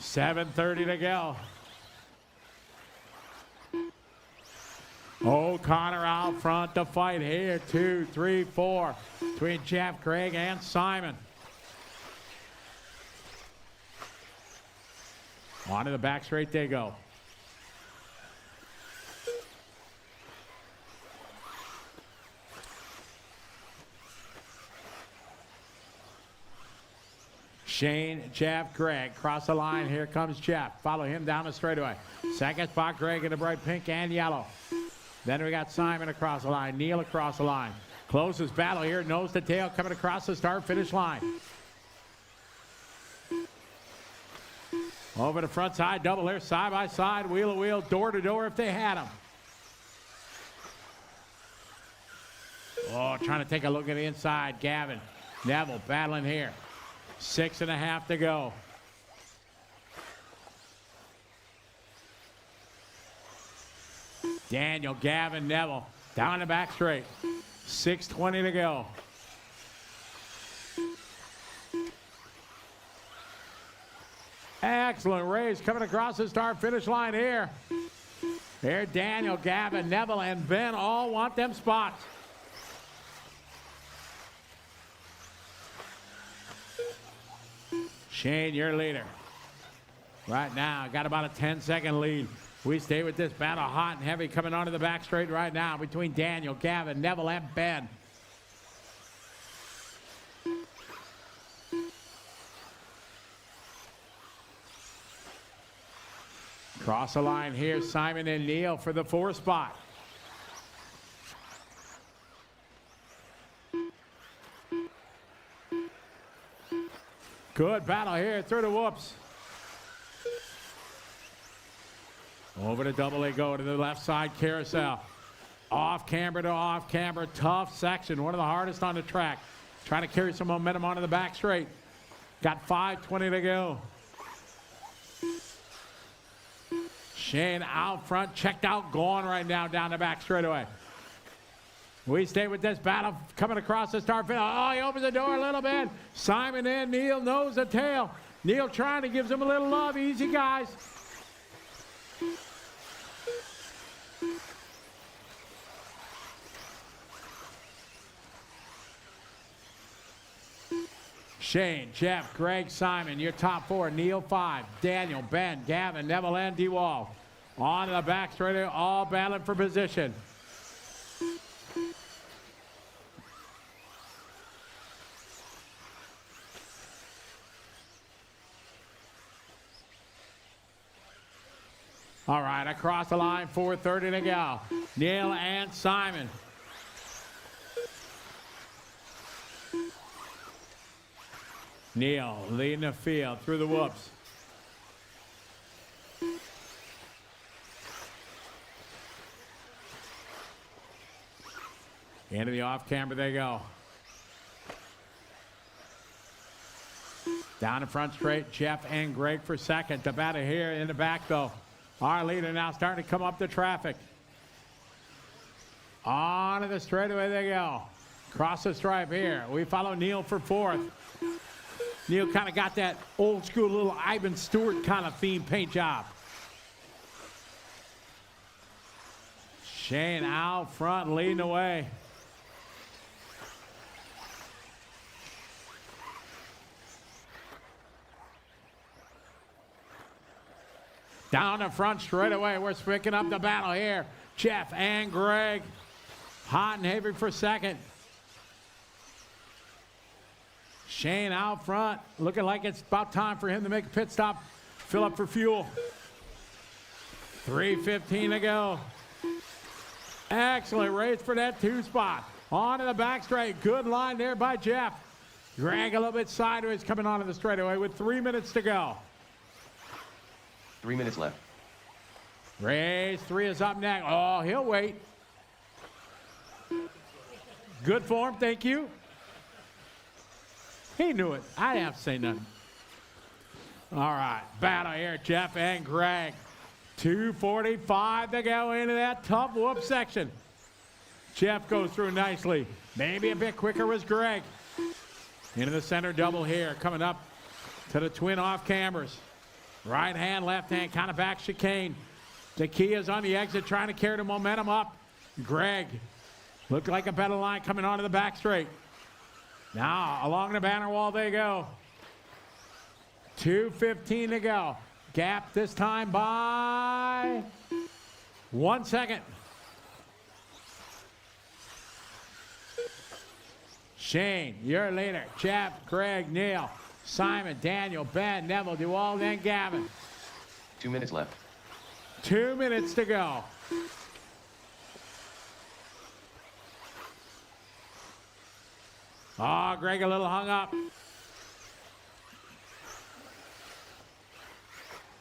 $7:30 to go. O'Connor out front to fight here. 2, 3, 4 between Jeff, Greg, and Simon. Onto the back straight they go. Shane, Jeff, Greg, cross the line. Here comes Jeff. Follow him down the straightaway. 2nd spot, Greg in the bright pink and yellow. Then we got Simon across the line, Neil across the line. Closest battle here, nose to tail, coming across the start-finish line. Over the front side, double here, side by side, wheel to wheel, door to door if they had them. Oh, trying to take a look at the inside, Gavin. Neville battling here. 6.5 to go. Daniel, Gavin, Neville down the back straight. 6:20 to go. Excellent race coming across the start finish line here. Here, Daniel, Gavin, Neville, and Ben all want them spots. Shane, your leader. Right now, got about a 10-second lead. We stay with this battle hot and heavy coming onto the back straight right now between Daniel, Gavin, Neville, and Ben. Cross the line here, Simon and Neil for the 4th spot. Good battle here through the whoops. Over to double they go to the left side carousel. Off camber to off camber, tough section, one of the hardest on the track. Trying to carry some momentum onto the back straight. Got 5:20 to go. Shane out front, checked out, gone right now down the back straightaway. We stay with this battle coming across the start field. Oh, he opens the door a little bit. Simon in, Neil nose to tail. Neil trying to gives him a little love. Easy, guys. Shane, Jeff, Greg, Simon, your top 4. Neil, 5. Daniel, Ben, Gavin, Neville, and D-Wall. On to the back straightaway, all battling for position. All right, across the line, 4:30 to go. Neil and Simon. Neil leading the field through the whoops. Into the off camber they go. Down in front straight, Jeff and Greg for second. The batter here in the back though. Our leader now starting to come up the traffic. On to the straightaway they go. Cross the stripe here. We follow Neil for 4th. Neil kind of got that old school little Ivan Stewart kind of theme paint job. Shane out front leading the way. Down the front straight away. We're picking up the battle here. Jeff and Greg. Hot and heavy for second. Shane out front. Looking like it's about time for him to make a pit stop. Fill up for fuel. 3:15 to go. Excellent race for that 2 spot. On to the back straight. Good line there by Jeff. Greg a little bit sideways coming onto the straightaway with 3 minutes to go. 3 minutes left. Race 3 is up next. Oh, he'll wait. Good form, thank you. He knew it. I didn't have to say nothing. All right, battle here, Jeff and Greg. 2:45 to go into that tough whoop section. Jeff goes through nicely. Maybe a bit quicker was Greg. Into the center double here, coming up to the twin off cambers. Right hand, left hand, kind of back chicane. The key is on the exit, trying to carry the momentum up. Greg looked like a better line coming onto the back straight. Now, along the banner wall they go. 2:15 to go. Gap this time by 1 second. Shane, your leader. Jeff, Greg, Neil, Simon, Daniel, Ben, Neville, DeWald, and Gavin. 2 minutes left. 2 minutes to go. Oh, Greg a little hung up.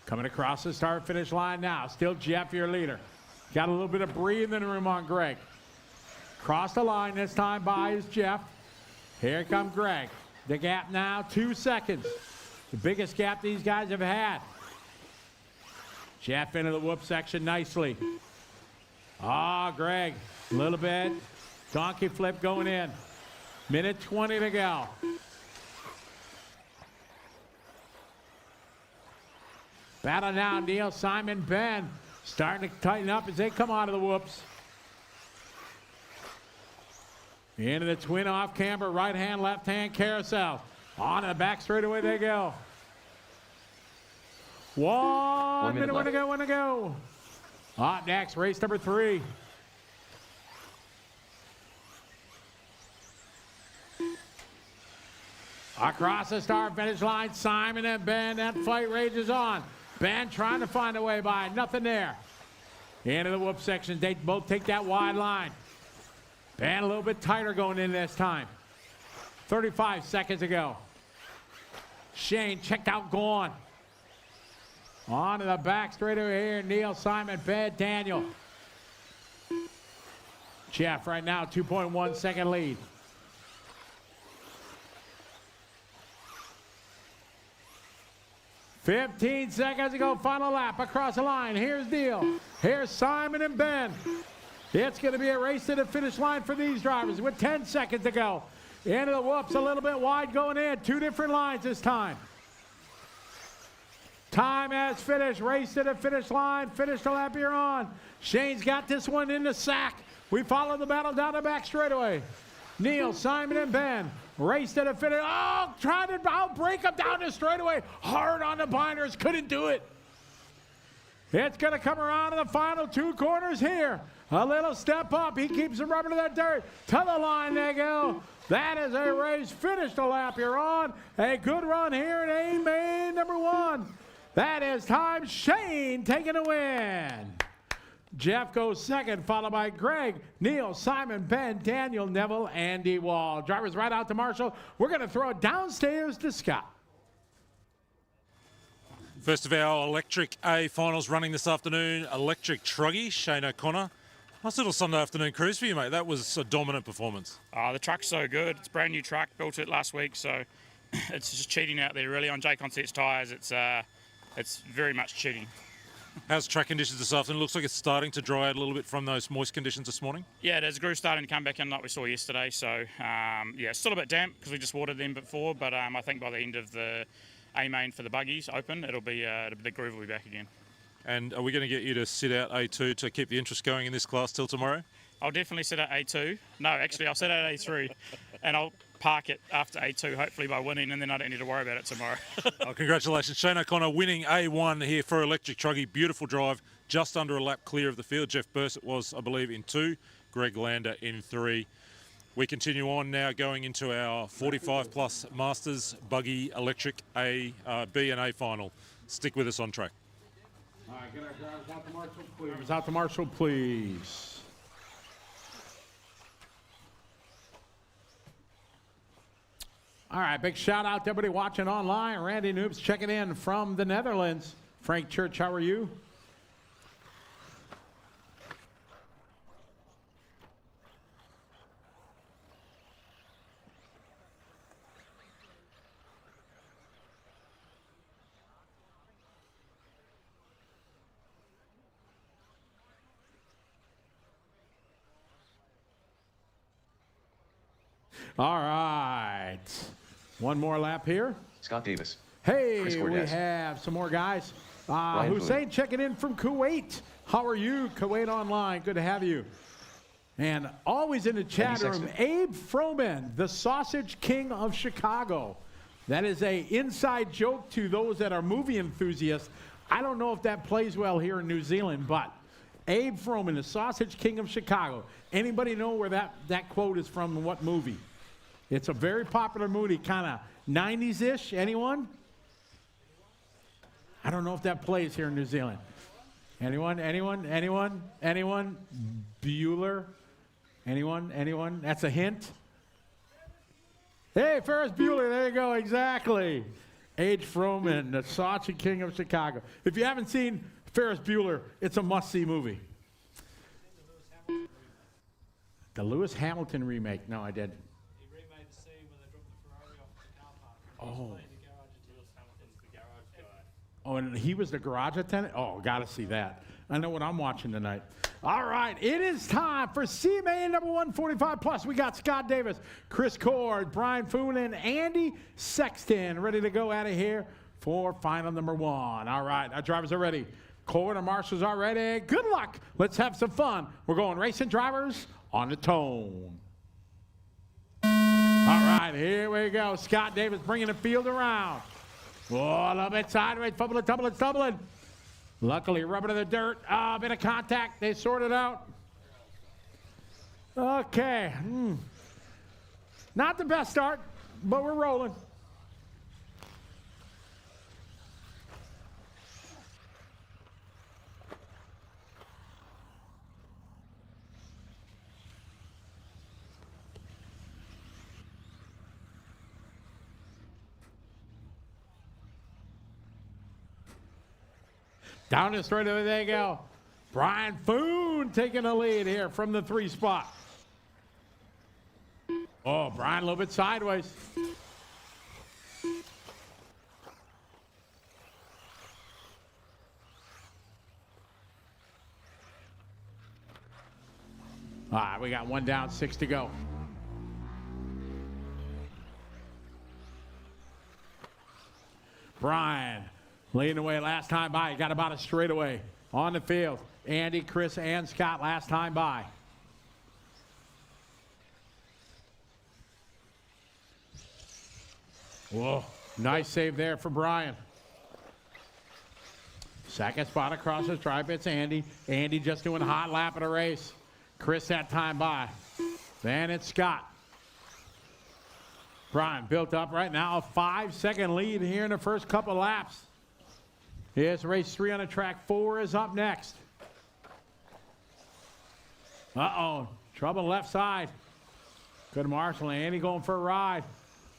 Coming across the start-finish line now. Still Jeff, your leader. Got a little bit of breathing room on Greg. Cross the line this time by is Jeff. Here comes Greg. The gap now, 2 seconds. The biggest gap these guys have had. Jeff into the whoop section nicely. Ah, Greg, a little bit. Donkey flip going in. Minute 20 to go. Battle now, Neil, Simon, Ben. Starting to tighten up as they come out of the whoops. Into the twin off camber, right hand, left hand carousel. On to the back straightaway they go. 1 minute, one to go. Up next, race number 3. Across the start finish line, Simon and Ben, that fight rages on. Ben trying to find a way by, nothing there. Into the whoop section, they both take that wide line. Ben a little bit tighter going in this time. 35 seconds to go. Shane checked out, gone. On to the back straight over here, Neil, Simon, Ben, Daniel. Jeff right now, 2.1 second lead. "15 seconds to go, final lap across the line. Here's Neil. Here's Simon and Ben. It's going to be a race to the finish line for these drivers with 10 seconds to go. Into the whoops, a little bit wide going in. 2 different lines this time. Time has finished. Race to the finish line. Finish the lap you're on. Shane's got this one in the sack. We follow the battle down the back straightaway. Neil, Simon, and Ben race to the finish. Oh, tried to outbreak him down the straightaway. Hard on the binders, couldn't do it. It's going to come around to the final 2 corners here. A little step up. He keeps the rubber to that dirt. To the line they go. That is a race. Finish the lap you're on. A good run here in A main number 1. That is time Shane taking the win. Jeff goes second, followed by Greg, Neil, Simon, Ben, Daniel, Neville, Andy Wall. Drivers right out to Marshall. We're going to throw it downstairs to Scott. First of our Electric A finals running this afternoon, Electric Truggy, Shane O'Connor. Nice little Sunday afternoon cruise for you, mate. That was a dominant performance. The truck's so good. It's a brand new truck, built it last week, so it's just cheating out there really. On J Concepts tyres, it's very much cheating. How's track conditions this afternoon? Looks like it's starting to dry out a little bit from those moist conditions this morning. Yeah, there's a groove starting to come back in like we saw yesterday, so yeah, it's still a bit damp because we just watered them before, but I think by the end of the A main for the buggies open, the groove will be back again. And are we going to get you to sit out A2 to keep the interest going in this class till tomorrow? I'll definitely sit out A2. No, actually, I'll sit out A3, and I'll park it after A2, hopefully by winning, and then I don't need to worry about it tomorrow. Oh, congratulations, Shane O'Connor winning A1 here for Electric Truggy. Beautiful drive, just under a lap clear of the field. Jeff Bursett was, I believe, in 2. Greg Lander in 3. We continue on now going into our 45-plus Masters Buggy Electric B and A final. Stick with us on track. All right, get our drivers out to Marshall, please. Drivers out to Marshall, please. All right, big shout out to everybody watching online. Randy Noobs checking in from the Netherlands. Frank Church, how are you? All right. One more lap here. Scott Davis. Hey, Chris we Cordes. have some more guys. Ryan Hussein Boone. checking in from Kuwait. How are you, Kuwait Online? Good to have you. And always in the chat Eddie room, Sexton. Abe Froman, the Sausage King of Chicago. That is a inside joke to those that are movie enthusiasts. I don't know if that plays well here in New Zealand, but Abe Froman, the Sausage King of Chicago. Anybody know where that quote is from and what movie? It's a very popular movie, kind of 90s-ish. Anyone? I don't know if that plays here in New Zealand. Anyone? Bueller? Anyone? That's a hint. Hey, Ferris Bueller, there you go, exactly. Abe Froman, the Sausage King of Chicago. If you haven't seen Ferris Bueller, it's a must-see movie. The Lewis Hamilton remake. No, I didn't. Oh. Oh, and he was the garage attendant? Oh, got to see that. I know what I'm watching tonight. All right, it is time for CMA number 145 plus. We got Scott Davis, Chris Cord, Brian Foon, and Andy Sexton ready to go out of here for final number 1. All right, our drivers are ready. Cord and Marshall's are ready. Good luck. Let's have some fun. We're going racing drivers on the tone. All right, here we go. Scott Davis bringing the field around. Oh, a little bit sideways, tumbling. Luckily, rubber to the dirt. A bit of contact. They sort it out. Okay. Not the best start, but we're rolling. Down the straightaway they go. Brian Foon taking the lead here from the 3 spot. Oh, Brian a little bit sideways. All right, we got 1 down, 6 to go. Brian leading away last time by. He got about a straightaway on the field. Andy, Chris, and Scott last time by. Whoa, nice save there for Brian. Second spot across the stripe, it's Andy. Andy just doing a hot lap of the race. Chris that time by. Then it's Scott. Brian built up right now, a 5-second lead here in the first couple laps. Here's race 3 on the track. 4 is up next. Uh-oh, trouble left side. Good Marshall. Andy going for a ride.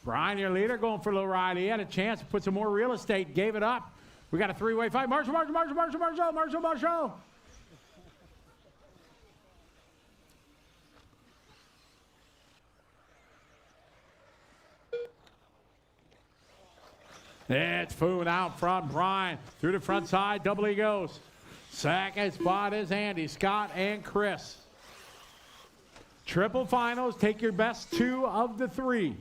Brian, your leader, going for a little ride. He had a chance to put some more real estate, gave it up. We got a 3-way fight. Marshall. It's Foon out front. Brian through the front side. Double he goes. Second spot is Andy, Scott, and Chris. Triple finals. Take your best 2 of the 3.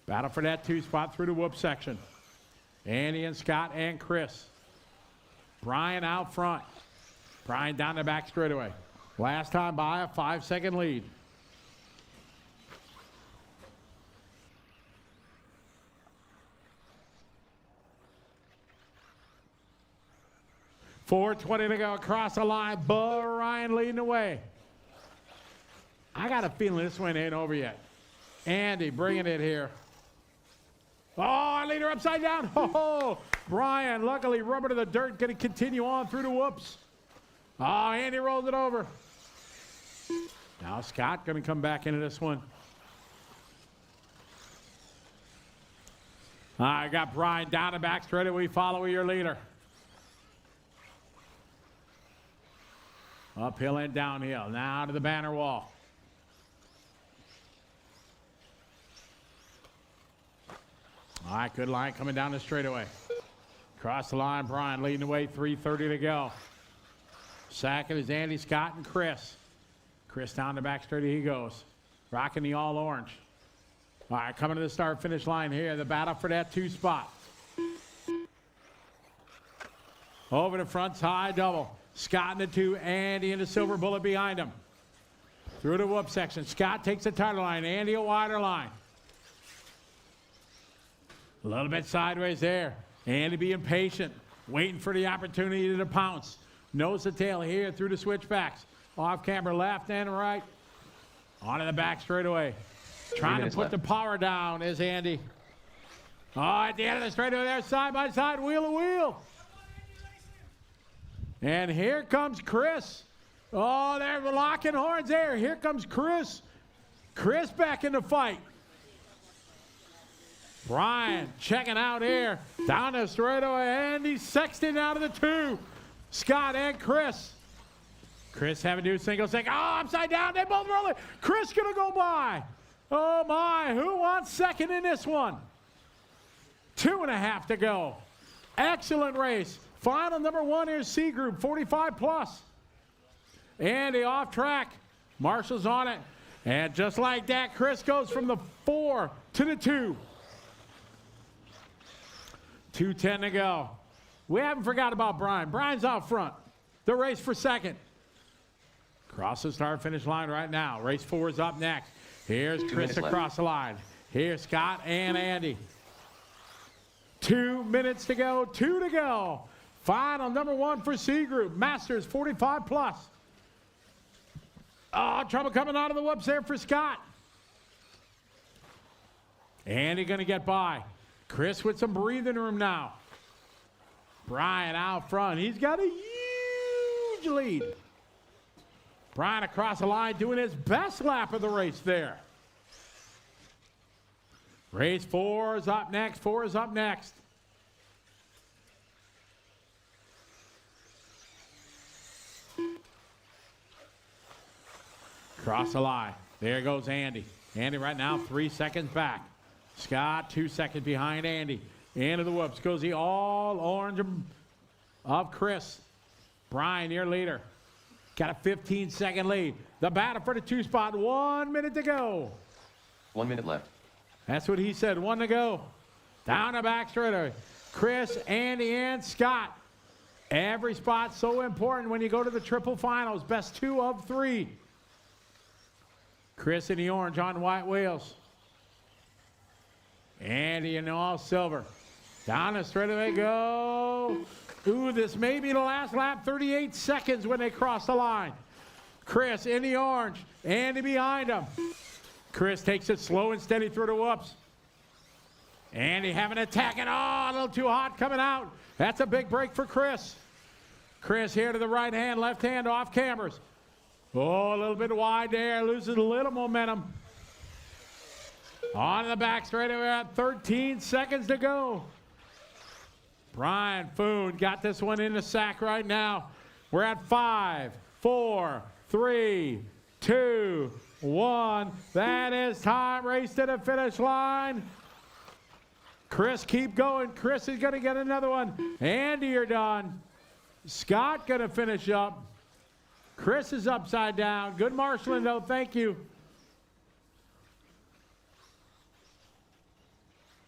Battle for that 2 spot through the whoop section. Andy and Scott and Chris. Brian out front. Brian down the back straightaway. Last time by a 5-second lead. .420 to go across the line. Brian leading the way. I got a feeling this one ain't over yet. Andy bringing it here. Oh, leader upside down. Oh, Brian, luckily rubber to the dirt, going to continue on through the whoops. Oh, Andy rolled it over. Now Scott going to come back into this one. I got Brian down the back straight. We follow your leader. Uphill and downhill. Now to the banner wall. All right, good line coming down the straightaway. Cross the line, Brian leading the way, 3:30 to go. Second is Andy, Scott, and Chris. Chris down the back straight he goes. Rocking the all orange. All right, coming to the start-finish line here. The battle for that 2 spot. Over the front, high double. Scott in the 2, Andy in the silver bullet behind him. Through the whoop section. Scott takes the tighter line, Andy a wider line. A little bit sideways there. Andy being patient, waiting for the opportunity to pounce. Nose to tail here through the switchbacks. Off camera left and right. Onto the back straightaway. Trying to put the power down is Andy. Oh, at the end of the straightaway there, side by side, wheel to wheel. And here comes Chris. Oh, they're locking horns there. Here comes Chris. Chris back in the fight. Brian checking out here. Down the straightaway. Andy Sexton out of the 2. Scott and Chris. Chris having to do single seg. Oh, upside down. They both rolling. Chris going to go by. Oh, my. Who wants second in this one? 2.5 to go. Excellent race. Final number 1 is C Group, 45 plus. Andy off track. Marshall's on it. And just like that, Chris goes from the 4 to the 2. 2:10 to go. We haven't forgot about Brian. Brian's out front. The race for second. Cross the start-finish line right now. Race 4 is up next. Here's Chris across the line. Here's Scott and Andy. 2 minutes to go. 2 to go. Final number 1 for C Group. Masters 45 plus. Oh, trouble coming out of the whoops there for Scott. Andy going to get by. Chris with some breathing room now. Brian out front. He's got a huge lead. Brian across the line doing his best lap of the race there. Race 4 is up next. 4 is up next. Cross the line. There goes Andy. Andy right now 3 seconds back. Scott 2 seconds behind Andy. Into the whoops goes the all orange of Chris. Brian, your leader. Got a 15-second lead. The battle for the 2 spot. 1 minute to go. 1 minute left. That's what he said. 1 to go. Down the back straightaway. Chris, Andy, and Scott. Every spot so important when you go to the triple finals. Best 2 of 3. Chris in the orange on white wheels. Andy and all silver. Down the straightaway go. Ooh, this may be the last lap. 38 seconds when they cross the line. Chris in the orange. Andy behind him. Chris takes it slow and steady through the whoops. Andy having an attack and a little too hot coming out. That's a big break for Chris. Chris here to the right hand, left hand off cameras. Oh, a little bit wide there, loses a little momentum. On the back straightaway at 13 seconds to go. Brian Foon got this one in the sack right now. We're at 5, 4, 3, 2, 1. That is time. Race to the finish line. Chris, keep going. Chris is going to get another one. Andy, you're done. Scott going to finish up. Chris is upside down. Good marshalling, though. Thank you.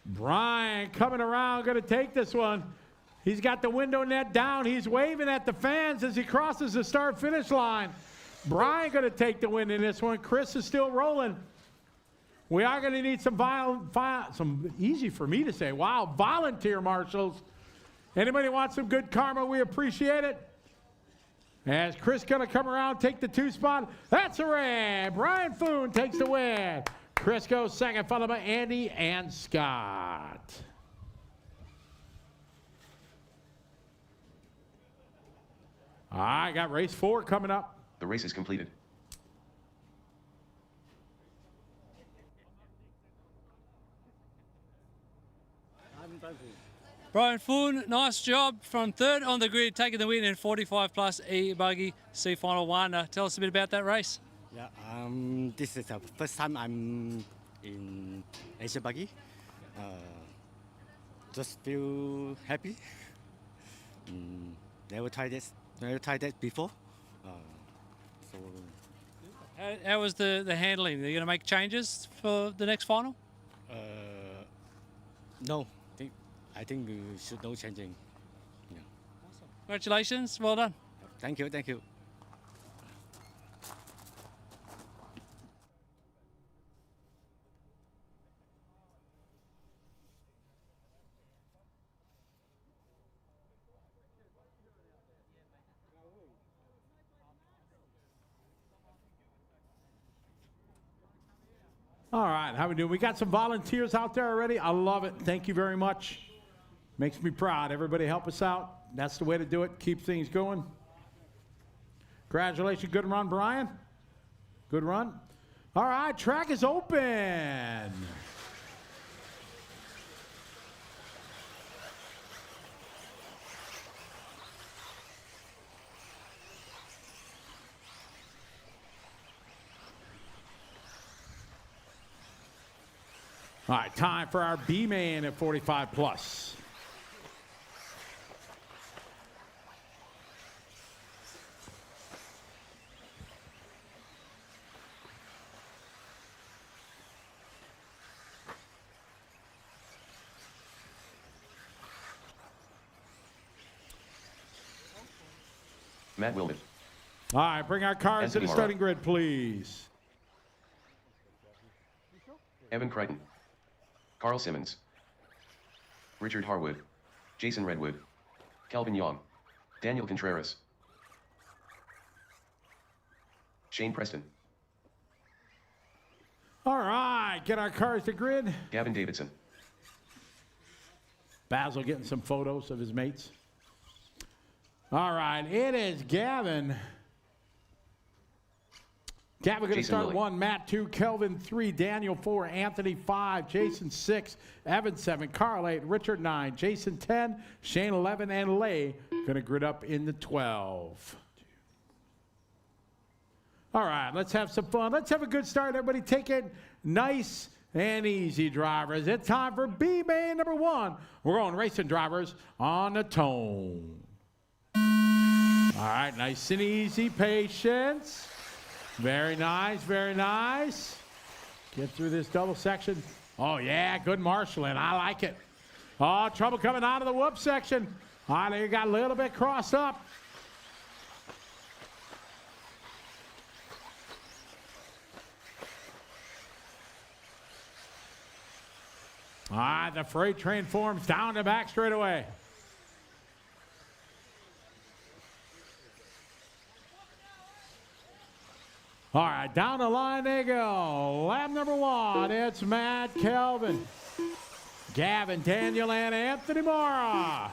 Brian coming around, going to take this one. He's got the window net down. He's waving at the fans as he crosses the start-finish line. Brian going to take the win in this one. Chris is still rolling. We are going to need some easy for me to say, wow, volunteer marshals. Anybody want some good karma? We appreciate it. As Chris going to come around, take the 2 spot. That's a wrap. Brian Foon takes the win. Chris goes second, followed by Andy and Scott. All right, got race 4 coming up. The race is completed. Brian Foon, nice job from third on the grid, taking the win in 45 plus E-Buggy C Final 1. Tell us a bit about that race. Yeah, this is the first time I'm in Asia Buggy. Just feel happy. Never tried that before. So. How was the handling? Are you going to make changes for the next final? No, I think we should no changing. Yeah. Awesome. Congratulations, well done. Thank you, thank you. All right, how we doing? We got some volunteers out there already. I love it. Thank you very much. Makes me proud. Everybody help us out. That's the way to do it. Keep things going. Congratulations. Good run, Brian. Good run. All right, track is open. All right, time for our B-man at 45 plus. Matt Wilbert. All right, bring our cars Anthony to the Morrow. starting grid, please. Evan Crichton. Carl Simmons. Richard Harwood. Jason Redwood. Kelvin Young. Daniel Contreras. Shane Preston. All right, get our cars to grid. Gavin Davidson. Basil getting some photos of his mates. All right, it is Gavin. Gavin going to Jason start Lilly. 1, Matt 2, Kelvin 3, Daniel 4, Anthony 5, Jason 6, Evan 7, Carl 8, Richard 9, Jason 10, Shane 11, and Lay going to grid up in the 12. All right, let's have some fun. Let's have a good start. Everybody take it nice and easy, drivers. It's time for B-Main number 1. We're going racing drivers on the tone. All right, nice and easy, patience. Very nice, very nice. Get through this double section. Oh, yeah, good marshalling. I like it. Oh, trouble coming out of the whoop section. All right, they got a little bit crossed up. All right, the freight train forms down to back straightaway. All right, down the line they go. Lap number 1, it's Matt, Kelvin, Gavin, Daniel, and Anthony Mora.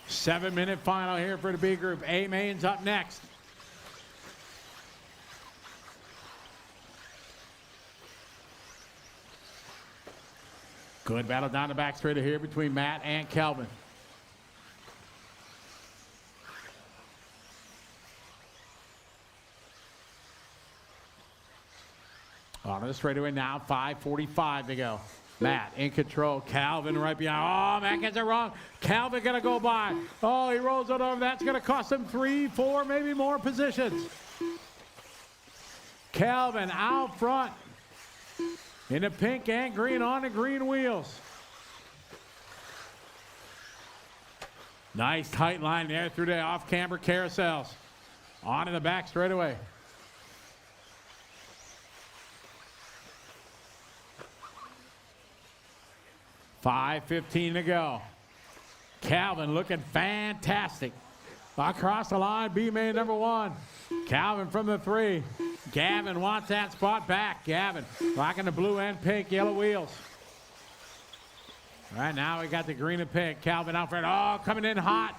Seven-minute final here for the B group. A Main's up next. Good battle down the back straight here between Matt and Kelvin. On the straightaway now, 5:45 to go. Matt in control. Calvin right behind. Oh, Matt gets it wrong. Calvin going to go by. Oh, he rolls it over. That's going to cost him 3, 4, maybe more positions. Calvin out front in the pink and green on the green wheels. Nice tight line there through the off-camber carousels. On to the back straightaway. $5:15 to go. Calvin looking fantastic. Across the line, B-Main number 1. Calvin from the 3. Gavin wants that spot back. Gavin rocking the blue and pink, yellow wheels. All right, now we got the green and pink. Calvin out front. Oh, coming in hot.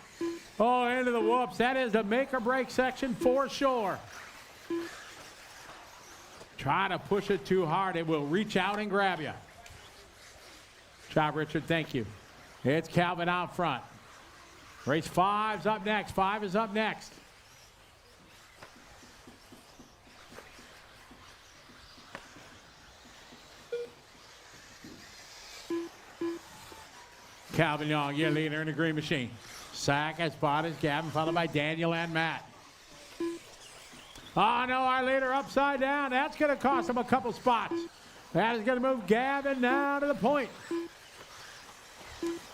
Oh, into the whoops. That is the make or break section for sure. Try to push it too hard. It will reach out and grab you. Job, Richard. Thank you. It's Calvin out front. Race 5's up next. 5 is up next. Calvin Young, your leader in the green machine. Second spot is Gavin, followed by Daniel and Matt. Oh, no, our leader upside down. That's going to cost him a couple spots. That is going to move Gavin down to the point.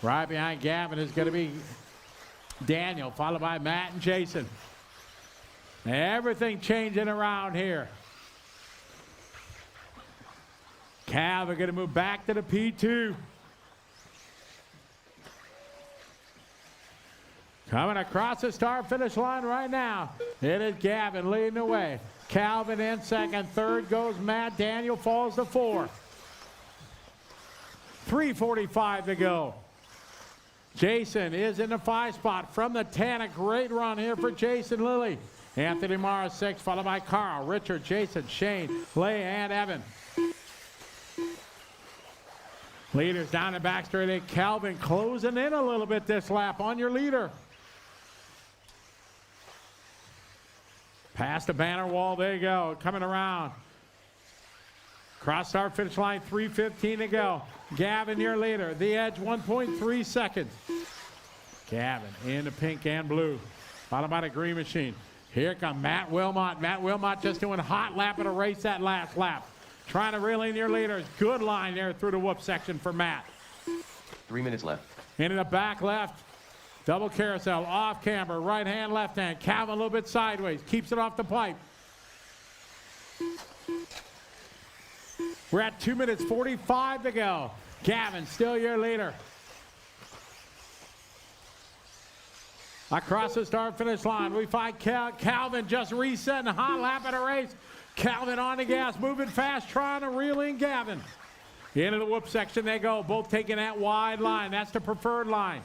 Right behind Gavin is going to be Daniel, followed by Matt and Jason. Everything changing around here. Calvin going to move back to the P2. Coming across the start finish line right now. It is Gavin leading the way. Calvin in second. Third goes Matt. Daniel falls to 4th. 3:45 to go. Jason is in the 5 spot from the 10. A great run here for Jason Lilly. Anthony Mara 6, followed by Carl, Richard, Jason, Shane, Leigh, and Evan. Leaders down the back straight. Calvin closing in a little bit this lap on your leader. Past the banner wall, there you go, coming around. Cross start finish line, 3:15 to go. Gavin, your leader. The edge, 1.3 seconds. Gavin in the pink and blue, followed by the green machine. Here comes Matt Wilmot. Matt Wilmot just doing a hot lap of the race that last lap. Trying to reel in your leaders. Good line there through the whoop section for Matt. 3 minutes left. Into the back left. Double carousel, off camber, right hand, left hand. Calvin a little bit sideways, keeps it off the pipe. We're at 2 minutes 45 to go. Gavin, still your leader. Across the start finish line, we find Calvin just resetting a hot lap of the race. Calvin on the gas, moving fast, trying to reel in Gavin. Into the whoop section they go, both taking that wide line. That's the preferred line.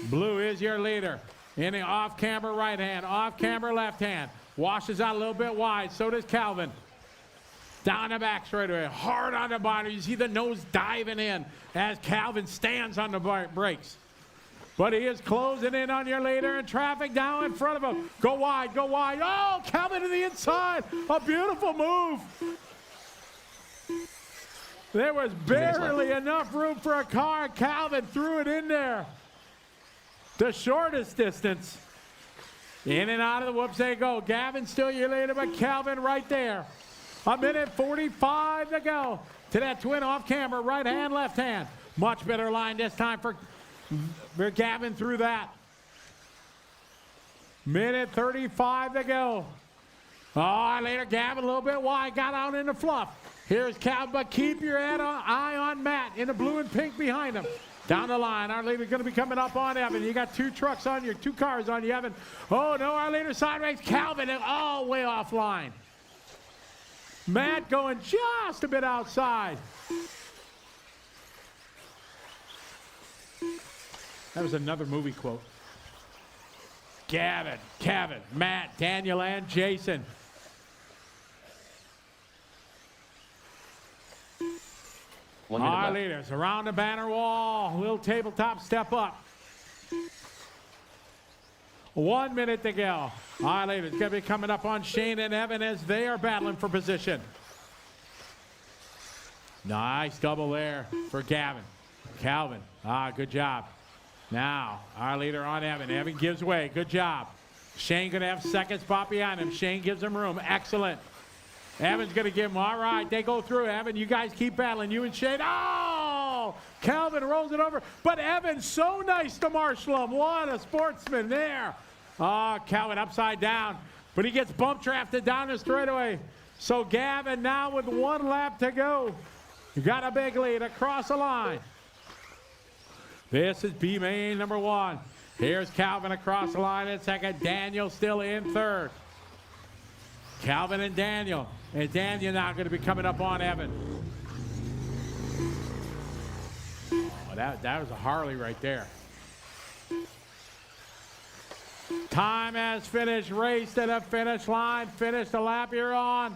Blue is your leader. In the off-camber right hand, off-camber left hand. Washes out a little bit wide, so does Calvin. Down the back straightaway, hard on the bottom. You see the nose diving in as Calvin stands on the brakes. But he is closing in on your leader, and traffic down in front of him. Go wide, go wide. Oh, Calvin to the inside. A beautiful move. There was barely enough room for a car. Calvin threw it in there. The shortest distance. In and out of the whoops they go. Gavin still your leader, but Calvin right there. 1:45 to go. To that twin off camera, right hand, left hand. Much better line this time for Gavin through that. 1:35 to go. Oh, later, Gavin, a little bit wide, got out in the fluff. Here's Calvin, but keep your eye on Matt in the blue and pink behind him. Down the line, our leader's going to be coming up on Evan. You got two cars on you, Evan. Oh, no, our leader sideways. Calvin, all way offline. Matt going just a bit outside. That was another movie quote. Gavin, Kevin, Matt, Daniel, and Jason. Our leaders around the banner wall. Little tabletop step up. 1 minute to go. Our leaders going to be coming up on Shane and Evan as they are battling for position. Nice double there for Gavin. Calvin, good job. Now, our leader on Evan. Evan gives way. Good job. Shane going to have second spot behind him. Shane gives him room. Excellent. Evan's going to give him. All right, they go through. Evan, you guys keep battling. You and Shane. Oh! Calvin rolls it over. But Evan's so nice to marshal him. What a sportsman there. Oh, Calvin upside down. But he gets bump drafted down the straightaway. So Gavin now with 1 lap to go. You got a big lead across the line. This is B main number 1. Here's Calvin across the line in second. Daniel still in third. Calvin and Daniel. And Daniel now going to be coming up on Evan. Oh, that was a Harley right there. Time has finished. Race to the finish line. Finish the lap you're on.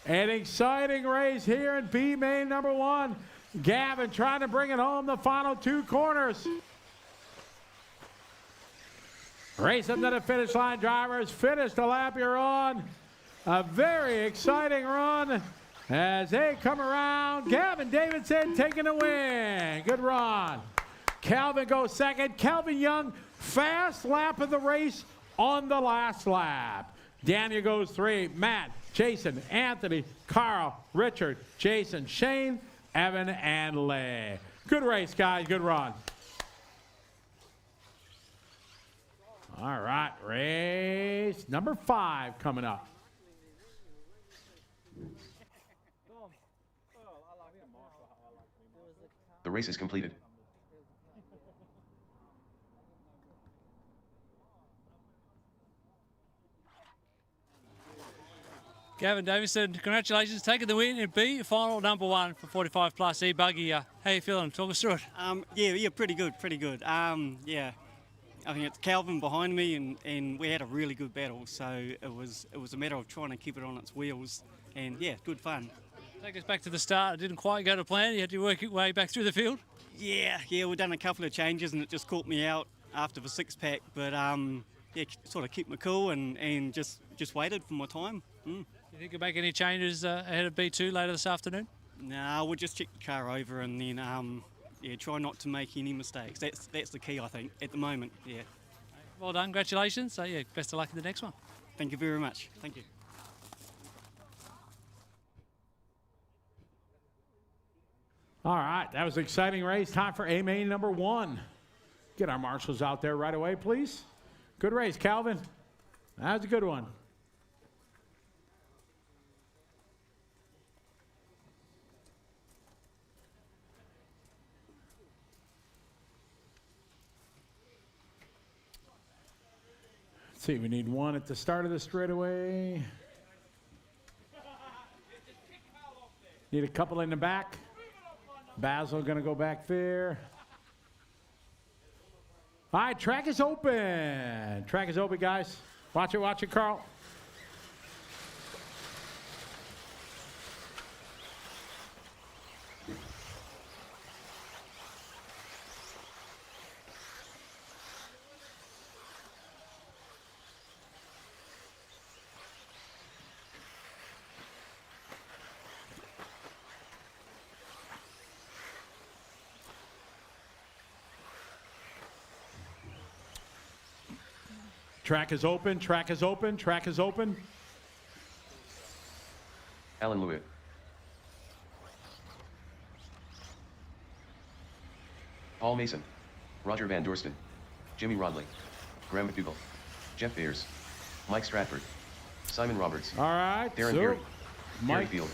An exciting race here in B main number 1. Gavin trying to bring it home the final 2 corners. Racing to the finish line, drivers. Finish the lap you're on. A very exciting run as they come around. Gavin Davidson taking a win. Good run. Calvin goes second. Calvin Young, fast lap of the race on the last lap. Daniel goes 3. Matt, Jason, Anthony, Carl, Richard, Jason, Shane, Evan, and Leigh. Good race, guys. Good run. All right, race number 5 coming up. The race is completed. Gavin Davison, congratulations, taking the win in B, final number 1 for 45 plus E Buggy. How you feeling? Talk us through it. Yeah, pretty good. Yeah, I think it's Calvin behind me, and we had a really good battle. So it was a matter of trying to keep it on its wheels, and yeah, good fun. Take us back to the start. It didn't quite go to plan. You had to work your way back through the field. Yeah, we've done a couple of changes, and it just caught me out after the 6-pack. But yeah, sort of kept me cool and just waited for my time. Do you think you'll make any changes ahead of B2 later this afternoon? No, we'll just check the car over and then yeah, try not to make any mistakes. That's the key, I think, at the moment. Yeah. Well done, congratulations. So yeah, best of luck in the next one. Thank you very much. Thank you. All right, that was an exciting race. Time for A main number 1. Get our marshals out there right away, please. Good race, Calvin. That was a good one. Let's see, we need 1 at the start of the straightaway. Need a couple in the back. Basil going to go back there. All right, track is open. Track is open, guys. Watch it, Carl. Track is open, track is open, track is open. Alan Lewitt. Paul Mason. Roger Van Dorsten. Jimmy Rodley. Graham McDougall. Jeff Ayers. Mike Stratford. Simon Roberts. All right. Darren so, Perry. Mike. Gary Field.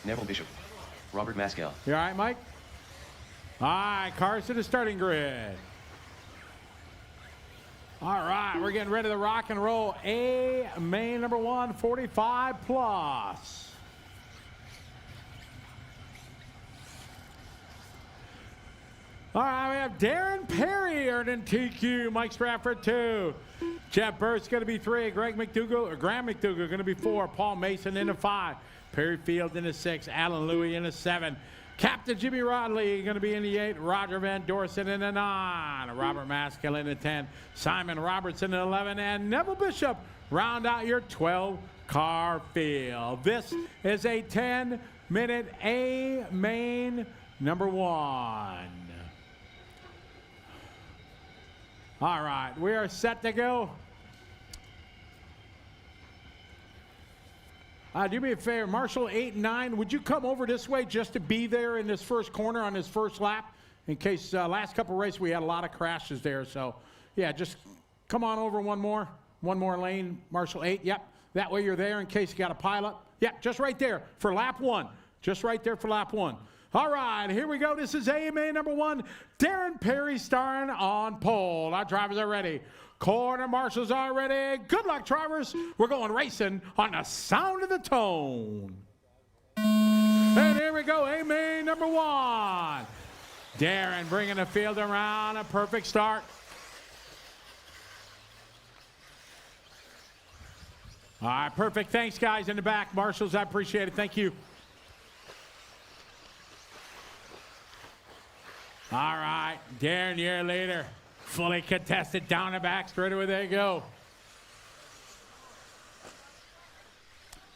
Neville Bishop. Robert Mascal. You all right, Mike? All right, cars to the starting grid. All right, we're getting ready to rock and roll. A main number 1, 45 plus. All right, we have Darren Perry earning TQ. Mike Stratford 2. Jeff Burt's going to be 3. Graham McDougall going to be 4. Paul Mason in a 5. Perry Field in a 6. Alan Louie in a 7. Captain Jimmy Rodley going to be in the 8. Roger Van Dorsen in the 9. Robert Maskell in the 10. Simon Robertson in the 11. And Neville Bishop round out your 12-car field. This is a 10-minute A main number 1. All right, we are set to go. Do me a favor, Marshall 8 and 9, would you come over this way just to be there in this first corner on this first lap? In case last couple races we had a lot of crashes there. So, yeah, just come on over one more lane, Marshall 8. Yep, that way you're there in case you got a pileup. Yep, just right there for lap 1. Just right there for lap 1. All right, here we go. This is AMA number 1. Darren Perry starring on pole. Our drivers are ready. Corner marshals are ready. Good luck, drivers. We're going racing on the sound of the tone. And here we go, AMA number 1. Darren bringing the field around. A perfect start. All right, perfect. Thanks, guys, in the back. Marshals, I appreciate it. Thank you. All right, Darren, your leader. Fully contested down the back straight away. There you go.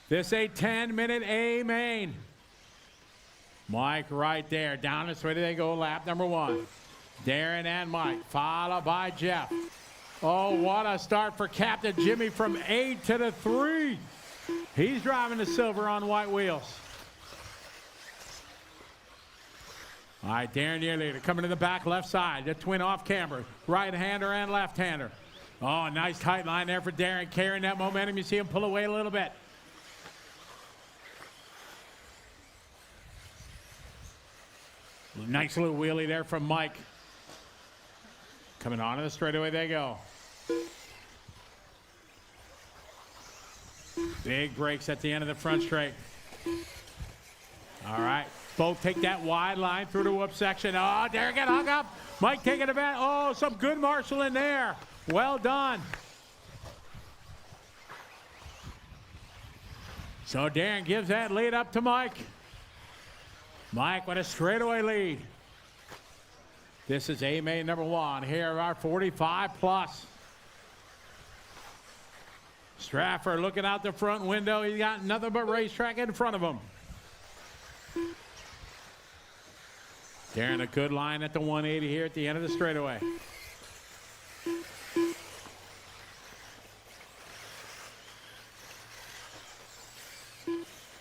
This a 10-minute A main. Mike right there. Down the straight they go. Lap number 1. Darren and Mike, followed by Jeff. Oh, what a start for Captain Jimmy from 8 to the 3. He's driving the silver on white wheels. All right, Darren, your leader, coming to the back left side. The twin off camber, right-hander and left-hander. Oh, nice tight line there for Darren, carrying that momentum. You see him pull away a little bit. Nice little wheelie there from Mike. Coming onto the straightaway, they go. Big brakes at the end of the front straight. All right. Both take that wide line through the whoop section. Oh, Darren got hung up. Mike taking it back. Oh, some good marshal in there. Well done. So Darren gives that lead up to Mike. Mike with a straightaway lead. This is AMA number 1. Here are our 45 plus. Stratford looking out the front window. He's got nothing but racetrack in front of him. Darren, a good line at the 180 here at the end of the straightaway.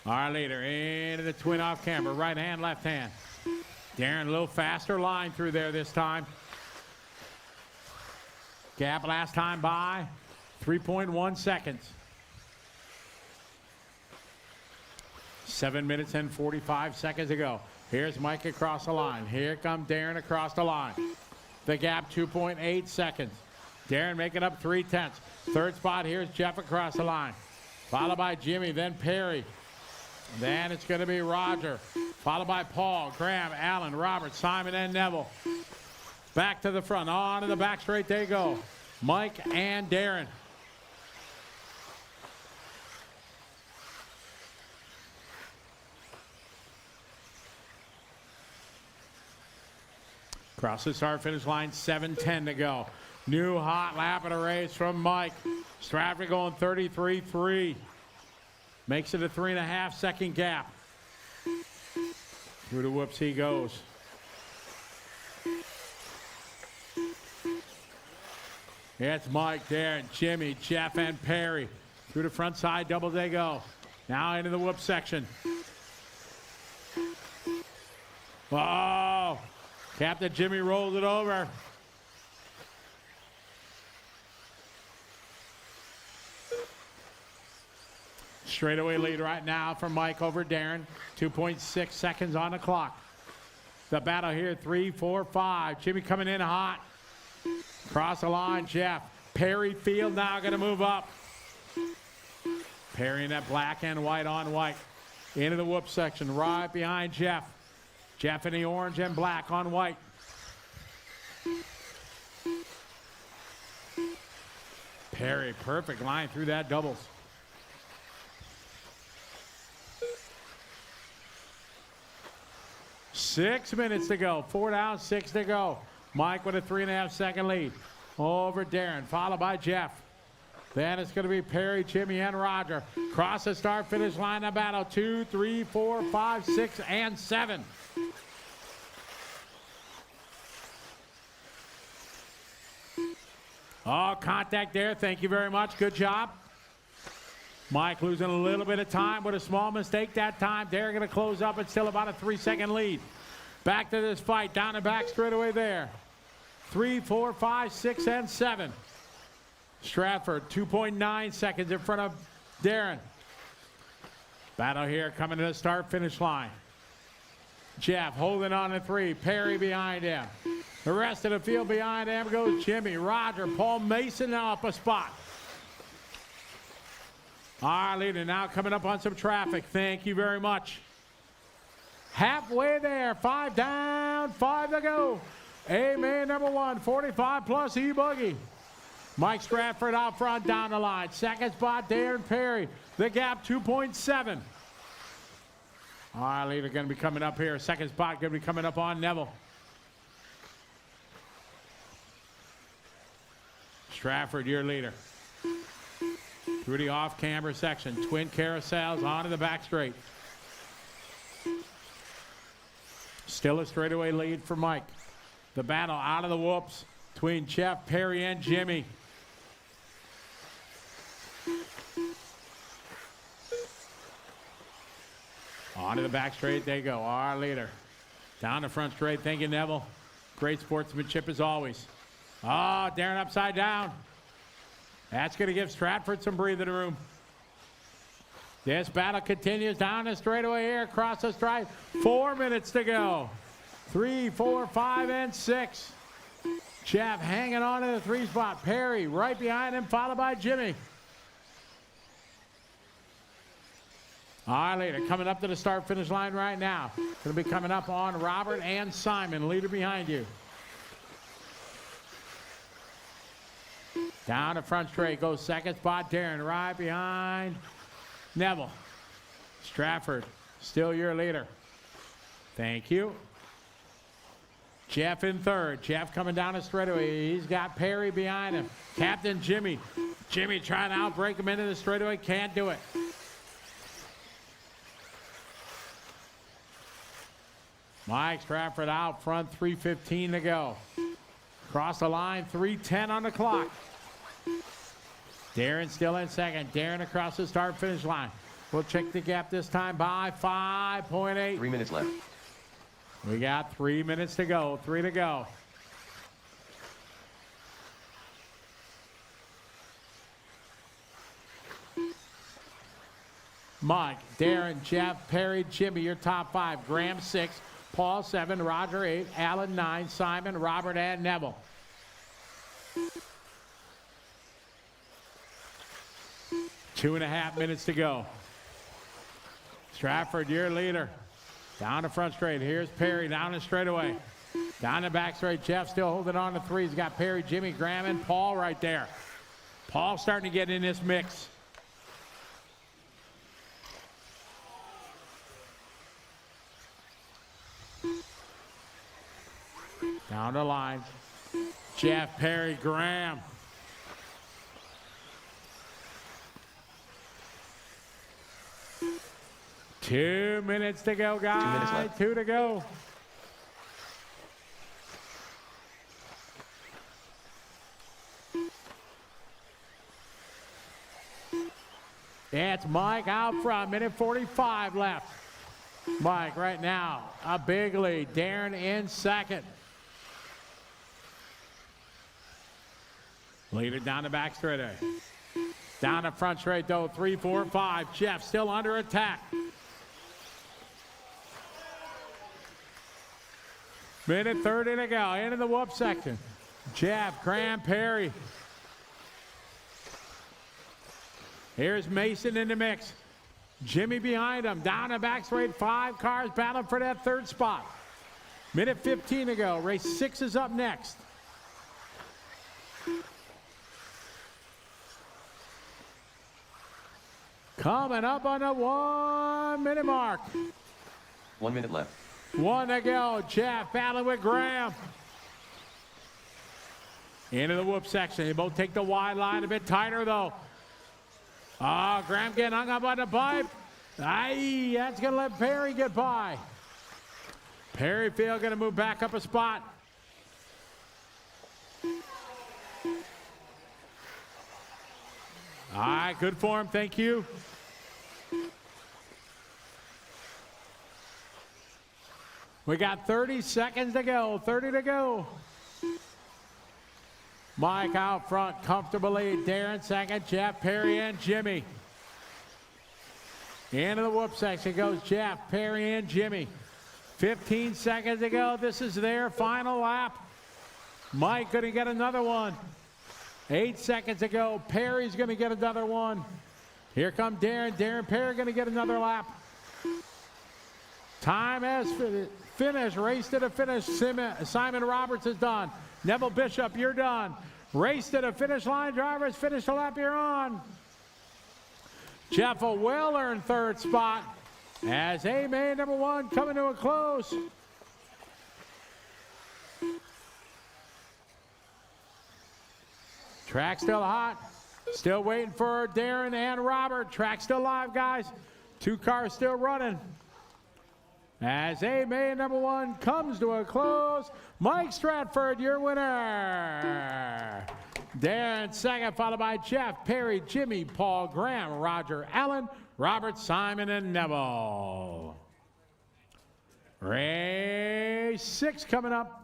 Our leader into the twin off camber, right hand, left hand. Darren, a little faster line through there this time. Gap last time by 3.1 seconds. 7 minutes and 45 seconds to go. Here's Mike across the line. Here comes Darren across the line. The gap, 2.8 seconds. Darren making up 3/10. Third spot, here's Jeff across the line. Followed by Jimmy, then Perry. Then it's going to be Roger. Followed by Paul, Graham, Allen, Robert, Simon, and Neville. Back to the front. On to the back straight they go. Mike and Darren. Across the start finish line, 7:10 to go. New hot lap of the race from Mike. Stratford going 33.3. Makes it a 3.5 second gap. Through the whoops he goes. It's Mike, Darren, Jimmy, Jeff, and Perry. Through the front side double they go. Now into the whoop section. Oh! Captain Jimmy rolls it over. Straightaway lead right now from Mike over Darren. 2.6 seconds on the clock. The battle here, 3, 4, 5. Jimmy coming in hot. Cross the line, Jeff. Perry Field now going to move up. Perry in that black and white on white. Into the whoop section, right behind Jeff. Jeff in the orange and black on white. Perry, perfect line through that doubles. Six minutes to go. 4 down, 6 to go. Mike with a 3.5 second lead over Darren, followed by Jeff. Then it's going to be Perry, Jimmy, and Roger. Cross the start finish line of battle. 2, 3, 4, 5, 6, and 7. Oh, contact there. Thank you very much. Good job. Mike losing a little bit of time with a small mistake that time. They're going to close up. It's still about a 3-second lead. Back to this fight. Down and back straight away there. 3, 4, 5, 6, and 7. Stratford, 2.9 seconds in front of Darren. Battle here coming to the start-finish line. Jeff holding on to 3. Perry behind him. The rest of the field behind him goes Jimmy, Roger, Paul Mason now up a spot. Our leader now coming up on some traffic. Thank you very much. Halfway there. 5 down, 5 to go. Amen, number 1, 45 plus E-Buggy. Mike Stratford out front down the line. Second spot, Darren Perry. The gap, 2.7. Our leader going to be coming up here. Second spot going to be coming up on Neville. Stratford, your leader. Through the off-camber section. Twin carousels onto the back straight. Still a straightaway lead for Mike. The battle out of the whoops between Jeff, Perry, and Jimmy. Onto the back straight they go. Our leader. Down the front straight. Thank you, Neville. Great sportsmanship as always. Oh, Darren upside down. That's going to give Stratford some breathing room. This battle continues down the straightaway here. Across the stripe. 4 minutes to go. 3, 4, 5, and 6. Jeff hanging on to the 3 spot. Perry right behind him, followed by Jimmy. Our leader coming up to the start-finish line right now. Going to be coming up on Robert and Simon, leader behind you. Down the front straight goes second spot, Darren right behind Neville. Stratford, still your leader. Thank you. Jeff in third. Jeff coming down the straightaway. He's got Perry behind him. Captain Jimmy. Jimmy trying to outbreak him into the straightaway. Can't do it. Mike Stratford out front. 3:15 to go. Cross the line. 3:10 on the clock. Darren still in second. Darren across the start-finish line. We'll check the gap this time by 5.8. 3 minutes left. We got 3 minutes to go. 3 to go. Mike, Darren, Jeff, Perry, Jimmy, your top 5. Graham 6, Paul 7, Roger 8, Allen 9, Simon, Robert, and Neville. Two and a half minutes to go. Stratford, your leader. Down the front straight. Here's Perry down the straightaway. Down the back straight. Jeff still holding on to 3. He's got Perry, Jimmy, Graham, and Paul right there. Paul starting to get in this mix. Down the line. Jeff, Perry, Graham. Two minutes to go, guys. 2 minutes left. 2 to go. It's Mike out front. Minute 45 left. Mike right now, a big lead. Darren in second. Lead it down the back straightaway. Down the front straight, though, 3, 4, 5. Jeff still under attack. Minute 30 to go. Into the whoop section. Jeff, Graham, Perry. Here's Mason in the mix. Jimmy behind him. Down the back straight. 5 cars battling for that 3rd spot. Minute 15 to go. Race 6 is up next. Coming up on the 1 minute mark. 1 minute left. 1 to go. Jeff battling with Graham. Into the whoop section. They both take the wide line a bit tighter, though. Oh, Graham getting hung up on the pipe. Aye, that's going to let Perry get by. Perryfield going to move back up a spot. All right, good for him. Thank you. We got 30 seconds to go. 30 to go. Mike out front, comfortable lead. Darren second, Jeff, Perry, and Jimmy. Into the whoop section goes Jeff, Perry, and Jimmy. 15 seconds to go. This is their final lap. Mike going to get another one. 8 seconds to go. Perry's going to get another one. Here come Darren. Darren Perry going to get another lap. Time has finished. Race to the finish. Simon Roberts is done. Neville Bishop, you're done. Race to the finish line. Drivers, finish the lap you're on. Jeff, a well-earned 3rd spot as A-Main number 1 coming to a close. Track still hot. Still waiting for Darren and Robert. Track still live, guys. 2 cars still running. As A-Main number 1 comes to a close, Mike Stratford, your winner. Darren second, followed by Jeff, Perry, Jimmy, Paul, Graham, Roger, Allen, Robert, Simon, and Neville. Race 6 coming up.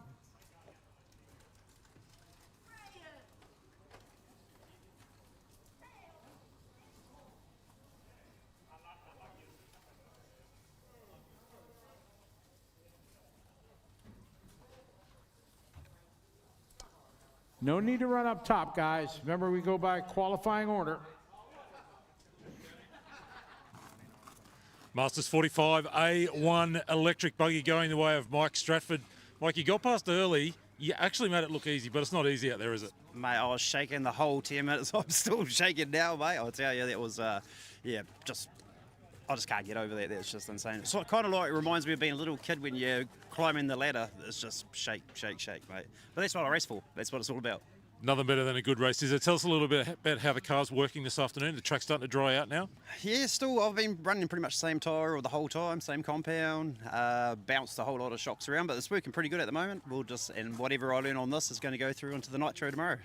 No need to run up top, guys. Remember, we go by qualifying order. Masters 45, A1 electric buggy going the way of Mike Stratford. Mike, you got past early. You actually made it look easy, but it's not easy out there, is it? Mate, I was shaking the whole 10 minutes. I'm still shaking now, mate. I'll tell you, that was, I just can't get over that. That's just insane. So it kind of like reminds me of being a little kid when you're climbing the ladder. It's just shake, shake, shake, mate. But that's what I race for. That's what it's all about. Nothing better than a good race. Is it? Tell us a little bit about how the car's working this afternoon. The track's starting to dry out now. Yeah, still, I've been running pretty much the same tyre the whole time, same compound, bounced a whole lot of shocks around, but it's working pretty good at the moment. And whatever I learn on this is going to go through into the nitro tomorrow.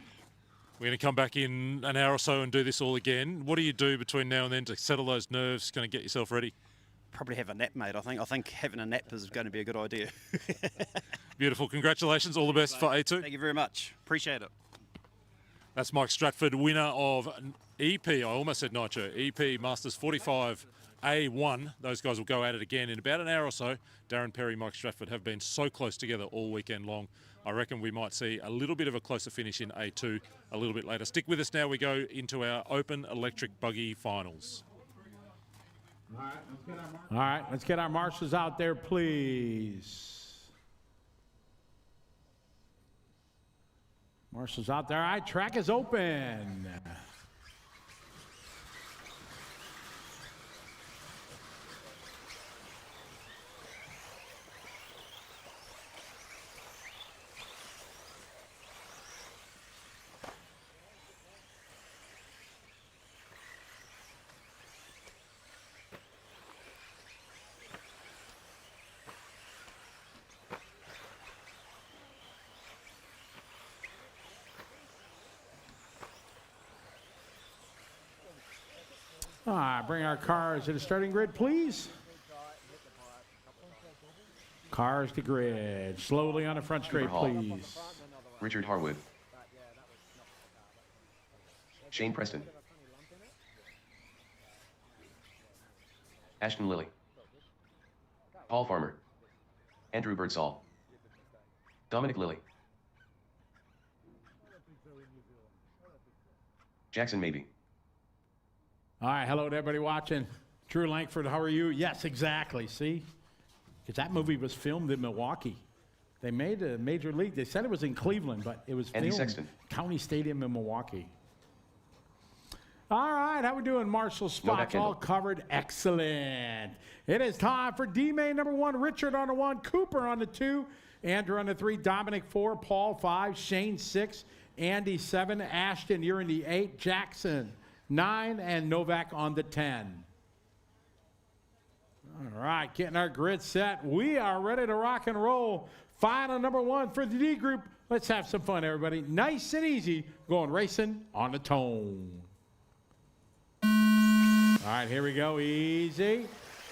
We're going to come back in an hour or so and do this all again. What do you do between now and then to settle those nerves, going to get yourself ready? Probably have a nap, mate. I think having a nap is going to be a good idea. Beautiful. Congratulations. All the best for A2. Thank you very much. Appreciate it. That's Mike Stratford, winner of EP. I almost said Nitro. EP Masters 45 A1. Those guys will go at it again in about an hour or so. Darren Perry, Mike Stratford have been so close together all weekend long. I reckon we might see a little bit of a closer finish in A2 a little bit later. Stick with us now. We go into our open electric buggy finals. All right, let's get our marshals out there, please. Marshals out there. All right, track is open. All right, bring our cars to the starting grid, please. Cars to grid. Slowly on the front straight, please. Richard Harwood. Shane Preston. Ashton Lilly. Paul Farmer. Andrew Birdsall. Dominic Lilly. Jackson Maybe. All right, hello to everybody watching. Drew Langford, how are you? Yes, exactly. See? Because that movie was filmed in Milwaukee. They made a major league. They said it was in Cleveland, but it was Andy filmed Sexton. County Stadium in Milwaukee. All right, how we doing? Marshall spots all covered. Excellent. It is time for D-Main number 1, Richard on the 1, Cooper on the 2, Andrew on the 3, Dominic 4, Paul 5, Shane 6, Andy 7, Ashton, you're in the 8, Jackson 9, and Novak on the 10. All right, getting our grid set. We are ready to rock and roll. Final number 1 for the D group. Let's have some fun, everybody. Nice and easy, going racing on the tone. All right, here we go. Easy.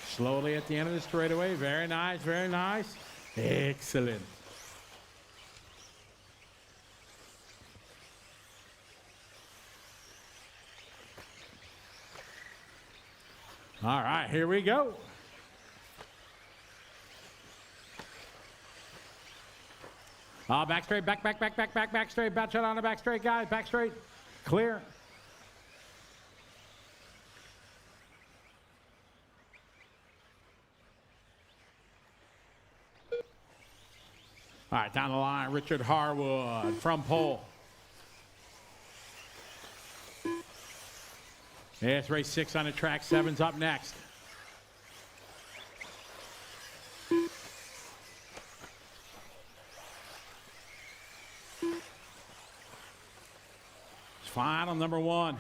Slowly at the end of the straightaway. Very nice, very nice. Excellent. All right, here we go. Back straight, back straight. Back shot on the back straight, guys. Back straight. Clear. All right, down the line, Richard Harwood from pole. It's race 6 on the track. 7's up next. Final number 1.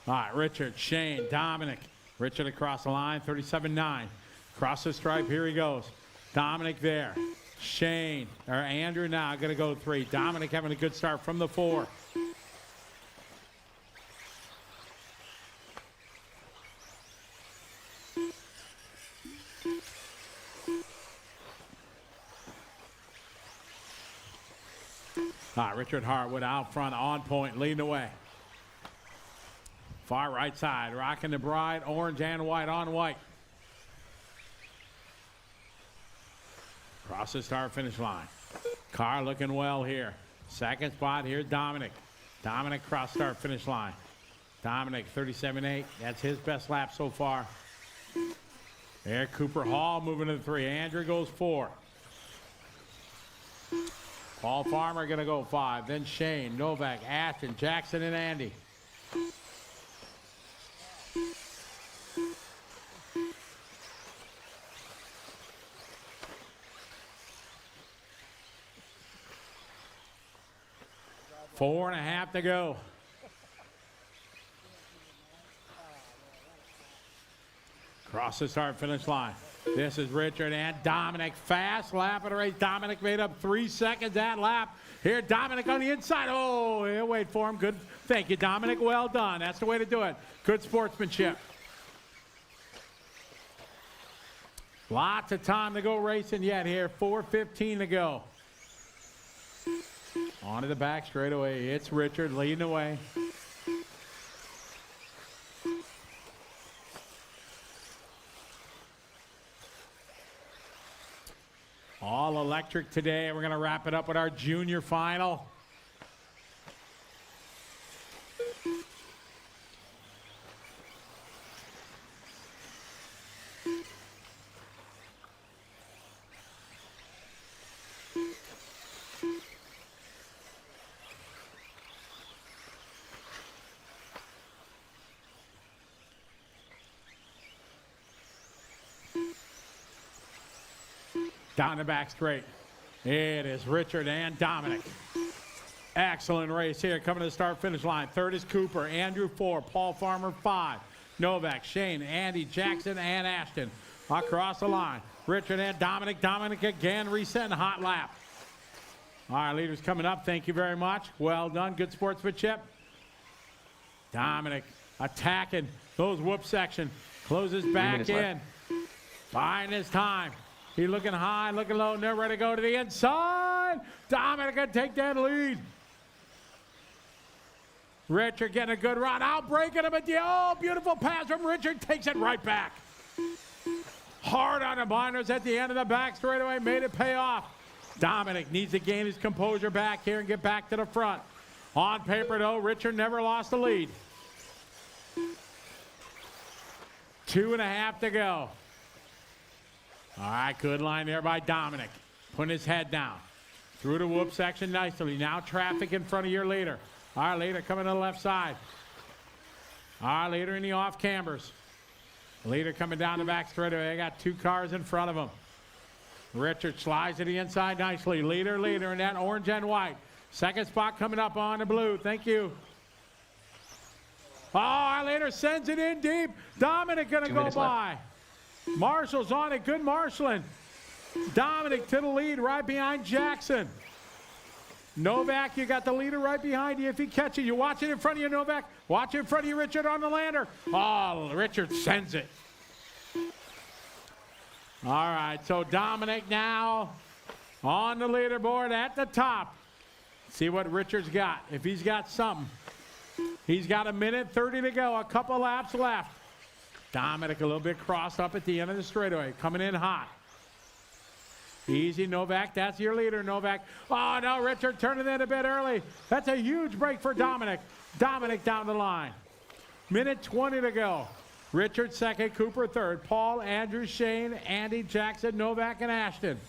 All right, Richard, Shane, Dominic. Richard across the line, 37-9. Cross the stripe, here he goes. Dominic there. Shane, or Andrew now, going to go 3. Dominic having a good start from the 4. All right, Richard Harwood out front, on point, leading the way. Far right side, rocking the bride, orange and white on white. Cross the start finish line. Car looking well here. Second spot, here's Dominic. Dominic cross start finish line. Dominic 37.8, that's his best lap so far. There, Cooper Hall moving to the 3. Andrew goes 4. Paul Farmer going to go 5. Then Shane, Novak, Ashton, Jackson, and Andy. Four and a half to go. Cross the start finish line. This is Richard and Dominic. Fast lap of the race. Dominic made up 3 seconds that lap. Here, Dominic on the inside. Oh, he'll wait for him. Good. Thank you, Dominic. Well done. That's the way to do it. Good sportsmanship. Lots of time to go racing yet here. 4:15 to go. Onto the back straightaway. It's Richard leading the way. All electric today. We're going to wrap it up with our junior final. Down the back straight. It is Richard and Dominic. Excellent race here coming to the start finish line. Third is Cooper, Andrew 4, Paul Farmer 5, Novak, Shane, Andy, Jackson, and Ashton. Across the line, Richard and Dominic. Dominic again resetting hot lap. All right, leaders coming up. Thank you very much. Well done. Good sportsmanship. Dominic attacking those whoop section. Closes back in. Buying his time. He's looking high, looking low, and they're ready to go to the inside. Dominic can take that lead. Richard getting a good run. Out breaking him at the, oh, beautiful pass from Richard. Takes it right back. Hard on the binders at the end of the back straightaway. Made it pay off. Dominic needs to gain his composure back here and get back to the front. On paper, though, Richard never lost the lead. 2.5 to go. All right, good line there by Dominic. Putting his head down. Through the whoop section nicely. Now traffic in front of your leader. All right, leader coming to the left side. All right, leader in the off cambers. Leader coming down the back straightaway. They got 2 cars in front of him. Richard slides to the inside nicely. Leader in that orange and white. Second spot coming up on the blue. Thank you. Oh, our leader sends it in deep. Dominic going to go by. Left. Marshall's on it. Good marshalling. Dominic to the lead right behind Jackson. Novak, you got the leader right behind you. If he catches you, watch it in front of you, Novak. Watch it in front of you, Richard, on the lander. Oh, Richard sends it. All right, so Dominic now on the leaderboard at the top. See what Richard's got. If he's got something. He's got 1:30 to go, a couple laps left. Dominic a little bit crossed up at the end of the straightaway, coming in hot. Easy, Novak, that's your leader, Novak. Oh, no, Richard turning in a bit early. That's a huge break for Dominic. Dominic down the line. 1:20 to go. Richard second, Cooper third. Paul, Andrew, Shane, Andy, Jackson, Novak, and Ashton.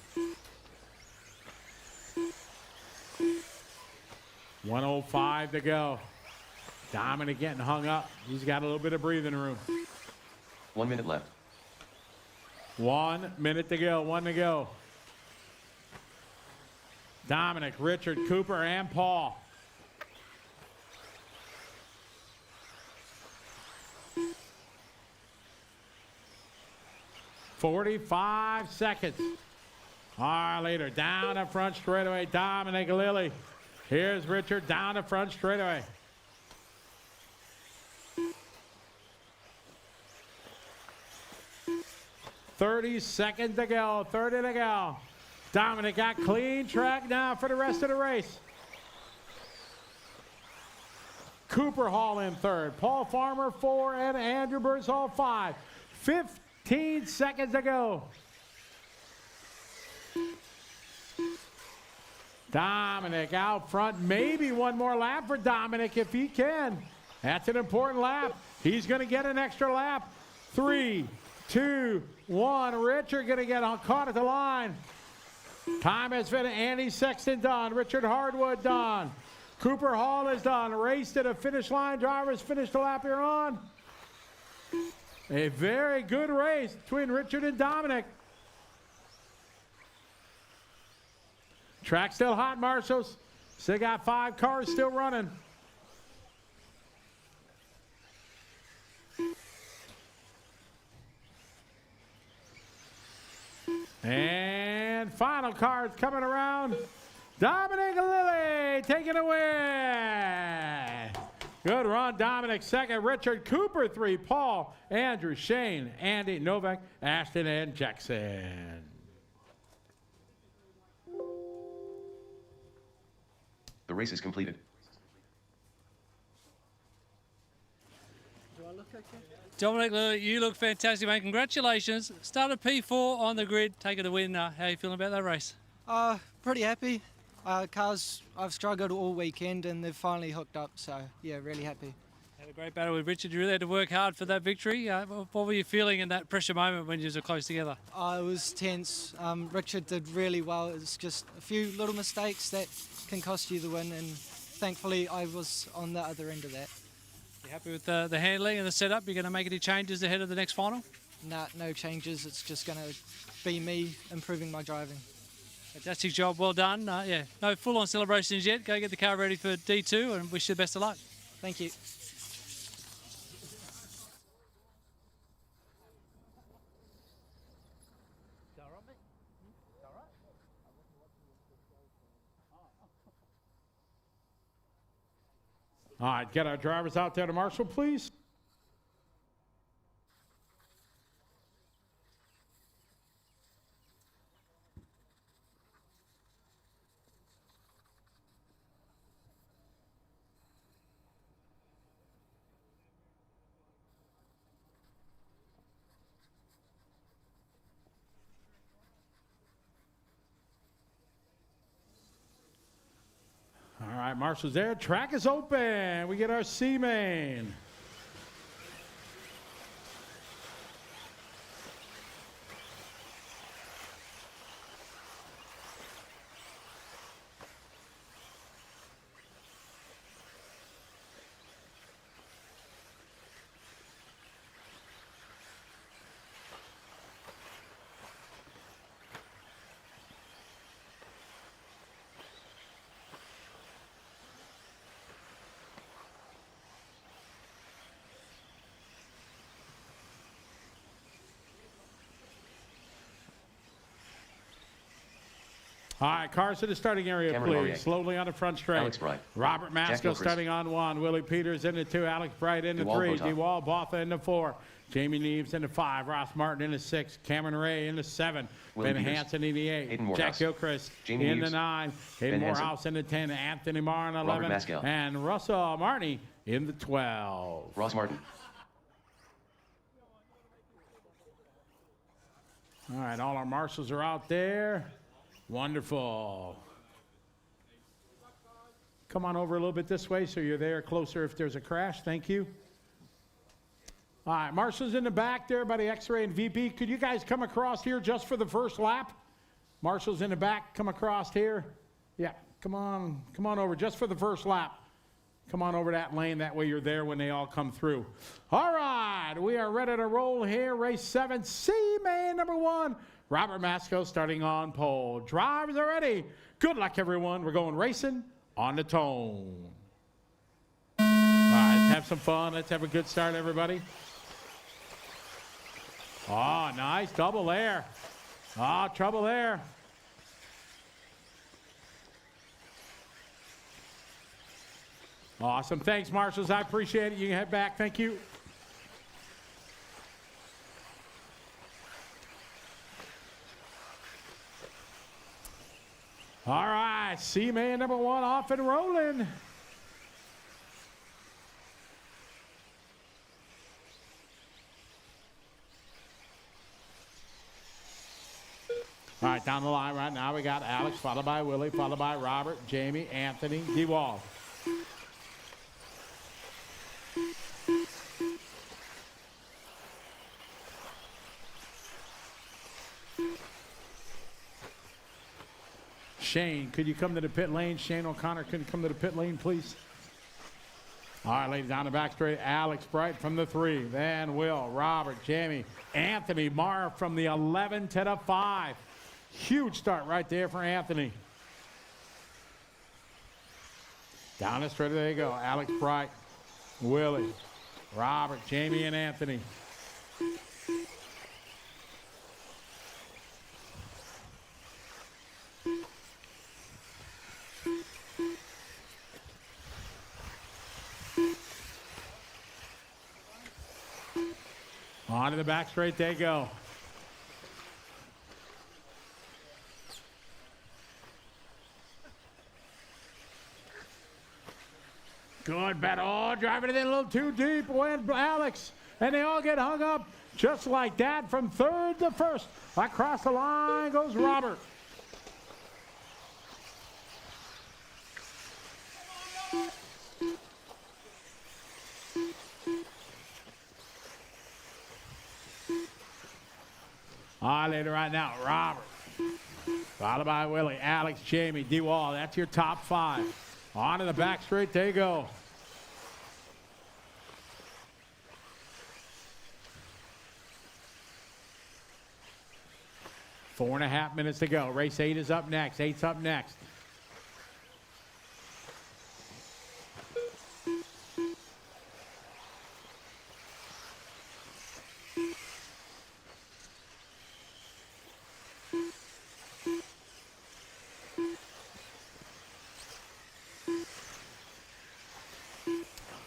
1:05 to go. Dominic getting hung up. He's got a little bit of breathing room. 1 minute left. 1 minute to go. 1 to go. Dominic, Richard, Cooper, and Paul. "45 seconds. All right, leader down the front straightaway. Dominic Lilly. Here's Richard down the front straightaway. "30 seconds to go. 30 to go. Dominic got clean track now for the rest of the race. Cooper Hall in third. Paul Farmer 4 and Andrew Birdsall 5. 15 seconds to go. Dominic out front. Maybe one more lap for Dominic if he can. That's an important lap. He's going to get an extra lap. 3, 2, 1. Richard going to get caught at the line. Time has been Andy Sexton done. Richard Hardwood done. Cooper Hall is done. Race to the finish line. Drivers finished the lap you're on. A very good race between Richard and Dominic. Track still hot, Marshals. Still got 5 cars still running. And final cards coming around. Dominic Lilly taking away. Good run, Dominic second. Richard Cooper 3. Paul, Andrew, Shane, Andy, Novak, Ashton, and Jackson. The race is completed. Dominic Lilly, you look fantastic, mate. Congratulations. Started P4 on the grid, taking the win. How are you feeling about that race? Pretty happy. Cars I've struggled all weekend and they've finally hooked up, so yeah, really happy. Had a great battle with Richard. You really had to work hard for that victory. What were you feeling in that pressure moment when you were close together? It was tense. Richard did really well. It's just a few little mistakes that can cost you the win, and thankfully I was on the other end of that. You happy with the handling and the setup? You're going to make any changes ahead of the next final? Nah, no changes. It's just going to be me improving my driving. Fantastic job, well done. Yeah, no full-on celebrations yet. Go get the car ready for D2 and wish you the best of luck. Thank you. All right, get our drivers out there to Marshall, please. Marshall's there. Track is open. We get our C main. All right, cars to the starting area, Cameron please. Laurier. Slowly on the front straight. Alex Bright. Robert Jack Masco Gilchrist. starting on 1. Willie Peters into 2. Alex Bright into DeWall 3. Botha. DeWall Botha into 4. Jamie Neves into 5. Ross Martin into 6. Cameron Ray into 7. Willie Ben Peters. Hansen into 8. Hayden Morehouse. Jack Gilchrist Jamie into Neves. 9. Ben Hayden Hansen. Morehouse into 10. Anthony Marr in 11. Robert Maskell. And Russell Martin in the 12. Ross Martin. All right, all our marshals are out there. Wonderful. Come on over a little bit this way so you're there closer if there's a crash. Thank you. All right, marshals in the back there by the X-ray and VP. Could you guys come across here just for the first lap? Marshals in the back, come across here. Yeah, come on over just for the first lap. Come on over that lane. That way you're there when they all come through. All right, we are ready to roll here. Race 7, C-Main number 1. Robert Masco starting on pole. Drivers are ready. Good luck, everyone. We're going racing on the tone. All right, let's have some fun. Let's have a good start, everybody. Oh, nice. Double there. Oh, trouble there. Awesome. Thanks, marshals. I appreciate it. You can head back. Thank you. All right. C-Man number 1 off and rolling. All right, down the line right now, we got Alex, followed by Willie, followed by Robert, Jamie, Anthony, DeWall. Shane, could you come to the pit lane? Shane O'Connor, could you come to the pit lane, please? All right, ladies, down the back straight. Alex Bright from the 3. Then Will, Robert, Jamie, Anthony Marr from the 11 to the 5. Huge start right there for Anthony. Down the straight, there you go. Alex Bright, Willie, Robert, Jamie, and Anthony. On to the back straight they go. Good battle. Oh, driving it in a little too deep. Went Alex. And they all get hung up just like that from 3rd to 1st. Across the line goes Robert. Later right now, Robert. Followed by Willie, Alex, Jamie, DeWall. That's your top 5. On to the back straight they go. Four and a half minutes to go. Race 8 is up next. 8's up next.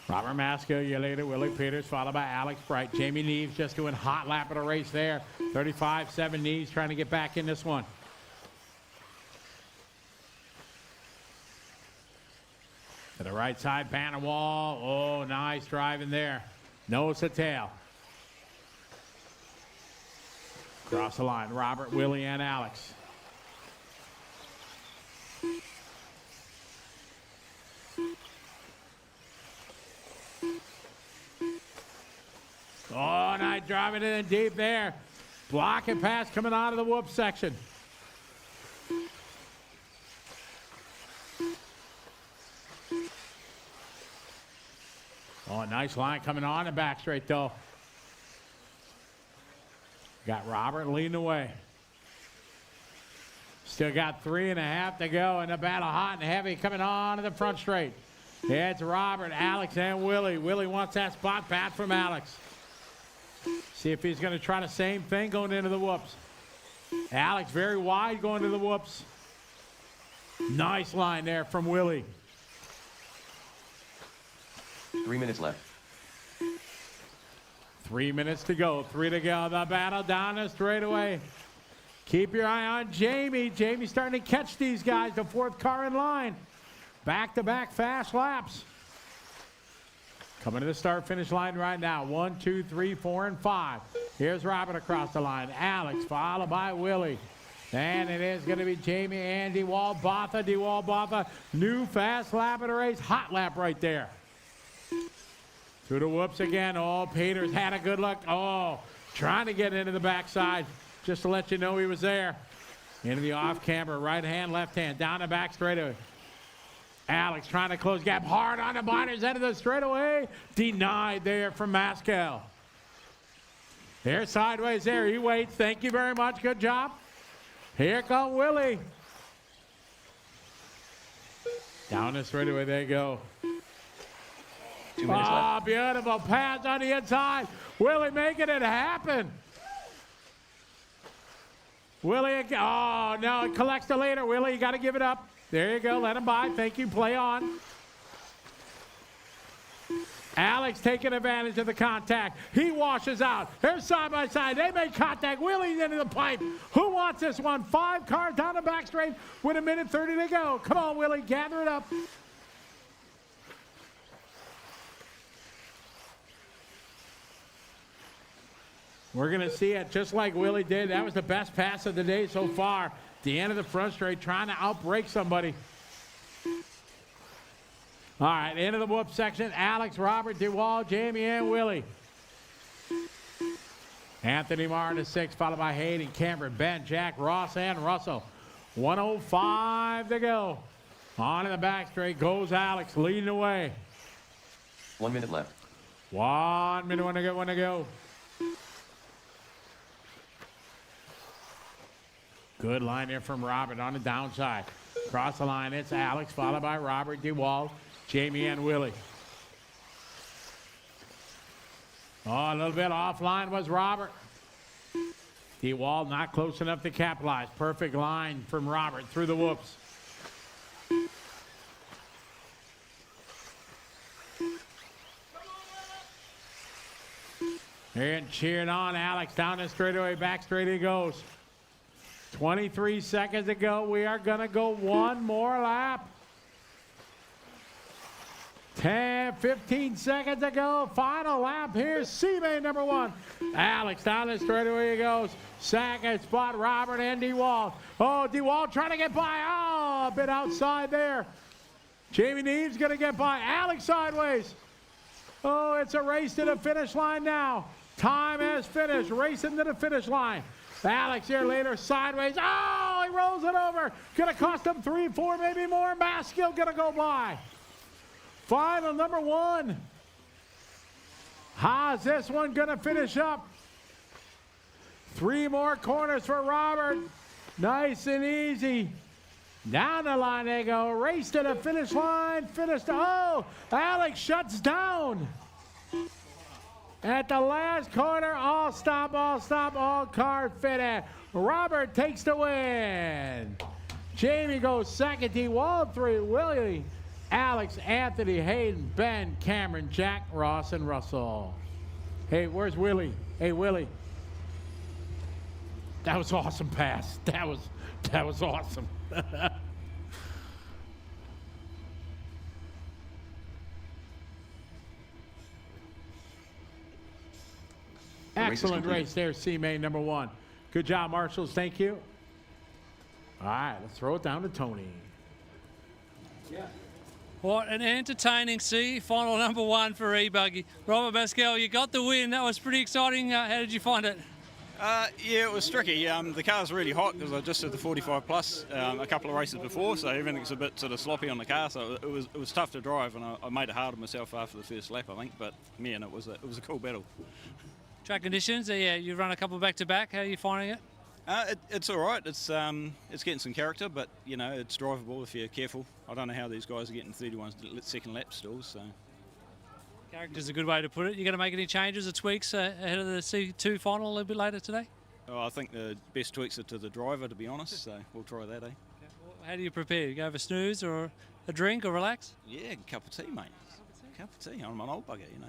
Robert Masco, you later, Willie Peters, followed by Alex Bright. Jamie Neves just doing hot lap of the race there. 35-7 Neves trying to get back in this one. To the right side, Panawall. Oh, nice driving there. Nose to tail. Cross the line, Robert, Willie, and Alex. nice driving it in deep there. Blocking pass coming out of the whoop section. Oh, nice line coming on the back straight, though. Got Robert leading away. Still got 3.5 to go in the battle, hot and heavy, coming on to the front straight. It's Robert, Alex, and Willie. Willie wants that spot pat from Alex. See if he's going to try the same thing going into the whoops. Alex very wide going to the whoops. Nice line there from Willie. 3 minutes left. 3 minutes to go. 3 to go. The battle down the straightaway. Keep your eye on Jamie. Jamie's starting to catch these guys. The fourth car in line. Back-to-back fast laps. Coming to the start-finish line right now. 1, 2, 3, 4, and 5. Here's Robert across the line. Alex followed by Willie. And it is going to be Jamie and DeWall Botha. DeWall Botha, new fast lap of the race. Hot lap right there. Through the whoops again. Oh, Peters had a good look. Oh, trying to get into the backside. Just to let you know he was there. Into the off-camber. Right hand, left hand. Down the back straightaway. Alex trying to close gap hard on the binders end of the straightaway. Denied there from Maskell. There sideways there. He waits. Thank you very much. Good job. Here comes Willie. Down the straightaway they go. 2 minutes left. Beautiful pass on the inside. Willie making it happen. Willie, oh no, it collects the leader. Willie, you got to give it up. There you go, let him by. Thank you, play on. Alex taking advantage of the contact. He washes out. They're side by side. They make contact. Willie's into the pipe. Who wants this one? 5 cars down the back straight with 1:30 to go. Come on, Willie, gather it up. We're going to see it just like Willie did. That was the best pass of the day so far. The end of the front straight, trying to outbreak somebody. All right, into the whoop section. Alex, Robert, DeWall, Jamie, and Willie. Anthony Martin is 6, followed by Hayden, Cameron, Ben, Jack, Ross, and Russell. 1:05 to go. On in the back straight goes Alex, leading the way. 1 minute left. 1 minute, one to go. Good line there from Robert on the downside. Across the line, it's Alex, followed by Robert, DeWall, Jamie, and Willie. Oh, a little bit offline was Robert. DeWall not close enough to capitalize. Perfect line from Robert through the whoops. And cheering on Alex down the straightaway, back straight he goes. 23 seconds to go. We are going to go one more lap. 10, 15 seconds to go. Final lap here. C-Main number 1. Alex down the straightaway he goes. Second spot, Robert and DeWall. Oh, DeWall trying to get by. Oh, a bit outside there. Jamie Neves going to get by. Alex sideways. Oh, it's a race to the finish line now. Time has finished. Racing to the finish line. Alex here later, sideways. Oh, he rolls it over. Gonna cost him 3, 4, maybe more. Maskill gonna go by. Final number 1. How's this one gonna finish up? 3 more corners for Robert. Nice and easy. Down the line they go. Race to the finish line. Finished. Oh, Alex shuts down. At the last corner, all car fitted. Robert takes the win. Jamie goes second, DeWall 3, Willie, Alex, Anthony, Hayden, Ben, Cameron, Jack, Ross, and Russell. Hey, where's Willie? Hey, Willie. That was awesome pass. That was awesome. Excellent race there, C-Main number 1. Good job, Marshals. Thank you. All right, let's throw it down to Tony. Yeah. What an entertaining final number 1 for E-Buggy. Robert Pascal, you got the win. That was pretty exciting. How did you find it? Yeah, it was tricky. The car's really hot because I just did the 45 plus a couple of races before, so everything's a bit sort of sloppy on the car. So it was tough to drive, and I made it hard on myself after the first lap, I think. But man, it was a cool battle. Track conditions. Yeah, you've run a couple back to back. How are you finding it? It's all right. It's getting some character, but you know it's drivable if you're careful. I don't know how these guys are getting 31 second laps still. So Character's a good way to put it. You going to make any changes or tweaks ahead of the C2 final a little bit later today? I think the best tweaks are to the driver, to be honest. So we'll try that, eh? How do you prepare? You go for snooze or a drink or relax? Yeah, a cup of tea, mate. Cup of tea. I'm an old bugger, you know.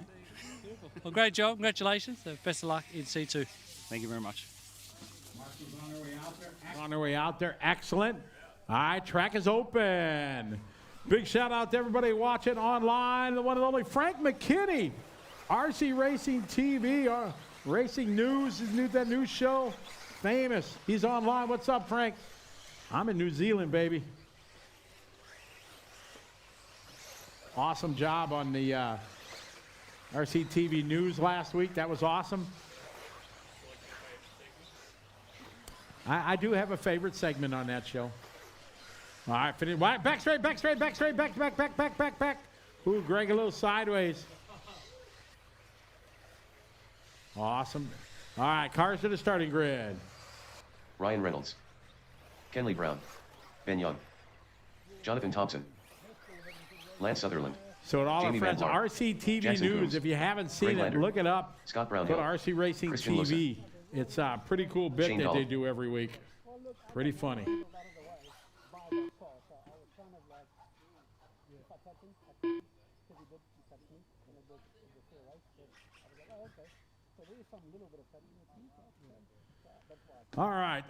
Well, great job. Congratulations. Best of luck in C2. Thank you very much. On their way out there. Excellent. All right, track is open. Big shout out to everybody watching online. The one and only Frank McKinney, RC Racing TV, Racing News, that news show. Famous. He's online. What's up, Frank? I'm in New Zealand, baby. Awesome job on the RC TV News last week. That was awesome. I do have a favorite segment on that show. All right, finish. Back straight, back. Ooh, Greg a little sideways. Awesome. All right, cars to the starting grid. Ryan Reynolds. Kenley Brown. Ben Young. Jonathan Thompson. Lance Sutherland. So to all Jamie our friends, Van Laar, RC TV Jackson News, Coombs, if you haven't seen Greg it, Lander, look it up. Scott Brown Go to Hill, RC Racing Christian TV. It's a pretty cool bit Shane that Dahl. they do every week. Pretty funny. All right,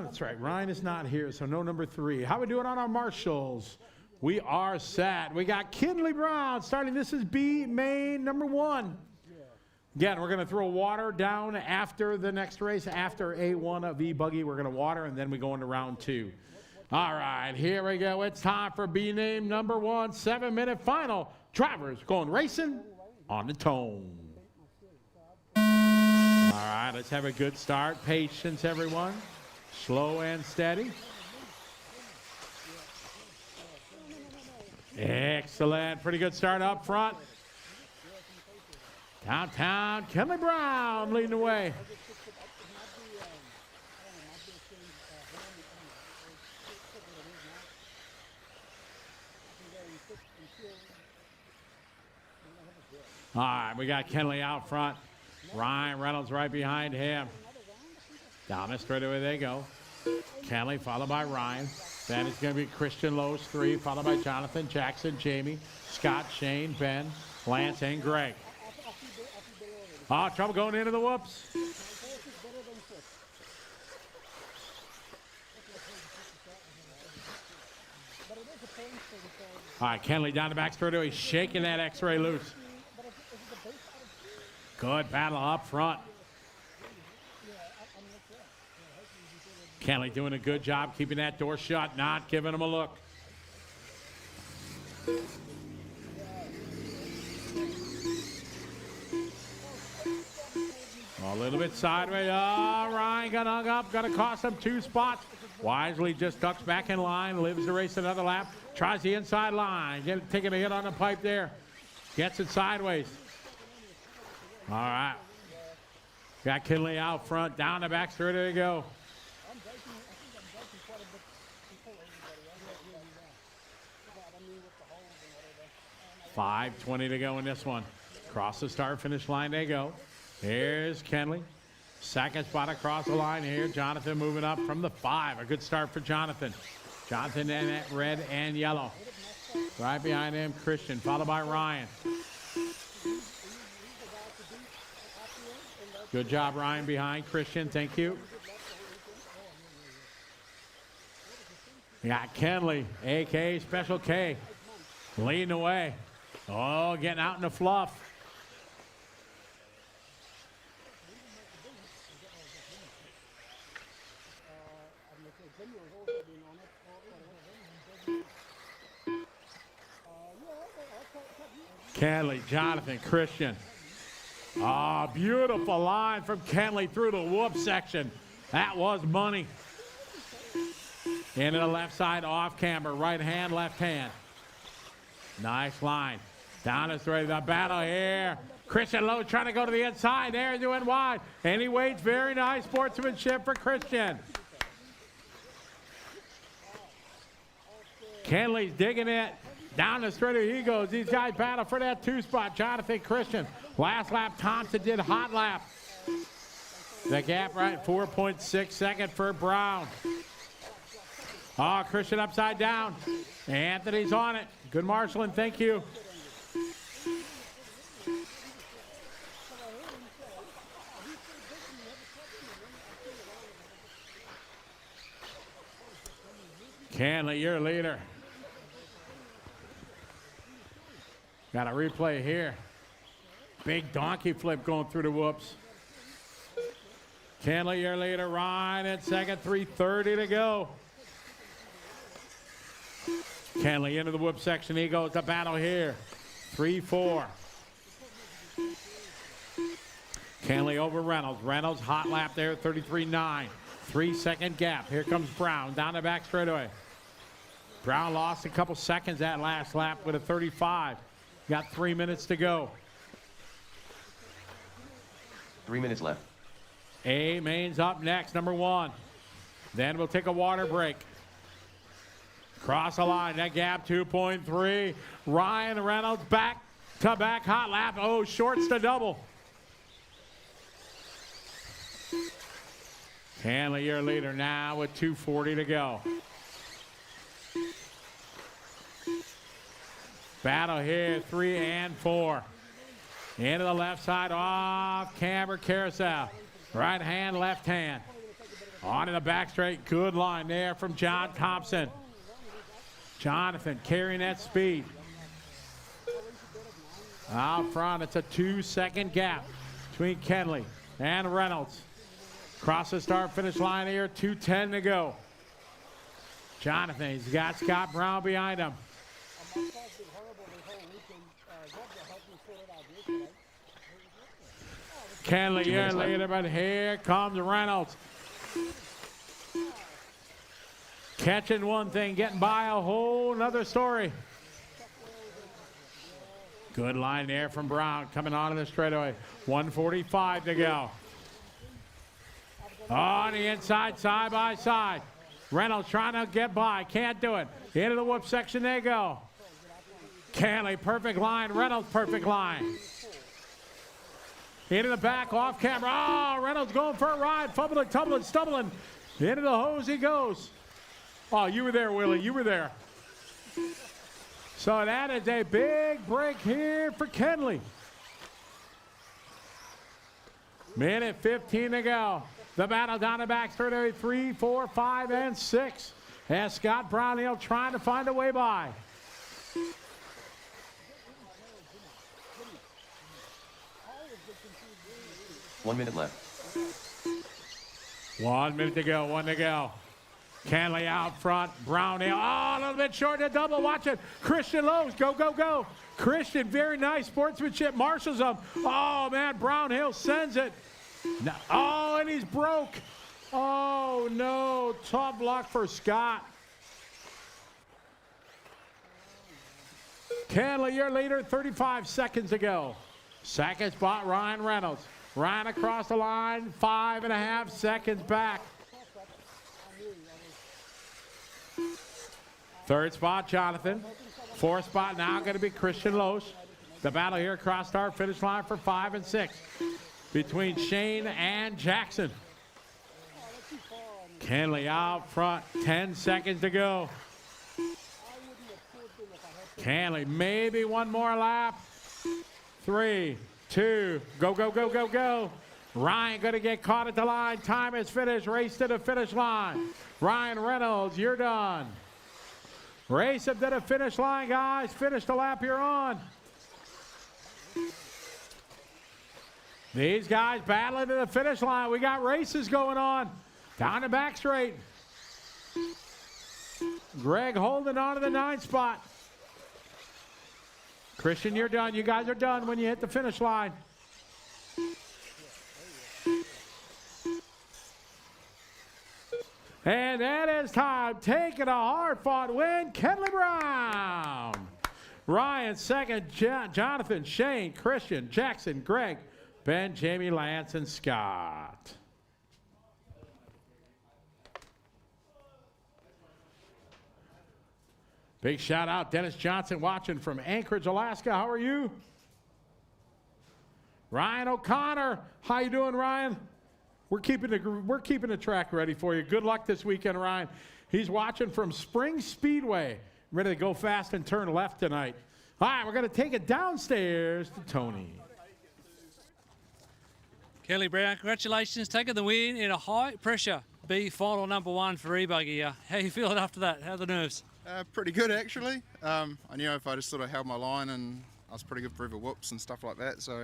that's right. Ryan is not here, so no number 3. How we doing on our marshals? We are set. We got Kinley Brown starting. This is B main number 1. Again, we're going to throw water down after the next race. After A1 of E-Buggy, we're going to water, and then we go into round 2. All right, here we go. It's time for B name number 1, 7-minute final. Drivers going racing on the tone. All right, let's have a good start. Patience, everyone. Slow and steady. Excellent. Pretty good start up front. Downtown, Kenley Brown leading the way. All right, we got Kenley out front. Ryan Reynolds right behind him. Down the straightaway they go. Kenley followed by Ryan. Then it's going to be Christian Lowe's 3, followed by Jonathan, Jackson, Jamie, Scott, Shane, Ben, Lance, and Greg. Oh, trouble going into the whoops. All right, Kenley down the back straightaway, shaking that X-ray loose. Good battle up front. Kenley doing a good job keeping that door shut, not giving him a look. A little bit sideways. Oh, Ryan got hung up. Got to cost him 2 spots. Wisely just ducks back in line. Lives the race another lap. Tries the inside line. Taking a hit on the pipe there. Gets it sideways. All right. Got Kenley out front. Down the back. Straight to go. .520 to go in this one. Across the start-finish line they go. Here's Kenley. Second spot across the line here. Jonathan moving up from the 5. A good start for Jonathan. Jonathan in that red and yellow. Right behind him, Christian, followed by Ryan. Good job, Ryan, behind Christian. Thank you. We got Kenley, a.k.a. Special K, leading the way. Oh, getting out in the fluff. Kenley, Jonathan, Christian. Ah, beautiful line from Kenley through the whoop section. That was money. Into the left side, off camber, right hand, left hand. Nice line. Down the straight, the battle here. Christian Lowe trying to go to the inside there, doing wide. And he waits, very nice sportsmanship for Christian. Kenley's digging it. Down the straight, he goes. These guys battle for that 2 spot. Jonathan, Christian. Last lap, Thompson did hot lap. The gap right, 4.6 second for Brown. Oh, Christian upside down. Anthony's on it. Good marshalling, thank you. Kenley, your leader. Got a replay here. Big donkey flip going through the whoops. Kenley, your leader. Ryan at second, 3:30 to go. Kenley into the whoop section. He goes to battle here. 3-4. Kenley over Reynolds. Reynolds hot lap there, 33.9. 3-second gap. Here comes Brown down the back straightaway. Brown lost a couple seconds that last lap with a 35. Got 3 minutes to go. 3 minutes left. A-Main's up next, number 1. Then we'll take a water break. Cross the line, that gap 2.3. Ryan Reynolds back to back hot lap. Oh, shorts to double. Kenley, your leader now with 2:40 to go. Battle here, 3 and 4. Into the left side, off camber carousel. Right hand, left hand. On to the back straight, good line there from John Thompson. Jonathan carrying that speed. Out front, it's a 2-second gap between Kenley and Reynolds. Cross the start finish line here, 2:10 to go. Jonathan, he's got Scott Brown behind him. Kenley, your leader, but here comes Reynolds. Catching one thing, getting by a whole nother story. Good line there from Brown coming onto the straightaway. 1:45 to go. On the inside, side by side. Reynolds trying to get by, can't do it. Into the whoop section they go. Kenley, perfect line. Reynolds, perfect line. Into the back, off camera. Oh, Reynolds going for a ride. Fumbling, tumbling, stumbling. Into the hose he goes. Oh, you were there, Willie. You were there. So that is a big break here for Kenley. Minute 15 to go. The battle down the back, 3, 4, 5, and 6. As Scott Brownhill trying to find a way by. One minute left. 1 minute to go, 1 to go. Kenley out front, Brownhill, oh, a little bit short of double, watch it. Christian Lowe's, go, go, go. Christian, very nice sportsmanship, marshals him. Oh, man, Brownhill sends it. No, oh, and he's broke. Oh, no, tough luck for Scott. Kenley, your leader, 35 seconds to go. Second spot, Ryan Reynolds. Ryan across the line, 5.5 seconds back. Third spot, Jonathan. Fourth spot now going to be Christian Loesch. The battle here across our finish line for 5 and 6 between Shane and Jackson. Kenley out front, 10 seconds to go. Kenley, maybe one more lap. 3, 2, go, go, go, go, go. Ryan going to get caught at the line. Time is finished. Race to the finish line. Ryan Reynolds, you're done. Race up to the finish line, guys. Finish the lap you're on. These guys battling to the finish line. We got races going on. Down the back straight. Greg holding on to the 9 spot. Christian, you're done. You guys are done when you hit the finish line. And that is time. Taking a hard-fought win, Kenley Brown. Ryan second, Jonathan, Shane, Christian, Jackson, Greg, Ben, Jamie, Lance, and Scott. Big shout out, Dennis Johnson watching from Anchorage, Alaska. How are you? Ryan O'Connor, how you doing, Ryan? We're keeping the track ready for you. Good luck this weekend, Ryan. He's watching from Spring Speedway. Ready to go fast and turn left tonight. All right, we're going to take it downstairs to Tony. Kelly Brown, congratulations, taking the win in a high-pressure B final number 1 for E-Buggy. How you feeling after that? How are the nerves? Pretty good, actually. I knew if I just sort of held my line, and I was pretty good for river whoops and stuff like that, so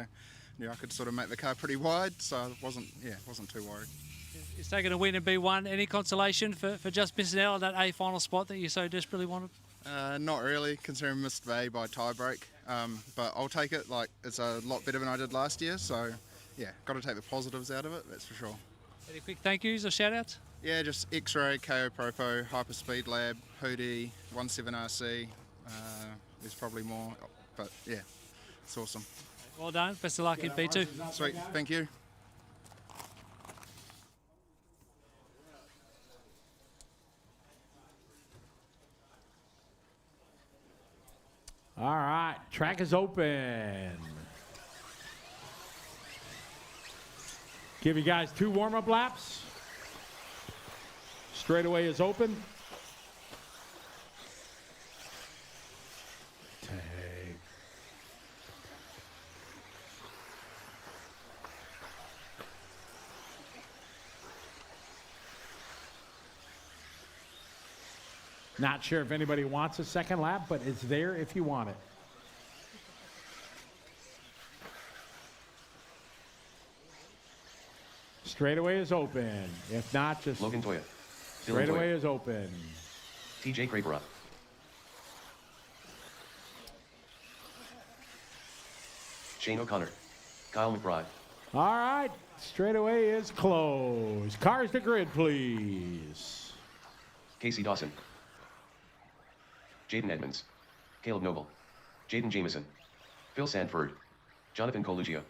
I could sort of make the car pretty wide, so I wasn't too worried. It's taken a win in B1. Any consolation for just missing out on that A final spot that you so desperately wanted? Not really, considering I missed the A by tie break, but I'll take it. Like, it's a lot better than I did last year, so yeah, got to take the positives out of it, that's for sure. Any quick thank yous or shout outs? Yeah, just X-Ray, KO Propo, Hyperspeed Lab, Hootie, 17RC. There's probably more, but yeah, it's awesome. Well done. Best of luck in B2. Sweet. Thank you. All right, track is open. Give you guys 2 warm-up laps. Straightaway is open. Not sure if anybody wants a second lap, but it's there if you want it. Straightaway is open. If not, just Logan Toya. straightaway is open. TJ Crabera. Shane O'Connor. Kyle McBride. All right, straightaway is closed. Cars to grid, please. Casey Dawson. Jaden Edmonds. Caleb Noble. Jaden Jameson. Phil Sanford. Jonathan Colugio.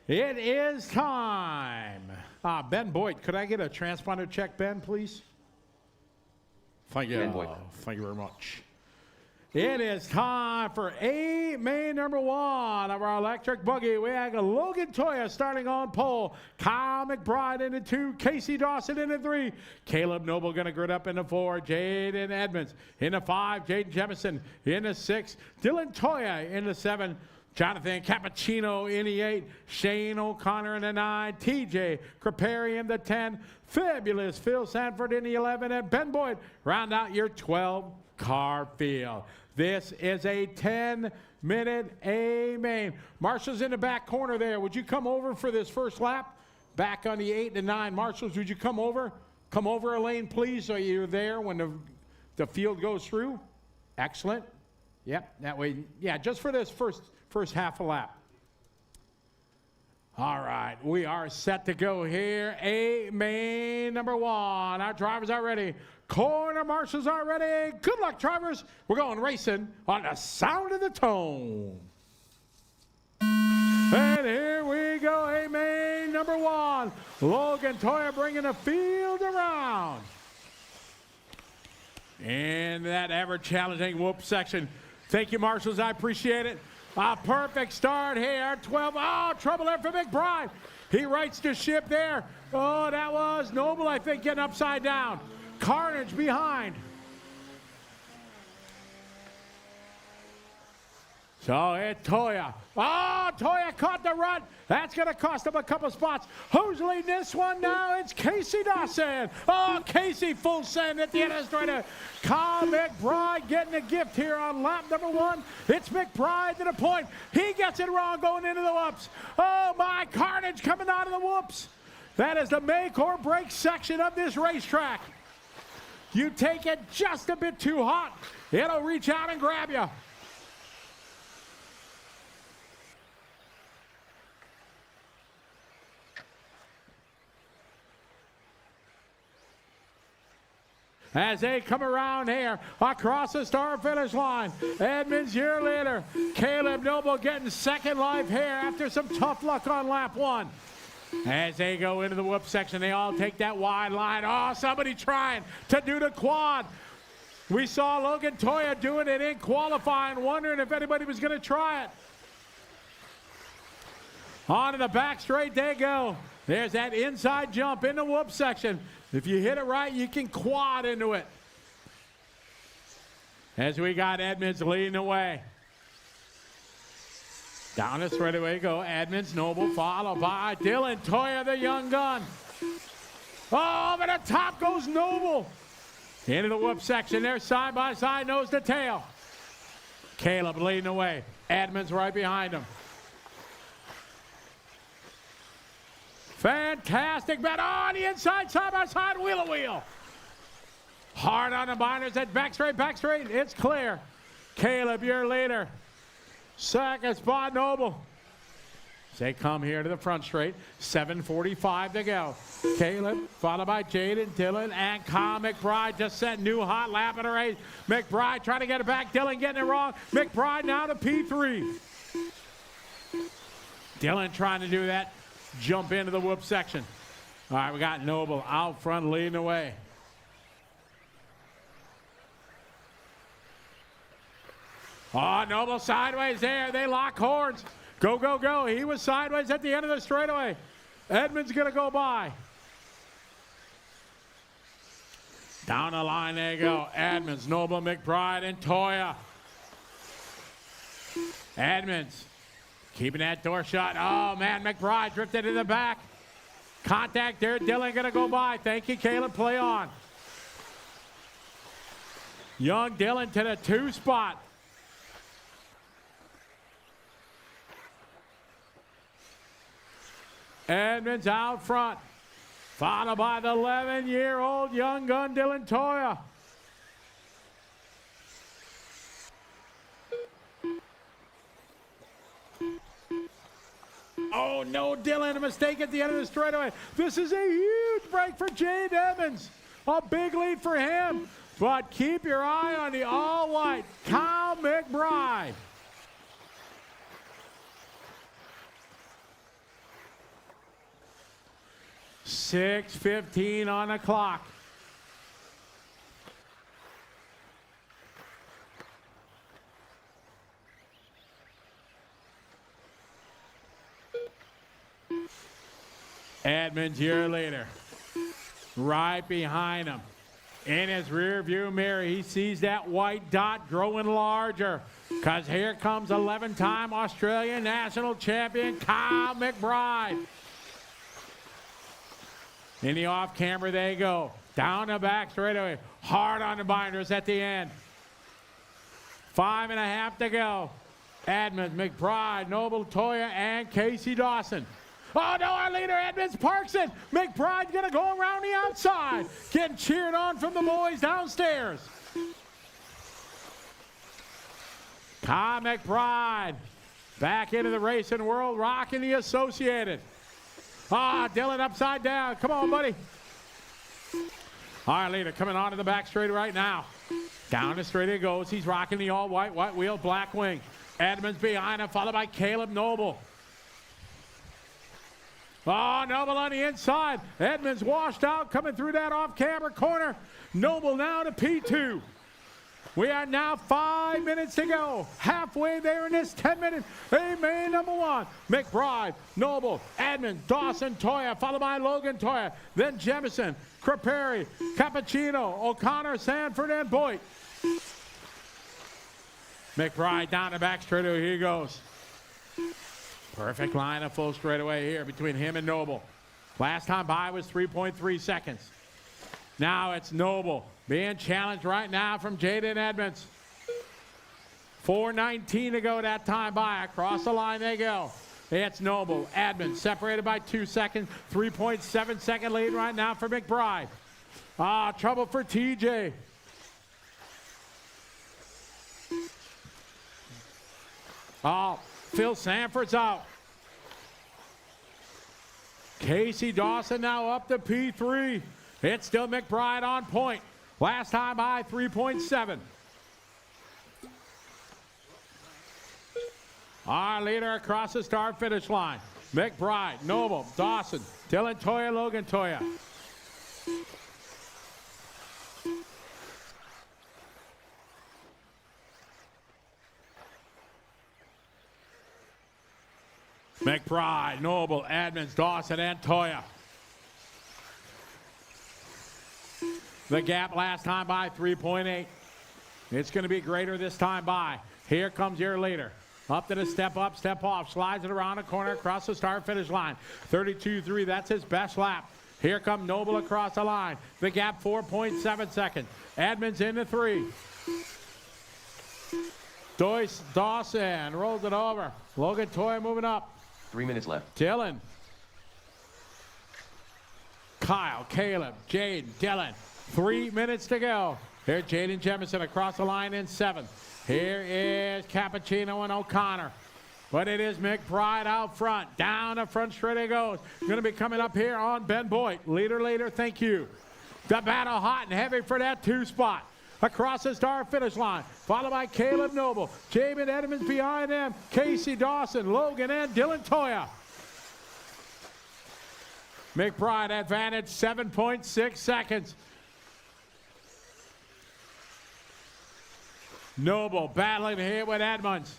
It is time. Ben Boyd, could I get a transponder check, Ben, please? Thank you. Ben Boyd. Thank you very much. It is time for main number 1 of our electric buggy. We have Logan Toya starting on pole. Kyle McBride into 2. Casey Dawson into 3. Caleb Noble going to grid up into 4. Jaden Edmonds into 5. Jaden Jemison into 6. Dylan Toya into 7. Jonathan Cappuccino in the 8, Shane O'Connor in the 9, TJ Craperi in the 10, Fabulous Phil Sanford in the 11, and Ben Boyd round out your 12-car field. This is a 10-minute A-main. Marshall's in the back corner there. Would you come over for this first lap? Back on the 8 and 9. Marshalls, would you come over? Come over, Elaine, please, so you're there when the field goes through. Excellent. Yep, that way, yeah, just for this first half a lap. All right, we are set to go here. Main number 1. Our drivers are ready. Corner marshals are ready. Good luck, drivers. We're going racing on the sound of the tone. And here we go. Main number 1. Logan Toya bringing the field around. In that ever challenging whoop section. Thank you, marshals. I appreciate it. A perfect start here. 12. Oh, trouble there for McBride. He rights the ship there. Oh, that was Noble, I think, getting upside down. Carnage behind. So it's Toya. Oh, Toya caught the run. That's going to cost him a couple spots. Who's leading this one now? It's Casey Dawson. Oh, Casey full send at the end of the straightaway. Kyle McBride getting a gift here on lap number 1. It's McBride to the point. He gets it wrong going into the whoops. Oh, my carnage coming out of the whoops. That is the make or break section of this racetrack. You take it just a bit too hot, it'll reach out and grab you. As they come around here across the start finish line, Edmonds year later, Caleb Noble getting second life here after some tough luck on lap 1. As they go into the whoop section, they all take that wide line. Oh, somebody trying to do the quad. We saw Logan Toya doing it in qualifying, wondering if anybody was going to try it. On to the back straight they go. There's that inside jump in the whoop section. If you hit it right, you can quad into it. As we got Edmonds leading the way. Down the straightaway go Edmonds, Noble, followed by Dylan Toya, the young gun. Oh, over the top goes Noble. Into the whoop section there, side by side, nose to tail. Caleb leading the way. Edmonds right behind him. Fantastic bet on the inside, side by side, wheel to wheel. Hard on the binders at back straight, it's clear. Caleb, your leader. Second spot, Noble. They come here to the front straight, 7:45 to go. Caleb, followed by Jaden, Dylan, and Kyle McBride just set new hot lap in the race. McBride trying to get it back, Dylan getting it wrong. McBride now to P3. Dylan trying to do that. Jump into the whoop section. All right, we got Noble out front leading the way. Oh, Noble sideways there. They lock horns. Go, go, go. He was sideways at the end of the straightaway. Edmonds going to go by. Down the line they go. Edmonds, Noble, McBride, and Toya. Edmonds. Keeping that door shut. Oh, man, McBride drifted in the back. Contact there. Dylan going to go by. Thank you, Caleb. Play on. Young Dylan to the 2 spot. Edmonds out front. Followed by the 11-year-old young gun, Dylan Toya. Oh, no, Dylan, a mistake at the end of the straightaway. This is a huge break for Jade Edmonds. A big lead for him. But keep your eye on the all-white Kyle McBride. .6:15 on the clock. Edmonds, your leader. Right behind him. In his rear view mirror, he sees that white dot growing larger. Because here comes 11-time Australian national champion Kyle McBride. In the off camera they go. Down the back straightaway. Hard on the binders at the end. 5.5 to go. Edmonds, McBride, Noble, Toya, and Casey Dawson. Oh, no, our leader, Edmonds, parks it. McBride's going to go around the outside. Getting cheered on from the boys downstairs. Kyle McBride back into the racing world, rocking the Associated. Ah, Dylan upside down. Come on, buddy. Our leader coming onto the back straight right now. Down the straight he goes. He's rocking the all-white, white wheel, black wing. Edmonds behind him, followed by Caleb Noble. Oh, Noble on the inside. Edmonds washed out, coming through that off-camera corner. Noble now to P2. We are now 5 minutes to go. Halfway there in this 10-minute main number 1. McBride, Noble, Edmonds, Dawson, Toya, followed by Logan Toya. Then Jemison, Craperi, Cappuccino, O'Connor, Sanford, and Boyd. McBride down the back straightaway. Here he goes. Perfect line of full straightaway here between him and Noble. Last time by was 3.3 seconds. Now it's Noble being challenged right now from Jaden Edmonds. 4:19 to go that time by. Across the line they go. It's Noble. Edmonds separated by 2 seconds. 3.7 second lead right now for McBride. Trouble for TJ. Phil Sanford's out. Casey Dawson now up to P3. It's still McBride on point. Last time by 3.7. Our leader across the start finish line. McBride, Noble, Dawson, Dylan Toya, Logan Toya. McBride, Noble, Edmonds, Dawson, and Toya. The gap last time by 3.8. It's going to be greater this time by. Here comes your leader. Up to the step up, step off. Slides it around the corner across the start finish line. 32.3, that's his best lap. Here come Noble across the line. The gap 4.7 seconds. Edmonds into 3. Dawson rolls it over. Logan Toya moving up. 3 minutes left. Dylan. Kyle, Caleb, Jaden, Dylan. 3 minutes to go. Here's Jaden Jemison across the line in 7th. Here is Cappuccino and O'Connor. But it is McBride out front. Down the front straight he goes. Going to be coming up here on Ben Boyd. Leader, thank you. The battle hot and heavy for that 2 spot. Across the start finish line. Followed by Caleb Noble. Jamin Edmonds behind him. Casey Dawson, Logan, and Dylan Toya. McBride advantage 7.6 seconds. Noble battling here with Edmonds.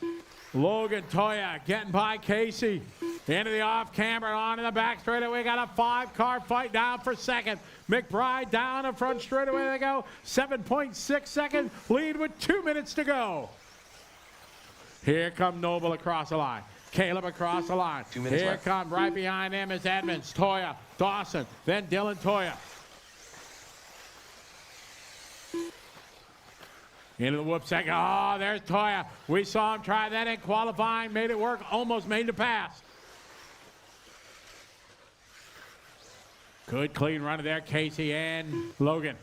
Logan Toya getting by Casey. Into the off camber, on in the back straightaway. We got a 5-car fight down for second. McBride down the front straightaway they go. 7.6 second lead with 2 minutes to go. Here come Noble across the line. Caleb across the line. 2 minutes Here left. come right behind him is Edmonds, Toya, Dawson, then Dylan Toya. Into the whoop second. Oh, there's Toya. We saw him try that in qualifying. Made it work. Almost made the pass. Good clean run there. Casey and Logan.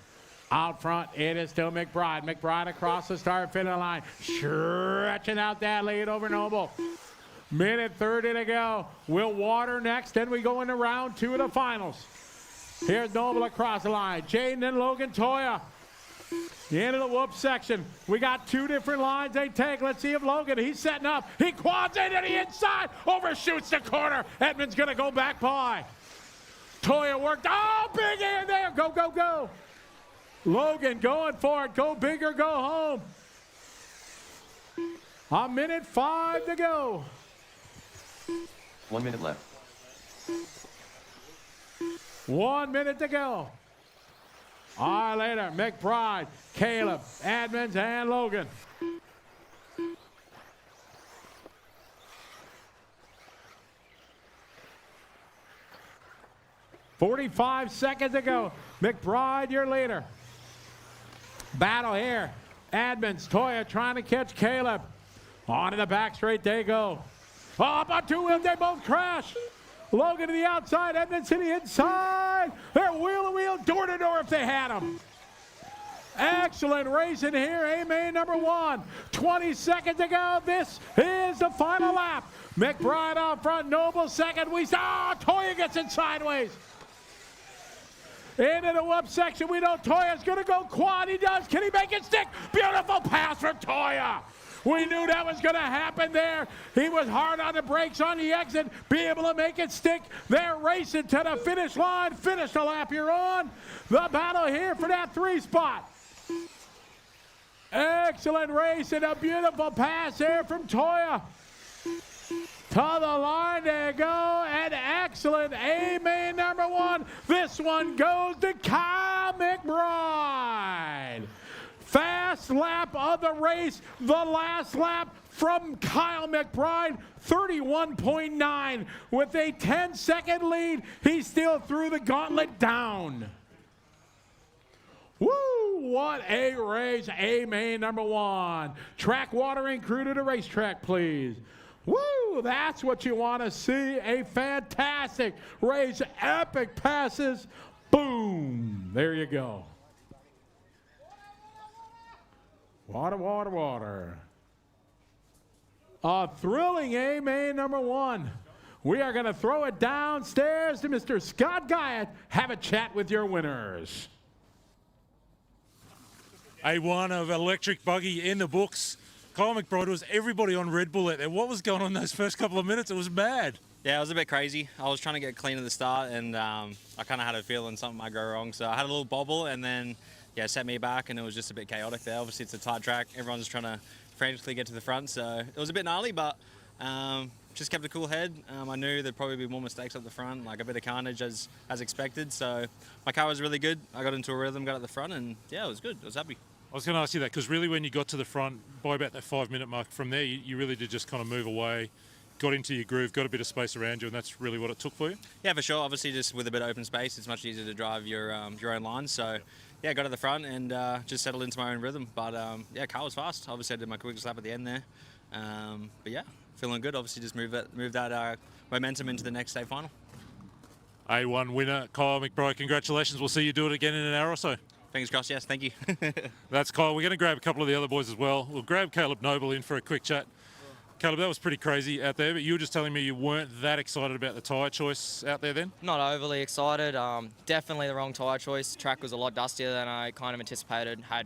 Out front, it is still McBride. McBride across the start finish line. Stretching out that lead over Noble. Minute 30 to go. We'll water next. Then we go into round 2 of the finals. Here's Noble across the line. Jaden and Logan Toya. The end of the whoop section. We got 2 different lines they take. Let's see if Logan, he's setting up. He quads into the inside. Overshoots the corner. Edmonds going to go back by. Toya worked. Oh, big hand there. Go, go, go. Logan going for it. Go big or go home. A minute 5 to go. 1 minute left. 1 minute to go. All right, later, McBride, Caleb, Edmonds, and Logan. .45 seconds to go. McBride, your leader. Battle here. Edmonds, Toya trying to catch Caleb. On to the back straight they go. Oh, up on 2 wheels, they both crash. Logan to the outside, Edmonds to the inside. They're wheel to wheel, door to door if they had them. Excellent racing here, A-main number 1. 20 seconds to go. This is the final lap. McBride out front, Noble second. Toya gets in sideways. Into the whoop section, we know Toya's gonna go quad. He does, can he make it stick? Beautiful pass from Toya. We knew that was going to happen there. He was hard on the brakes on the exit, be able to make it stick. They're racing to the finish line. Finish the lap you're on. The battle here for that 3 spot. Excellent race and a beautiful pass there from Toya. To the line they go. An excellent A-main number 1. This one goes to Kyle McBride. Fast last lap of the race. The last lap from Kyle McBride, 31.9. With a 10-second lead, he still threw the gauntlet down. Woo, what a race. A-main number 1. Track watering crew to the racetrack, please. Woo, that's what you want to see. A fantastic race. Epic passes. Boom. There you go. Water, water, water. A thrilling A-main number 1. We are going to throw it downstairs to Mr. Scott Guyett. Have a chat with your winners. A1 of electric buggy in the books. Kyle McBride, was everybody on Red Bull out there? What was going on those first couple of minutes? It was mad. Yeah, it was a bit crazy. I was trying to get clean at the start, and I kind of had a feeling something might go wrong. So I had a little bobble, and then set me back, and it was just a bit chaotic there. Obviously, it's a tight track. Everyone's trying to frantically get to the front, so it was a bit gnarly, but just kept a cool head. I knew there'd probably be more mistakes up the front, like a bit of carnage as expected. So my car was really good. I got into a rhythm, got at the front, and yeah, it was good. I was happy. I was going to ask you that because really when you got to the front by about that 5-minute mark from there, you really did just kind of move away, got into your groove, got a bit of space around you, and that's really what it took for you? Yeah, for sure. Obviously, just with a bit of open space, it's much easier to drive your own lines. So yeah, got to the front and just settled into my own rhythm. But yeah, car was fast. Obviously, I did my quickest lap at the end there. But yeah, feeling good. Obviously, just move that momentum into the next state final. A1 winner, Kyle McBride, congratulations. We'll see you do it again in an hour or so. Fingers crossed, yes, thank you. That's Kyle. We're going to grab a couple of the other boys as well. We'll grab Caleb Noble in for a quick chat. Caleb, that was pretty crazy out there, but you were just telling me you weren't that excited about the tyre choice out there then? Not overly excited. Definitely the wrong tyre choice. The track was a lot dustier than I kind of anticipated. Had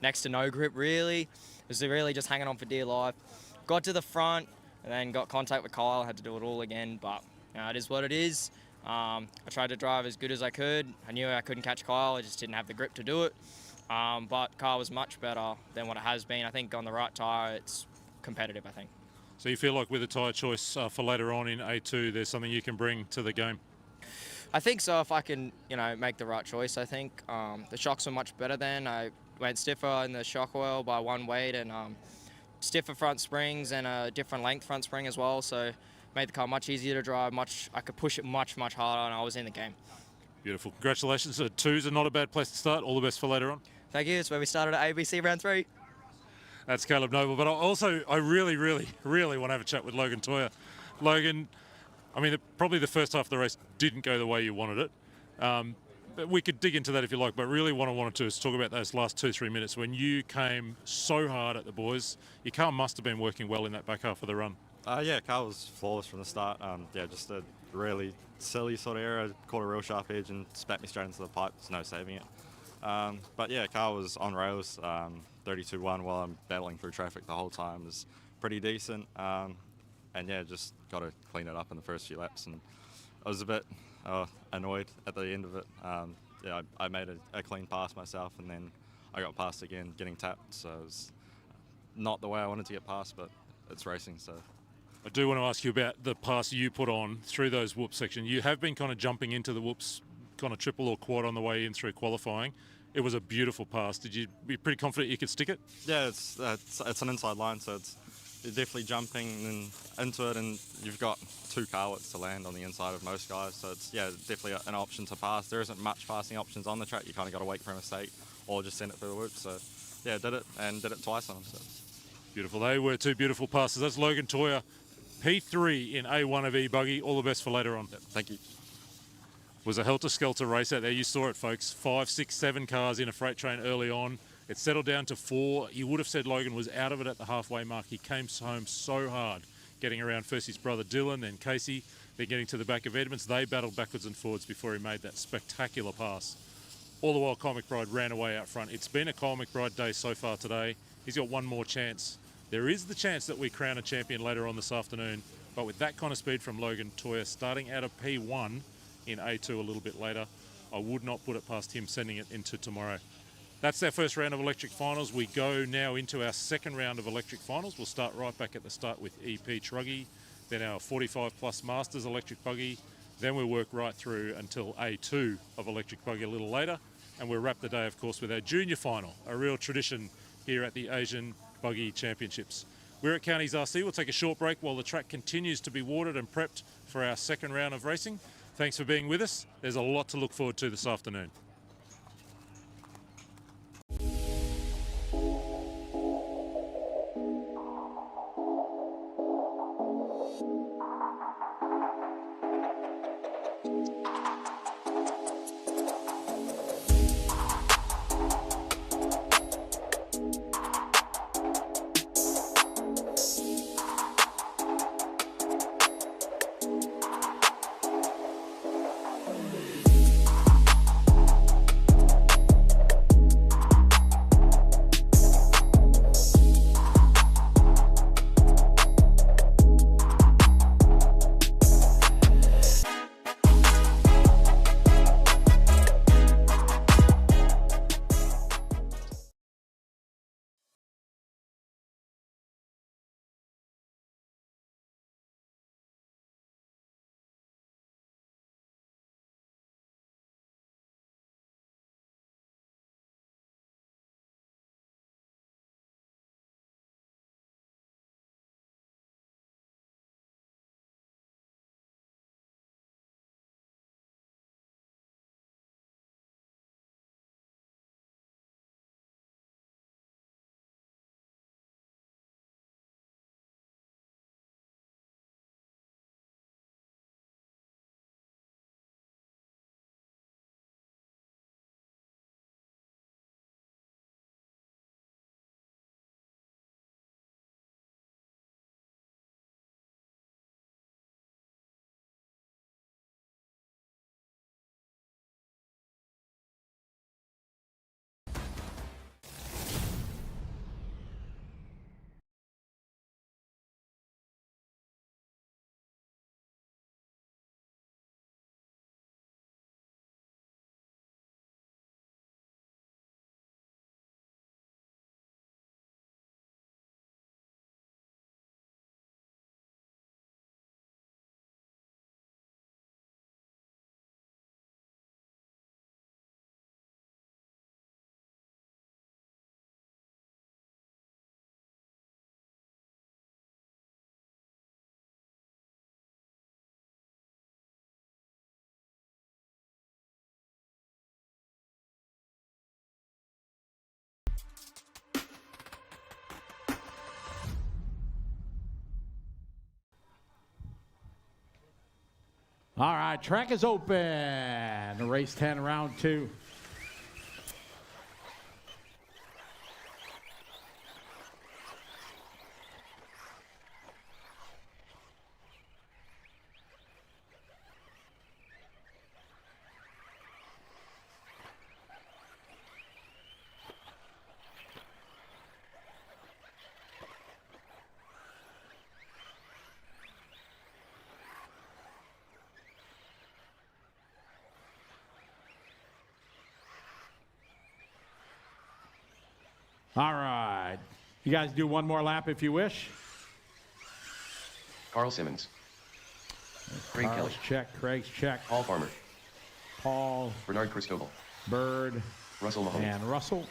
next to no grip, really. It was really just hanging on for dear life. Got to the front and then got contact with Kyle. Had to do it all again, but it is what it is. I tried to drive as good as I could. I knew I couldn't catch Kyle. I just didn't have the grip to do it. But Kyle was much better than what it has been. I think on the right tyre, it's competitive, I think. So you feel like with a tyre choice for later on in A2, there's something you can bring to the game? I think so, if I can, make the right choice. I think the shocks were much better then. I went stiffer in the shock oil by 1 weight and stiffer front springs and a different length front spring as well. So made the car much easier to drive. I could push it much harder, and I was in the game. Beautiful. Congratulations. 2's are not a bad place to start. All the best for later on. Thank you. It's where we started at ABC round 3. That's Caleb Noble. But I really want to have a chat with Logan Toyer. Logan, I mean, probably the first half of the race didn't go the way you wanted it. But we could dig into that if you like. But really what I wanted to is talk about those last 2-3 minutes when you came so hard at the boys. Your car must have been working well in that back half of the run. Yeah, car was flawless from the start. Just a really silly sort of error. Caught a real sharp edge and spat me straight into the pipe. There's no saving it. But yeah, car was on rails. 32-1 while I'm battling through traffic the whole time is pretty decent. And yeah, just got to clean it up in the first few laps. And I was a bit annoyed at the end of it. I made a clean pass myself, and then I got passed again, getting tapped. So it was not the way I wanted to get past, but it's racing, so. I do want to ask you about the pass you put on through those whoops section. You have been kind of jumping into the whoops, kind of triple or quad on the way in through qualifying. It was a beautiful pass. Did you be pretty confident you could stick it? Yeah, it's an inside line, so you're definitely jumping into it, and you've got 2 car widths to land on the inside of most guys. So it's definitely an option to pass. There isn't much passing options on the track. You kind of got to wait for a mistake or just send it through the whoop. So yeah, did it twice on him. So. Beautiful. They were 2 beautiful passes. That's Logan Toyer, P3 in A1 of E-Buggy. All the best for later on. Yep, thank you. It was a helter-skelter race out there. You saw it, folks. 5, 6, 7 cars in a freight train early on. It settled down to 4. You would have said Logan was out of it at the halfway mark. He came home so hard, getting around first his brother Dylan, then Casey, then getting to the back of Edmonds. They battled backwards and forwards before he made that spectacular pass. All the while, Kyle McBride ran away out front. It's been a Kyle McBride day so far today. He's got one more chance. There is the chance that we crown a champion later on this afternoon, but with that kind of speed from Logan Toyer, starting out of P1 in A2 a little bit later, I would not put it past him sending it into tomorrow. That's our first round of electric finals. We go now into our second round of electric finals. We'll start right back at the start with EP Truggy, then our 45 plus Masters electric buggy. Then we'll work right through until A2 of electric buggy a little later. And we'll wrap the day, of course, with our junior final, a real tradition here at the Asian Buggy Championships. We're at Counties RC. We'll take a short break while the track continues to be watered and prepped for our second round of racing. Thanks for being with us. There's a lot to look forward to this afternoon. All right, track is open. Race 10, round 2. All right. You guys do one more lap if you wish. Carl Simmons. Craig Carl's Kelly. check. Craig's check. Paul Farmer. Paul. Bernard Cristobal. Bird. Russell Mahoney. And Russell.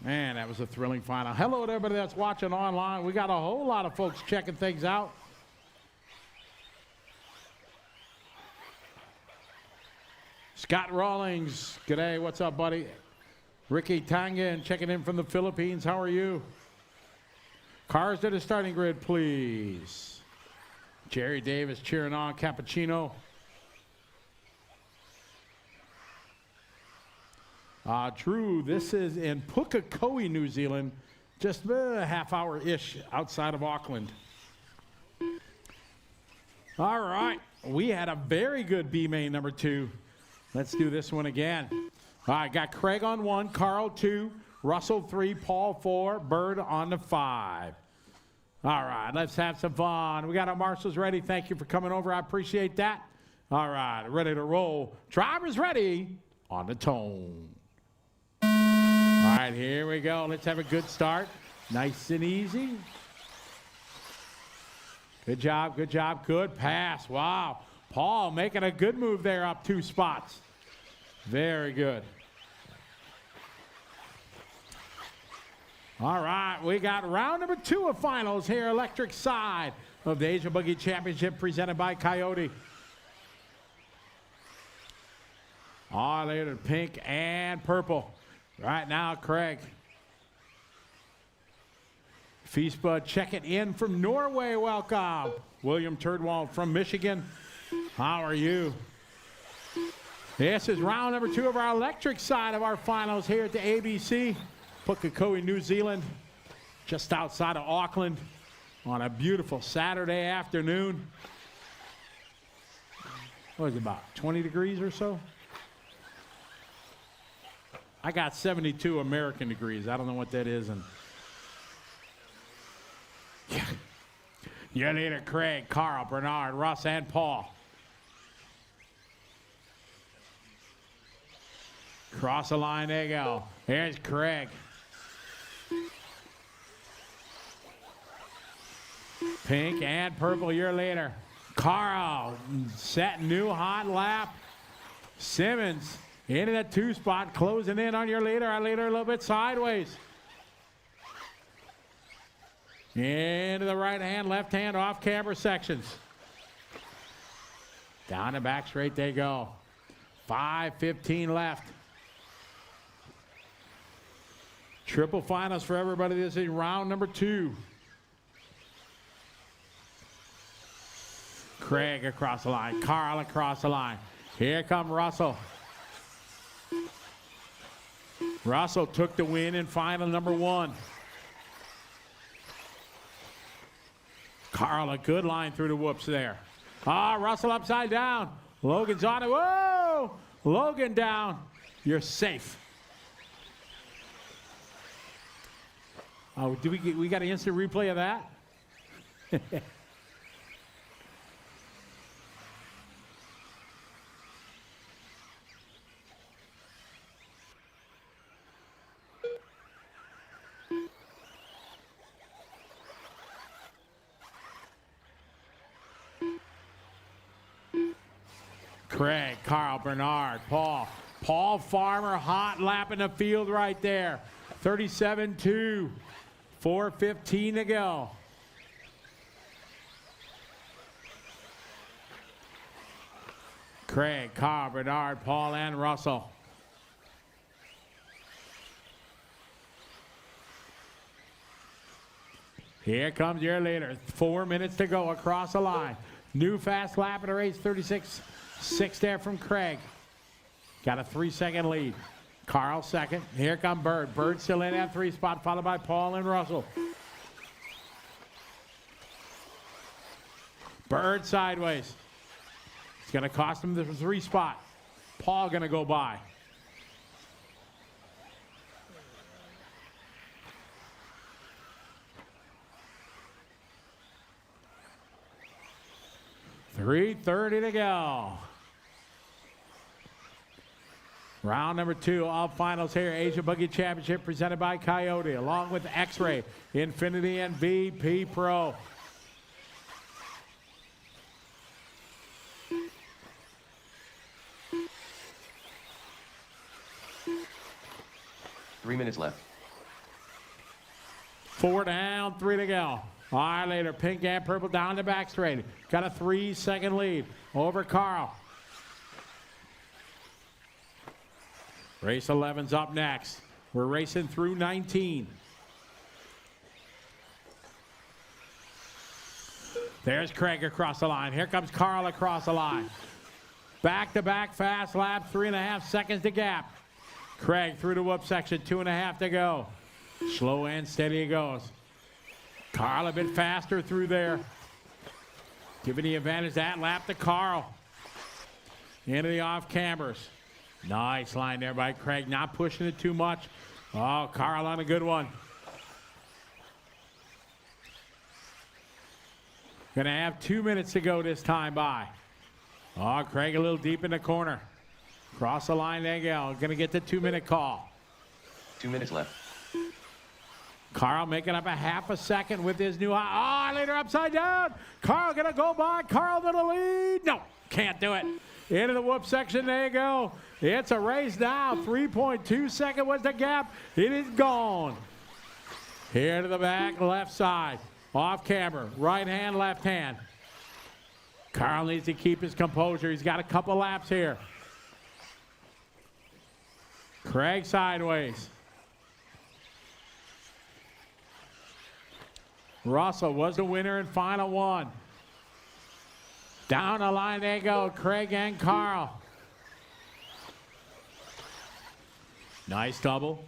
Man, that was a thrilling final. Hello to everybody that's watching online. We got a whole lot of folks checking things out. Scott Rawlings. G'day. What's up, buddy? Ricky Tangan checking in from the Philippines. How are you? Cars to the starting grid, please. Jerry Davis cheering on. Cappuccino. Drew, this is in Pukekohe, New Zealand. Just a half-hour-ish outside of Auckland. All right. We had a very good B-main number 2. Let's do this one again. All right, got Craig on 1, Carl 2, Russell 3, Paul 4, Bird on the 5. All right, let's have some fun. We got our marshals ready. Thank you for coming over. I appreciate that. All right, ready to roll. Drivers ready on the tone. All right, here we go. Let's have a good start. Nice and easy. Good job, good job, good pass. Wow. Paul making a good move there up 2 spots. Very good. All right, we got round number 2 of finals here, electric side of the Asia Buggy Championship presented by Coyote. All later, pink and purple. Right now, Craig. Feastbud checking in from Norway. Welcome. William Turdwald from Michigan. How are you? This is round number 2 of our electric side of our finals here at the ABC. Pukekohe, New Zealand, just outside of Auckland on a beautiful Saturday afternoon. What is it, about 20 degrees or so? I got 72 American degrees. I don't know what that is. And your leader, Craig, Carl, Bernard, Russ, and Paul. Cross the line, there you go. Here's Craig. Pink and purple, your leader. Carl, set new hot lap. Simmons into that 2 spot, closing in on your leader. Our leader a little bit sideways. Into the right hand, left hand, off camber sections. Down the back straight they go. 5:15 left. Triple finals for everybody. This is round number 2. Craig across the line. Carl across the line. Here come Russell. Russell took the win in final number 1. Carl, a good line through the whoops there. Russell upside down. Logan's on it. Whoa! Logan down. You're safe. Oh, we got an instant replay of that? Craig, Carl, Bernard, Paul. Paul Farmer, hot lap in the field right there. 37-2, 4:15 to go. Craig, Carl, Bernard, Paul, and Russell. Here comes your leader. 4 minutes to go across the line. New fast lap in the race, 36.6 there from Craig. Got a 3-second lead. Carl second. Here come Bird. Bird still in that 3 spot, followed by Paul and Russell. Bird sideways. It's going to cost him the 3 spot. Paul going to go by. $3:30 to go. Round number 2 of finals here. Asia Buggy Championship presented by Coyote, along with X-Ray, Infinity, and VP Pro. Three minutes left. 4 down, 3 to go. All right, later, pink and purple down the back straight. Got a 3-second lead over Carl. Race 11's up next. We're racing through 19. There's Craig across the line. Here comes Carl across the line. Back-to-back fast lap, 3.5 seconds to gap. Craig through the whoop section, 2.5 to go. Slow and steady he goes. Carl a bit faster through there. Giving the advantage that lap to Carl. Into the off cambers. Nice line there by Craig, not pushing it too much. Oh, Carl on a good one. Gonna have 2 minutes to go this time by. Oh, Craig a little deep in the corner. Cross the line, there you go. Gonna get the 2-minute call. 2 minutes left. Carl making up a half a second with his new high. Oh, later upside down. Carl gonna go by. Carl to the lead. No, can't do it. into the whoop section. There you go. It's a race now. 3.2 second was the gap. It is gone. Here to the back, left side. Off camera. Right hand, left hand. Carl needs to keep his composure. He's got a couple laps here. Craig sideways. Russell was the winner in final one. Down the line they go, Craig and Carl. Nice double.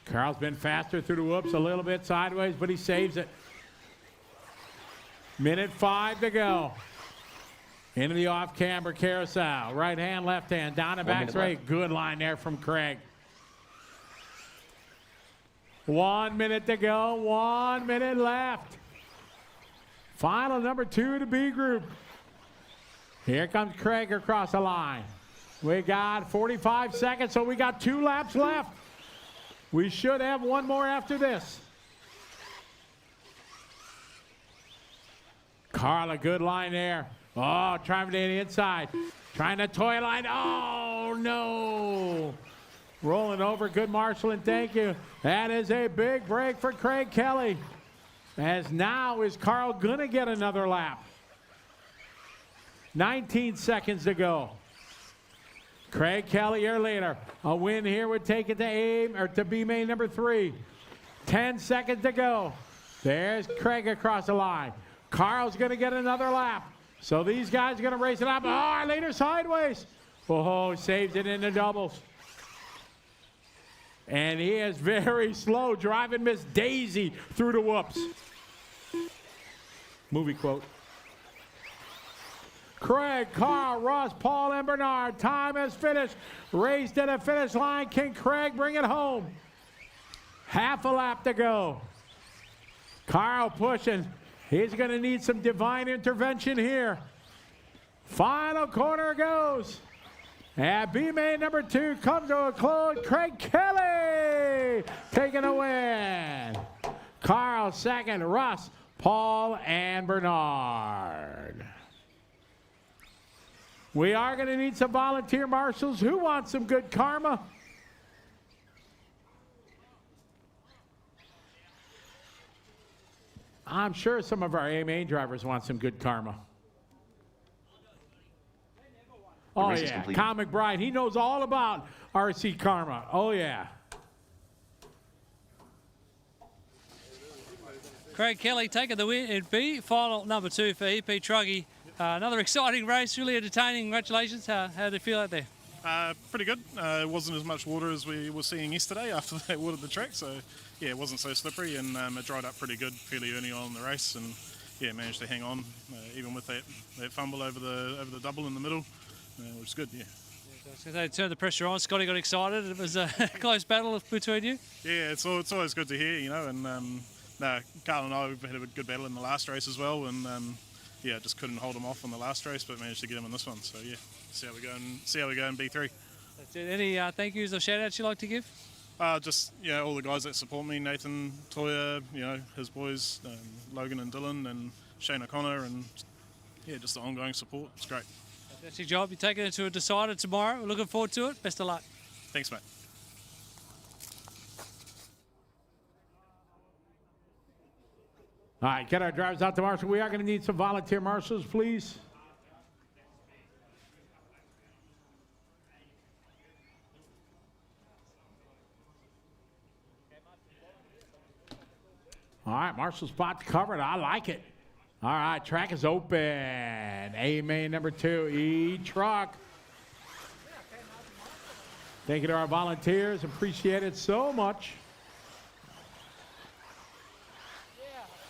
Carl's been faster through the whoops, a little bit sideways, but he saves it. Minute 5 to go. Into the off-camber carousel. Right hand, left hand, down the back straight. Good line there from Craig. 1 minute to go, 1 minute left. Final number 2 to B group. Here comes Craig across the line. We got 45 seconds, so we got 2 laps left. We should have one more after this. Carl, a good line there. Oh, trying to the inside. Trying to toy line. Oh, no. Rolling over. Good marshalling. Thank you. That is a big break for Craig Kelly. As now is Carl going to get another lap. 19 seconds to go. Craig Kelly, your leader. A win here would take it to B main number 3. 10 seconds to go. There's Craig across the line. Carl's going to get another lap. So these guys are going to race it up. Oh, later sideways. Oh, saves it in the doubles. And he is very slow, driving Miss Daisy through the whoops. Movie quote. Craig, Carl, Ross, Paul, and Bernard. Time has finished. Race to the finish line. Can Craig bring it home? Half a lap to go. Carl pushing. He's going to need some divine intervention here. Final corner goes. And B main number 2 comes to a close. Craig Kelly taking a win. Carl second. Russ, Paul, and Bernard. We are going to need some volunteer marshals. Who wants some good karma? I'm sure some of our AMA drivers want some good karma. Oh, yeah. Kyle McBride, he knows all about RC karma. Oh, yeah. Craig Kelly taking the win in B, final number 2 for EP Truggy. Another exciting race, really entertaining. Congratulations. How did it feel out there? Pretty good. It wasn't as much water as we were seeing yesterday after they watered the track, so yeah, it wasn't so slippery, and it dried up pretty good fairly early on in the race, and yeah, managed to hang on even with that fumble over the double in the middle, which is good. Yeah. So they turned the pressure on. Scotty got excited. It was a close battle between you. Yeah, it's always good to hear, you know, and Carl and I, we've had a good battle in the last race as well, and yeah, just couldn't hold him off on the last race, but managed to get him in this one. So yeah, see how we go in B3. That's it. Any thank yous or shout outs you'd like to give? Just all the guys that support me, Nathan, Toya, his boys, Logan and Dylan, and Shane O'Connor, and yeah, just the ongoing support. It's great. That's your job. You're taking it to a decider tomorrow. We're looking forward to it. Best of luck. Thanks, mate. All right, get our drivers out to marshal. We are going to need some volunteer marshals, please. All right, marshal spot covered. I like it. All right, track is open. A main number 2, E-Truck. Thank you to our volunteers. Appreciate it so much.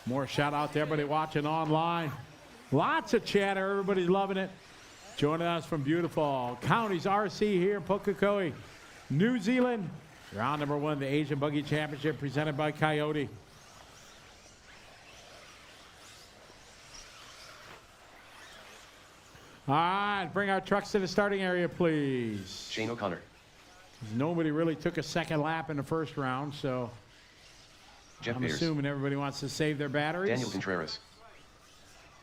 More shout out to everybody watching online. Lots of chatter. Everybody's loving it. Joining us from beautiful Counties RC here in Pukekohe, New Zealand. Round number 1, the Asian Buggy Championship presented by Coyote. All right, bring our trucks to the starting area, please. Shane O'Connor. Nobody really took a second lap in the first round, so I'm assuming everybody wants to save their batteries. Daniel Contreras.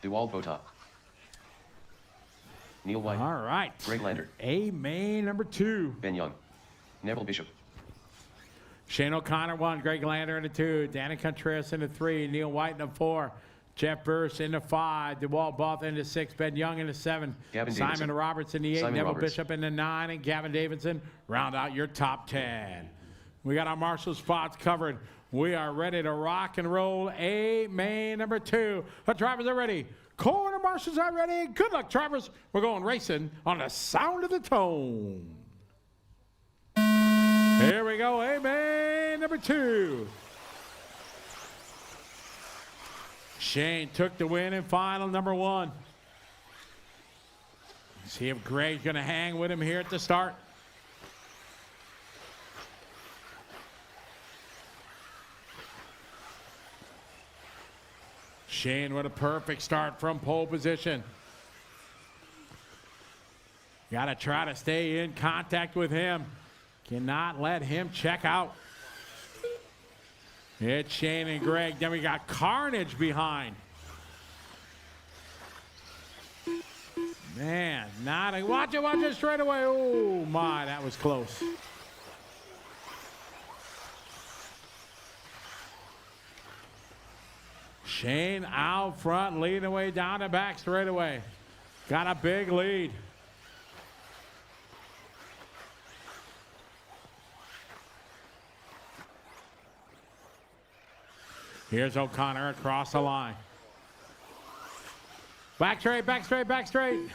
Dewald Bota. Neil White. All right. Greg Lander. A main number 2. Ben Young. Neville Bishop. Shane O'Connor 1, Greg Lander in the 2, Danny Contreras in the 3, Neil White in the 4, Jeff Burse in the 5, DeWalt Both in the 6, Ben Young in the 7, Gavin Simon Davidson. Roberts in the 8, Simon Neville Roberts. Bishop in the 9, and Gavin Davidson round out your top 10. We got our marshal spots covered. We are ready to rock and roll. A main number 2. The drivers are ready. Corner marshals are ready. Good luck, drivers. We're going racing on the sound of the tone. Here we go, A-main number 2. Shane took the win in final number 1. See if Greg's going to hang with him here at the start. Shane with a perfect start from pole position. Got to try to stay in contact with him. Cannot let him check out. It's Shane and Greg. Then we got Carnage behind. Man, not a, watch it straight away. Oh my, that was close. Shane out front, leading the way down the back straight away. Got a big lead. Here's O'Connor across the line. Back straight, back straight, back straight.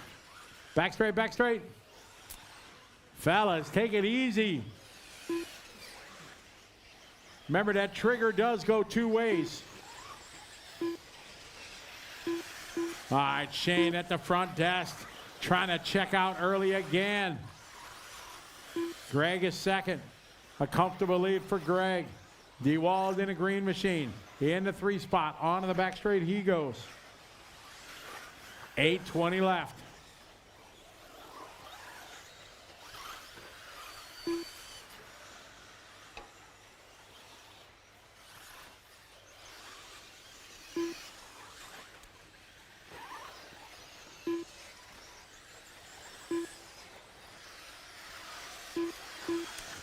Back straight, back straight. Fellas, take it easy. Remember, that trigger does go 2 ways. All right, Shane at the front desk, trying to check out early again. Greg is second. A comfortable lead for Greg. DeWald in a green machine. In the 3 spot. On to the back straight he goes. 8:20 left.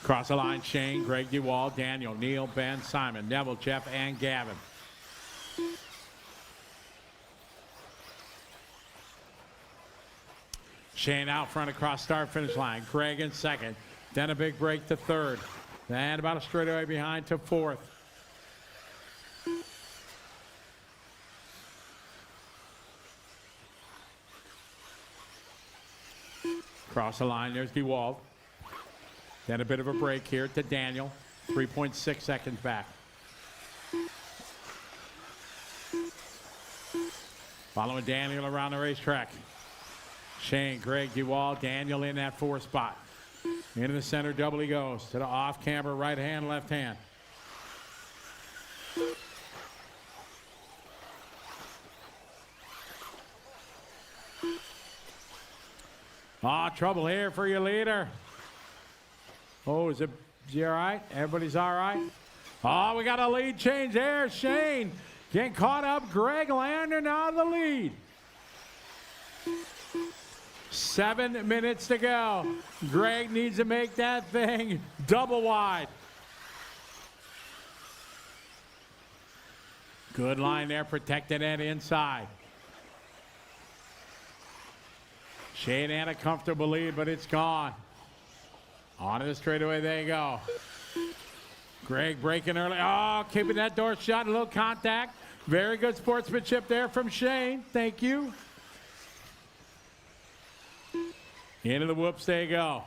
Across the line, Shane, Greg DeWald, Daniel, Neil, Ben, Simon, Neville, Jeff, and Gavin. Shane out front across start-finish line. Greg in second. Then a big break to third. And about a straightaway behind to fourth. Across the line, there's DeWald. Then a bit of a break here to Daniel. 3.6 seconds back. Following Daniel around the racetrack. Shane, Greg, DeWald, Daniel in that 4 spot. Into the center double he goes. To the off camber, right hand, left hand. Trouble here for your leader. Oh, is he all right? Everybody's all right? Oh, we got a lead change there. Shane getting caught up. Greg Lander now the lead. 7 minutes to go. Greg needs to make that thing double wide. Good line there, protecting that inside. Shane had a comfortable lead, but it's gone. On to the straightaway, there you go. Greg breaking early. Oh, keeping that door shut, a little contact. Very good sportsmanship there from Shane. Thank you. Into the whoops, there you go.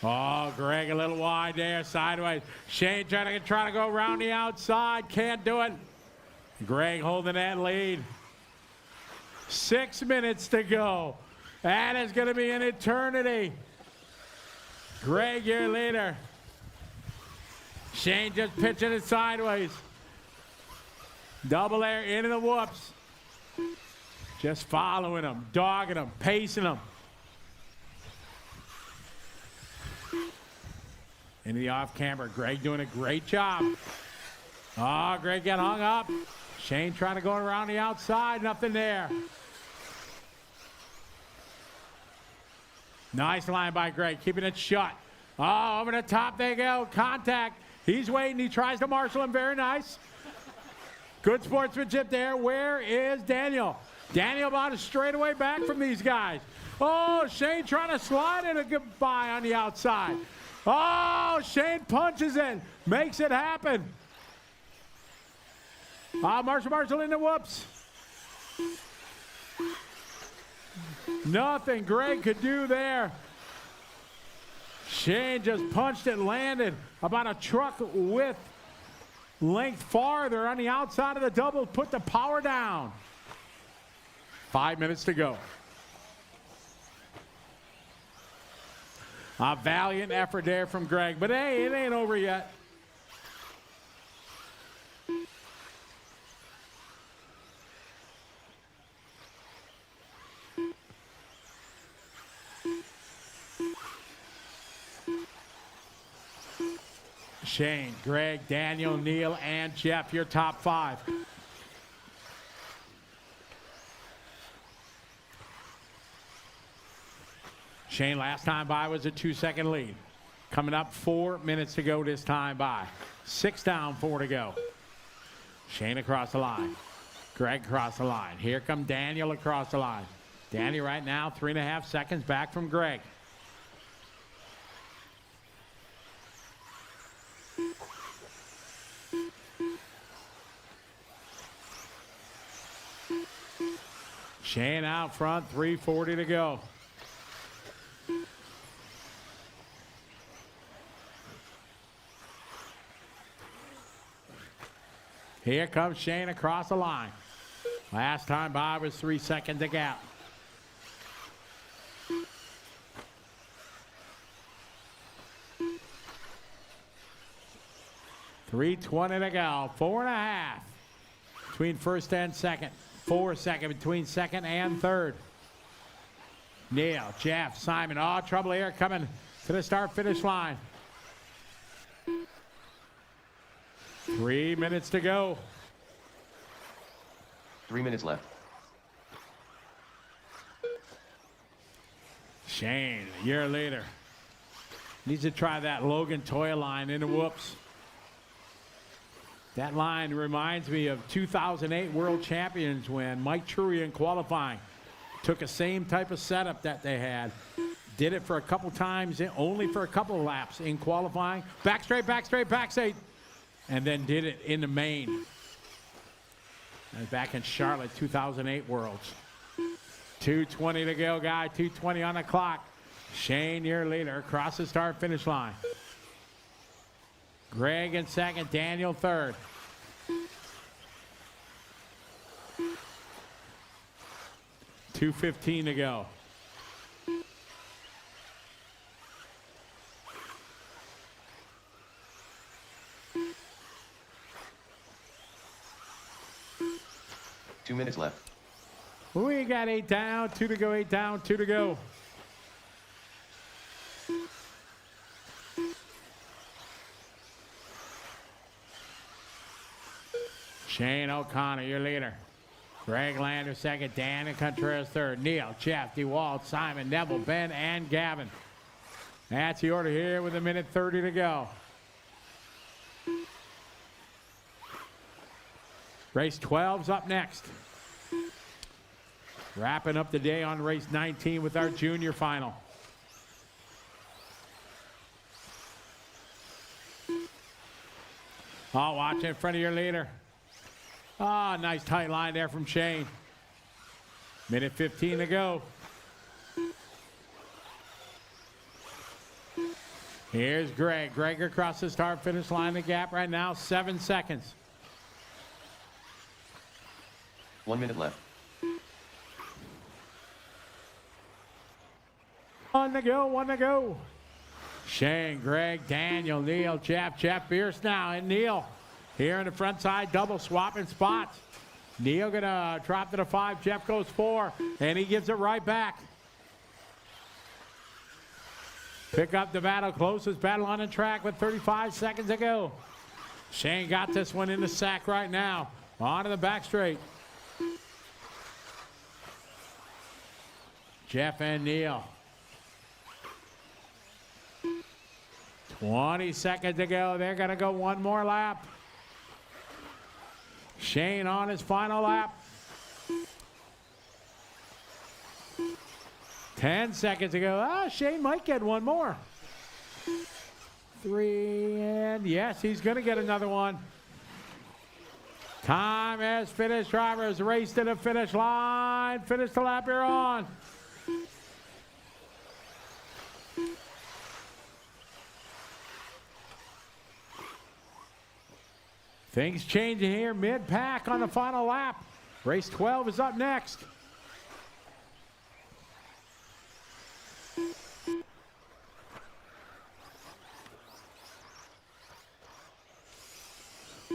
Oh, Greg a little wide there, sideways. Shane trying to go around the outside. Can't do it. Greg holding that lead. 6 minutes to go. That is going to be an eternity. Greg, your leader. Shane just pitching it sideways. Double air into the whoops. Just following him, dogging him, pacing him. Into the off camber. Greg doing a great job. Oh, Greg got hung up. Shane trying to go around the outside. Nothing there. Nice line by Greg, keeping it shut. Oh, over the top they go. Contact. He's waiting. He tries to marshal him. Very nice. Good sportsmanship there. Where is Daniel? Daniel about a straightaway back from these guys. Oh, Shane trying to slide it a goodbye on the outside. Oh, Shane punches in. Makes it happen. Marshall into whoops. Nothing Greg could do there. Shane just punched it, landed about a truck width length farther on the outside of the double, put the power down. 5 minutes to go. A valiant effort there from Greg, but hey, it ain't over yet. Shane, Greg, Daniel, Neil, and Jeff, your top 5. Shane last time by was a 2-second lead. Coming up 4 minutes to go this time by. 6 down, 4 to go. Shane across the line. Greg across the line. Here come Daniel across the line. Daniel right now 3.5 seconds back from Greg. Shane out front, 3:40 to go. Here comes Shane across the line. Last time by was 3 seconds a gap. .320 to go. 4.5 between first and second. 4 seconds between second and third. Neil, Jeff, Simon. Oh, trouble here coming to the start-finish line. 3 minutes to go. 3 minutes left. Shane, a year later, needs to try that Logan Toya line into whoops. That line reminds me of 2008 World Champions when Mike Truey in qualifying took the same type of setup that they had. Did it for a couple times, only for a couple of laps in qualifying. Back straight, back straight, back straight. And then did it in the main. And back in Charlotte, 2008 Worlds. 2:20 to go, guy. 2:20 on the clock. Shane, your leader, across the start-finish line. Greg in second, Daniel third. .215 to go. Two minutes left. We got 8 down, 2 to go, 8 down, 2 to go. Shane O'Connor, your leader. Greg Lander second, Dan and Contreras third. Neil, Jeff, DeWalt, Simon, Neville, Ben, and Gavin. That's the order here with 1:30 to go. Race 12's up next. Wrapping up the day on race 19 with our junior final. Oh, watch in front of your leader. Ah, oh, nice tight line there from Shane. 1:15 to go. Here's Greg. Greg across the start-finish line. The gap right now, 7 seconds. 1 minute left. 1 to go, 1 to go. Shane, Greg, Daniel, Neil, Jeff Pierce now, and Neil here in the front side, double swapping spots. Neil gonna drop to the 5, Jeff goes 4, and he gives it right back. pick up the battle. Closest battle on the track with 35 seconds to go. Shane got this one in the sack right now. On to the back straight. Jeff and Neil. 20 seconds to go. They're going to go one more lap. Shane on his final lap. 10 seconds to go. Shane might get one more. 3, and yes, he's going to get another one. Time has finished. Drivers race to the finish line. Finish the lap you're on. Things changing here mid-pack on the final lap. Race 12 is up next.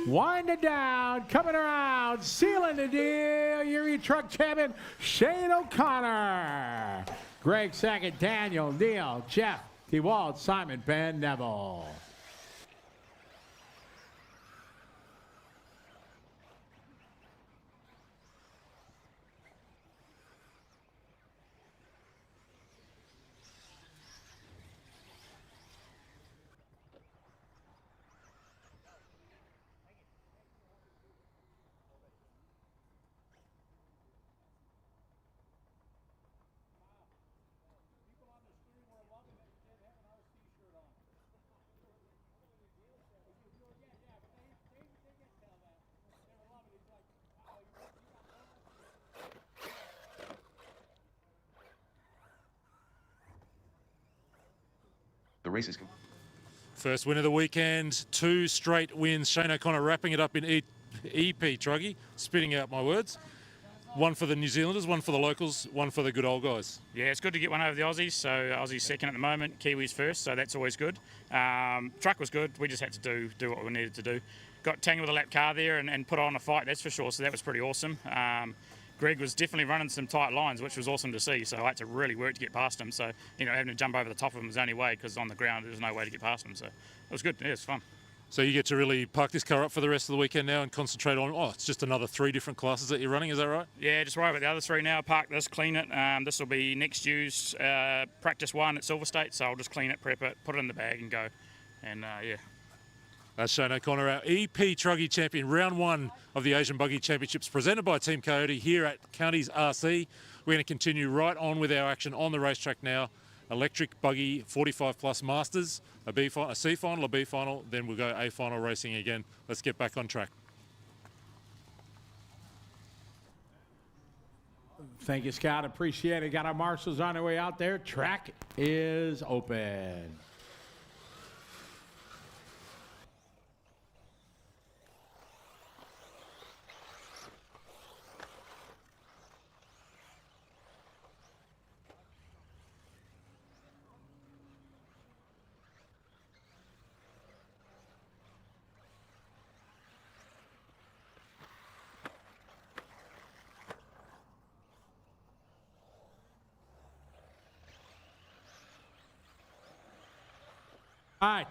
Winding down, coming around, sealing the deal. Erie Truck Champion Shane O'Connor. Greg second, Daniel, Neil, Jeff, DeWalt, Simon, Ben, Neville. The race is First win of the weekend, 2 straight wins. Shane O'Connor wrapping it up in EP, Truggy, spitting out my words. One for the New Zealanders, one for the locals, one for the good old guys. Yeah, it's good to get one over the Aussies. So Aussies second at the moment, Kiwis first, so that's always good. Truck was good. We just had to do what we needed to do. Got tangled with a lap car there and put on a fight, that's for sure. So that was pretty awesome. Greg was definitely running some tight lines, which was awesome to see. So I had to really work to get past him. So, having to jump over the top of him was the only way because on the ground there's no way to get past him. So it was good. Yeah, it was fun. So you get to really park this car up for the rest of the weekend now and concentrate on, it's just another 3 different classes that you're running, is that right? Yeah, just worry about the other 3 now. Park this, clean it. This will be next year's practice 1 at Silver State. So I'll just clean it, prep it, put it in the bag and go. And yeah. That's Shane O'Connor, our EP Truggy champion, round 1 of the Asian Buggy Championships presented by Team Coyote here at Counties RC. We're going to continue right on with our action on the racetrack now. Electric Buggy 45 plus Masters, a C final, a B final, then we'll go A final racing again. Let's get back on track. Thank you, Scott. Appreciate it. Got our marshals on their way out there. Track is open. All right,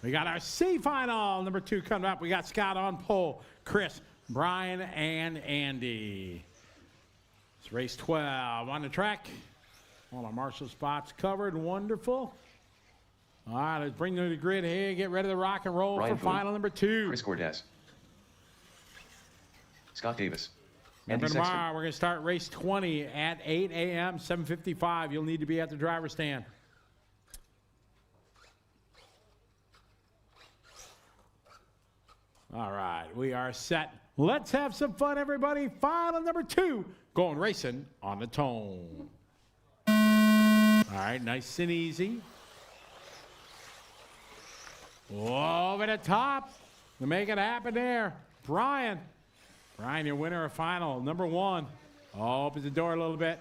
we got our C final, number 2 coming up. We got Scott on pole, Chris, Brian, and Andy. It's race 12 on the track. All our marshal spots covered, wonderful. All right, let's bring them to the grid here, get ready to rock and roll Ryan for final number 2. Chris Cordes. Scott Davis. Remember Andy tomorrow, Sexton. we're going to start race 20 at 8 a.m., 7:55. You'll need to be at the driver's stand. All right, we are set. Let's have some fun, everybody. Final number 2, going racing on the tone. All right, nice and easy. Over the top to make it happen there. Brian, your winner of final, number 1. Opens the door a little bit.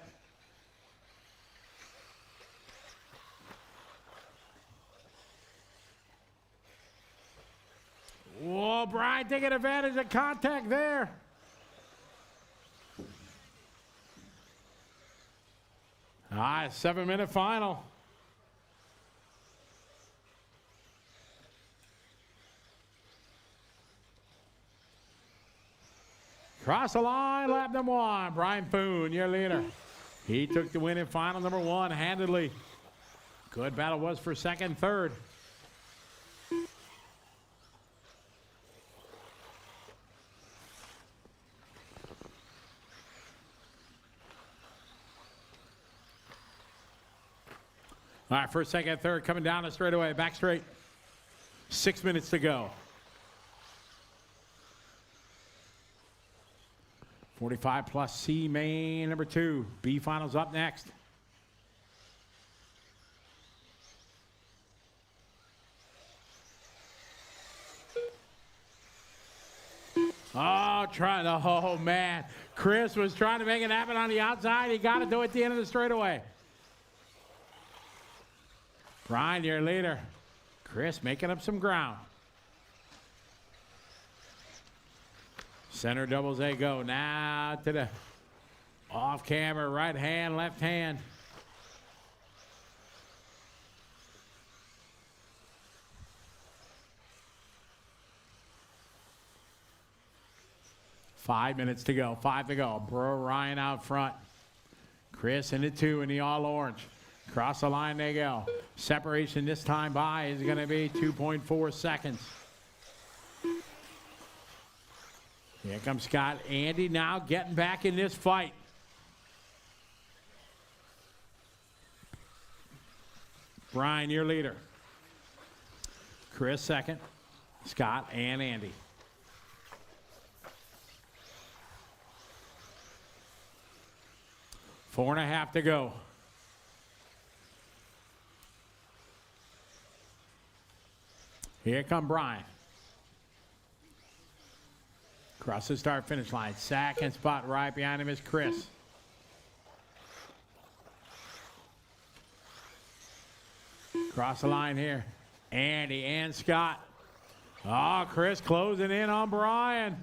Whoa, Brian taking advantage of contact there. All right, 7-minute final. Cross the line, lap number 1. Brian Foon, your leader. He took the win in final number 1 handedly. Good battle was for second, third. All right, first, second, third coming down the straightaway. Back straight. 6 minutes to go. 45 plus C main number 2. B finals up next. Oh, man. Chris was trying to make it happen on the outside. He got to do it at the end of the straightaway. Brian, your leader. Chris making up some ground. Center doubles A go. Now to the off camera, right hand, left hand. Five minutes to go. 5 to go. Bro Ryan out front. Chris in the 2 in the all orange. Cross the line they go. Separation this time by is going to be 2.4 seconds. Here comes Scott. Andy now getting back in this fight. Brian, your leader. Chris second. Scott and Andy. Four and a half to go. Here come Brian. Cross the start finish line. Second spot right behind him is Chris. Cross the line here. Andy and Scott. Oh, Chris closing in on Brian.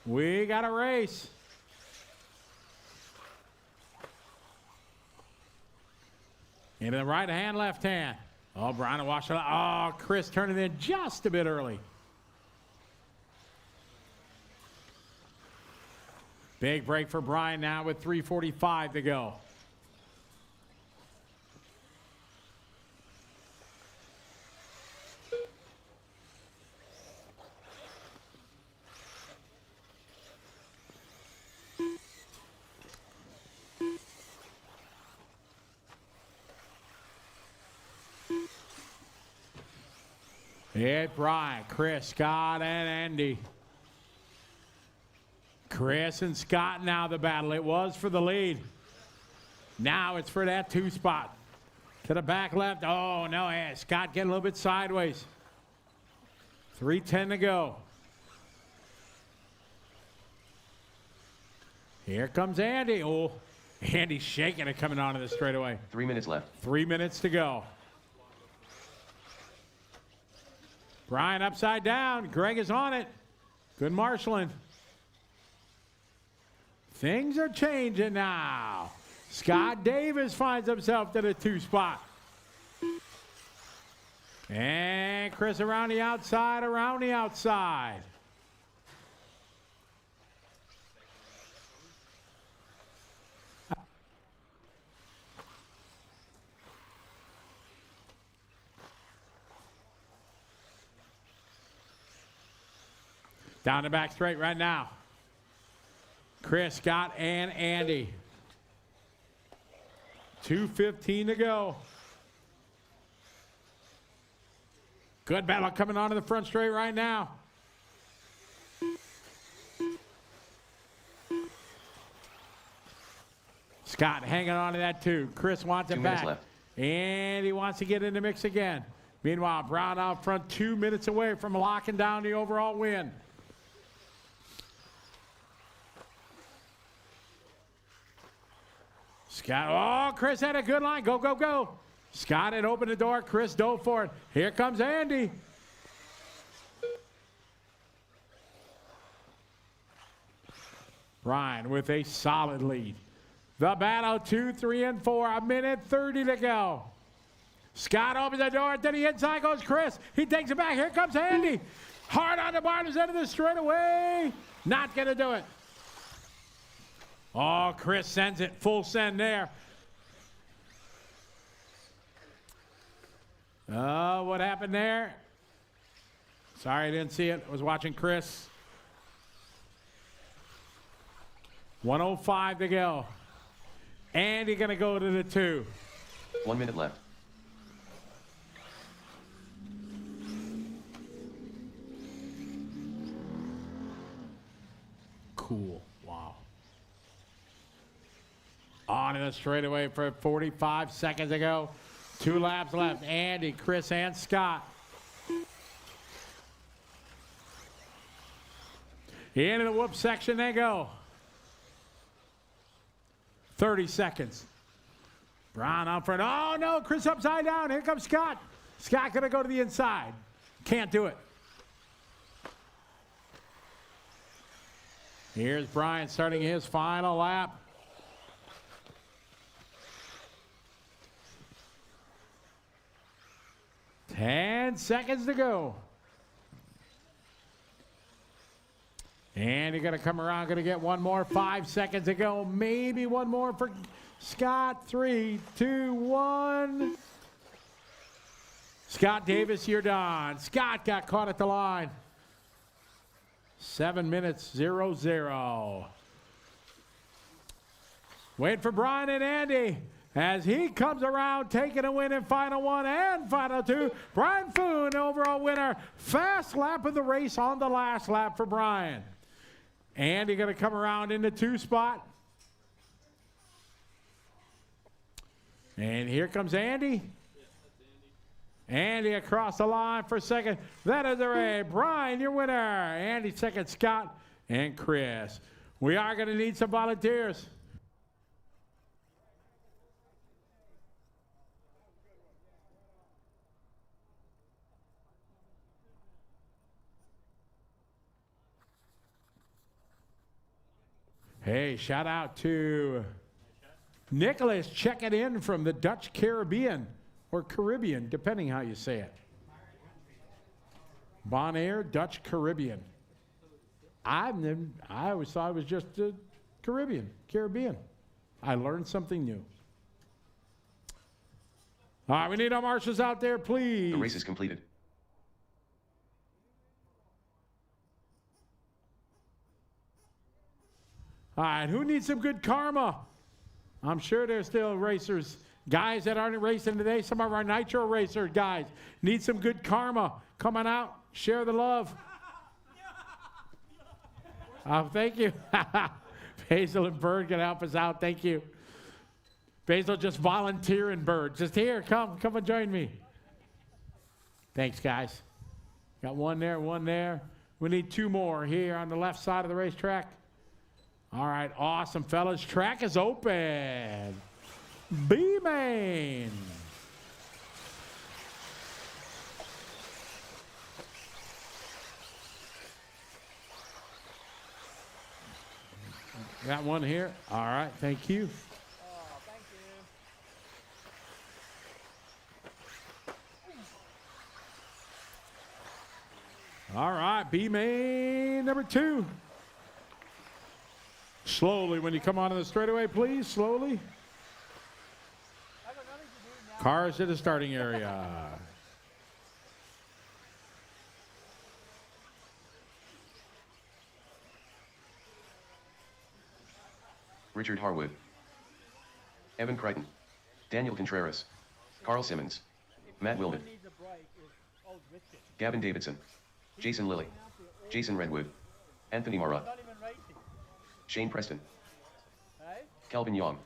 We got a race. Into the right hand, left hand. Oh, Brian will wash it out. Oh, Chris turning in just a bit early. Big break for Brian now with 3:45 to go. Hit Brian, Chris, Scott, and Andy. Chris and Scott now the battle. It was for the lead. Now it's for that 2 spot. To the back left. Oh, no. Yeah, Scott getting a little bit sideways. 3:10 to go. Here comes Andy. Oh, Andy's shaking it coming onto the straightaway. 3 minutes left. 3 minutes to go. Brian upside down. Greg is on it. Good marshaling. Things are changing now. Scott Davis finds himself to the 2 spot. And Chris around the outside, around the outside. Down the back straight right now. Chris, Scott, and Andy. 2:15 to go. Good battle coming onto the front straight right now. Scott hanging on to that 2. Chris wants it 2 back. minutes left. And he wants to get in the mix again. Meanwhile, Brown out front 2 minutes away from locking down the overall win. Scott, oh, Chris had a good line. Go, go, go. Scott had opened the door. Chris dove for it. Here comes Andy. Brian with a solid lead. The battle, 2, 3, and 4. 1:30 to go. Scott opens the door. To the inside goes Chris. He takes it back. Here comes Andy. Hard on the bar. There's end of the straightaway. Not going to do it. Oh, Chris sends it. Full send there. Oh, what happened there? Sorry, I didn't see it. I was watching Chris. 1:05 to go. And he's going to go to the 2. 1 minute left. Cool. Wow. On to the straightaway for 45 seconds to go. 2 laps left. Andy, Chris, and Scott. Into the whoop section they go. 30 seconds. Brown out front. Oh, no, Chris upside down. Here comes Scott. Scott going to go to the inside. Can't do it. Here's Brian starting his final lap. Ten seconds to go. And you're going to come around, going to get one more. 5 seconds to go. Maybe one more for Scott. 3, 2, 1. Scott Davis, you're done. Scott got caught at the line. 7 minutes, 0-0. Wait for Brian and Andy as he comes around, taking a win in final 1 and final 2. Brian Foon, overall winner. Fast lap of the race on the last lap for Brian. Andy going to come around in the 2 spot. And here comes Andy. Andy across the line for second. That is the race. Brian, your winner. Andy second, Scott and Chris. We are going to need some volunteers. Hey, shout out to Nicholas checking in from the Dutch Caribbean, or Caribbean, depending how you say it. Bonaire, Dutch Caribbean. I always thought it was just Caribbean. I learned something new. All right, we need our marshals out there, please. The race is completed. All right, who needs some good karma? I'm sure there's still racers, guys that aren't racing today. Some of our Nitro Racer guys need some good karma. Come on out, share the love. Oh, thank you. Basil and Bird can help us out. Thank you. Basil just volunteering, Bird. Just here, come and join me. Thanks, guys. Got one there, one there. We need 2 more here on the left side of the racetrack. All right, awesome, fellas. Track is open. B-Main. Got one here. All right, thank you. All right, B-Main number 2. Slowly, when you come onto the straightaway, please, slowly. Cars to the starting area. Richard Harwood. Evan Crichton. Daniel Contreras. Carl Simmons. Matt Wilman. Gavin Davidson. Jason Lilly. Jason Redwood. Anthony Mara. Shane Preston. Calvin Young.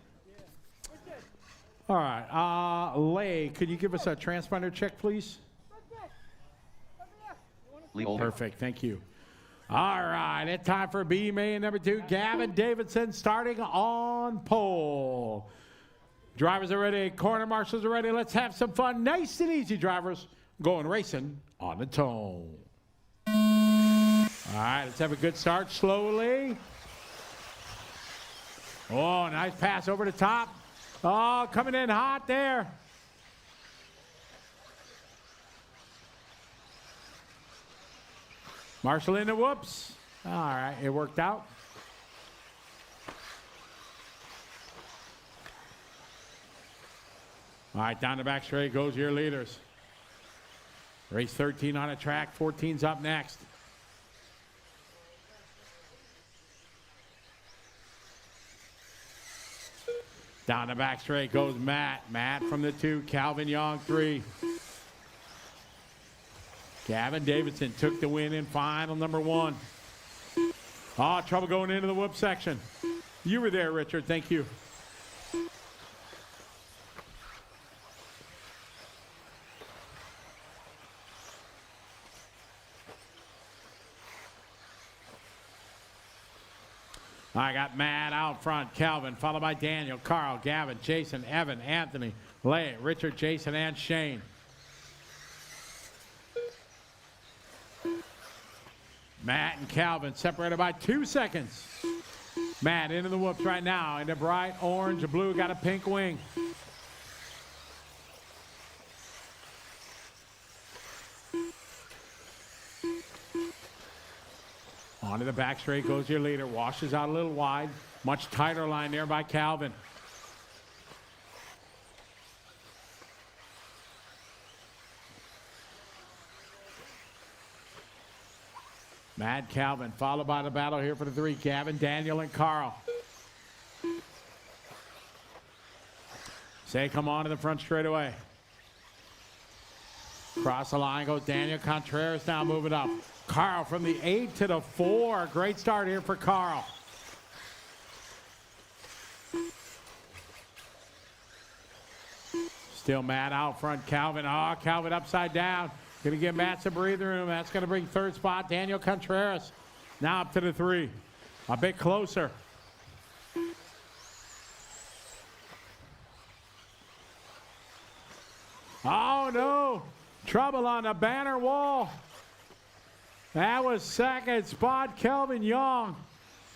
All right, Lay, could you give us a transponder check, please? Lee Older. Perfect, thank you. All right, it's time for B-Main number 2. Gavin Davidson starting on pole. Drivers are ready, corner marshals are ready. Let's have some fun. Nice and easy, drivers. Going racing on the tone. All right, let's have a good start slowly. Oh, nice pass over the top. Oh, coming in hot there. Marshall in the whoops. All right, it worked out. All right, down the back straight goes your leaders. Race 13 on a track, 14's up next. Down the back straight goes Matt. Matt from the 2, Calvin Young 3. Gavin Davidson took the win in final number 1. Oh, trouble going into the whoop section. You were there, Richard. Thank you. I got Matt out front, Calvin, followed by Daniel, Carl, Gavin, Jason, Evan, Anthony, Lay, Richard, Jason, and Shane. Matt and Calvin separated by 2 seconds. Matt into the whoops right now, into bright orange, blue, got a pink wing. Onto the back straight goes your leader. Washes out a little wide. Much tighter line there by Calvin. Matt, Calvin, followed by the battle here for the 3. Gavin, Daniel, and Carl. Say come on to the front straightaway. Cross the line goes Daniel Contreras now moving up. Carl from the 8 to the 4. Great start here for Carl. Still Matt out front. Calvin. Oh, Calvin upside down. Going to give Matt some breathing room. That's going to bring 3rd spot Daniel Contreras. Now up to the 3. A bit closer. Oh, no. Trouble on the banner wall. That was 2nd spot, Kelvin Young.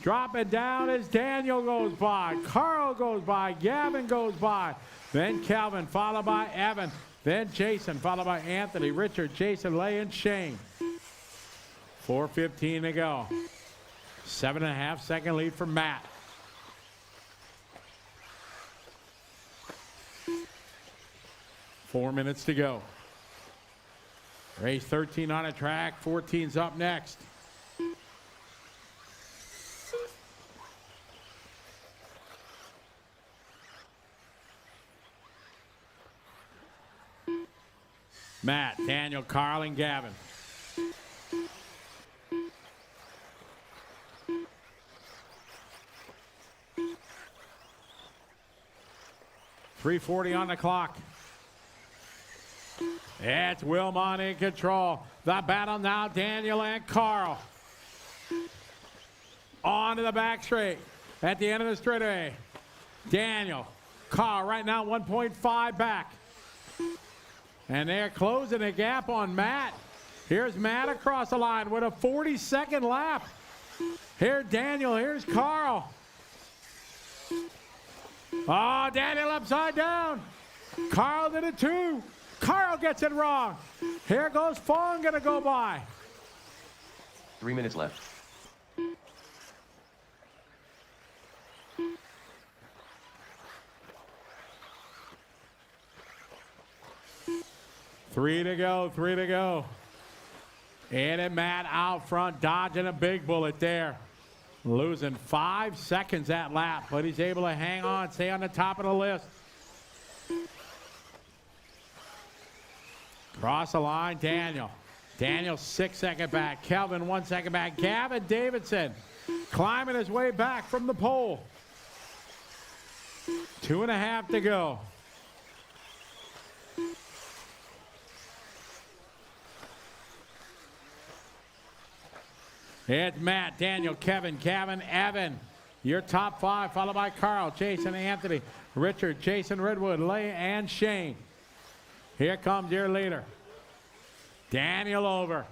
Dropping down as Daniel goes by. Carl goes by. Gavin goes by. Then Calvin, followed by Evan. Then Jason, followed by Anthony, Richard, Jason, Lay, and Shane. 4:15 to go. 7.5 second lead for Matt. Four minutes to go. Race 13 on a track, 14's up next. Matt, Daniel, Carl, and Gavin. .340 on the clock. It's Wilmot in control. The battle now, Daniel and Carl. On to the back straight. At the end of the straightaway. Daniel, Carl right now 1.5 back. And they're closing the gap on Matt. Here's Matt across the line with a 42nd lap. Here's Daniel, here's Carl. Oh, Daniel upside down. Carl did it too. Carl gets it wrong. Here goes Fong, gonna go by. 3 minutes left. Three to go. And Matt out front, dodging a big bullet there. Losing 5 seconds that lap, but he's able to hang on, stay on the top of the list. Cross the line, Daniel. Daniel 6 second back. Kelvin 1 second back. Gavin Davidson climbing his way back from the pole. 2.5 to go. It's Matt, Daniel, Kevin, Gavin, Evan. Your top 5, followed by Carl, Jason, Anthony, Richard, Jason, Redwood, Lay, and Shane. Here comes your leader. Daniel over.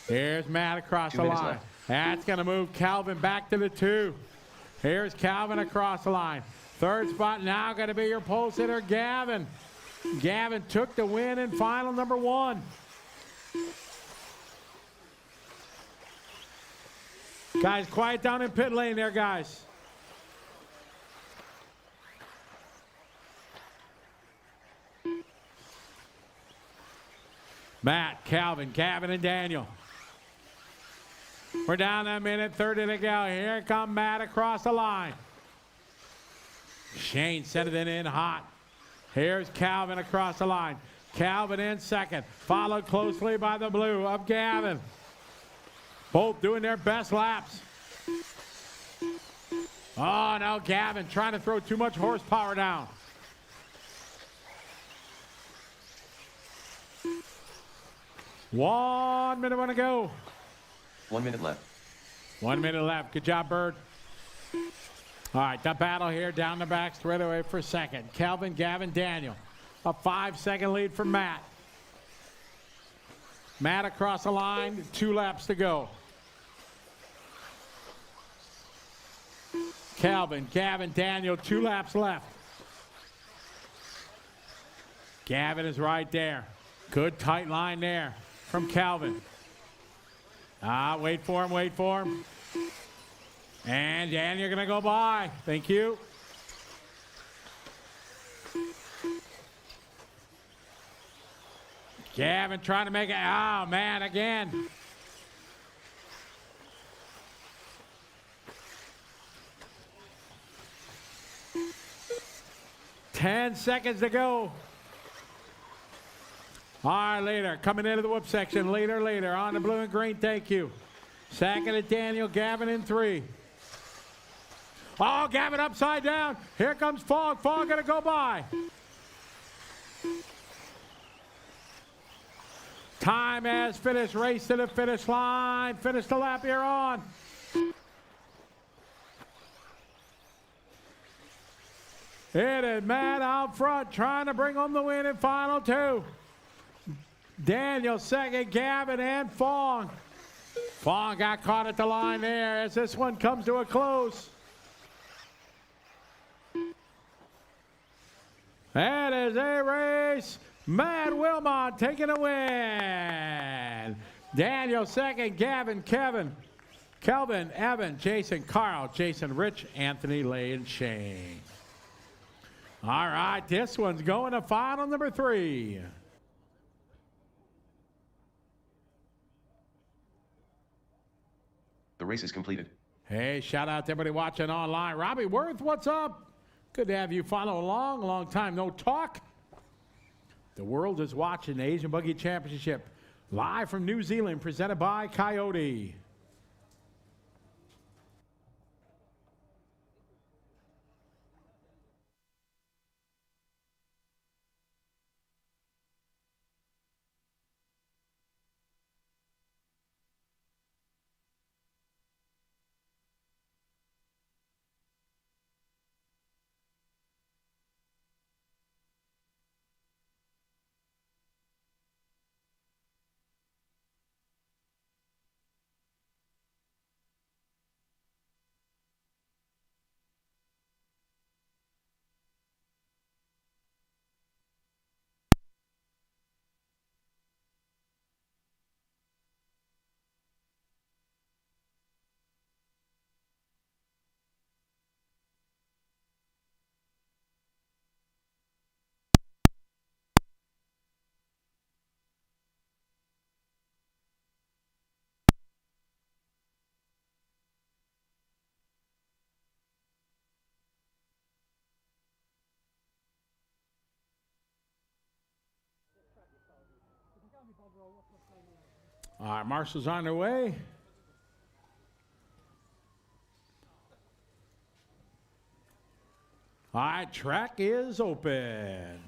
Here's Matt across the line. Left. That's going to move Calvin back to the 2. Here's Calvin across the line. 3rd spot now going to be your pole sitter, Gavin. Gavin took the win in final number 1. Guys, quiet down in pit lane there, guys. Matt, Calvin, Gavin, and Daniel. We're down a minute 30 to go. Here come Matt across the line. Shane sent it in hot. Here's Calvin across the line. Calvin in second, followed closely by the blue of Gavin. Both doing their best laps. Oh, no, Gavin trying to throw too much horsepower down. One minute to go. 1 minute left. 1 minute left. Good job, Bird. All right, the battle here down the back straightaway for second. Calvin, Gavin, Daniel. A 5-second lead for Matt. Matt across the line, 2 laps to go. Calvin, Gavin, Daniel, 2 laps left. Gavin is right there. Good tight line there from Calvin. Wait for him, wait for him. And Daniel going to go by. Thank you. Gavin trying to make it. Oh, man, again. Ten seconds to go. All right, leader coming into the whoop section. Leader on the blue and green. Thank you. Second to Daniel. Gavin in 3. Oh, Gavin upside down. Here comes Fogg. Fogg going to go by. Time has finished. Race to the finish line. Finish the lap you're on. It is Matt out front trying to bring home the win in final 2. Daniel second, Gavin and Fong. Fong got caught at the line there as this one comes to a close. That is a race. Matt Wilmot taking a win. Daniel second, Gavin, Kevin, Kelvin, Evan, Jason, Carl, Jason, Rich, Anthony, Lay, and Shane. All right, this one's going to final number 3. The race is completed. Hey, shout out to everybody watching online. Robbie Worth, what's up? Good to have you follow along. Long time no talk. The world is watching the Asian Buggy Championship live from New Zealand, presented by Coyote. All right, marshals on their way. All right, track is open.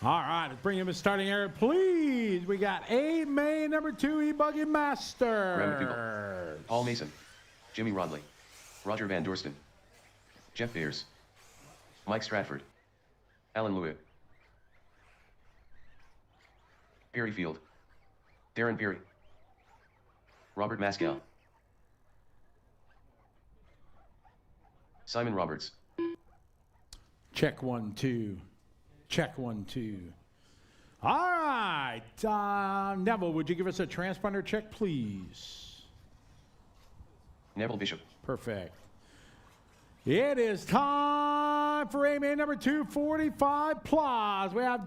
All right, let's bring him a starting area, please. We got A main number 2 E-Buggy Master. Graham McDougall, Paul Mason, Jimmy Rodley, Roger Van Dorsten, Jeff Beers, Mike Stratford, Alan Lewitt, Perry Field. Darren Perry. Robert Mascal. Simon Roberts. Check 1, 2. Check 1, 2. All right. Neville, would you give us a transponder check, please? Neville Bishop. Perfect. It is time for A-Main number 245 plus. We have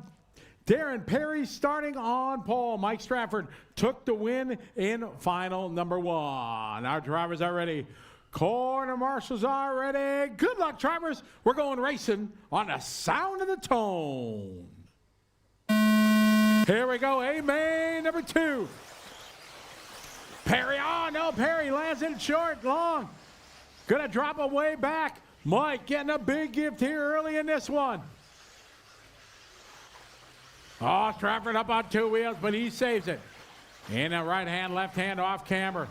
Darren Perry starting on pole. Mike Stratford took the win in final number 1. Our drivers are ready. Corner marshals are ready. Good luck, drivers. We're going racing on the sound of the tone. Here we go. A-Main number 2. Perry. Oh, no. Perry lands it short, long. Gonna drop it way back. Mike getting a big gift here early in this one. Oh, Stratford up on 2 wheels, but he saves it. In a right hand, left hand off camber.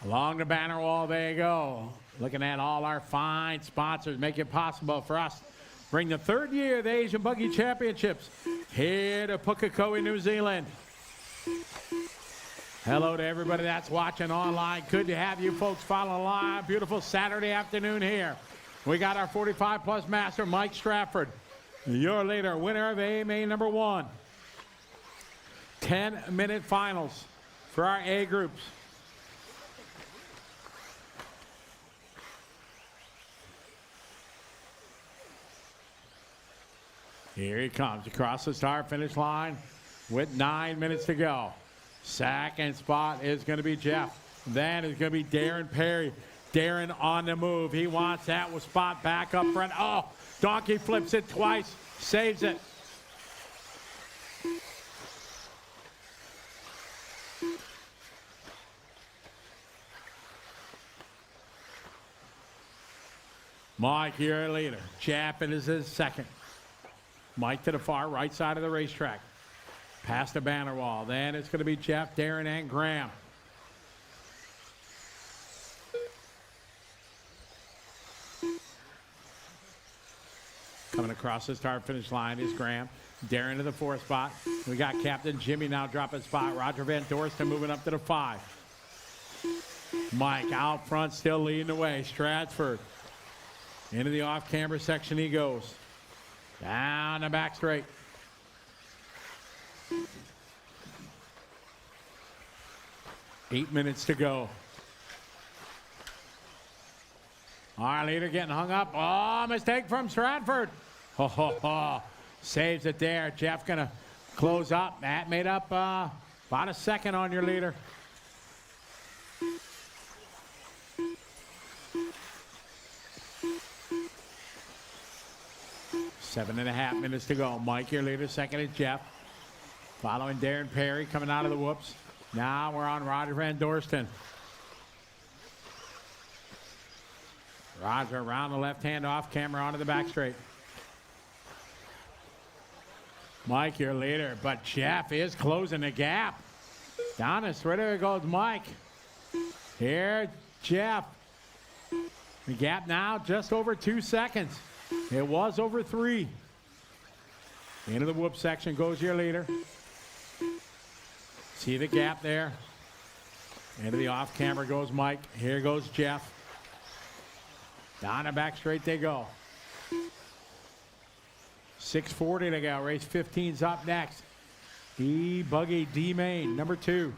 Along the banner wall, there you go. Looking at all our fine sponsors make it possible for us. Bring the 3rd year of the Asian Buggy Championships here to Pukekohe, New Zealand. Hello to everybody that's watching online. Good to have you folks following live. Beautiful Saturday afternoon here. We got our 45 plus master, Mike Stratford, your leader, winner of A-Main number 1. 10-minute finals for our A groups. Here he comes across the start finish line with 9 minutes to go. Second spot is going to be Jeff. Then it's going to be Darren Perry. Darren on the move. He wants that with spot back up front. Oh, Donkey flips it twice, saves it. Mike, your leader. Chapin is his second. Mike to the far right side of the racetrack. Past the banner wall. Then it's going to be Jeff, Darren, and Graham. Coming across the start finish line is Graham. Darren to the 4th spot. We got Captain Jimmy now dropping spot. Roger Van Dorsten moving up to the 5. Mike out front still leading the way. Stratford into the off-camber section he goes. Down the back straight. Eight minutes to go. Our leader getting hung up. Oh, mistake from Stratford. Ho, ho, ho. Saves it there. Jeff gonna close up. That made up about a second on your leader. Seven and a half minutes to go. Mike, your leader. Second is Jeff. Following Darren Perry coming out of the whoops. Now we're on Roger Van Dorsten. Roger around the left hand off camera onto the back straight. Mike, your leader, but Jeff is closing the gap. Down the there goes Mike. Here, Jeff. The gap now just over 2 seconds. It was over 3. Into the whoop section goes your leader. See the gap there. Into the off camera goes Mike. Here goes Jeff. Down the back straight they go. 6:40 to go. Race 15's up next. Buggy D main, number 2.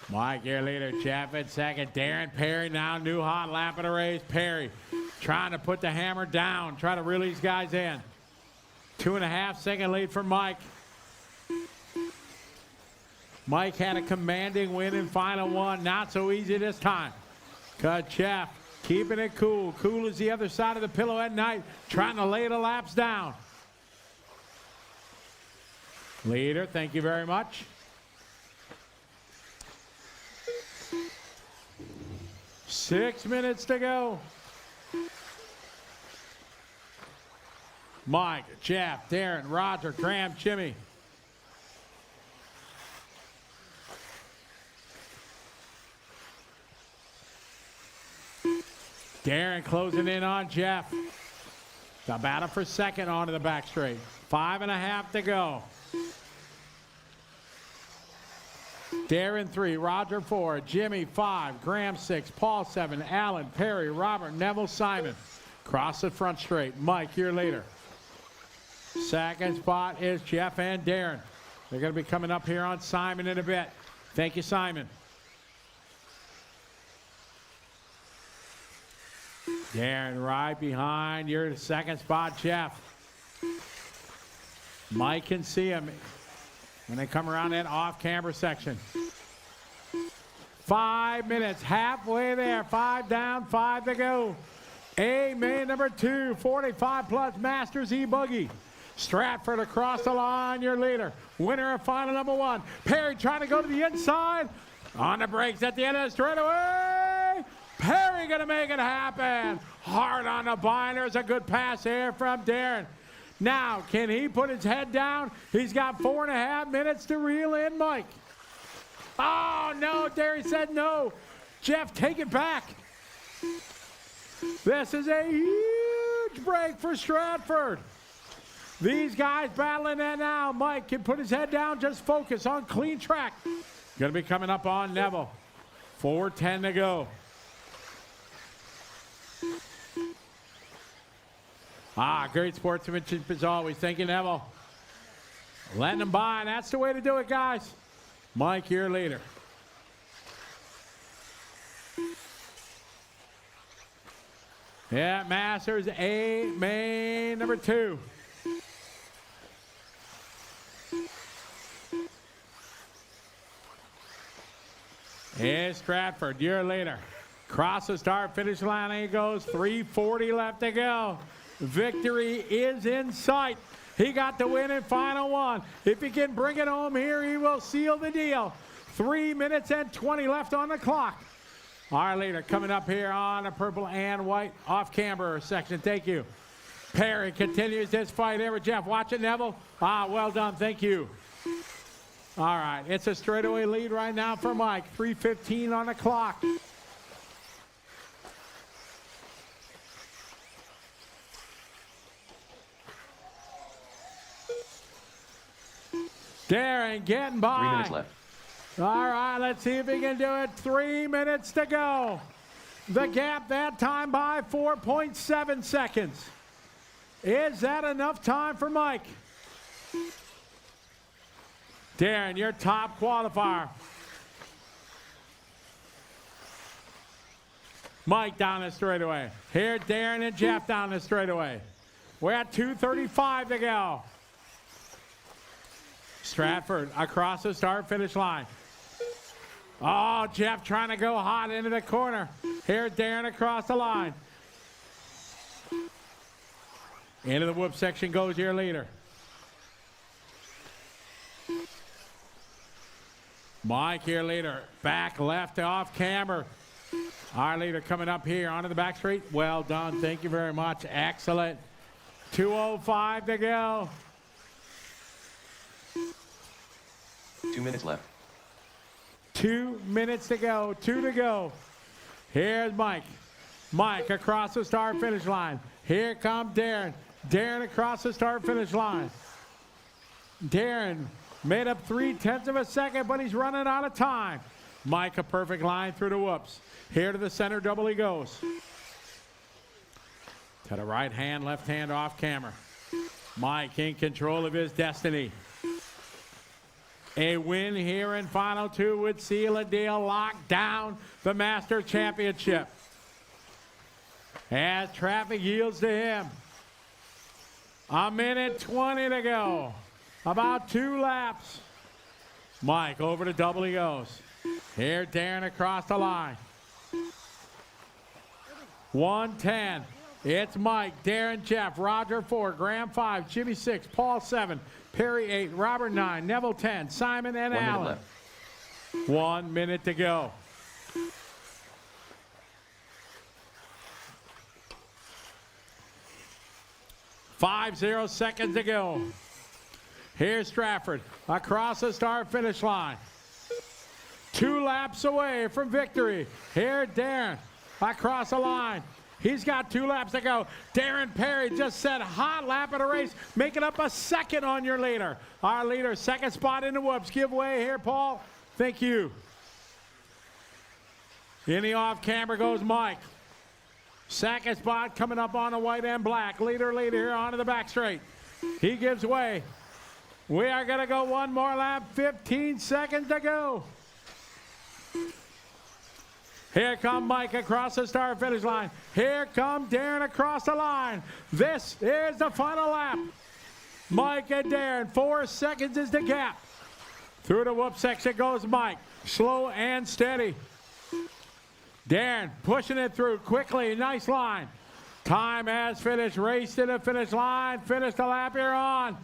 Mike, your leader, Chaffin second. Darren Perry now new hot lap of the race. Perry trying to put the hammer down, try to reel these guys in. 2.5 second lead for Mike. Mike had a commanding win in final 1. Not so easy this time. Cut Jeff keeping it cool. Cool as the other side of the pillow at night, trying to lay the laps down. Leader, thank you very much. Six minutes to go. Mike, Jeff, Darren, Roger, Graham, Jimmy. Darren closing in on Jeff. The battle for second onto the back straight. 5.5 to go. Darren 3, Roger 4, Jimmy 5, Graham 6, Paul 7, Allen, Perry, Robert, Neville, Simon. Cross the front straight. Mike, your leader. Second spot is Jeff and Darren. They're going to be coming up here on Simon in a bit. Thank you, Simon. Darren right behind your second spot, Jeff. Mike can see him when they come around that off-camber section. 5 minutes, halfway there. 5 down, 5 to go. Main number 2, 45 plus Masters E-Buggy. Stratford across the line, your leader. Winner of final number 1. Perry trying to go to the inside. On the brakes at the end of the straightaway. Perry going to make it happen. Hard on the binders. A good pass here from Darren. Now, can he put his head down? He's got 4.5 minutes to reel in Mike. Oh, no. Darren said no. Jeff, take it back. This is a huge break for Stratford. These guys battling that now. Mike can put his head down, just focus on clean track. Going to be coming up on Neville. 4:10 to go. Great sportsmanship as always. Thank you, Neville. Letting them by, and that's the way to do it, guys. Mike, your leader. Yeah, Masters A, main number 2. Here's Stratford, your leader. Cross the start, finish line, he goes. 3:40 left to go. Victory is in sight. He got the win in final 1. If he can bring it home here, he will seal the deal. 3 minutes and 20 left on the clock. Our leader coming up here on the purple and white off-camber section. Thank you. Perry continues this fight there with Jeff. Watch it, Neville. Well done. Thank you. All right. It's a straightaway lead right now for Mike. 3:15 on the clock. Darren getting by. 3 minutes left. All right, let's see if he can do it. 3 minutes to go. The gap that time by 4.7 seconds. Is that enough time for Mike? Darren, your top qualifier. Mike down the straightaway. Here, Darren and Jeff down the straightaway. We're at 2:35 to go. Stratford across the start-finish line. Oh, Jeff trying to go hot into the corner. Here, Darren across the line. Into the whoop section goes your leader. Mike, your leader. Back left off camber. Our leader coming up here onto the back straight. Well done. Thank you very much. Excellent. 2:05 to go. 2 minutes left. 2 minutes to go. 2 to go. Here's Mike. Mike across the start-finish line. Here comes Darren. Darren across the start-finish line. Darren made up 0.3 of a second, but he's running out of time. Mike, a perfect line through the whoops. Here to the center double he goes. To the right hand, left hand off camera. Mike in control of his destiny. A win here in final 2 would seal a deal, lock down the Master Championship. As traffic yields to him. 1:20 to go. About 2 laps. Mike over to double he goes. Here, Darren across the line. 1:10. It's Mike, Darren, Jeff, Roger 4, Graham 5, Jimmy 6, Paul 7, Perry 8, Robert 9, Neville 10, Simon and 1 minute Allen. left. 1 minute to go. .50 seconds to go. Here's Stratford across the start-finish line. 2 laps away from victory. Here, Darren across the line. He's got 2 laps to go. Darren Perry just said hot lap of the race, making up a second on your leader. Our leader, second spot in the whoops. Give way here, Paul. Thank you. In the off camera goes Mike. Second spot coming up on the white and black. Leader here onto the back straight. He gives way. We are going to go one more lap. 15 seconds to go. Here come Mike across the start finish line. Here come Darren across the line. This is the final lap. Mike and Darren, 4 seconds is the gap. Through the whoop section goes Mike. Slow and steady. Darren pushing it through quickly. Nice line. Time has finished. Race to the finish line. Finish the lap you're on.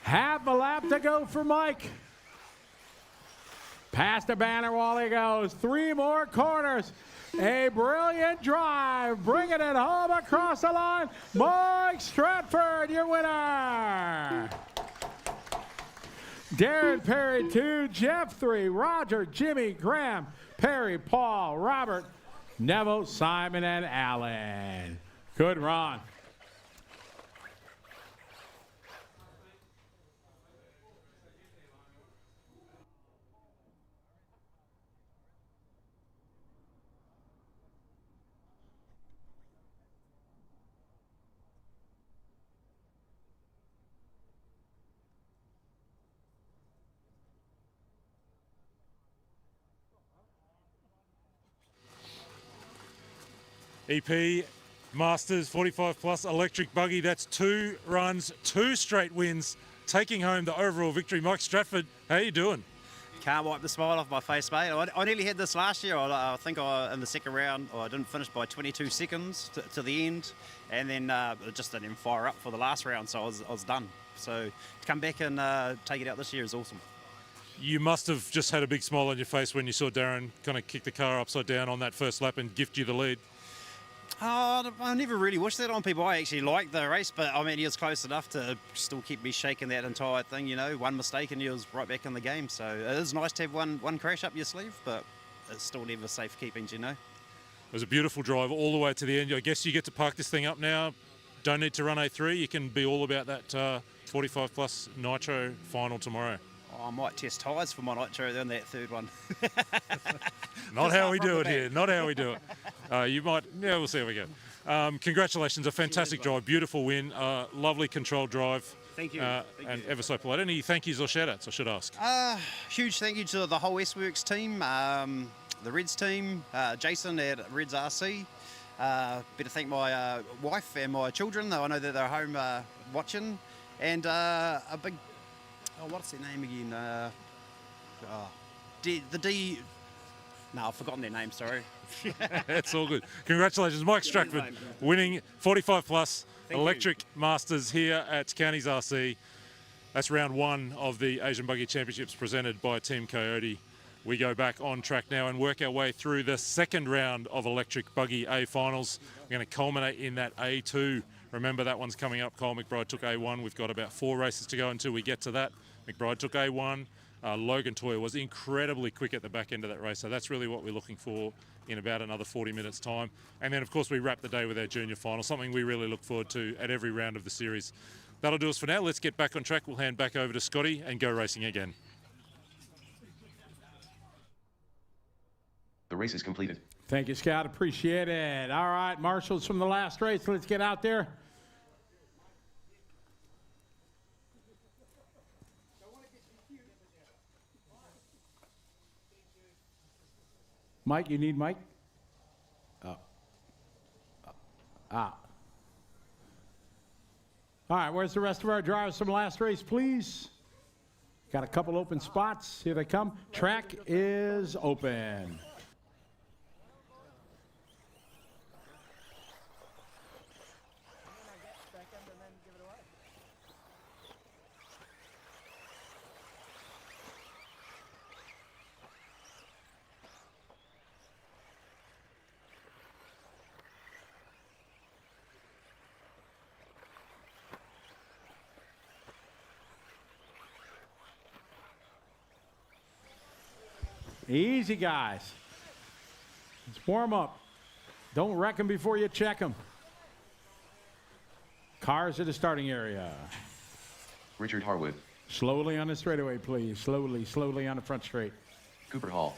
Half a lap to go for Mike. Past the banner wall he goes. 3 more corners. A brilliant drive. Bringing it home across the line. Mike Stratford, your winner. Darren Perry 2, Jeff 3, Roger, Jimmy, Graham, Perry, Paul, Robert, Neville, Simon, and Allen. Good run. EP Masters 45 plus electric buggy. That's 2 runs, 2 straight wins, taking home the overall victory. Mike Stratford, how you doing? Can't wipe the smile off my face, mate. I nearly had this last year. I think in the second round, I didn't finish by 22 seconds to the end, and then it just didn't even fire up for the last round, so I was done. So to come back and take it out this year is awesome. You must have just had a big smile on your face when you saw Darren kind of kick the car upside down on that first lap and gift you the lead. Oh, I never really wished that on people. I actually liked the race, but I mean, he was close enough to still keep me shaking that entire thing, you know. One mistake and he was right back in the game. So it is nice to have one crash up your sleeve, but it's still never safekeeping, you know. It was a beautiful drive all the way to the end. I guess you get to park this thing up now. Don't need to run A3. You can be all about that 45 plus nitro final tomorrow. Oh, I might test tyres for my nitro on that third one. Not how we do it here. Not how we do it. You might, yeah, we'll see how we go. Congratulations, a fantastic drive, beautiful win, lovely controlled drive. Thank you. And ever so polite. Any thank yous or shout outs, I should ask? Huge thank you to the whole S-Works team, the Reds team, Jason at Reds RC. Better thank my wife and my children, though I know that they're home watching. And a big, what's their name again? No, I've forgotten their name, sorry. It's all good. Congratulations, Mike Stratford, winning 45 plus electric masters here at Counties RC. That's round 1 of the Asian Buggy Championships presented by Team Coyote. We go back on track now and work our way through the second round of electric buggy A finals. We're going to culminate in that A2. Remember, that one's coming up. Cole McBride took A1. We've got about 4 races to go until we get to that. McBride took A1. Logan Toyer was incredibly quick at the back end of that race, so that's really what we're looking for in about another 40 minutes' time. And then, of course, we wrap the day with our junior final, something we really look forward to at every round of the series. That'll do us for now. Let's get back on track. We'll hand back over to Scotty and go racing again. The race is completed. Thank you, Scott. Appreciate it. All right, marshals from the last race. Let's get out there. Mike, you need Mike? All right, where's the rest of our drivers from last race, please? Got a couple open spots. Here they come. Track is open. Easy, guys. It's warm up. Don't wreck them before you check them. Cars at the starting area. Richard Harwood. Slowly on the straightaway, please. Slowly on the front straight. Cooper Hall.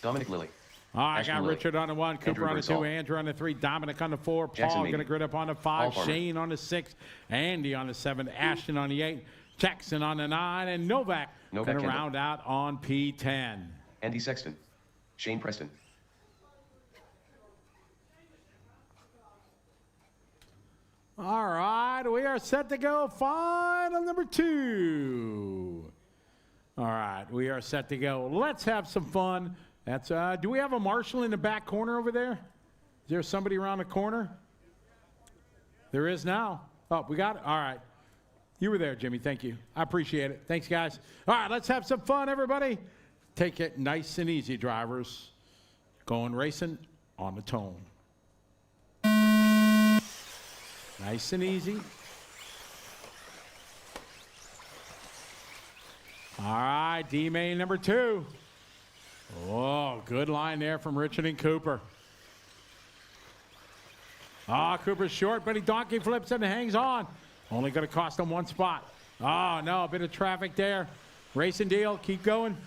Dominic Lilly. I Ashton got Lilly. Richard on the 1, Cooper Andrew on the 2, Birdsall. Andrew on the 3, Dominic on the 4, Jackson Paul Meany. going to grid up on the Paul 5, Farmer. Shane on the 6, Andy on the 7, Ashton on the 8, Jackson on the 9, and Novak going to Kendall. round out on P10. Andy Sexton. Shane Preston. All right, we are set to go. Final number 2. All right, we are set to go. Let's have some fun. That's do we have a marshal in the back corner over there? Is there somebody around the corner? There is now. Oh, we got it. All right. You were there, Jimmy. Thank you. I appreciate it. Thanks, guys. All right, let's have some fun, everybody. Take it nice and easy, drivers. Going racing on the tone. Nice and easy. All right, D-main number 2. Oh, good line there from Richard and Cooper. Cooper's short, but he donkey flips and hangs on. Only going to cost him 1 spot. Oh, no, a bit of traffic there. Racing deal, keep going.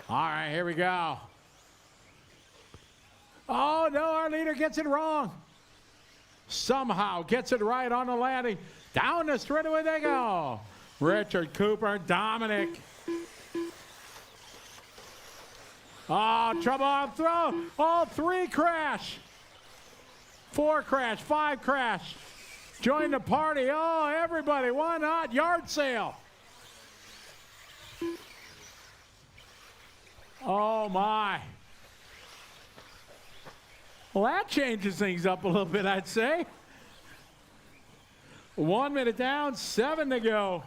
All right, here we go. Oh, no, our leader gets it wrong. Somehow gets it right on the landing. Down the straightaway they go. Richard, Cooper, Dominic. Oh, trouble on throw. All 3 crash. 4 crash, 5 crash. Join the party. Oh, everybody, why not? Yard sale. Oh, my. Well, that changes things up a little bit, I'd say. 1 minute down, 7 to go.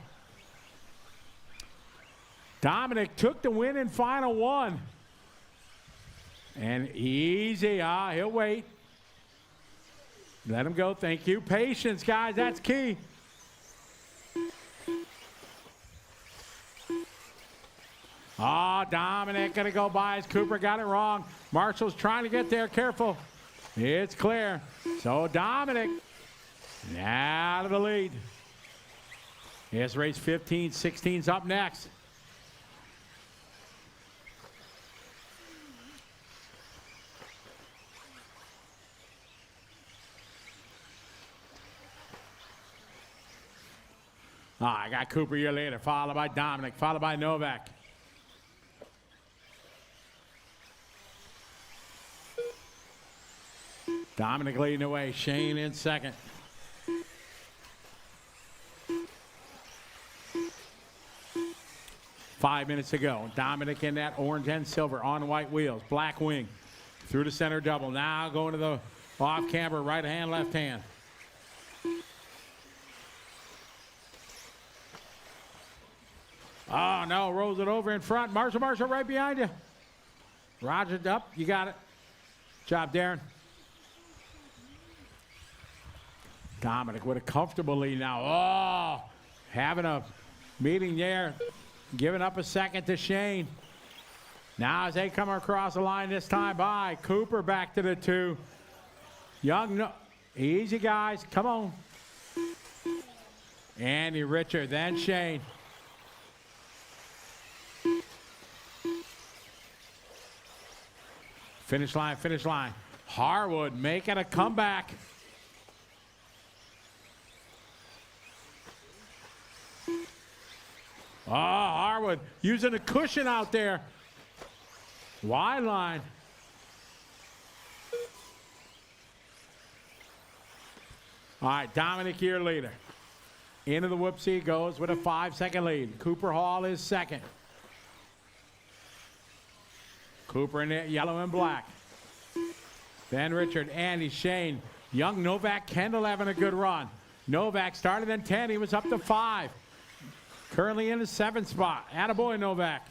Dominic took the win in final 1. And easy. He'll wait. Let him go. Thank you. Patience, guys. That's key. Dominic going to go by as Cooper got it wrong. Marshall's trying to get there. Careful. It's clear. So Dominic now to the lead. Here's race 15. 16's up next. I got Cooper here later, followed by Dominic, followed by Novak. Dominic leading the way, Shane in second. Five minutes to go. Dominic in that orange and silver on white wheels, black wing. Through the center double. Now going to the off camber, right hand, left hand. Oh, no, rolls it over in front. Marshall right behind you. Roger up. You got it. Job, Darren. Dominic with a comfortable lead now. Oh, having a meeting there. Giving up a second to Shane. Now as they come across the line this time by Cooper back to the 2. Young, no, easy guys, come on. Andy Richard, then Shane. Finish line, finish line. Harwood making a comeback. Oh, Harwood using a cushion out there. Wide line. All right, Dominic, your leader. Into the whoopsie goes with a 5-second lead. Cooper Hall is second. Cooper in it, yellow and black. Then Richard, Andy, Shane, Young, Novak, Kendall having a good run. Novak started in 10, he was up to 5. Currently in the 7th spot. Attaboy, Novak.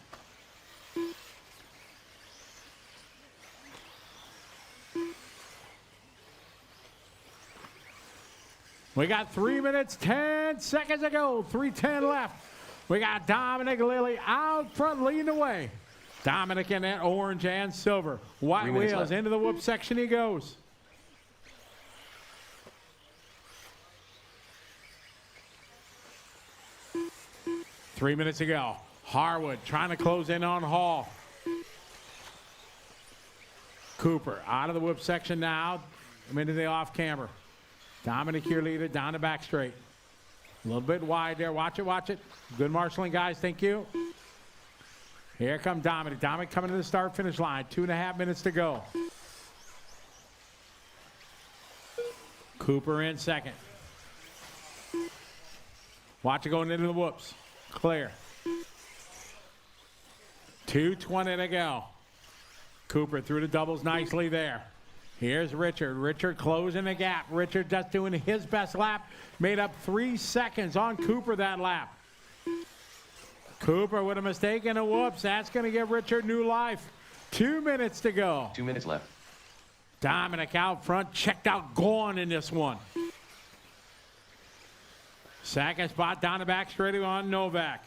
We got 3 minutes, 10 seconds to go. 3:10 left. We got Dominic Lilly out front leading the way. Dominic in that orange and silver. White 3 minutes wheels left. into the whoop section he goes. Three minutes to go. Harwood trying to close in on Hall. Cooper out of the whoop section now. I'm into the off camber. Dominic, your leader, down the back straight. A little bit wide there. Watch it, watch it. Good marshalling, guys. Thank you. Here comes Dominic. Dominic coming to the start-finish line. 2.5 minutes to go. Cooper in second. Watch it going into the whoops. Clear. 2:20 to go. Cooper through the doubles nicely there. Here's Richard. Richard closing the gap. Richard just doing his best lap. Made up 3 seconds on Cooper that lap. Cooper with a mistake and a whoops. That's going to give Richard new life. 2 minutes to go. 2 minutes left. Dominic out front, checked out, gone in this one. Second spot down the back straight on Novak.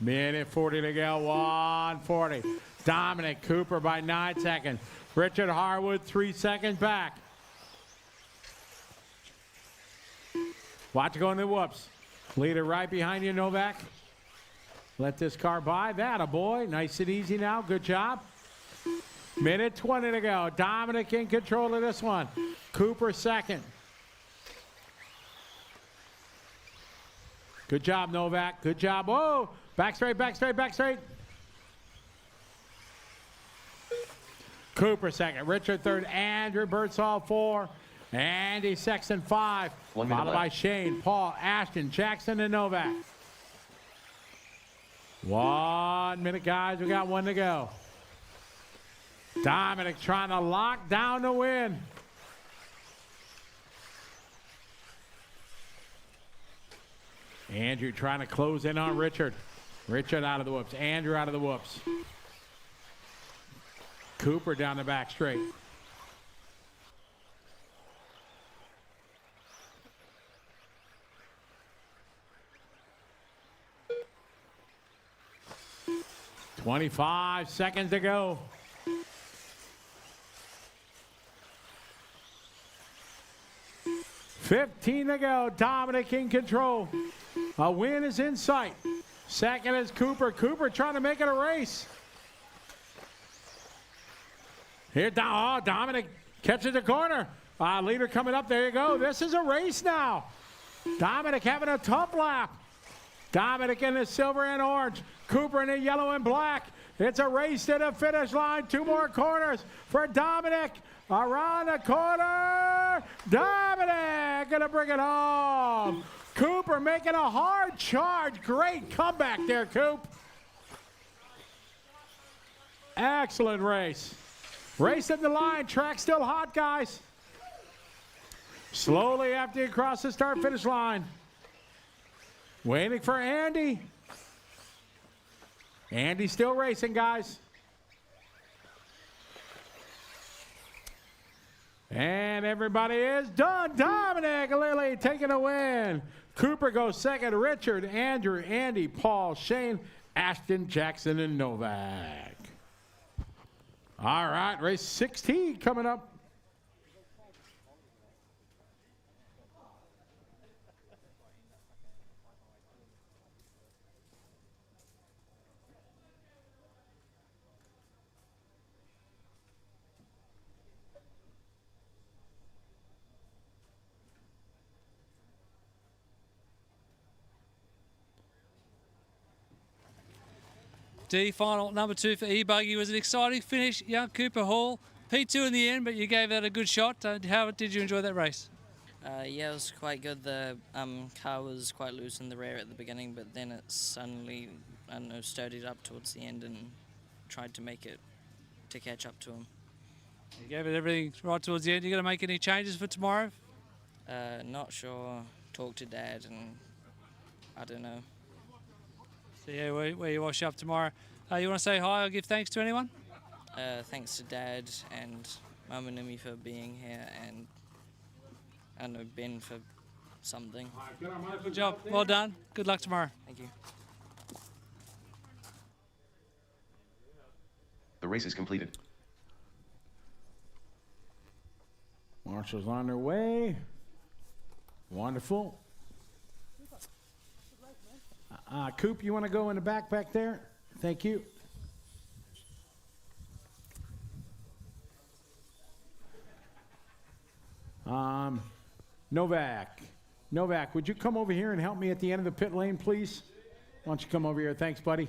Minute 40 to go, 140. Dominic Cooper by 9 seconds. Richard Harwood 3 seconds back. Watch it go in the whoops. Leader right behind you, Novak. Let this car by. That a boy. Nice and easy now. Good job. Minute 20 to go. Dominic in control of this one. Cooper second. Good job, Novak. Good job. Whoa. Back straight, back straight, back straight. Cooper second. Richard third. Andrew Birdsall 4. Andy Sexton 5. 1 minute Followed by left. Shane, Paul, Ashton, Jackson, and Novak. 1 minute, guys. We got 1 to go. Dominic trying to lock down the win. Andrew trying to close in on Richard. Richard out of the whoops. Andrew out of the whoops. Cooper down the back straight. "25 seconds to go." "15 to go. Dominic in control. A win is in sight. Second is Cooper. Cooper trying to make it a race. Here, Dominic catches the corner. Leader coming up. There you go. This is a race now. Dominic having a tough lap. Dominic in the silver and orange. Cooper in the yellow and black. It's a race to the finish line. 2 more corners for Dominic. Around the corner. Dominic gonna bring it home. Cooper making a hard charge. Great comeback there, Coop. Excellent race. Race at the line. Track still hot, guys. Slowly after you cross the start-finish line. Waiting for Andy. Andy still racing, guys. And everybody is done. Dominic Lilly taking a win. Cooper goes second. Richard, Andrew, Andy, Paul, Shane, Ashton, Jackson, and Novak. All right, race 16 coming up. D final number 2 for E-Buggy was an exciting finish. Young Cooper Hall, P2 in the end, but you gave that a good shot. How did you enjoy that race? Yeah, it was quite good. The car was quite loose in the rear at the beginning, but then it suddenly, I don't know, sturdied up towards the end and tried to make it to catch up to him. You gave it everything right towards the end. You going to make any changes for tomorrow? Not sure. Talk to Dad and I don't know. So yeah, where you wash up tomorrow. You want to say hi or give thanks to anyone? Thanks to Dad and Mum and Nimi for being here, and I don't know, Ben for something. Good job. Well done. Good luck tomorrow. Thank you. The race is completed. Marshall's on their way. Wonderful. Coop, you want to go in the back there? Thank you. Novak, would you come over here and help me at the end of the pit lane, please? Why don't you come over here? Thanks, buddy.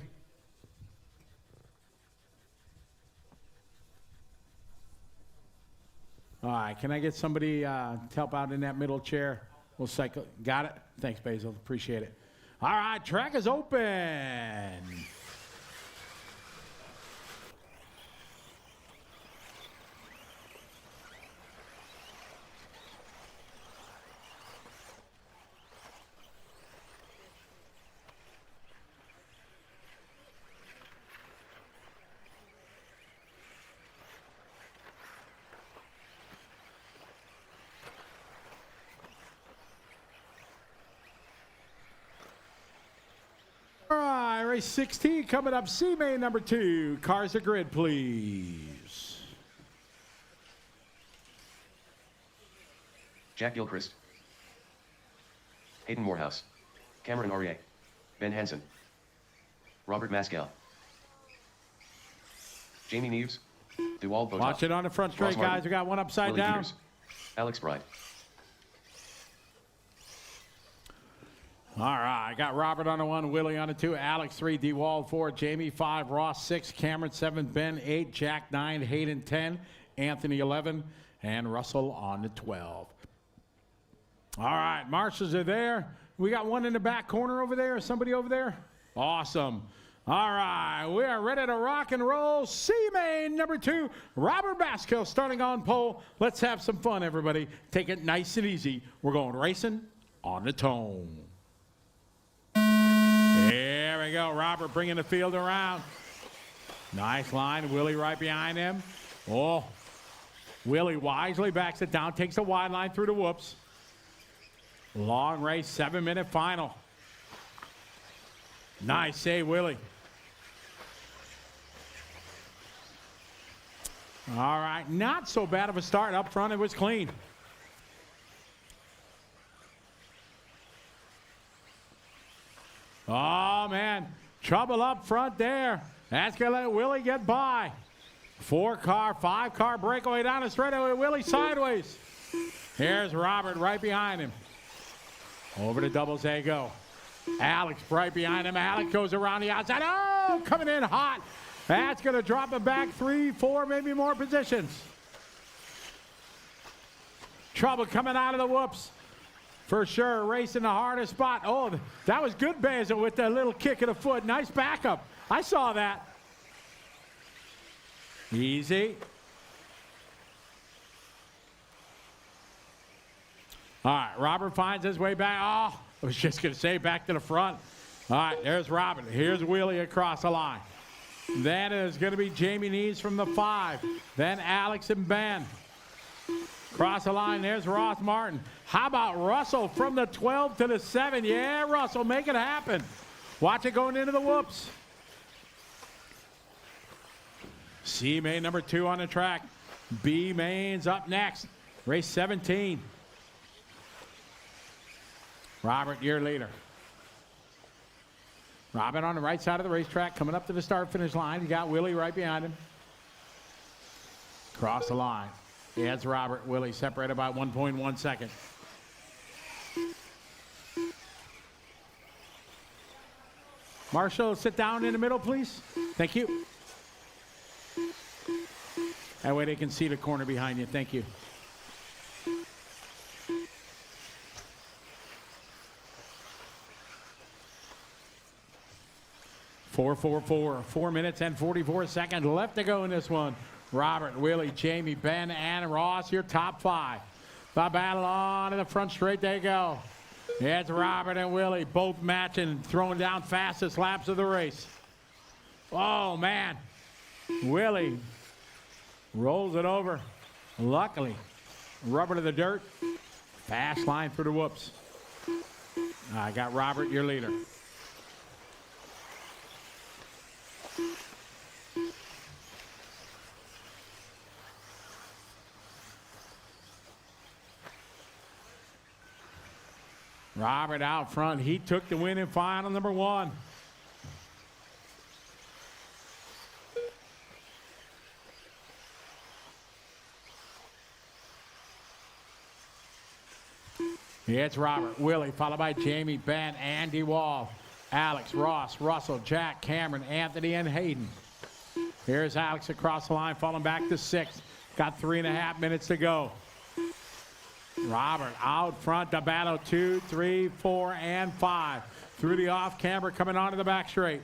All right, can I get somebody to help out in that middle chair? We'll cycle. Got it? Thanks, Basil. Appreciate it. All right, track is open. All right, race 16 coming up. C main number 2. Cars to grid, please. Jack Gilchrist. Hayden Morehouse. Cameron Aurier. Ben Hansen. Robert Maskell. Jamie Neves. Dewald Botas. Watch it on the front straight, Ross Martin. guys. We got one upside Willie down. Peters. Alex Bride. All right, got Robert on the 1, Willie on the 2, Alex 3, DeWald 4, Jamie 5, Ross 6, Cameron 7, Ben 8, Jack 9, Hayden 10, Anthony 11, and Russell on the 12. All right, marshals are there. We got one in the back corner over there. Somebody over there? Awesome. All right, we are ready to rock and roll. C-Main number 2, Robert Maskell starting on pole. Let's have some fun, everybody. Take it nice and easy. We're going racing on the tone. There we go. Robert bringing the field around. Nice line. Willie right behind him. Oh, Willie wisely backs it down, takes a wide line through the whoops. Long race, 7-minute final. Nice save, Willie. All right, not so bad of a start up front. It was clean. Oh, man. Trouble up front there. That's going to let Willie get by. 4-car, 5-car breakaway down the straightaway. Willie sideways. Here's Robert right behind him. Over to doubles they go. Alex right behind him. Alex goes around the outside. Oh, coming in hot. That's going to drop him back 3, 4, maybe more positions. Trouble coming out of the whoops. For sure, racing the hardest spot. Oh, that was good, Basil, with that little kick of the foot. Nice backup. I saw that. Easy. All right, Robert finds his way back. Oh, I was just going to say back to the front. All right, there's Robert. Here's Willie across the line. Then is going to be Jamie Neves from the 5. Then Alex and Ben. Cross the line, there's Ross Martin. How about Russell from the 12 to the 7? Yeah, Russell, make it happen. Watch it going into the whoops. C main number 2 on the track. B main's up next. Race 17. Robert, your leader. Robert on the right side of the racetrack, coming up to the start-finish line. You got Willie right behind him. Cross the line. Yeah, it's Robert. Willie separated by 1.1 seconds. Marshall, sit down in the middle, please. Thank you. That way they can see the corner behind you. Thank you. Four minutes and 44 seconds left to go in this one. Robert, Willie, Jamie, Ben, and Ross, your top 5. The battle on in the front straight they go. It's Robert and Willie both matching, throwing down fastest laps of the race. Oh, man. Willie rolls it over. Luckily, rubber to the dirt. Fast line for the whoops. I got Robert, your leader. Robert out front. He took the win in final number 1. It's Robert, Willie, followed by Jamie, Ben, Andy Wall, Alex, Ross, Russell, Jack, Cameron, Anthony, and Hayden. Here's Alex across the line, falling back to 6th. Got 3.5 minutes to go. Robert out front to battle 2, 3, 4, and 5. Through the off camber, coming onto the back straight.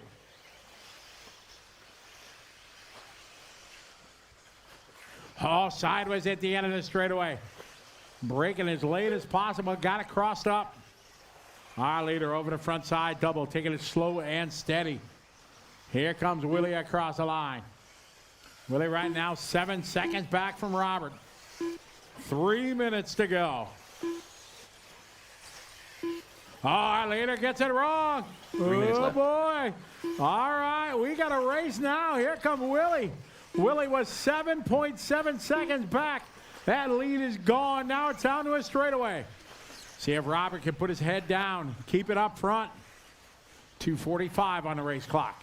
Oh, sideways at the end of the straightaway. Breaking as late as possible. Got it crossed up. Our leader over the front side double, taking it slow and steady. Here comes Willie across the line. Willie right now 7 seconds back from Robert. 3 minutes to go. Oh, our leader gets it wrong. 3 minutes left. Boy. All right, we got a race now. Here comes Willie. Willie was 7.7 seconds back. That lead is gone. Now it's down to a straightaway. See if Robert can put his head down, keep it up front. 2:45 on the race clock.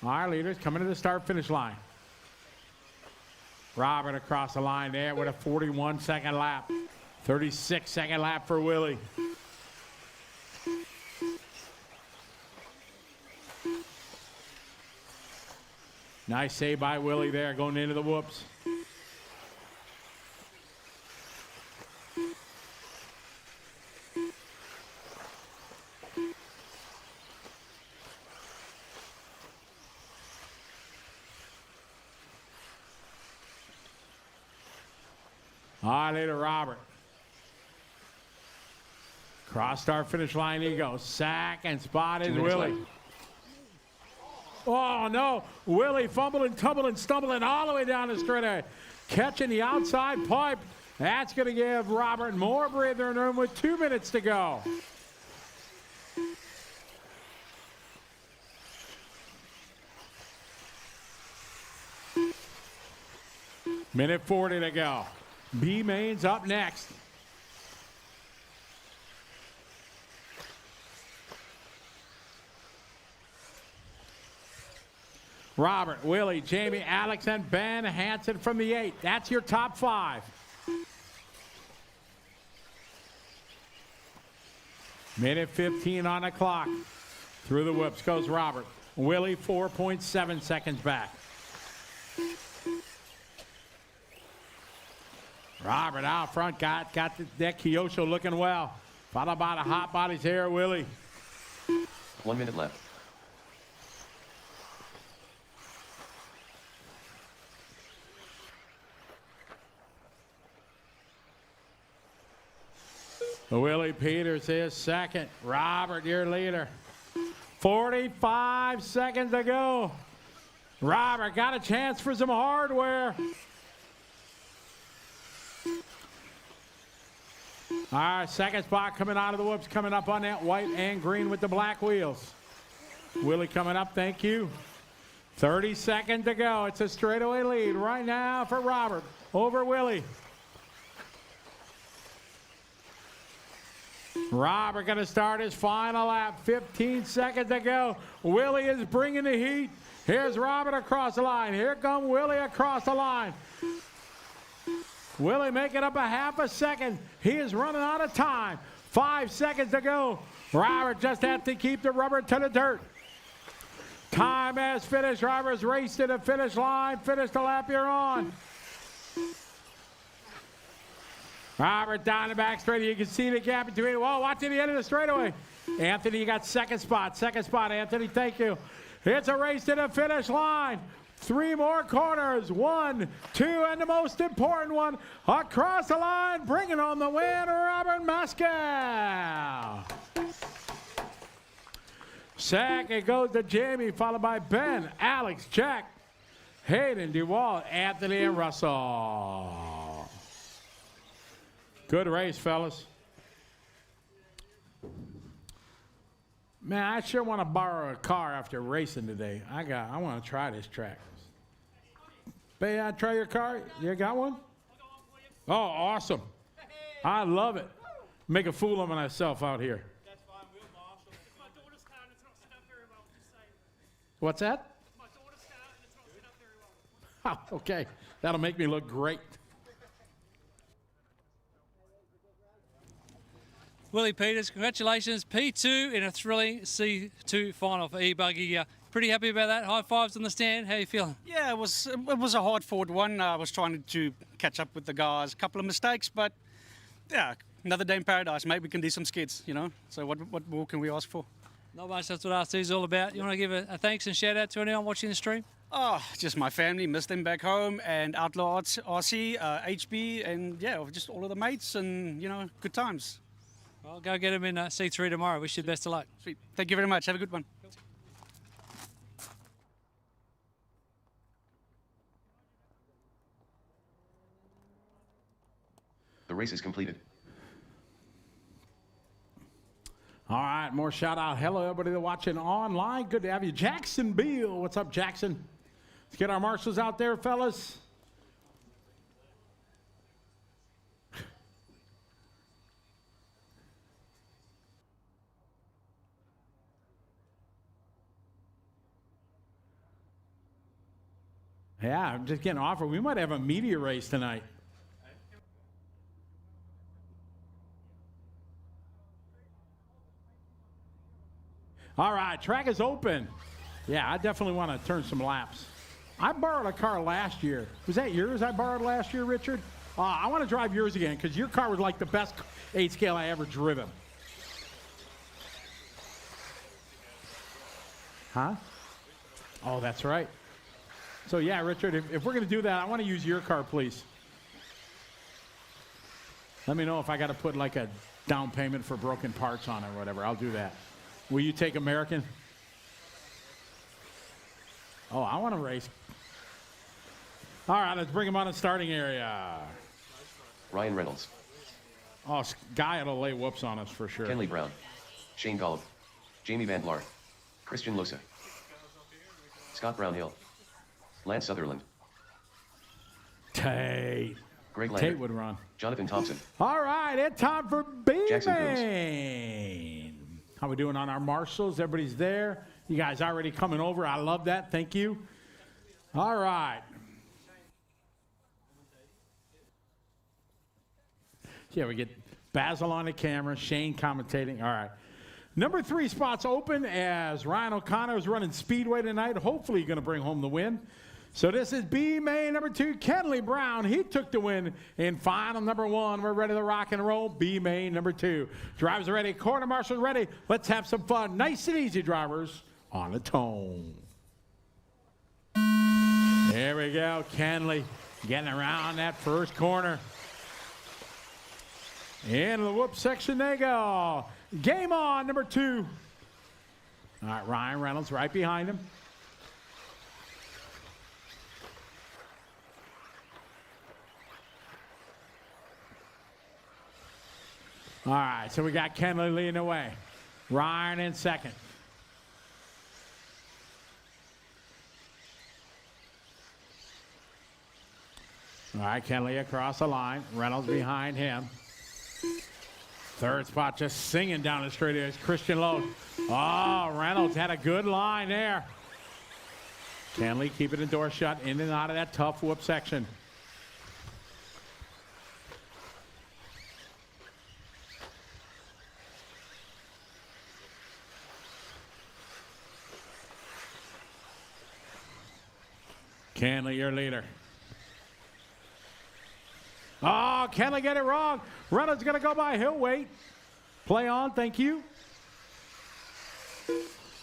Our leaders coming to the start-finish line. Robert across the line there with a 41-second lap. 36-second lap for Willie. Nice save by Willie there going into the whoops. All right, to Robert. Cross start finish line he goes. Second spot is Willie. Left. Oh no, Willie fumbling, tumbling, stumbling all the way down the straightaway. Catching the outside pipe. That's going to give Robert more breathing room with 2 minutes to go. Minute 40 to go. B-Main's up next. Robert, Willie, Jamie, Alex, and Ben Hansen from the 8. That's your top 5. Minute 15 on the clock. Through the whoops goes Robert. Willie 4.7 seconds back. Robert out front, got that Kyosho looking well. Followed by the hot bodies here, Willie. 1 minute left. Willie Peters is second. Robert, your leader. 45 seconds to go. Robert got a chance for some hardware. All right, second spot coming out of the whoops, coming up on that white and green with the black wheels. Willie coming up, thank you. 30 seconds to go. It's a straightaway lead right now for Robert over Willie. Robert going to start his final lap. 15 seconds to go. Willie is bringing the heat. Here's Robert across the line. Here comes Willie across the line. Willie making up a half a second. He is running out of time. 5 seconds to go. Robert just had to keep the rubber to the dirt. Time has finished. Robert's raced to the finish line. Finish the lap you're on. Robert down the back straight. You can see the gap between. Whoa, watch to the end of the straightaway. Anthony, you got second spot. Second spot, Anthony. Thank you. It's a race to the finish line. 3 more corners. 1, 2, and the most important one. Across the line, bringing on the win, Robert Maskell. Second goes to Jamie, followed by Ben, Alex, Jack, Hayden, DeWalt, Anthony, and Russell. Good race, fellas. Man, I sure want to borrow a car after racing today. I want to try this track. May I try your car? You got one? Oh, awesome. I love it. Make a fool of myself out here. What's that? Okay, that'll make me look great. Willie Peters, congratulations. P2 in a thrilling C2 final for E-Buggy. Pretty happy about that. High fives on the stand. How you feeling? Yeah, it was a hard-fought one. I was trying to catch up with the guys. A couple of mistakes, but yeah, another day in paradise. Maybe we can do some skids, you know. So what more can we ask for? Not much. That's what RC is all about. You want to give a thanks and shout out to anyone watching the stream? Oh, just my family, miss them back home, and Outlaw Arts, RC, HB, and yeah, just all of the mates, and you know, good times. Well, go get them in C3 tomorrow. Wish you the best of luck. Sweet. Thank you very much. Have a good one. The race is completed. All right, more shout out. Hello, everybody that's watching online. Good to have you. Jackson Beal. What's up, Jackson? Let's get our marshals out there, fellas. Yeah, I'm just getting offered. We might have a media race tonight. All right, track is open. Yeah, I definitely want to turn some laps. I borrowed a car last year. Was that yours I borrowed last year, Richard? I want to drive yours again because your car was like the best 8 scale I ever driven. Huh? Oh, that's right. So, yeah, Richard, if we're going to do that, I want to use your car, please. Let me know if I got to put like a down payment for broken parts on it or whatever. I'll do that. Will you take American? Oh, I want to race. All right, let's bring him on the starting area. Ryan Reynolds, Oh, Guy will lay whoops on us for sure. Kenley Brown, Shane Golub, Jamie Van Laar, Christian Losa, Scott Brownhill, Lance Sutherland, Tate. Greg Lander, Tate would run. Jonathan Thompson, All right, it's time for Jackson B-Main. How we doing on our marshals? Everybody's there. You guys already coming over. I love that. Thank you. All right. Yeah, we get Basil on the camera, Shane commentating. All right. Number 3 spots open as Ryan O'Connor is running Speedway tonight. Hopefully going to bring home the win. So this is B-Main number 2, Kenley Brown. He took the win in final number 1. We're ready to rock and roll. B-Main number 2. Drivers are ready. Quarter marshals ready. Let's have some fun. Nice and easy, drivers, on the tone. There we go. Kenley getting around that first corner. In the whoop section they go. Game on, number 2. All right, Ryan Reynolds right behind him. All right, so we got Kenley leading the way. Ryan in second. All right, Kenley across the line. Reynolds behind him. Third spot just singing down the straight is Christian Lowe. Oh, Reynolds had a good line there. Kenley keeping the door shut in and out of that tough whoop section. Kenley, your leader. Oh, Kenley get it wrong. Reynolds going to go by. He'll wait. Play on. Thank you.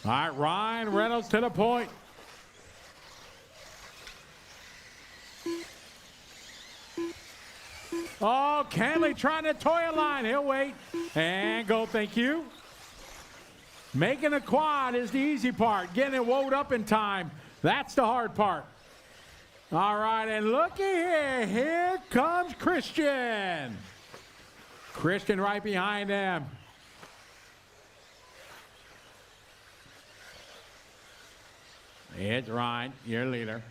All right, Ryan Reynolds to the point. Oh, Canley trying to toy a line. He'll wait and go, thank you. Making a quad is the easy part. Getting it wound up in time, that's the hard part. All right, and looky here. Here comes Christian. Christian right behind them. It's Ryan, your leader.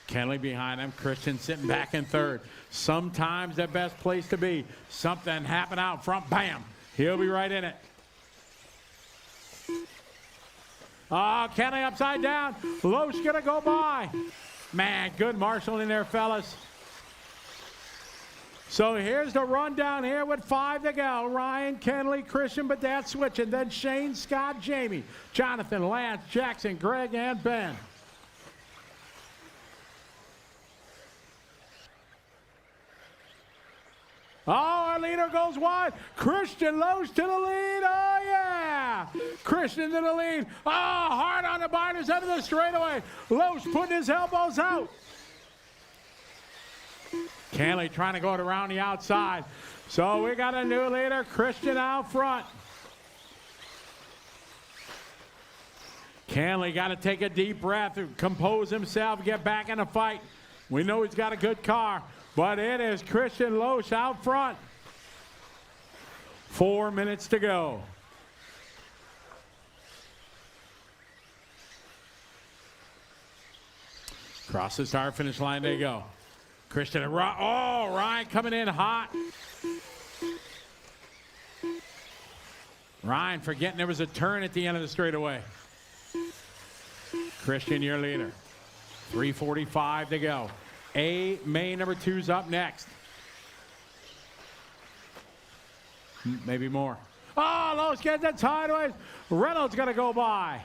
Kenley behind him. Christian sitting back in third. Sometimes the best place to be. Something happened out front. Bam. He'll be right in it. Oh, Kenley upside down. Loesch going to go by. Man, good marshaling there, fellas. So here's the rundown here with 5 to go. Ryan, Kenley, Christian, but that's switching. Then Shane, Scott, Jamie, Jonathan, Lance, Jackson, Greg, and Ben. Oh, our leader goes wide. Christian Loesch to the lead. Oh, yeah. Christian to the lead. Oh, hard on the binders out of the straightaway. Loesch putting his elbows out. Canley trying to go around the outside. So we got a new leader, Christian out front. Canley got to take a deep breath, compose himself, get back in the fight. We know he's got a good car, but it is Christian Loesch out front. 4 minutes to go. Across the start finish line they go. Christian, oh, Ryan coming in hot. Ryan forgetting there was a turn at the end of the straightaway. Christian, your leader. 3:45 to go. Main number 2's up next. Maybe more. Oh, Loesch gets it sideways. Reynolds going to go by.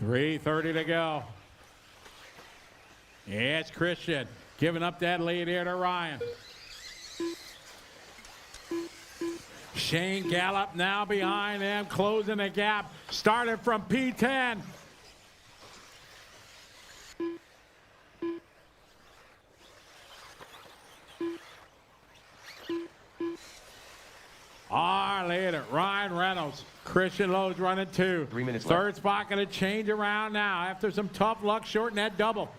3:30 to go. Yeah, it's Christian giving up that lead here to Ryan. Shane Gallup now behind him, closing the gap. Started from P10. Our leader, Ryan Reynolds. Christian Loesch running 2. 3 minutes Third left. spot going to change around now after some tough luck shorting that double.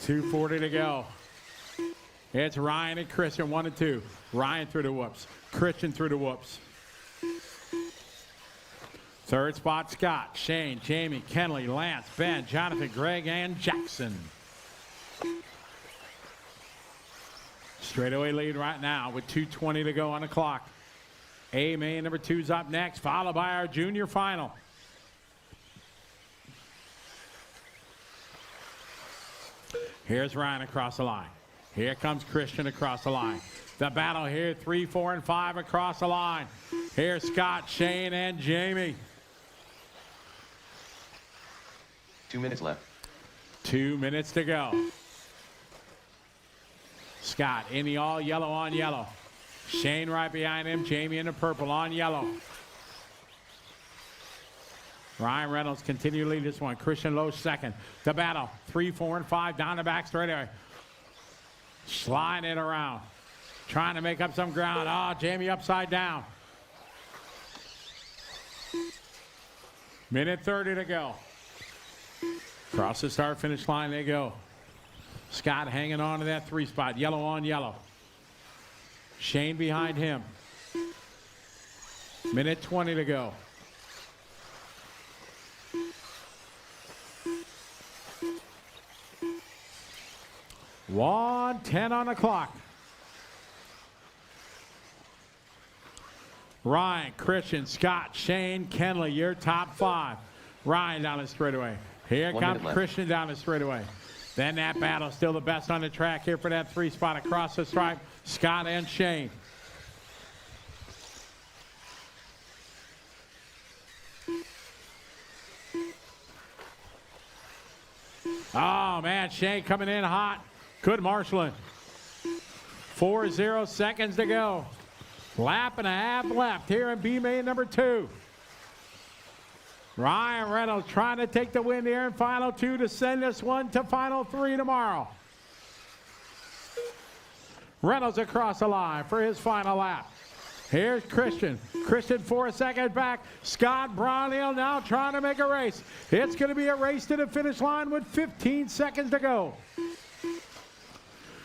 $2:40 to go. It's Ryan and Christian, 1 and 2. Ryan through the whoops. Christian through the whoops. Third spot, Scott, Shane, Jamie, Kenley, Lance, Ben, Jonathan, Greg, and Jackson. Straightaway lead right now with 2:20 to go on the clock. Main number 2's up next, followed by our junior final. Here's Ryan across the line. Here comes Christian across the line. The battle here, 3, 4, and 5 across the line. Here's Scott, Shane, and Jamie. 2 minutes left. 2 minutes to go. Scott in the all yellow on yellow. Shane right behind him. Jamie in the purple on yellow. Ryan Reynolds continue to lead this one. Christian Loesch second. The battle, 3, 4, and 5 down the back straightaway. Sliding it around. Trying to make up some ground. Oh, Jamie upside down. Minute 30 to go. Across the start finish line they go. Scott hanging on to that 3 spot. Yellow on yellow. Shane behind him. Minute 20 to go. $1:10 on the clock. Ryan, Christian, Scott, Shane, Kenley, your top 5. Ryan down the straightaway. Here 1 comes minute left. Christian down the straightaway. Then that battle, still the best on the track here for that 3 spot across the stripe. Scott and Shane. Oh, man, Shane coming in hot. Good marshaling. 4:0 seconds to go. Lap and a half left here in B main number 2. Ryan Reynolds trying to take the win here in final 2 to send this one to final 3 tomorrow. Reynolds across the line for his final lap. Here's Christian. Christian 4 seconds back. Scott Brownhill now trying to make a race. It's going to be a race to the finish line with 15 seconds to go.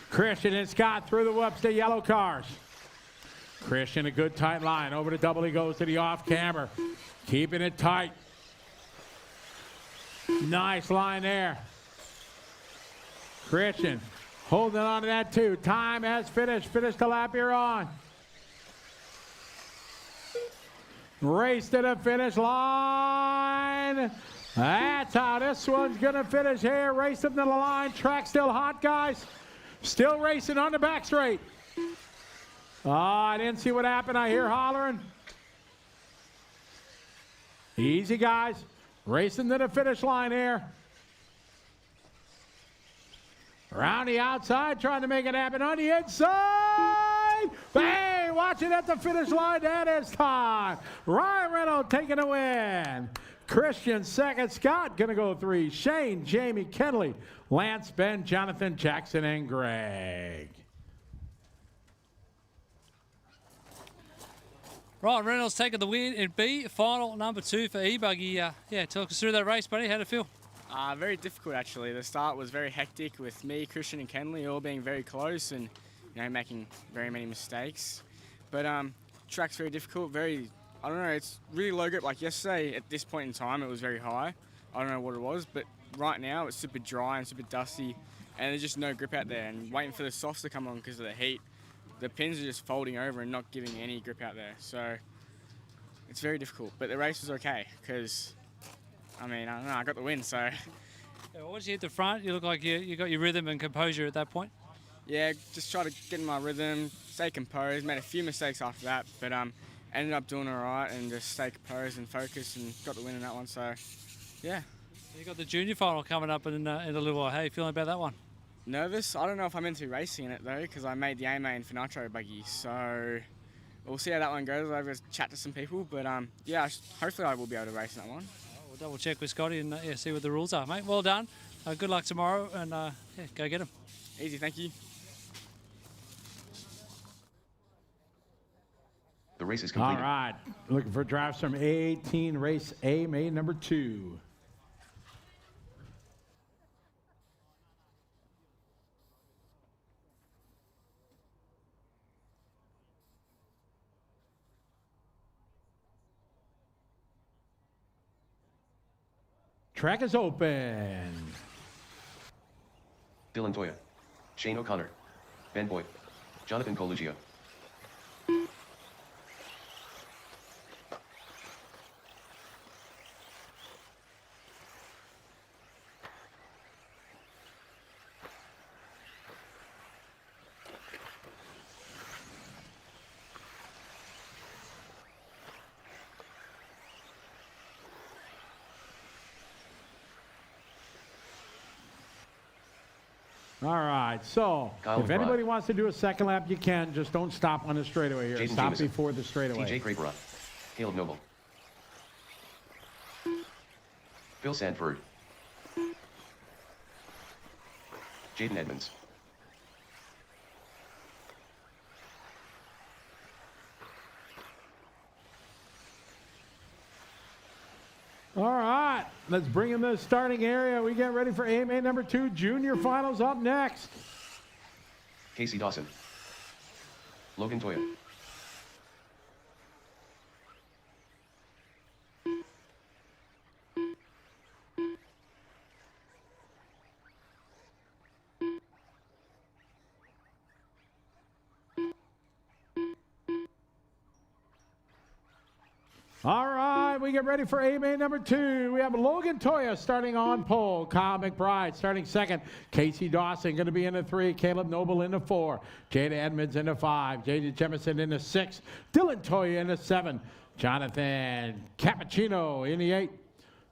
Christian and Scott through the whoops to yellow cars. Christian a good tight line. Over to double he goes to the off camber. Keeping it tight. Nice line there. Christian holding on to that too. Time has finished. Finish the lap you're on. Race to the finish line. That's how this one's going to finish here. Race them to the line. Track still hot, guys. Still racing on the back straight. Oh, I didn't see what happened. I hear hollering. Easy, guys. Racing to the finish line here. Around the outside, trying to make it happen on the inside. Bang! Watch it at the finish line. That is time. Ryan Reynolds taking a win. Christian second. Scott going to go 3. Shane, Jamie, Kenley, Lance, Ben, Jonathan, Jackson, and Greg. Ryan Reynolds taking the win in B, final number 2 for E-Buggy. Yeah, talk us through that race, buddy. How'd it feel? Very difficult, actually. The start was very hectic with me, Christian, and Kenley all being very close and making very many mistakes. But track's very difficult. I don't know. It's really low grip. Like yesterday, at this point in time, it was very high. I don't know what it was, but right now it's super dry and super dusty, and there's just no grip out there. And waiting for the softs to come on because of the heat. The pins are just folding over and not giving any grip out there. So it's very difficult. But the race was okay because, I don't know, I got the win, so. Yeah, once you hit the front, you look like you got your rhythm and composure at that point. Yeah, just try to get in my rhythm, stay composed. Made a few mistakes after that, but ended up doing all right and just stay composed and focused and got the win in that one. So, yeah. You got the junior final coming up in a little while. How are you feeling about that one? Nervous. I don't know if I'm into racing in it though, because I made the A main for Nitro Buggy. So we'll see how that one goes. I'll chat to some people, but yeah, hopefully I will be able to race in that one. We'll double check with Scotty and see what the rules are, mate. Well done. Good luck tomorrow, and yeah, go get them. Easy, thank you. The race is completed. All right. Looking for drives from A18, race A, main number 2. Track is open. Dylan Toya, Shane O'Connor, Ben Boyd, Jonathan Coluccio. All right, so Kyle if anybody Fry. wants to do a second lap, you can. Just don't stop on the straightaway here. Jaden Stop Jameson, before the straightaway. TJ Crabera, Caleb Noble, Phil Sanford, Jaden Edmonds, All right, let's bring in the starting area. We get ready for AMA number 2, junior finals up next. Casey Dawson, Logan Toya, All right, we get ready for AMA number 2. We have Logan Toya starting on pole. Kyle McBride starting second. Casey Dawson going to be in the 3. Caleb Noble in the 4. Jada Edmonds in the 5. J.J. Jemison in the 6. Dylan Toya in the 7. Jonathan Cappuccino in the 8.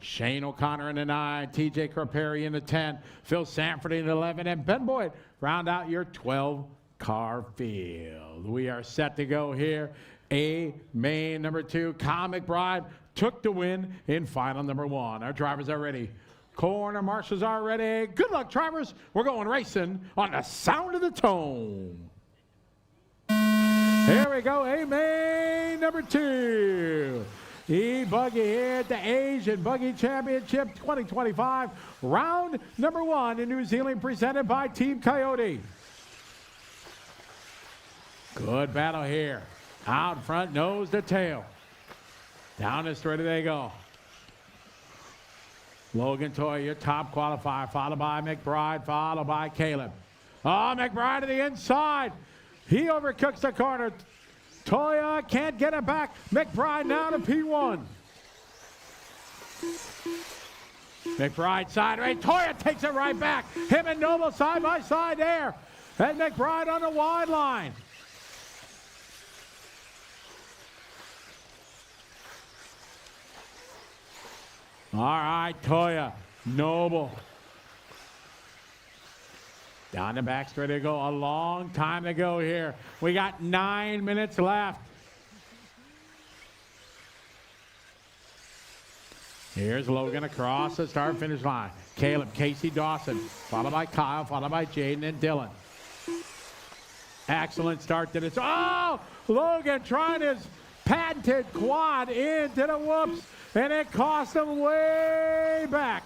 Shane O'Connor in the 9. TJ Craperi in the 10. Phil Sanford in the 11. And Ben Boyd round out your 12 Carfield. We are set to go here. A main number 2, Kyle McBride took the win in final number 1. Our drivers are ready. Corner marshals are ready. Good luck, drivers. We're going racing on the sound of the tone. Here we go, A main number 2. Buggy here at the Asian Buggy Championship 2025. Round number 1 in New Zealand, presented by Team Coyote. Good battle here. Out front, nose to tail. Down the straight they go. Logan Toya, your top qualifier, followed by McBride, followed by Caleb. Oh, McBride to the inside. He overcooks the corner. Toya can't get it back. McBride now to P1. McBride side right. Toya takes it right back. Him and Noble side by side there. And McBride on the wide line. All right, Toya, Noble. Down the back straight they go. A long time to go here. We got 9 minutes left. Here's Logan across the start-finish line. Caleb, Casey Dawson, followed by Kyle, followed by Jaden and Dylan. Excellent start to this. Oh, Logan trying his patented quad into the whoops, and it cost him way back.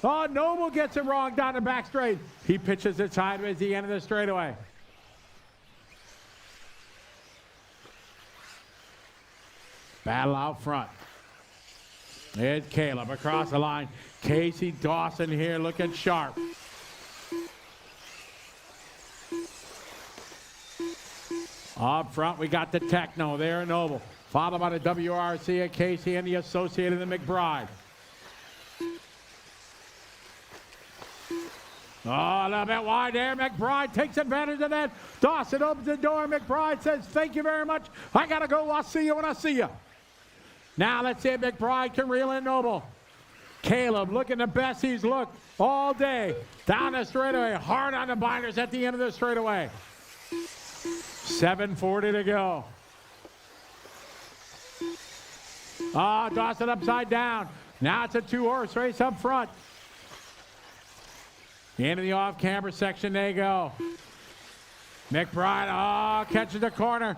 Oh, Noble gets it wrong down the back straight. He pitches it sideways at the end of the straightaway. Battle out front. There's Caleb across the line. Casey Dawson here looking sharp. Up front, we got the Techno there, Noble. Followed by the WRC at Casey and the Associated and McBride. Oh, a little bit wide there. McBride takes advantage of that. Dawson opens the door. McBride says, thank you very much. I got to go. I'll see you when I see you. Now let's see if McBride can reel in Noble. Caleb looking the best he's looked all day. Down the straightaway. Hard on the binders at the end of the straightaway. 7:40 to go. Ah, Dawson upside down. Now it's a 2-horse race up front. Into the off-camber section they go. McBride, catches the corner.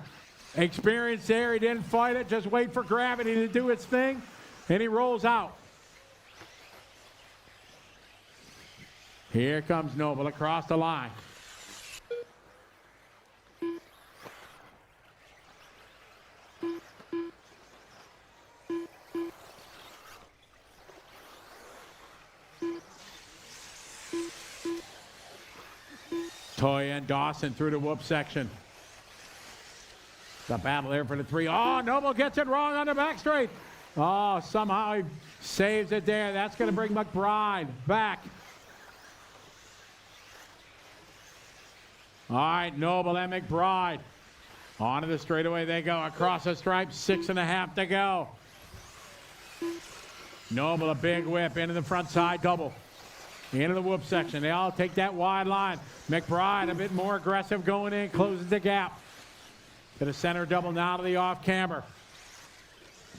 Experience there, he didn't fight it, just wait for gravity to do its thing, and he rolls out. Here comes Noble across the line. Toya and Dawson through the whoop section. The battle there for the 3. Oh, Noble gets it wrong on the back straight. Oh, somehow he saves it there. That's going to bring McBride back. All right, Noble and McBride. Onto the straightaway they go. Across the stripe, 6.5 to go. Noble, a big whip into the front side double. Into the whoop section. They all take that wide line. McBride a bit more aggressive going in, closes the gap. To the center double now to the off camber.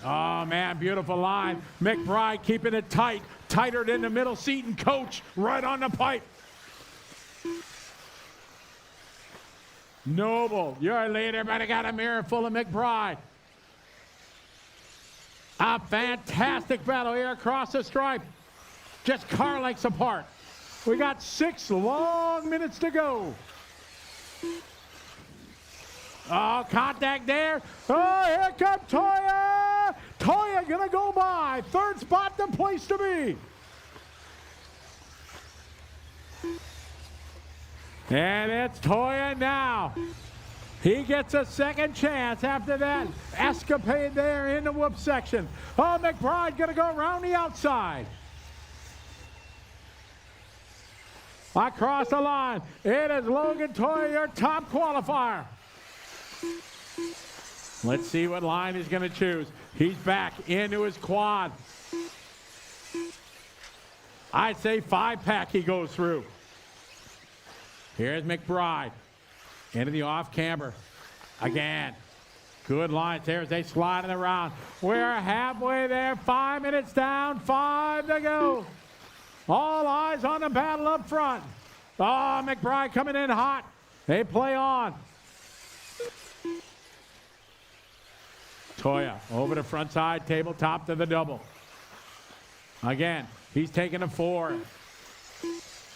Oh, man, beautiful line. McBride keeping it tight. Tighter than the middle seat and coach right on the pipe. Noble, you're a leader, but I got a mirror full of McBride. A fantastic battle here across the stripe. Just car lengths apart. We got 6 long minutes to go. Oh, contact there. Oh, here comes Toya. Toya gonna go by. 3rd spot, the place to be. And it's Toya now. He gets a second chance after that escapade there in the whoop section. Oh, McBride gonna go around the outside. Across the line, it is Logan Toya, your top qualifier. Let's see what line he's going to choose. He's back into his quad. I'd say 5-pack he goes through. Here's McBride. Into the off camber. Again. Good lines there as they slide it around. We're halfway there. 5 minutes down. 5 to go. All eyes on the battle up front. Oh, McBride coming in hot. They play on. Toya over the front side, tabletop to the double. Again, he's taking a 4.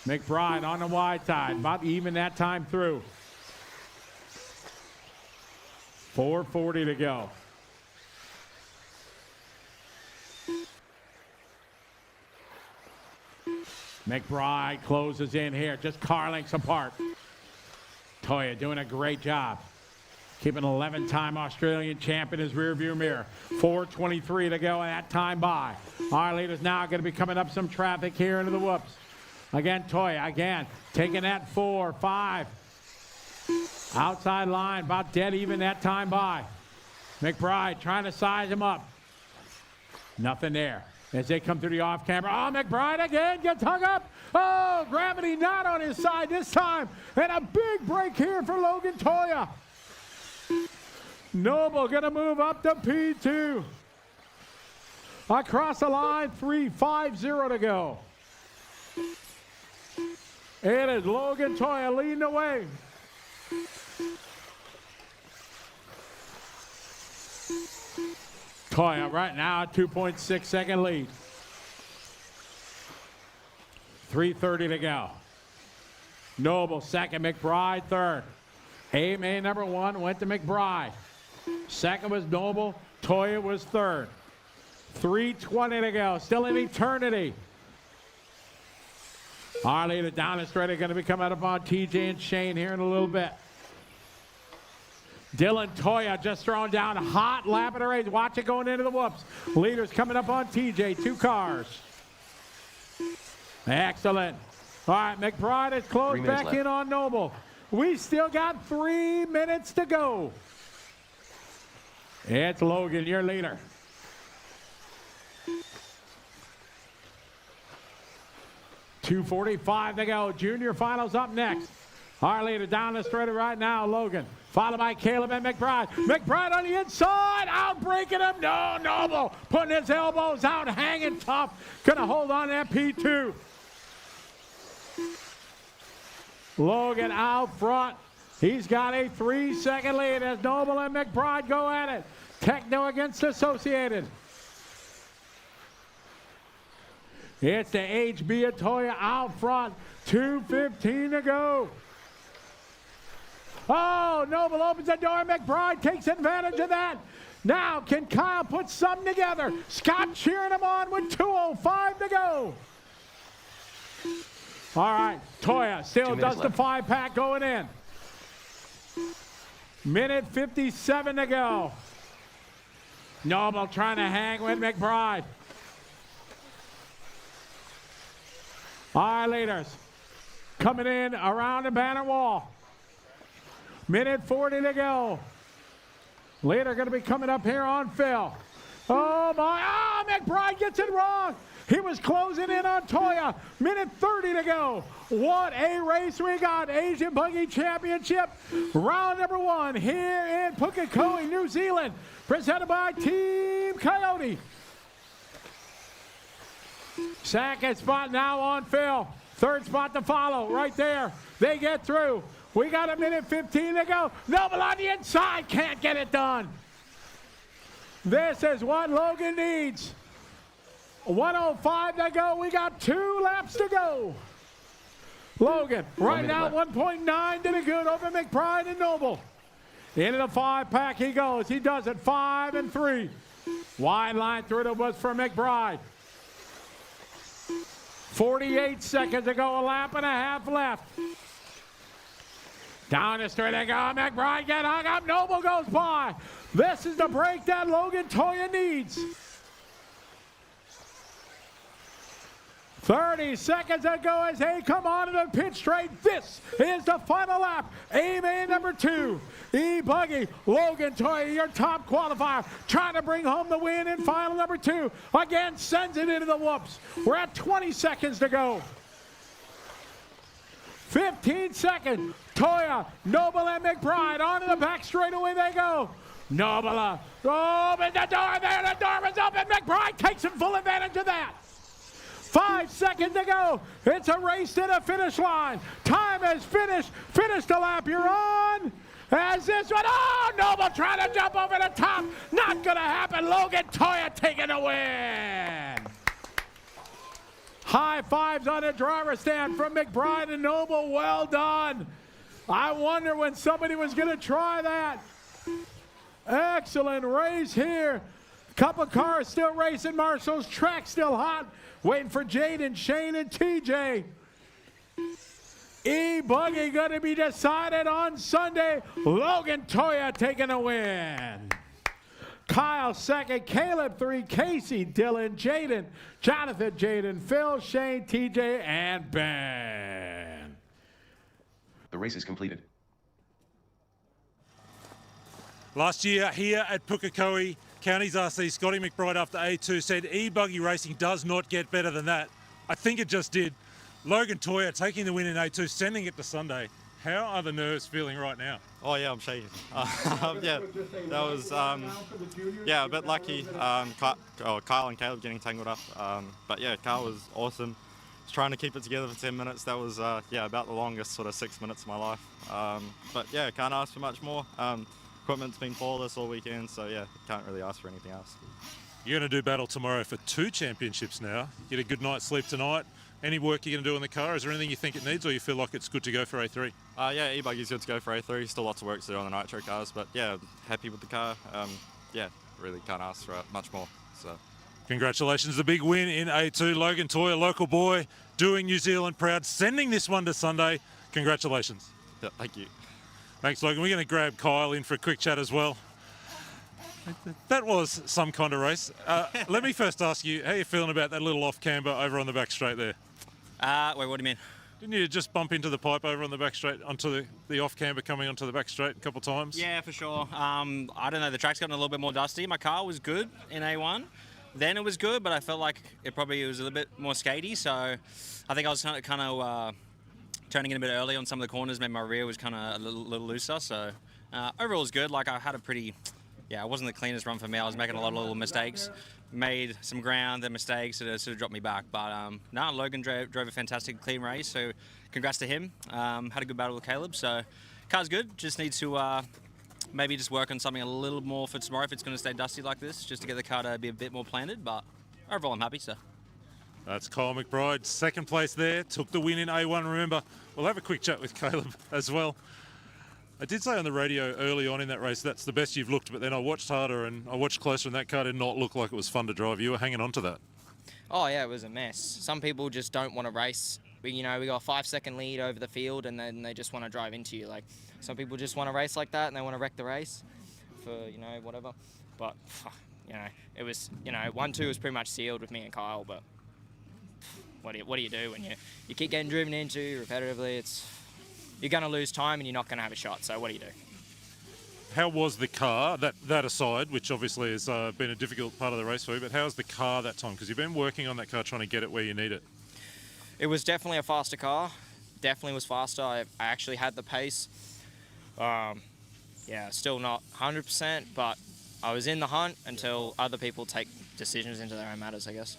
McBride on the wide side, about even that time through. 4:40 to go. McBride closes in here, just car lengths apart. Toya doing a great job. Keeping an 11-time Australian champ in his rearview mirror. 4:23 to go, and that time by. Our leader's now going to be coming up some traffic here into the whoops. Again, Toya, again, taking that 4, 5. Outside line, about dead even that time by. McBride trying to size him up. Nothing there. As they come through the off camera. Oh, McBride again gets hung up. Oh, gravity not on his side this time. And a big break here for Logan Toya. Noble gonna move up to P2. Across the line, 3:50 to go. It is Logan Toya leading the way. Toya right now, 2.6 second lead. 3:30 to go. Noble second, McBride third. A-Main number 1 went to McBride. Second was Noble, Toya was third. 3:20 to go, still in eternity. Our leader down the straight are going to be coming up on TJ and Shane here in a little bit. Dylan Toya just thrown down a hot lap at the race. Watch it going into the whoops. Leaders coming up on TJ, 2 cars. Excellent. All right, McBride is closed back left. in on Noble. We still got 3 minutes to go. It's Logan, your leader. .245 to go. Junior finals up next. Our leader down the straight right now, Logan. Followed by Caleb and McBride. McBride on the inside, out breaking him. No, Noble putting his elbows out, hanging tough. Gonna hold on to that P2. Logan out front. He's got a 3-second lead as Noble and McBride go at it. Techno against Associated. It's the HB Toya out front. 2:15 to go. Oh, Noble opens the door. McBride takes advantage of that. Now, can Kyle put something together? Scott cheering him on with 2:05 to go. All right, Toya still does the 5-pack going in. Minute 57 to go. Noble trying to hang with McBride. Our leaders coming in around the banner wall. Minute 40 to go. Leader going to be coming up here on Phil. Oh my, McBride gets it wrong. He was closing in on Toya. Minute 30 to go. What a race we got. Asian Buggy Championship. Round number 1 here in Pukekohe, New Zealand. Presented by Team Coyote. Second spot now on Phil. Third spot to follow right there. They get through. We got a minute 15 to go. Noble on the inside. Can't get it done. This is what Logan needs. 1:05 to go. We got 2 laps to go. Logan, right now, 1.9 to the good over McBride and Noble. Into the 5-pack he goes. He does it 5 and 3. Wide line through the woods for McBride. 48 seconds to go, a lap and a half left. Down the straight they go. McBride get hung up. Noble goes by. This is the break that Logan Toya needs. 30 seconds to go as they come on to the pit straight. This is the final lap. A-main number 2. Buggy, Logan Toya, your top qualifier, trying to bring home the win in final number 2. Again, sends it into the whoops. We're at 20 seconds to go. 15 seconds. Toya, Noble, and McBride onto the back straightaway they go. Noble, open the door there. The door is open. McBride takes full advantage of that. 5 seconds to go. It's a race to the finish line. Time has finished. Finish the lap. You're on. As this one, Noble trying to jump over the top. Not going to happen. Logan Toya taking the win. High fives on the driver's stand from McBride and Noble. Well done. I wonder when somebody was going to try that. Excellent race here. Couple cars still racing. Marshall's track still hot. Waiting for Jaden, Shane, and TJ. Buggy going to be decided on Sunday. Logan Toya taking a win. Kyle second, Caleb 3, Casey, Dylan, Jaden, Jonathan, Jaden, Phil, Shane, TJ, and Ben. The race is completed. Last year here at Pukekohe, Counties RC, Scotty McBride after A2 said Buggy racing does not get better than that. I think it just did. Logan Toya taking the win in A2, sending it to Sunday. How are the nerves feeling right now? Oh yeah, I'm shaking. Yeah, that was a bit lucky. Kyle and Caleb getting tangled up, but yeah, Kyle was awesome. Was trying to keep it together for 10 minutes. That was about the longest sort of 6 minutes of my life. But yeah, can't ask for much more. Equipment's been flawless all weekend, so yeah, can't really ask for anything else. You're going to do battle tomorrow for 2 championships now. Get a good night's sleep tonight. Any work you're going to do in the car? Is there anything you think it needs, or you feel like it's good to go for A3? Yeah, Buggy's good to go for A3. Still lots of work to do on the nitro cars, but yeah, happy with the car. Yeah, really can't ask for much more. So, congratulations, the big win in A2. Logan Toya, local boy, doing New Zealand proud, sending this one to Sunday. Congratulations. Yeah, thank you. Thanks, Logan. We're going to grab Kyle in for a quick chat as well. That was some kind of race. Let me first ask you, how are you feeling about that little off camber over on the back straight there? Wait, what do you mean? Didn't you just bump into the pipe over on the back straight onto the off camber coming onto the back straight a couple of times? Yeah, for sure. I don't know, the track's gotten a little bit more dusty. My car was good in A1. Then it was good, but I felt like it probably was a little bit more skatey. So I think I was kind of turning in a bit early on some of the corners. Maybe my rear was kind of a little looser. So overall it was good. Like I had a pretty... Yeah, it wasn't the cleanest run for me. I was making a lot of little mistakes. Made some ground, then mistakes that sort of dropped me back. But no, Logan drove a fantastic, clean race. So congrats to him. Had a good battle with Caleb. So car's good. Just need to maybe just work on something a little more for tomorrow if it's going to stay dusty like this, just to get the car to be a bit more planted. But overall, I'm happy. So that's Kyle McBride, second place there. Took the win in A1. Remember, we'll have a quick chat with Caleb as well. I did say on the radio early on in that race, that's the best you've looked, but then I watched harder and I watched closer and that car did not look like it was fun to drive. You were hanging on to that. Oh yeah, it was a mess. Some people just don't want to race. We got a 5-second lead over the field and then they just want to drive into you. Like some people just want to race like that and they want to wreck the race for, whatever. But, it was, 1-2 was pretty much sealed with me and Kyle, but what do you do when you keep getting driven into repetitively? You're going to lose time and you're not going to have a shot, so what do you do? How was the car, that aside, which obviously has been a difficult part of the race for you, but how's the car that time? Because you've been working on that car trying to get it where you need it. It was definitely a faster car. Definitely was faster. I actually had the pace. Still not 100%, but I was in the hunt until other people take decisions into their own matters, I guess.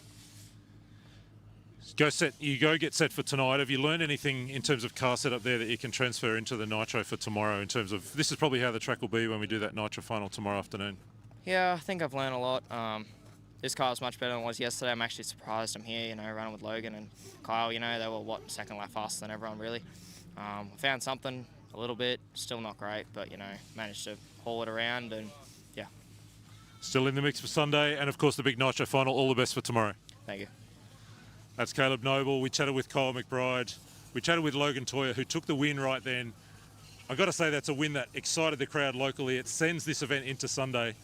You get set for tonight. Have you learned anything in terms of car setup there that you can transfer into the nitro for tomorrow in terms of, this is probably how the track will be when we do that nitro final tomorrow afternoon? Yeah, I think I've learned a lot. This car is much better than it was yesterday. I'm actually surprised I'm here, running with Logan and Kyle, they were, second lap faster than everyone, really. Found something a little bit, still not great, but, managed to haul it around and, yeah. Still in the mix for Sunday and, of course, the big nitro final. All the best for tomorrow. Thank you. That's Caleb Noble. We chatted with Kyle McBride. We chatted with Logan Toya, who took the win right then. I've got to say that's a win that excited the crowd locally. It sends this event into Sunday.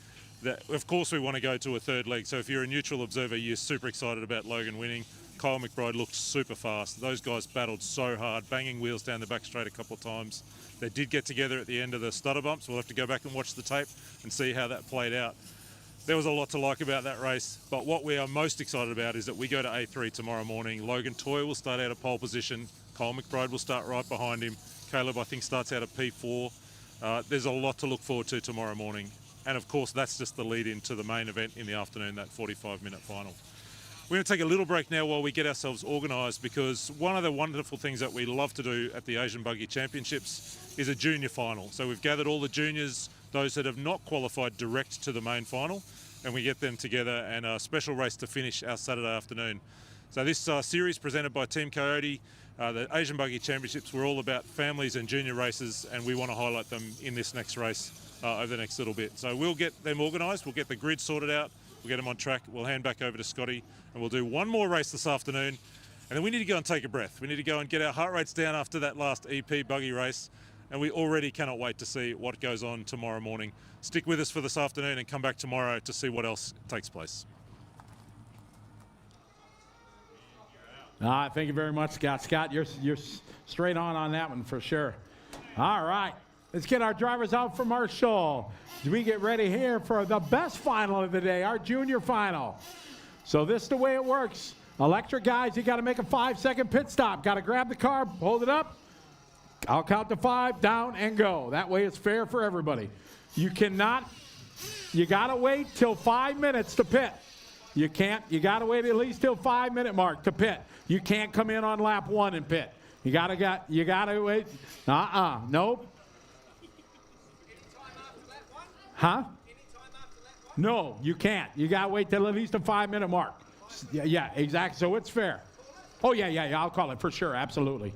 Of course, we want to go to a third leg. So if you're a neutral observer, you're super excited about Logan winning. Kyle McBride looked super fast. Those guys battled so hard, banging wheels down the back straight a couple of times. They did get together at the end of the stutter bumps. We'll have to go back and watch the tape and see how that played out. There was a lot to like about that race, but what we are most excited about is that we go to A3 tomorrow morning. Logan Toy will start out at pole position. Kyle McBride will start right behind him. Caleb, I think, starts out at P4. There's a lot to look forward to tomorrow morning. And of course, that's just the lead into the main event in the afternoon, that 45-minute final. We're going to take a little break now while we get ourselves organised, because one of the wonderful things that we love to do at the Asian Buggy Championships is a junior final. So we've gathered all the juniors, those that have not qualified direct to the main final, and we get them together and a special race to finish our Saturday afternoon. So this series presented by Team Coyote, the Asian Buggy Championships, we're all about families and junior races, and we want to highlight them in this next race over the next little bit. So we'll get them organised, we'll get the grid sorted out, we'll get them on track, we'll hand back over to Scotty, and we'll do one more race this afternoon, and then we need to go and take a breath. We need to go and get our heart rates down after that last EP buggy race, and we already cannot wait to see what goes on tomorrow morning. Stick with us for this afternoon and come back tomorrow to see what else takes place. Thank you very much, Scott. Scott, you're straight on that one for sure. All right, let's get our drivers out for Marshall. As we get ready here for the best final of the day, our junior final. So this is the way it works. Electric guys, you got to make a 5-second pit stop. Got to grab the car, hold it up. I'll count to 5, down, and go. That way it's fair for everybody. You got to wait till 5 minutes to pit. You got to wait at least till 5-minute mark to pit. You can't come in on lap 1 and pit. You got to wait. Nope. Huh? No, you can't. You got to wait till at least a 5-minute mark. Yeah, exactly. So it's fair. Oh, yeah, I'll call it for sure. Absolutely.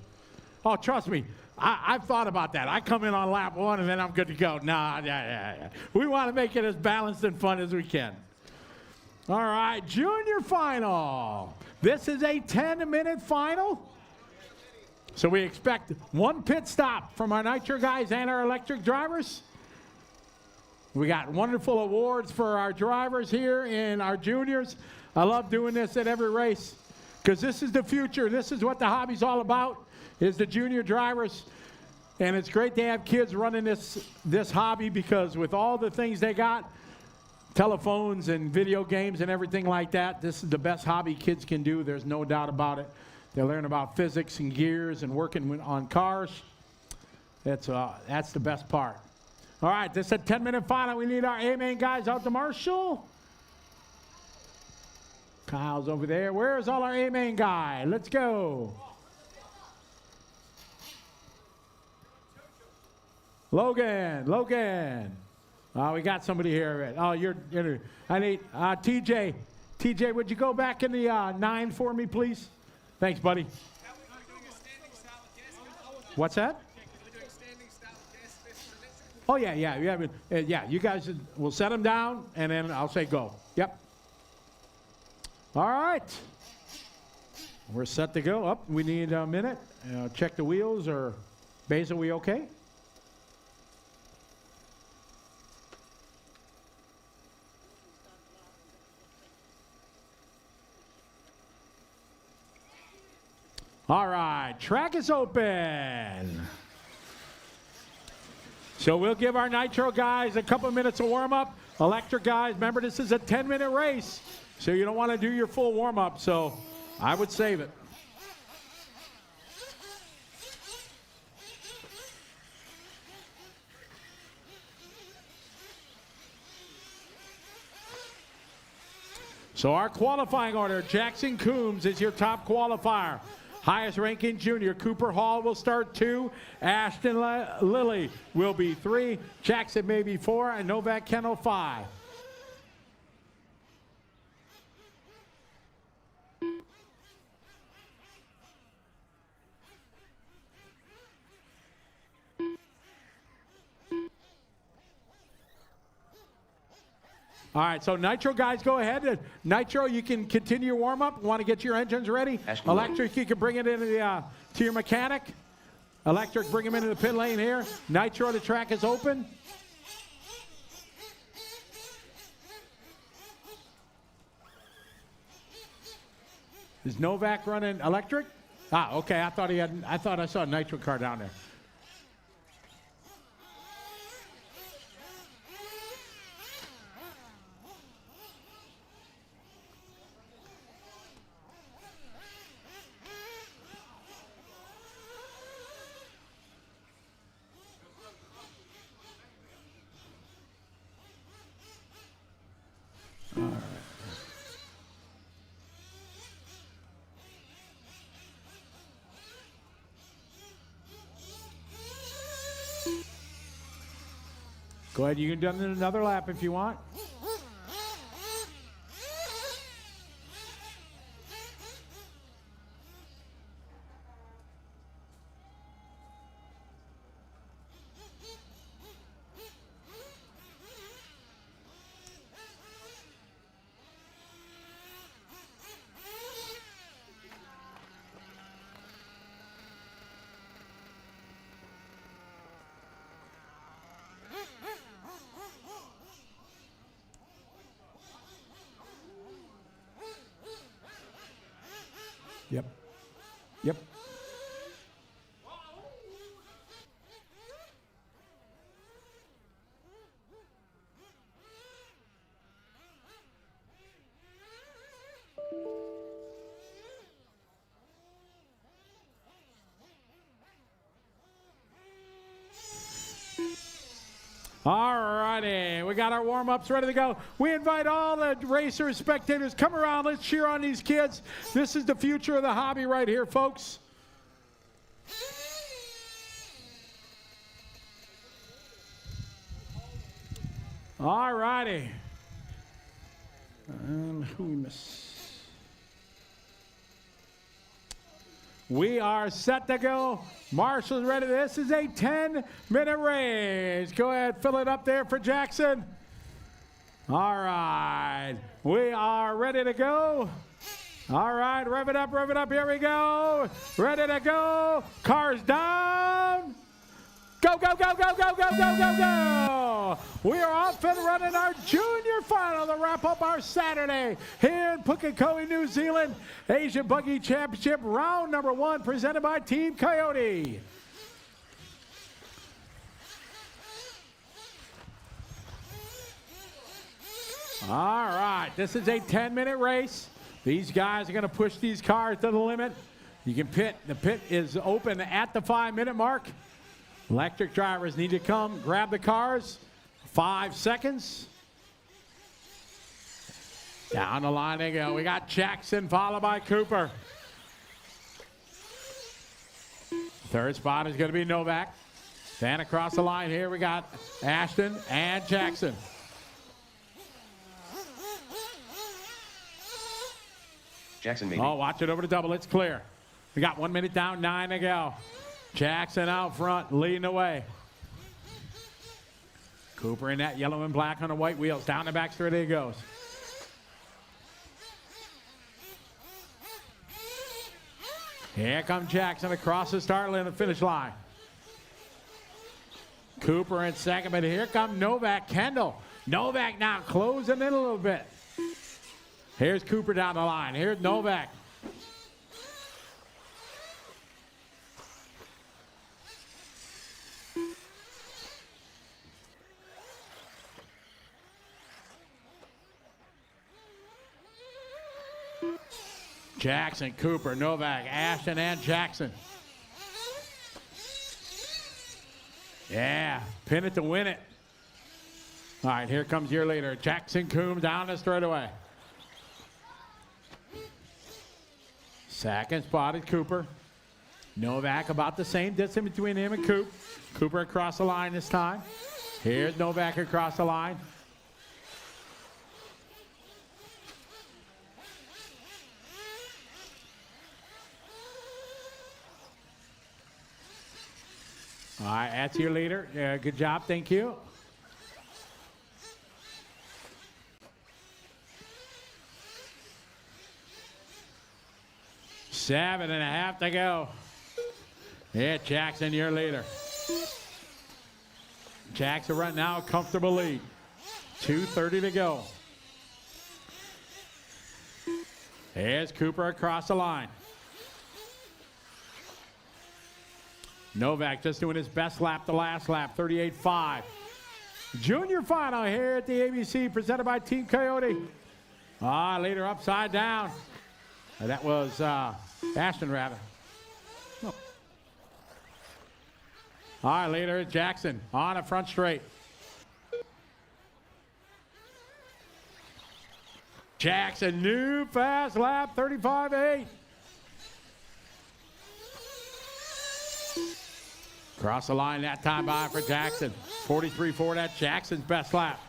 Oh, trust me. I've thought about that. I come in on lap 1 and then I'm good to go. Yeah. We want to make it as balanced and fun as we can. All right, junior final. This is a 10-minute final. So we expect 1 pit stop from our Nitro guys and our electric drivers. We got wonderful awards for our drivers here and our juniors. I love doing this at every race because this is the future. This is what the hobby's all about, is the junior drivers. And it's great to have kids running this hobby, because with all the things they got, telephones and video games and everything like that, this is the best hobby kids can do. There's no doubt about it. They learn about physics and gears and working on cars. That's the best part. All right, this is a 10-minute final. We need our A-main guys out to Marshall. Kyle's over there. Where's all our A-main guy? Let's go. Logan. We got somebody here. Oh, I need TJ. TJ, would you go back in the 9 for me, please? Thanks, buddy. What's that? Oh, yeah. You guys will set them down, and then I'll say go. Yep. All right. We're set to go. Up. We need a minute. Check the wheels. Or Basil, we okay? All right, track is open. So we'll give our Nitro guys a couple minutes of warm-up. Electric guys, remember this is a 10-minute race, so you don't want to do your full warm-up, so I would save it. So our qualifying order, Jackson Coombs is your top qualifier. Highest ranking junior, Cooper Hall will start 2. Ashton Lilly will be 3. Jackson may be 4, and Novak Kennel 5. All right, so Nitro guys, go ahead. Nitro, you can continue your warm-up. Want to get your engines ready? Electric, you can bring it into to your mechanic. Electric, bring him into the pit lane here. Nitro, the track is open. Is Novak running electric? Ah, okay. I thought I saw a nitro car down there. Go ahead, you can do another lap if you want. Yep. Yep. All righty, we got our warm-ups ready to go. We invite all the racers, spectators, come around, let's cheer on these kids. This is the future of the hobby right here, folks. All righty. Who we miss? We are set to go. Marshall's ready. This is a 10-minute race. Go ahead, fill it up there for Jackson. All right. We are ready to go. All right, rev it up, here we go. Ready to go. Cars down. Go, go, go, go, go, go, go, go, go. We are off and running our junior final to wrap up our Saturday here in Pukekohe, New Zealand. Asian Buggy Championship, round number 1, presented by Team Coyote. All right, this is a 10-minute race. These guys are going to push these cars to the limit. You can pit. The pit is open at the 5-minute mark. Electric drivers need to come, grab the cars. 5 seconds. Down the line they go. We got Jackson followed by Cooper. Third spot is going to be Novak. Then across the line here we got Ashton and Jackson. Jackson maybe. Oh, watch it over to double. It's clear. We got 1 minute down, 9 to go. Jackson out front, leading the way. Cooper in that yellow and black on the white wheels. Down the back straight he goes. Here comes Jackson across the start line and finish line. Cooper in second, but here comes Novak Kendall. Novak now closing in a little bit. Here's Cooper down the line. Here's Novak. Jackson, Cooper, Novak, Ashton, and Jackson. Yeah, pin it to win it. All right, here comes your leader, Jackson Coombs down the straightaway. Second spot is Cooper. Novak about the same distance between him and Coop. Cooper across the line this time. Here's Novak across the line. All right, that's your leader. Good job, thank you. Seven and a half to go. Yeah, Jackson, your leader. Jackson right now, a comfortable lead. 2:30 to go. Here's Cooper across the line. Novak just doing his best lap the last lap, 38.5. Junior final here at the ABC, presented by Team Coyote. Leader upside down. That was Ashton, rather. Oh. All right, leader Jackson on a front straight. Jackson, new fast lap, 35.8. Cross the line that time by for Jackson. 43.4, that's Jackson's best lap.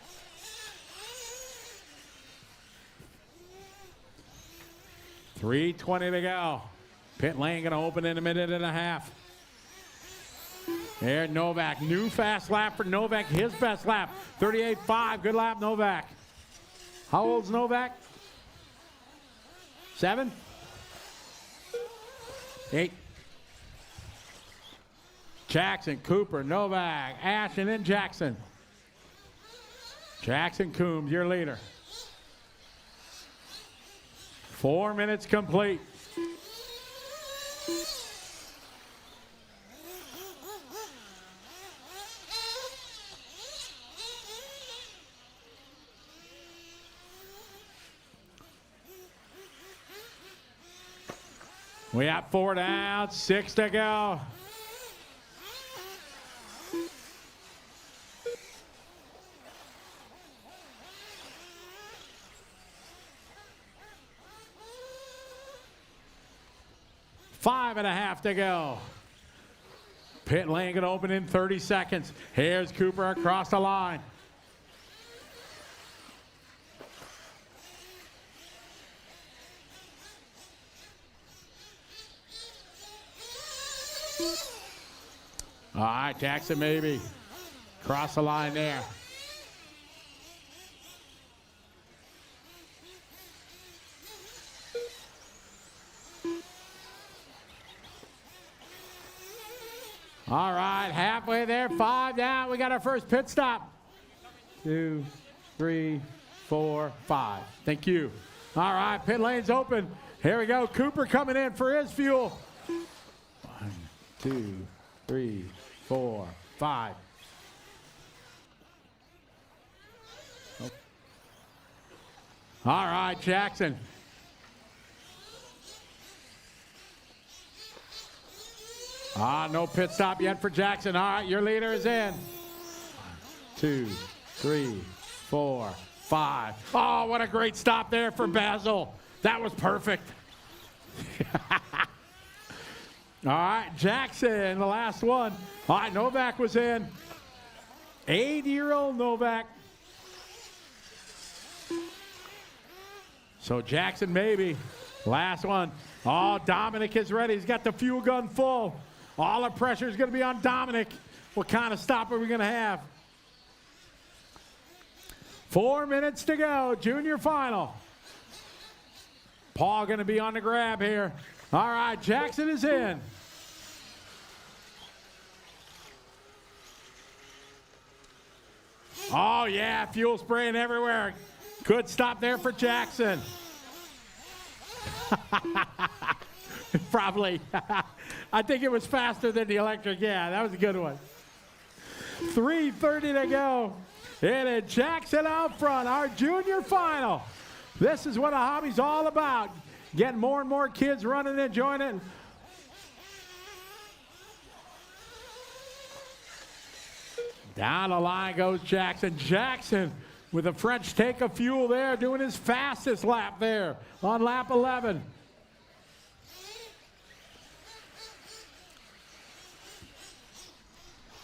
.320 to go. Pit lane gonna open in a minute and a half. There, Novak, new fast lap for Novak, his best lap. 38.5, good lap, Novak. How old's Novak? 7? 8. Jackson, Cooper, Novak, Ashton, and Jackson. Jackson Coombs, your leader. 4 minutes complete. We got 4 down, 6 to go. Five and a half to go. Pit lane gonna open in 30 seconds. Here's Cooper across the line. All right, Jackson maybe. Cross the line there. All right, halfway there, 5 down. We got our first pit stop. 2, 3, 4, 5. Thank you. All right, pit lane's open. Here we go. Cooper coming in for his fuel. 1, 2, 3, 4, 5. Oh. All right, Jackson. No pit stop yet for Jackson. All right, your leader is in. 1, 2, 3, 4, 5. Oh, what a great stop there for Basil. That was perfect. All right, Jackson, the last one. All right, Novak was in. 8-year-old Novak. So Jackson maybe. Last one. Oh, Dominic is ready. He's got the fuel gun full. All the pressure is going to be on Dominic. What kind of stop are we going to have? 4 minutes to go, junior final. Paul going to be on the grab here. All right, Jackson is in. Oh, yeah, fuel spraying everywhere. Good stop there for Jackson. Probably. I think it was faster than the electric. Yeah, that was a good one. 3:30 to go. And it's Jackson out front, our junior final. This is what a hobby's all about. Getting more and more kids running and joining. Down the line goes Jackson. Jackson with a French take of fuel there, doing his fastest lap there on lap 11.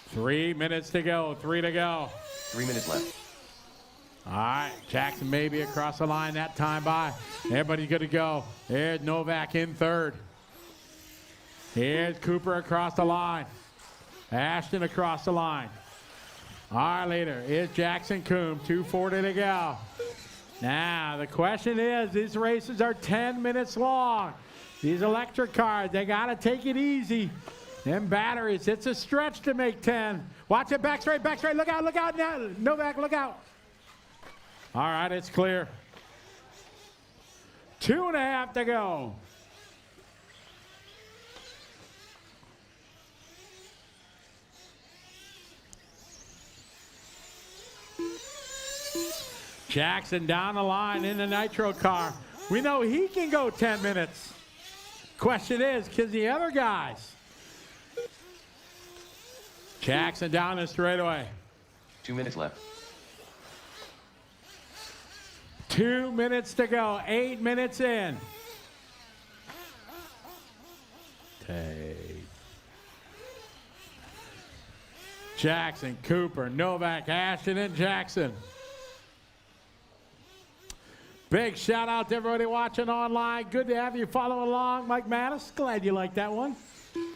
Three minutes to go. 3 to go. 3 minutes left. All right, Jackson maybe across the line that time by. Everybody's good to go. Here's Novak in third. Here's Cooper across the line. Ashton across the line. Our leader is Jackson Coombs. 2:40 to go. Now, the question is, these races are 10 minutes long. These electric cars, they got to take it easy. Them batteries, it's a stretch to make 10. Watch it, back straight, look out now. Novak, look out. All right, it's clear. 2.5 to go. Jackson down the line in the nitro car. We know he can go 10 minutes. Question is, can the other guys? Jackson down the straightaway. 2 minutes left. 2 minutes to go. 8 minutes in. Jackson, Cooper, Novak, Ashton, and Jackson. Big shout out to everybody watching online. Good to have you follow along. Mike Mattis, glad you liked that one.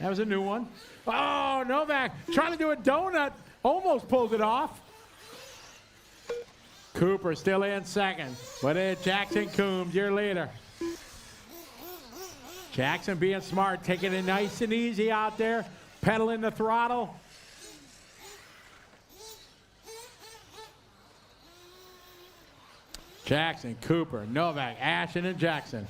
That was a new one. Oh, Novak trying to do a donut. Almost pulled it off. Cooper still in second. But it's Jackson Coombs, your leader. Jackson being smart, taking it nice and easy out there. Pedaling the throttle. Jackson, Cooper, Novak, Ashton, and Jackson.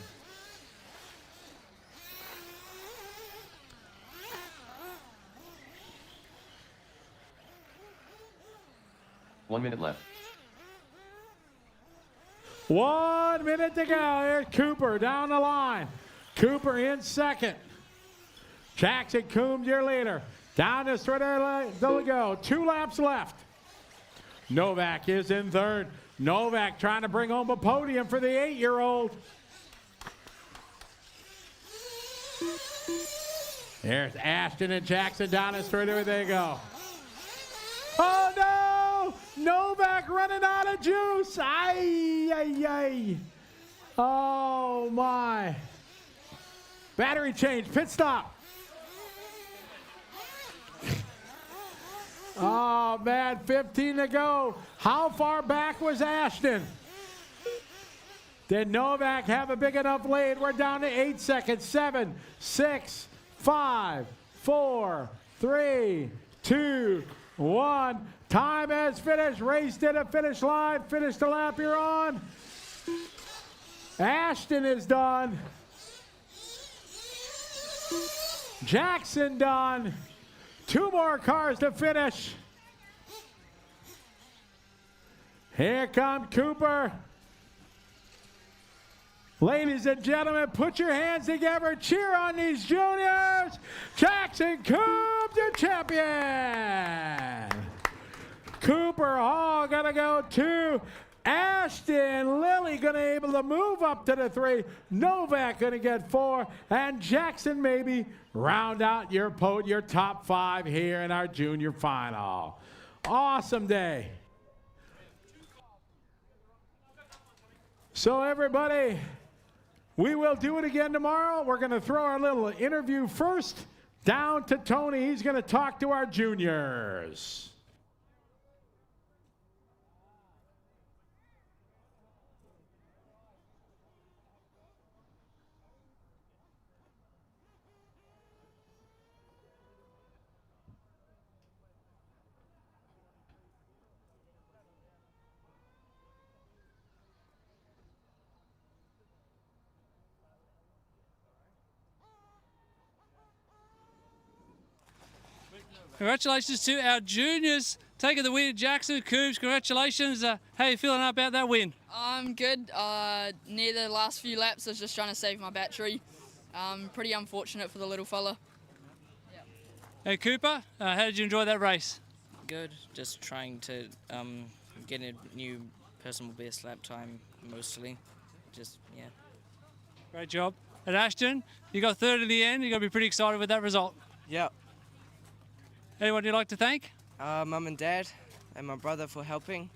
One minute left. 1 minute to go. Here's Cooper down the line. Cooper in second. Jackson Coombs, your leader. Down the straight line, there we go. 2 laps left. Novak is in third. Novak trying to bring home a podium for the 8-year-old. There's Ashton and Jackson down the straightaway. They go. Oh no! Novak running out of juice. Ay, ay, ay. Oh my. Battery change, pit stop. Oh man, 15 to go. How far back was Ashton? Did Novak have a big enough lead? We're down to 8 seconds. 7, 6, 5, 4, 3, 2, 1. Time has finished. Race to the finish line. Finish the lap you're on. Ashton is done. Jackson done. 2 more cars to finish. Here comes Cooper. Ladies and gentlemen, put your hands together. Cheer on these juniors. Jackson Coombs, your champion. Cooper Hall gonna go 2. Ashton Lilly gonna able to move up to the 3. Novak gonna get 4. And Jackson maybe round out your top 5 here in our junior final. Awesome day. So everybody, we will do it again tomorrow. We're gonna throw our little interview first down to Tony. He's gonna talk to our juniors. Congratulations to our juniors taking the win. Jackson Coombs, congratulations. How are you feeling about that win? I'm good. Near the last few laps, I was just trying to save my battery. Pretty unfortunate for the little fella. Hey Cooper, how did you enjoy that race? Good. Just trying to get a new personal best lap time mostly. Just, yeah. Great job. And Ashton, you got third in the end. You're going to be pretty excited with that result. Yep. Anyone you'd like to thank? Mum and Dad and my brother for helping.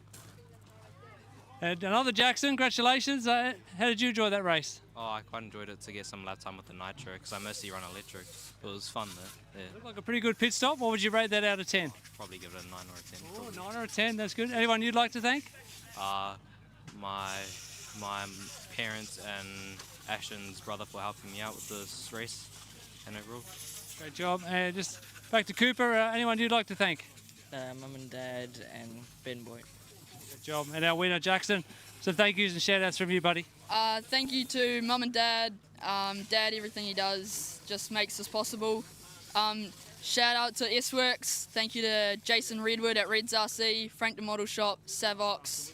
And another Jackson, congratulations. How did you enjoy that race? Oh, I quite enjoyed it to get some lap time with the nitro because I mostly run electric. It was fun though. Yeah. Looked like a pretty good pit stop. What would you rate that out of 10? Probably give it a 9 or a 10. Oh, 9 or a 10, that's good. Anyone you'd like to thank? My parents and Ashton's brother for helping me out with this race and overall. Great job. And just back to Cooper. Anyone you'd like to thank? Mum and Dad and Ben Boy. Good job. And our winner, Jackson. Some thank yous and shout outs from you, buddy. Thank you to Mum and Dad. Dad, everything he does just makes this possible. Shout out to S-Works. Thank you to Jason Redwood at Reds RC, Frank the Model Shop, Savox,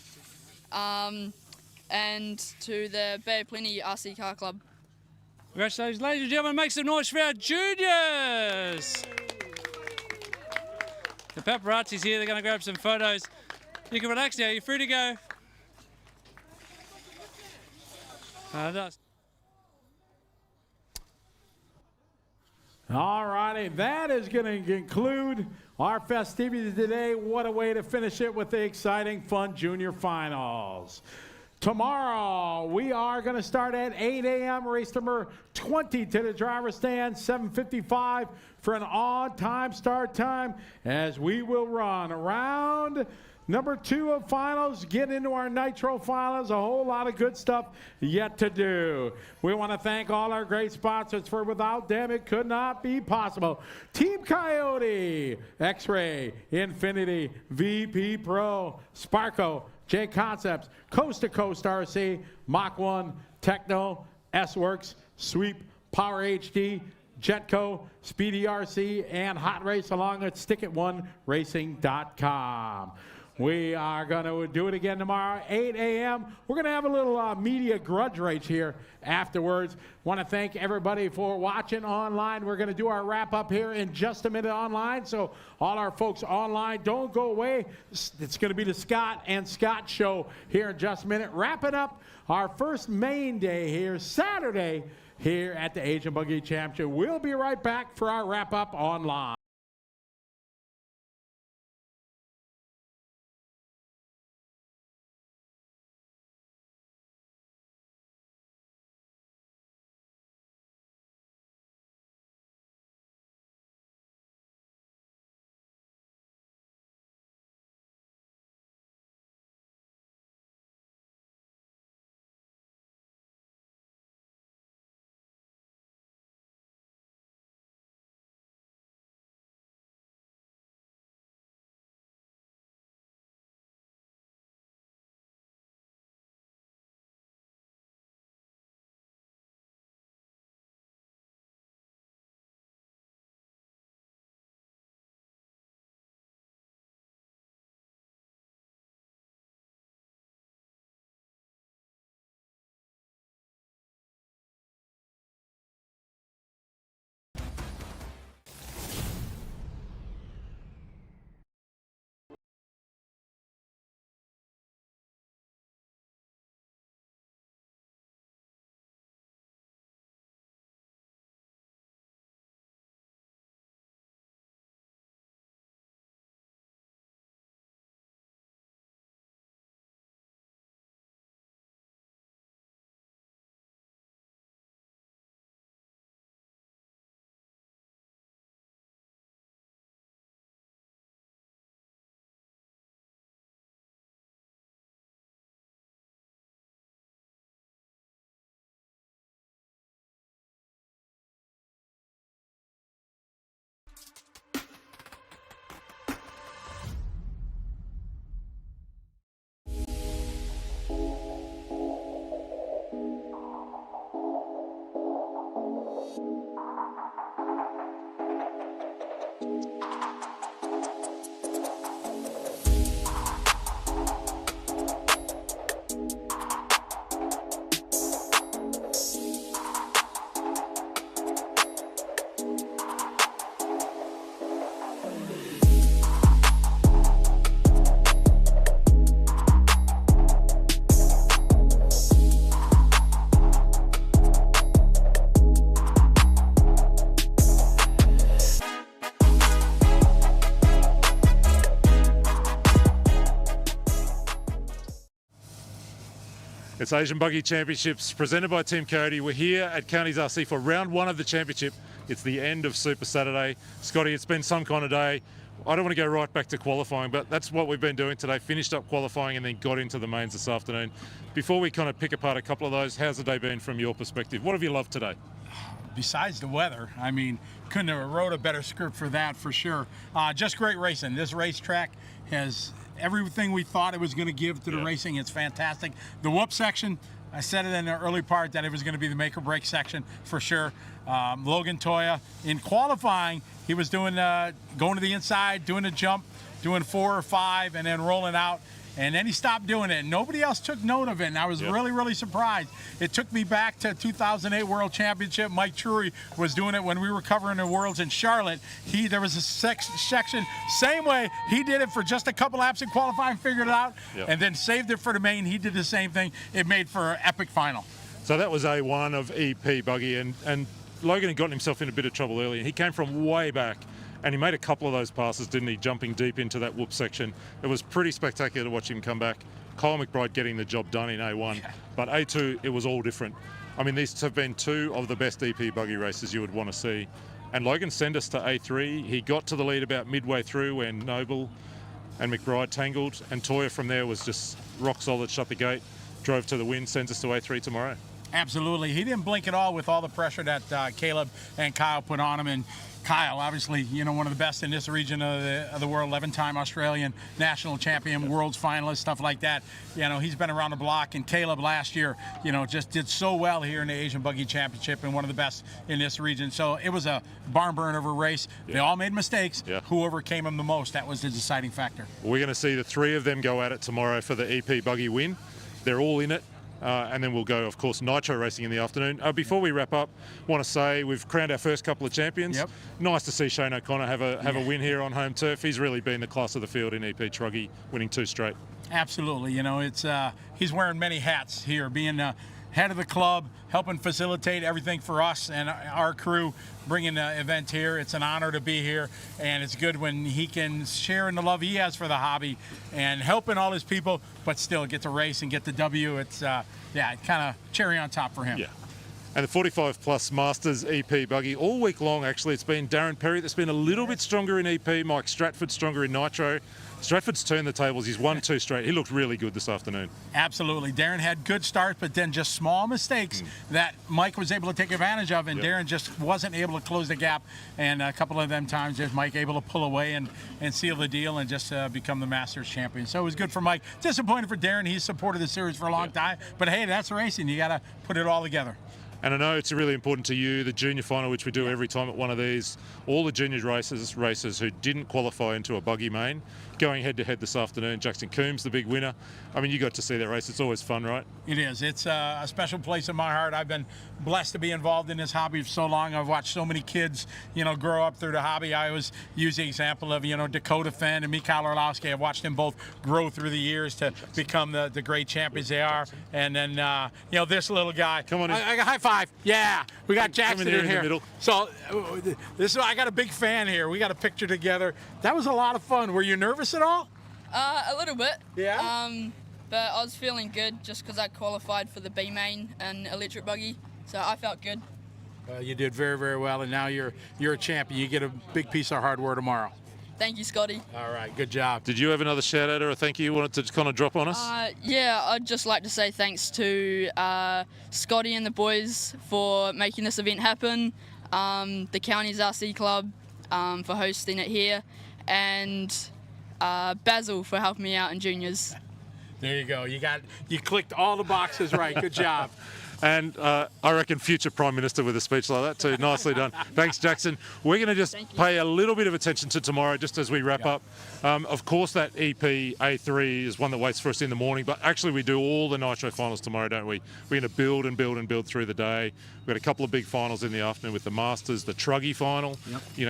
and to the Bay of Plenty RC Car Club. Congratulations, ladies and gentlemen. Make some noise for our juniors. The paparazzi's here. They're going to grab some photos. You can relax now. You're free to go. Nice. All righty, that is going to conclude our festivities today. What a way to finish it with the exciting, fun junior finals. Tomorrow, we are going to start at 8 a.m. Race number 20 to the driver's stand, 7:55 for an on-time start time, as we will run around number 2 of finals, get into our Nitro finals, a whole lot of good stuff yet to do. We want to thank all our great sponsors, for without them it could not be possible. Team Coyote, X-Ray, Infinity, VP Pro, Sparco, J Concepts, Coast to Coast RC, Mach 1, Techno, S-Works, Sweep, Power HD, Jetco, Speedy RC, and Hot Race, along with StickIt1Racing.com. We are going to do it again tomorrow, 8 a.m. We're going to have a little media grudge race here afterwards. Want to thank everybody for watching online. We're going to do our wrap-up here in just a minute online, so all our folks online, don't go away. It's going to be the Scott and Scott show here in just a minute. Wrapping up our first main day here, Saturday, here at the Asian Buggy Championship. We'll be right back for our wrap-up online. It's Asian Buggy Championships presented by Team Coyote. We're here at Counties RC for round 1 of the championship. It's the end of Super Saturday. Scotty, it's been some kind of day. I don't want to go right back to qualifying, but that's what we've been doing today. Finished up qualifying and then got into the mains this afternoon. Before we kind of pick apart a couple of those, how's the day been from your perspective? What have you loved today? Besides the weather, I mean, couldn't have wrote a better script for that for sure. Just great racing. This racetrack has everything we thought it was going to give to the racing. It's fantastic. The whoop section, I said it in the early part that it was going to be the make or break section for sure. Logan Toya, in qualifying, he was doing going to the inside, doing a jump, doing 4 or 5, and then rolling out. And then he stopped doing it. Nobody else took note of it, and I was really, really surprised. It took me back to 2008 World Championship. Mike Trury was doing it when we were covering the Worlds in Charlotte. There was a section, same way. He did it for just a couple laps in qualifying, figured it out, and then saved it for the main. He did the same thing. It made for an epic final. So that was A1 of EP Buggy, and Logan had gotten himself in a bit of trouble earlier. He came from way back. And he made a couple of those passes, didn't he, jumping deep into that whoop section. It was pretty spectacular to watch him come back. Kyle McBride getting the job done in A1. But A2, it was all different. I mean, these have been 2 of the best EP Buggy races you would want to see. And Logan sent us to A3. He got to the lead about midway through when Noble and McBride tangled. And Toya from there was just rock solid, shut the gate, drove to the win, sends us to A3 tomorrow. Absolutely. He didn't blink at all with all the pressure that Caleb and Kyle put on him. And Kyle, obviously, one of the best in this region of the world, 11-time Australian national champion, world's finalist, stuff like that. He's been around the block. And Caleb last year, just did so well here in the Asian Buggy Championship and one of the best in this region. So it was a barn burner of a race. They all made mistakes. Who overcame them the most, that was the deciding factor. We're going to see the 3 of them go at it tomorrow for the EP Buggy win. They're all in it. And then we'll go, of course, nitro racing in the afternoon. Before we wrap up, want to say we've crowned our first couple of champions. Nice to see Shane O'Connor have a win here on home turf. He's really been the class of the field in EP Truggy, winning 2 straight. Absolutely. He's wearing many hats here, being head of the club, helping facilitate everything for us and our crew, bringing the event here. It's an honor to be here, and it's good when he can share in the love he has for the hobby and helping all his people, but still get to race and get the W. It's kind of cherry on top for him. Yeah. And the 45 plus Masters EP Buggy all week long, actually. It's been Darren Perry that's been a little bit stronger in EP, Mike Stratford stronger in Nitro. Stratford's turned the tables. He's won 2 straight. He looked really good this afternoon. Absolutely. Darren had good starts, but then just small mistakes that Mike was able to take advantage of, and Darren just wasn't able to close the gap. And a couple of them times, there's Mike able to pull away and seal the deal and just become the Masters champion. So it was good for Mike. Disappointed for Darren. He's supported the series for a long time. But hey, that's racing. You got to put it all together. And I know it's really important to you, the junior final, which we do every time at one of these. All the junior racers who didn't qualify into a buggy main, going head-to-head this afternoon. Jackson Coombs, the big winner. I mean, you got to see that race. It's always fun, right? It is. It's a special place in my heart. I've been blessed to be involved in this hobby for so long. I've watched so many kids, grow up through the hobby. I always use the example of, Dakota Fenn and Mikhail Orlowski. I've watched them both grow through the years to become the great champions they are. And then, this little guy. Come on in. I got high five. Yeah, we got Jackson in here. The middle. So I got a big fan here. We got a picture together. That was a lot of fun. Were you nervous at all? A little bit. Yeah. But I was feeling good just because I qualified for the B main and electric buggy, so I felt good. Well, you did very, very well, and now you're a champion. You get a big piece of hardware tomorrow. Thank you, Scotty. All right, good job. Did you have another shout out or a thank you you wanted to kind of drop on us? Yeah, I'd just like to say thanks to Scotty and the boys for making this event happen, the Counties RC Club for hosting it here, and Basil for helping me out in juniors. There you go. You clicked all the boxes right. Good job. And I reckon future Prime Minister with a speech like that too. Nicely done. Thanks, Jackson. We're going to just pay a little bit of attention to tomorrow just as we wrap up. Of course, that EP A3 is one that waits for us in the morning, but actually we do all the Nitro finals tomorrow, don't we? We're going to build and build and build through the day. We've got a couple of big finals in the afternoon with the Masters, the Truggy final,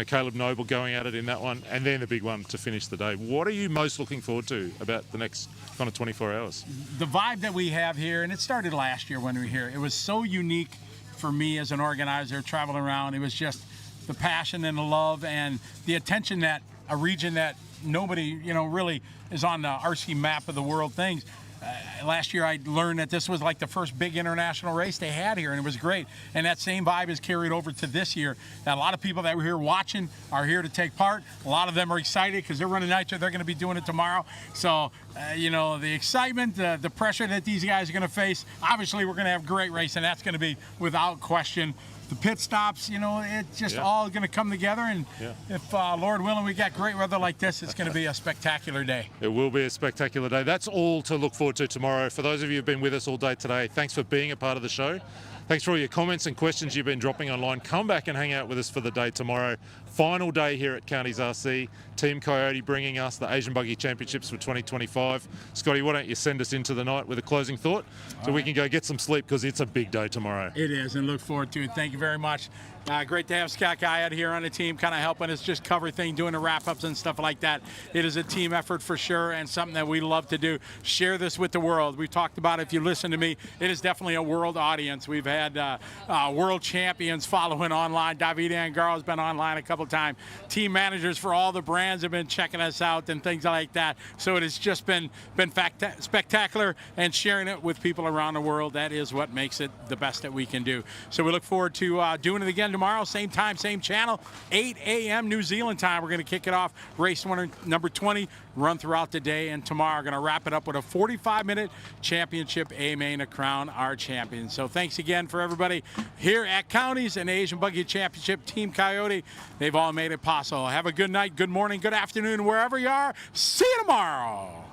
Caleb Noble going at it in that one, and then the big one to finish the day. What are you most looking forward to about the next kind of 24 hours? The vibe that we have here, and it started last year when we were here, it was so unique for me as an organizer traveling around. It was just the passion and the love and the attention that a region that nobody, really is on the RC map of the world things. Last year I learned that this was like the first big international race they had here, and it was great. And that same vibe is carried over to this year. Now, a lot of people that were here watching are here to take part. A lot of them are excited because they're running Nitro. They're going to be doing it tomorrow. So, the excitement, the pressure that these guys are going to face, obviously we're going to have great racing. That's going to be without question. the pit stops, it's just Yeah. all going to come together. And Yeah. if, Lord willing, we got great weather like this, it's going to be a spectacular day. It will be a spectacular day. That's all to look forward to tomorrow. For those of you who've been with us all day today, thanks for being a part of the show. Thanks for all your comments and questions you've been dropping online. Come back and hang out with us for the day tomorrow. Final day here at Counties RC. Team Coyote bringing us the Asian Buggy Championships for 2025. Scotty, why don't you send us into the night with a closing thought so we can go get some sleep, because it's a big day tomorrow. It is, and look forward to it. Thank you very much. Great to have Scott Guy out here on the team, kind of helping us just cover things, doing the wrap-ups and stuff like that. It is a team effort for sure, and something that we love to do. Share this with the world. We've talked about it. If you listen to me, it is definitely a world audience. We've had world champions following online. David Angaro's been online a couple times. Team managers for all the brands have been checking us out and things like that. So it has just been spectacular, and sharing it with people around the world, that is what makes it the best that we can do. So we look forward to doing it again tomorrow, same time, same channel, 8 a.m. New Zealand time. We're going to kick it off, race number 20, run throughout the day, and tomorrow we're going to wrap it up with a 45-minute championship A-Main to crown our champion. So thanks again for everybody here at Counties and Asian Buggy Championship, Team Coyote. They've all made it possible. Have a good night, good morning, good afternoon, wherever you are. See you tomorrow.